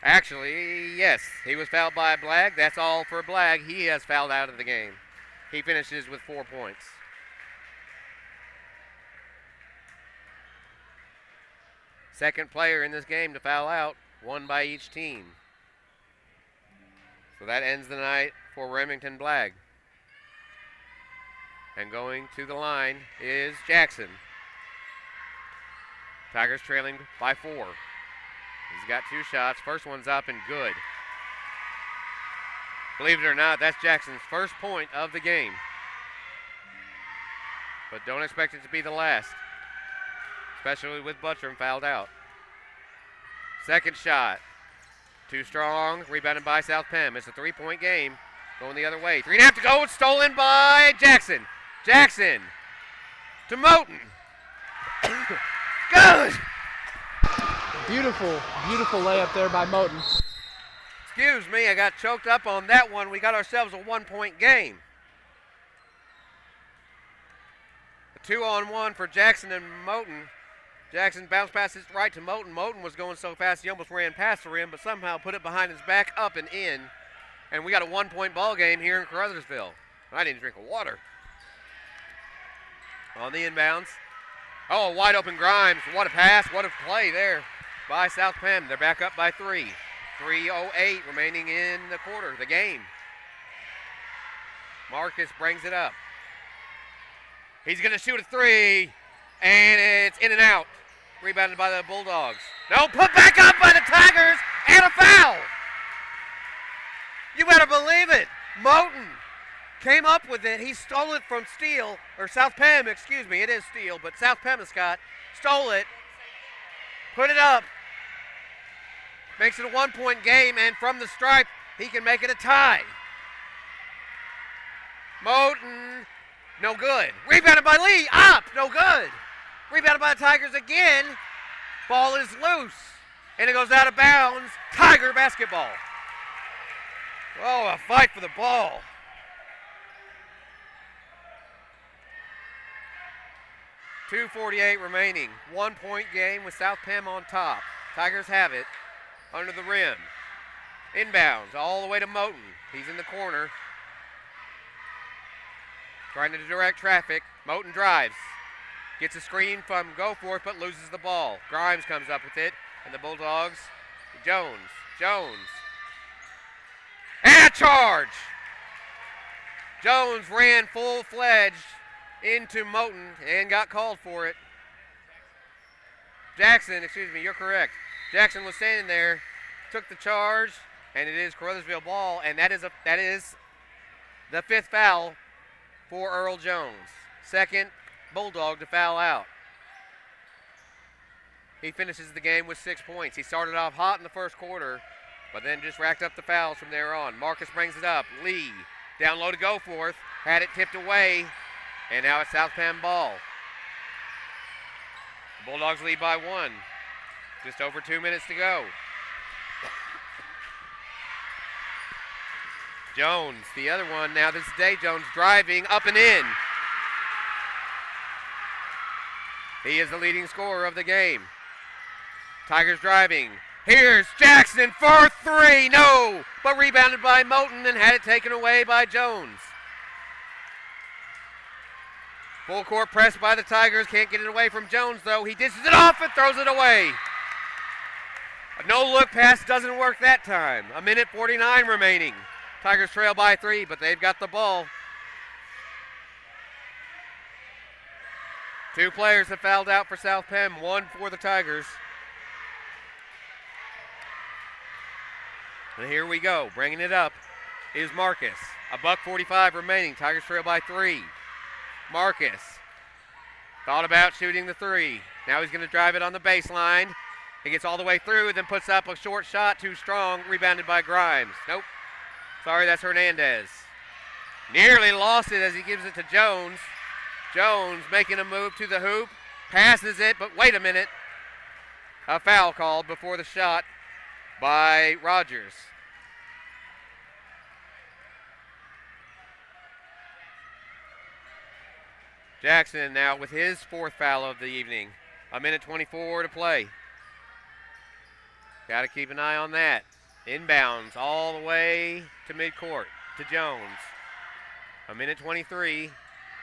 Actually, yes, he was fouled by Blagg. That's all for Blagg. He has fouled out of the game. He finishes with 4 points. Second player in this game to foul out, 1 by each team. So that ends the night for Remington Blagg. And going to the line is Jackson. Tigers trailing by 4. He's got 2 shots. First one's up and good. Believe it or not, that's Jackson's first point of the game. But don't expect it to be the last, especially with Buttram fouled out. Second shot. Too strong. Rebounded by South Penn. It's a 3-point game. Going the other way. 3.5 to go. It's stolen by Jackson. Jackson to Moten. Good. Beautiful, beautiful layup there by Moten. Excuse me, I got choked up on that one. We got ourselves a 1-point game. A 2-on-1 for Jackson and Moten. Jackson bounce passes right to Moten. Moten was going so fast he almost ran past the rim, but somehow put it behind his back, up and in. And we got a 1-point ball game here in Caruthersville. I need a drink of water. On the inbounds. Oh, wide open Grimes. What a pass. What a play there. by South Penn. They're back up by 3. 3:08 remaining in the quarter, the game. Marcus brings it up. He's going to shoot a 3, and it's in and out. Rebounded by the Bulldogs. No, put back up by the Tigers, and a foul. You better believe it. Moten came up with it. He stole it from Steele, or South Penn, excuse me. It is Steele, but South Pemmican stole it, put it up, makes it a 1-point game, and from the stripe, he can make it a tie. Moten, no good. Rebounded by Lee, up, no good. Rebounded by the Tigers again. Ball is loose, and it goes out of bounds. Tiger basketball. Oh, a fight for the ball. .248 remaining. 1-point game with South Penn on top. Tigers have it under the rim. Inbounds all the way to Moten. He's in the corner. Trying to direct traffic. Moten drives. Gets a screen from Goforth, but loses the ball. Grimes comes up with it, and the Bulldogs. Jones. And a charge! Jones ran full-fledged into Moten and got called for it. Jackson, excuse me, you're correct. Jackson was standing there, took the charge, and it is Caruthersville ball, and that is the 5th foul for Earl Jones. Second Bulldog to foul out. He finishes the game with 6 points. He started off hot in the first quarter, but then just racked up the fouls from there on. Marcus brings it up. Lee down low to Goforth. Had it tipped away, and now it's South Penn ball. The Bulldogs lead by 1. Just over 2 minutes to go. Jones, the other one. Now this is Day Jones driving up and in. He is the leading scorer of the game. Tigers driving. Here's Jackson for 3. No, but rebounded by Moten and had it taken away by Jones. Full court press by the Tigers. Can't get it away from Jones, though. He dishes it off and throws it away. A no-look pass doesn't work that time. 1:49 remaining. Tigers trail by 3, but they've got the ball. 2 players have fouled out for South Penn, 1 for the Tigers. And here we go. Bringing it up is Marcus. $1:45 remaining. Tigers trail by 3. Marcus thought about shooting the 3. Now he's going to drive it on the baseline. He gets all the way through, then puts up a short shot, too strong, rebounded by Grimes. Nope. Sorry, that's Hernandez. Nearly lost it as he gives it to Jones. Jones making a move to the hoop, passes it, but wait a minute. A foul called before the shot by Rogers. Jackson now with his 4th foul of the evening. 1:24 to play. Got to keep an eye on that. Inbounds all the way to midcourt to Jones. 1:23.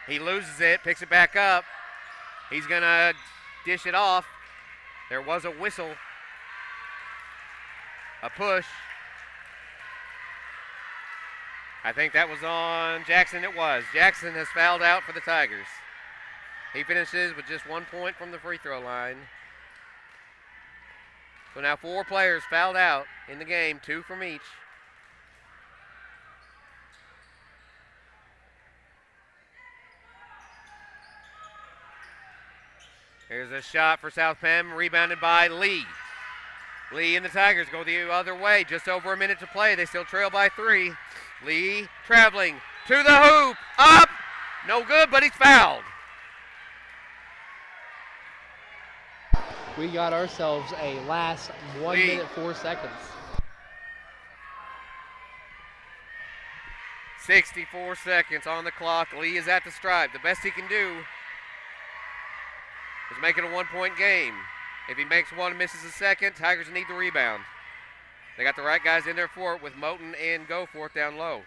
He loses it, picks it back up. He's going to dish it off. There was a whistle. A push. I think that was on Jackson. It was. Jackson has fouled out for the Tigers. He finishes with just 1 point from the free throw line. So now 4 players fouled out in the game, 2 from each. Here's a shot for South Penn, rebounded by Lee. Lee and the Tigers go the other way. Just over a minute to play. They still trail by 3. Lee traveling to the hoop. Up. No good, but he's fouled. We got ourselves a last 1 Lee. minute, 4 seconds. 64 seconds on the clock. Lee is at the stripe. The best he can do is make it a 1-point game. If he makes one and misses a second, Tigers need the rebound. They got the right guys in there for it with Moten and Goforth down low.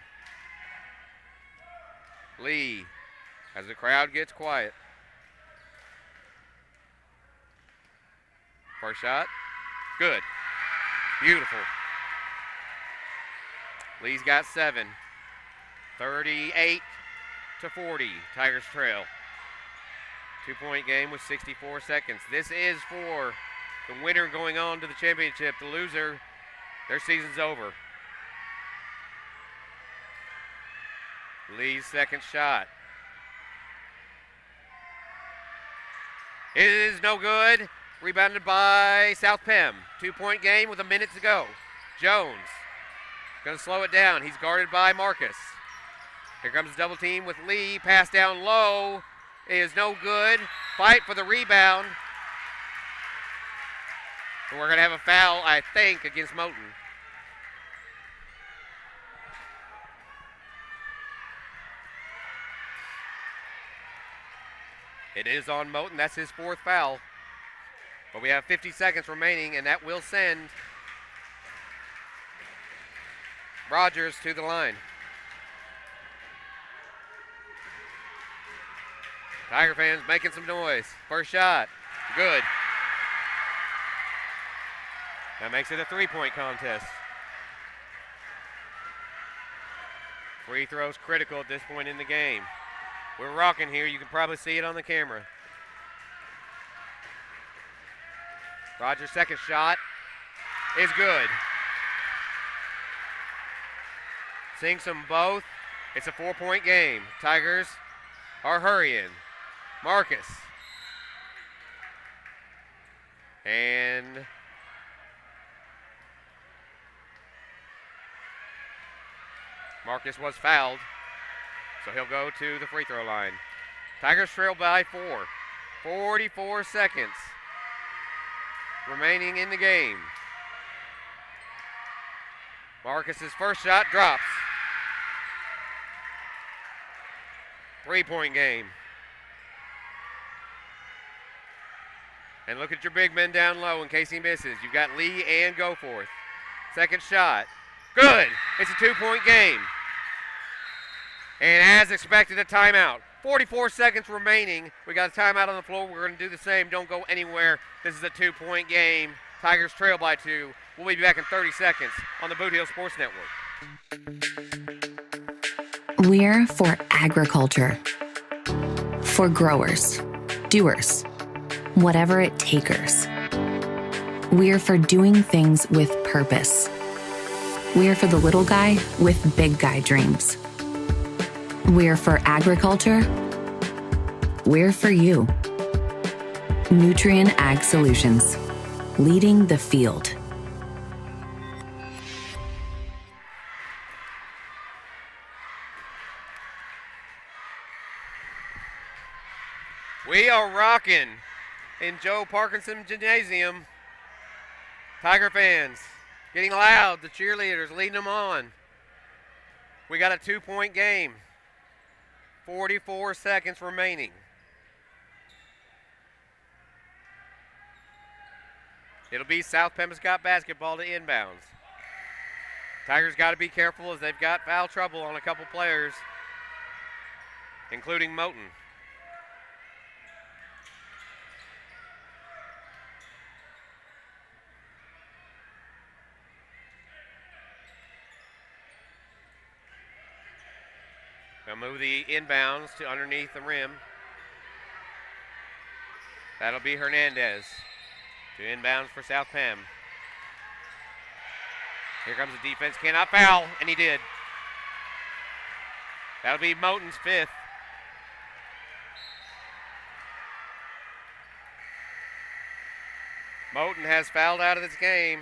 Lee, as the crowd gets quiet. First shot, Good. Beautiful. Lee's got 7. 38 to 40. Tigers trail. 2-point game with 64 seconds. This is for the winner going on to the championship. The loser, their season's over. Lee's second shot. It is no good. Rebounded by South Pem. 2-point game with a minute to go. Jones going to slow it down. He's guarded by Marcus. Here comes the double team with Lee. Pass down low. It is no good. Fight for the rebound. And we're going to have a foul, I think, against Moten. It is on Moten. That's his 4th foul. But we have 50 seconds remaining, and that will send Rogers to the line. Tiger fans making some noise. First shot. Good. That makes it a 3-point contest. Free throws critical at this point in the game. We're rocking here. You can probably see it on the camera. Rogers' second shot is good. Sinks them both. It's a 4-point game. Tigers are hurrying. Marcus. And Marcus was fouled, so he'll go to the free throw line. Tigers trail by 4. 44 seconds remaining in the game. Marcus's first shot drops. 3-point game. And look at your big men down low in case he misses. You've got Lee and Goforth. Second shot. Good. It's a 2-point game. And as expected, a timeout. 44 seconds remaining. We got a timeout on the floor. We're going to do the same. Don't go anywhere. This is a 2-point game. Tigers trail by 2. We'll be back in 30 seconds on the Bootheel Sports Network. We're for agriculture. For growers, doers, whatever it takers. We're for doing things with purpose. We're for the little guy with big guy dreams. We're for agriculture. We're for you. Nutrien Ag Solutions, leading the field. We are rocking in Joe Parkinson Gymnasium. Tiger fans getting loud. The cheerleaders leading them on. We got a 2-point game. 44 seconds remaining. It'll be South Pembescott basketball to inbounds. Tigers got to be careful as they've got foul trouble on a couple players, including Moten. They'll move the inbounds to underneath the rim. That'll be Hernandez to inbounds for South Pem. Here comes the defense. Cannot foul, and he did. That'll be Moten's 5th. Moten has fouled out of this game.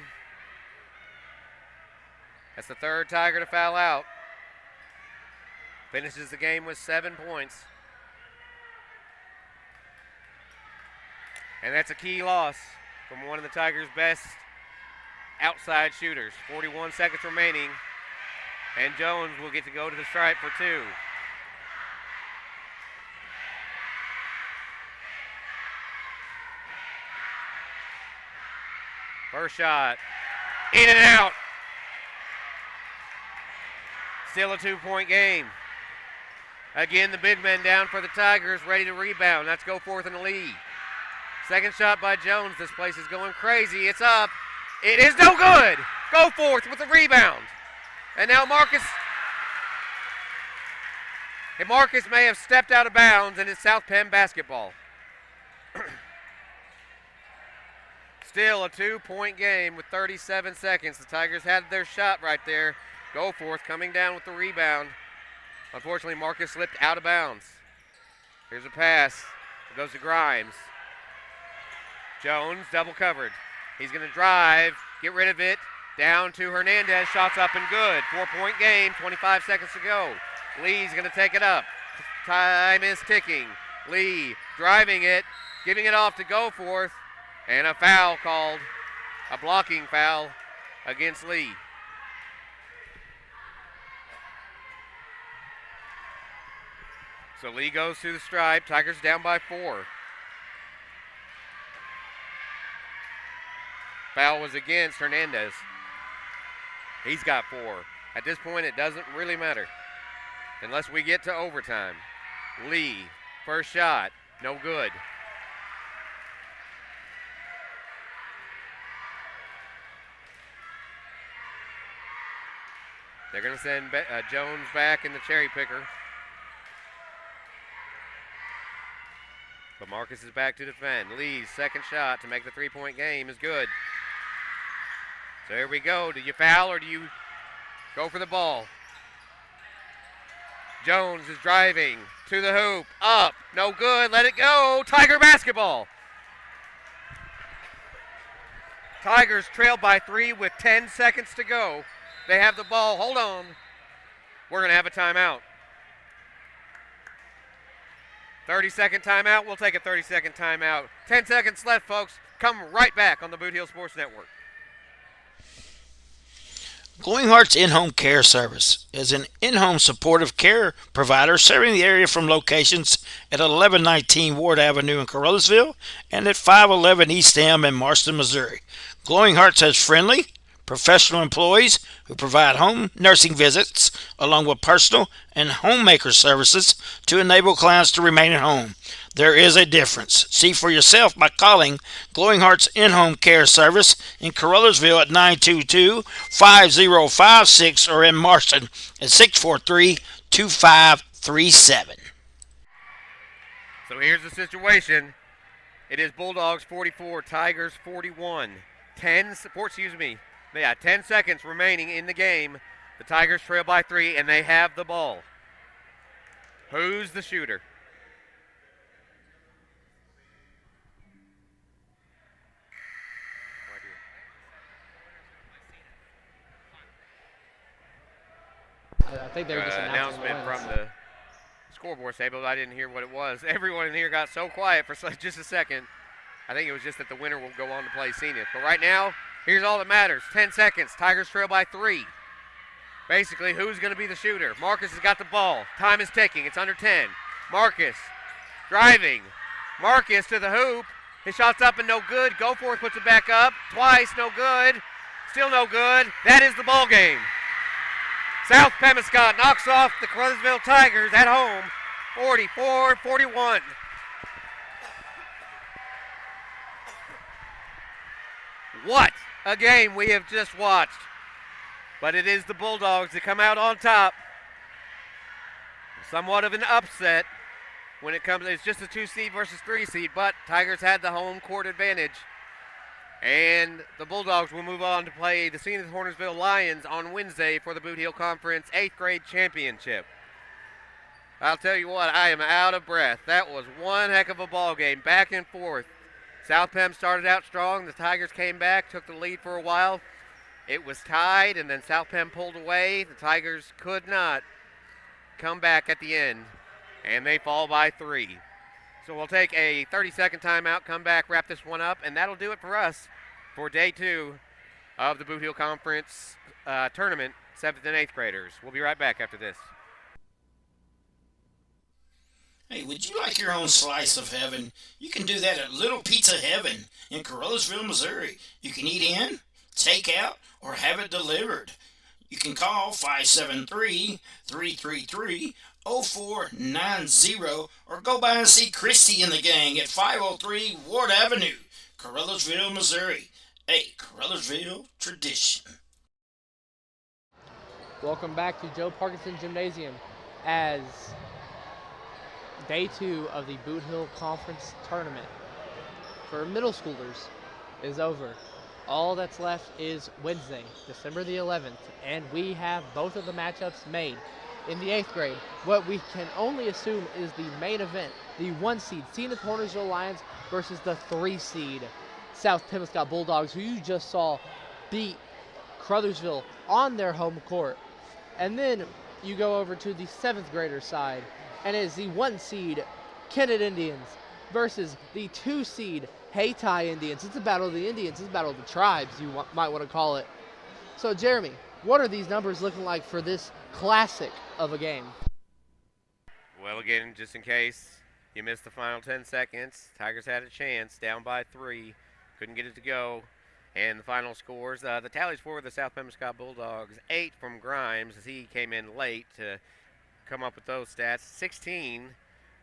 That's the 3rd Tiger to foul out. Finishes the game with 7 points. And that's a key loss from one of the Tigers' best outside shooters. 41 seconds remaining. And Jones will get to go to the stripe for 2. First shot. In and out. Still a 2-point game. Again, the big men down for the Tigers, ready to rebound. Let's go forth in the lead. Second shot by Jones. This place is going crazy. It's up. It is no good. Go forth with the rebound. And now Marcus may have stepped out of bounds, and it's South Penn basketball. Still a 2-point game with 37 seconds. The Tigers had their shot right there. Goforth coming down with the rebound. Unfortunately, Marcus slipped out of bounds. Here's a pass. It goes to Grimes. Jones double covered. He's going to drive, get rid of it. Down to Hernandez. Shots up and good. 4-point game, 25 seconds to go. Lee's going to take it up. Time is ticking. Lee driving it, giving it off to Goforth. And a foul called, a blocking foul against Lee. So Lee goes through the stripe. Tigers down by 4. Foul was against Hernandez. He's got 4. At this point, it doesn't really matter unless we get to overtime. Lee, first shot, no good. They're going to send Jones back in the cherry picker. But Marcus is back to defend. Lee's second shot to make the 3-point game is good. So here we go. Do you foul or do you go for the ball? Jones is driving to the hoop. Up. No good. Let it go. Tiger basketball. Tigers trail by 3 with 10 seconds to go. They have the ball. Hold on. We're going to have a timeout. 30-second timeout. We'll take a 30-second timeout. 10 seconds left, folks. Come right back on the Bootheel Sports Network. Glowing Hearts In-Home Care Service is an in-home supportive care provider serving the area from locations at 1119 Ward Avenue in Carruthersville and at 511 East Elm in Marston, Missouri. Glowing Hearts has friendly, professional employees who provide home nursing visits along with personal and homemaker services to enable clients to remain at home. There is a difference. See for yourself by calling Glowing Hearts In-Home Care Service in Carruthersville at 922-5056 or in Marston at 643-2537. So here's the situation. It is Bulldogs 44, Tigers 41. 10 seconds remaining in the game. The Tigers trail by 3, and they have the ball. Who's the shooter? I think they were just announcing announcement from the scoreboard table. I didn't hear what it was. Everyone in here got so quiet for just a second. I think it was just that the winner will go on to play Zenith. But right now, here's all that matters. 10 seconds. Tigers trail by 3. Basically, who's going to be the shooter? Marcus has got the ball. Time is ticking. It's under 10. Marcus driving. Marcus to the hoop. His shot's up and no good. Goforth puts it back up. Twice, no good. Still no good. That is the ball game. South Pemiscot knocks off the Carruthersville Tigers at home, 44-41. What a game we have just watched. But it is the Bulldogs that come out on top. Somewhat of an upset when it comes, it's just a 2-seed versus 3-seed, but Tigers had the home court advantage. And the Bulldogs will move on to play the Zenith Hornersville Lions on Wednesday for the Bootheel Conference 8th grade championship. I'll tell you what, I am out of breath. That was one heck of a ball game, back and forth. South Penn started out strong. The Tigers came back, took the lead for a while. It was tied, and then South Penn pulled away. The Tigers could not come back at the end, and they fall by 3. So we'll take a 30-second timeout, come back, wrap this one up, and that'll do it for us for day 2 of the Bootheel Conference tournament, 7th and 8th graders. We'll be right back after this. Hey, would you like your own slice of heaven? You can do that at Little Pizza Heaven in Carruthersville, Missouri. You can eat in, take out, or have it delivered. You can call 573-333-0490 or go by and see Christy and the gang at 503 Ward Avenue, Carruthersville, Missouri. a Caruthersville tradition. Welcome back to Joe Parkinson Gymnasium as day 2 of the Bootheel Conference Tournament for middle schoolers is over. All that's left is Wednesday, December the 11th, and we have both of the matchups made. In the 8th grade, what we can only assume is the main event, the 1 seed Zenith Hornersville Lions versus the 3 seed South Pembescott Bulldogs, who you just saw beat Caruthersville on their home court. And then you go over to the 7th grader side, and it is the 1 seed Kennett Indians versus the 2 seed Hayti Indians. It's a battle of the Indians. It's a battle of the tribes, you might want to call it. So, Jeremy, what are these numbers looking like for this classic of a game? Well, again, just in case you missed the final 10 seconds, Tigers had a chance, down by 3, couldn't get it to go. And the final scores, the tallies for the South Pembescott Bulldogs, 8 from Grimes as he came in late to come up with those stats, 16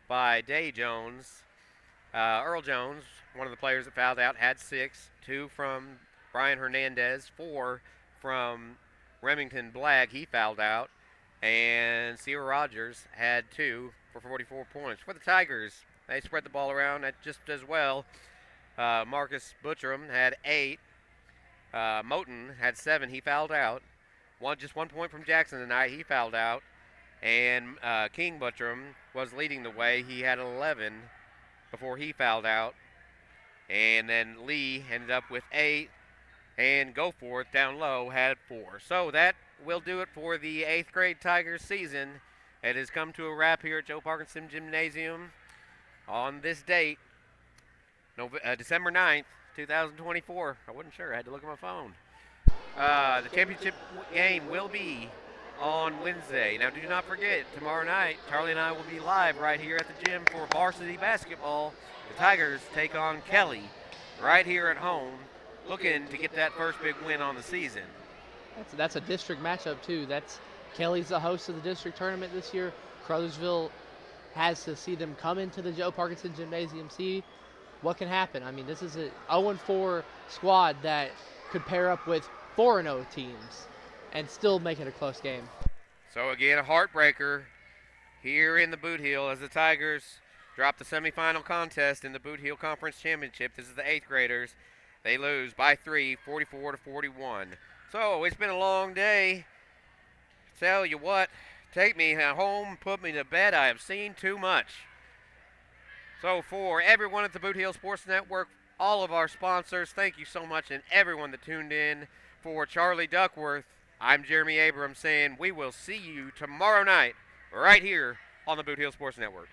by Day Jones. Earl Jones, one of the players that fouled out, had 6, 2 from Brian Hernandez, 4 from Remington Black, he fouled out, and Sierra Rogers had 2 for 44 points. For the Tigers, they spread the ball around just as well. Marcus Butchram had 8. Moten had 7. He fouled out. Just 1 point from Jackson tonight. He fouled out. And King Butchram was leading the way. He had 11 before he fouled out. And then Lee ended up with 8. And Goforth down low had 4. So that will do it for the 8th grade Tigers season. It has come to a wrap here at Joe Parkinson Gymnasium on this date, December 9th, 2024. I wasn't sure. I had to look at my phone. The championship game will be on Wednesday. Now, do not forget, tomorrow night, Charlie and I will be live right here at the gym for varsity basketball. The Tigers take on Kelly right here at home, looking to get that first big win on the season. That's a district matchup, too. Kelly's the host of the district tournament this year. Caruthersville has to see them come into the Joe Parkinson Gymnasium, see what can happen. I mean, this is an 0-4 squad that could pair up with 4-0 teams and still make it a close game. So again, a heartbreaker here in the Bootheel as the Tigers drop the semifinal contest in the Bootheel Conference Championship. This is the 8th graders. They lose by 3, 44-41. So it's been a long day. Tell you what, take me home, put me to bed. I have seen too much. So for everyone at the Bootheel Sports Network, all of our sponsors, thank you so much, and everyone that tuned in. For Charlie Duckworth, I'm Jeremy Abrams saying we will see you tomorrow night right here on the Bootheel Sports Network.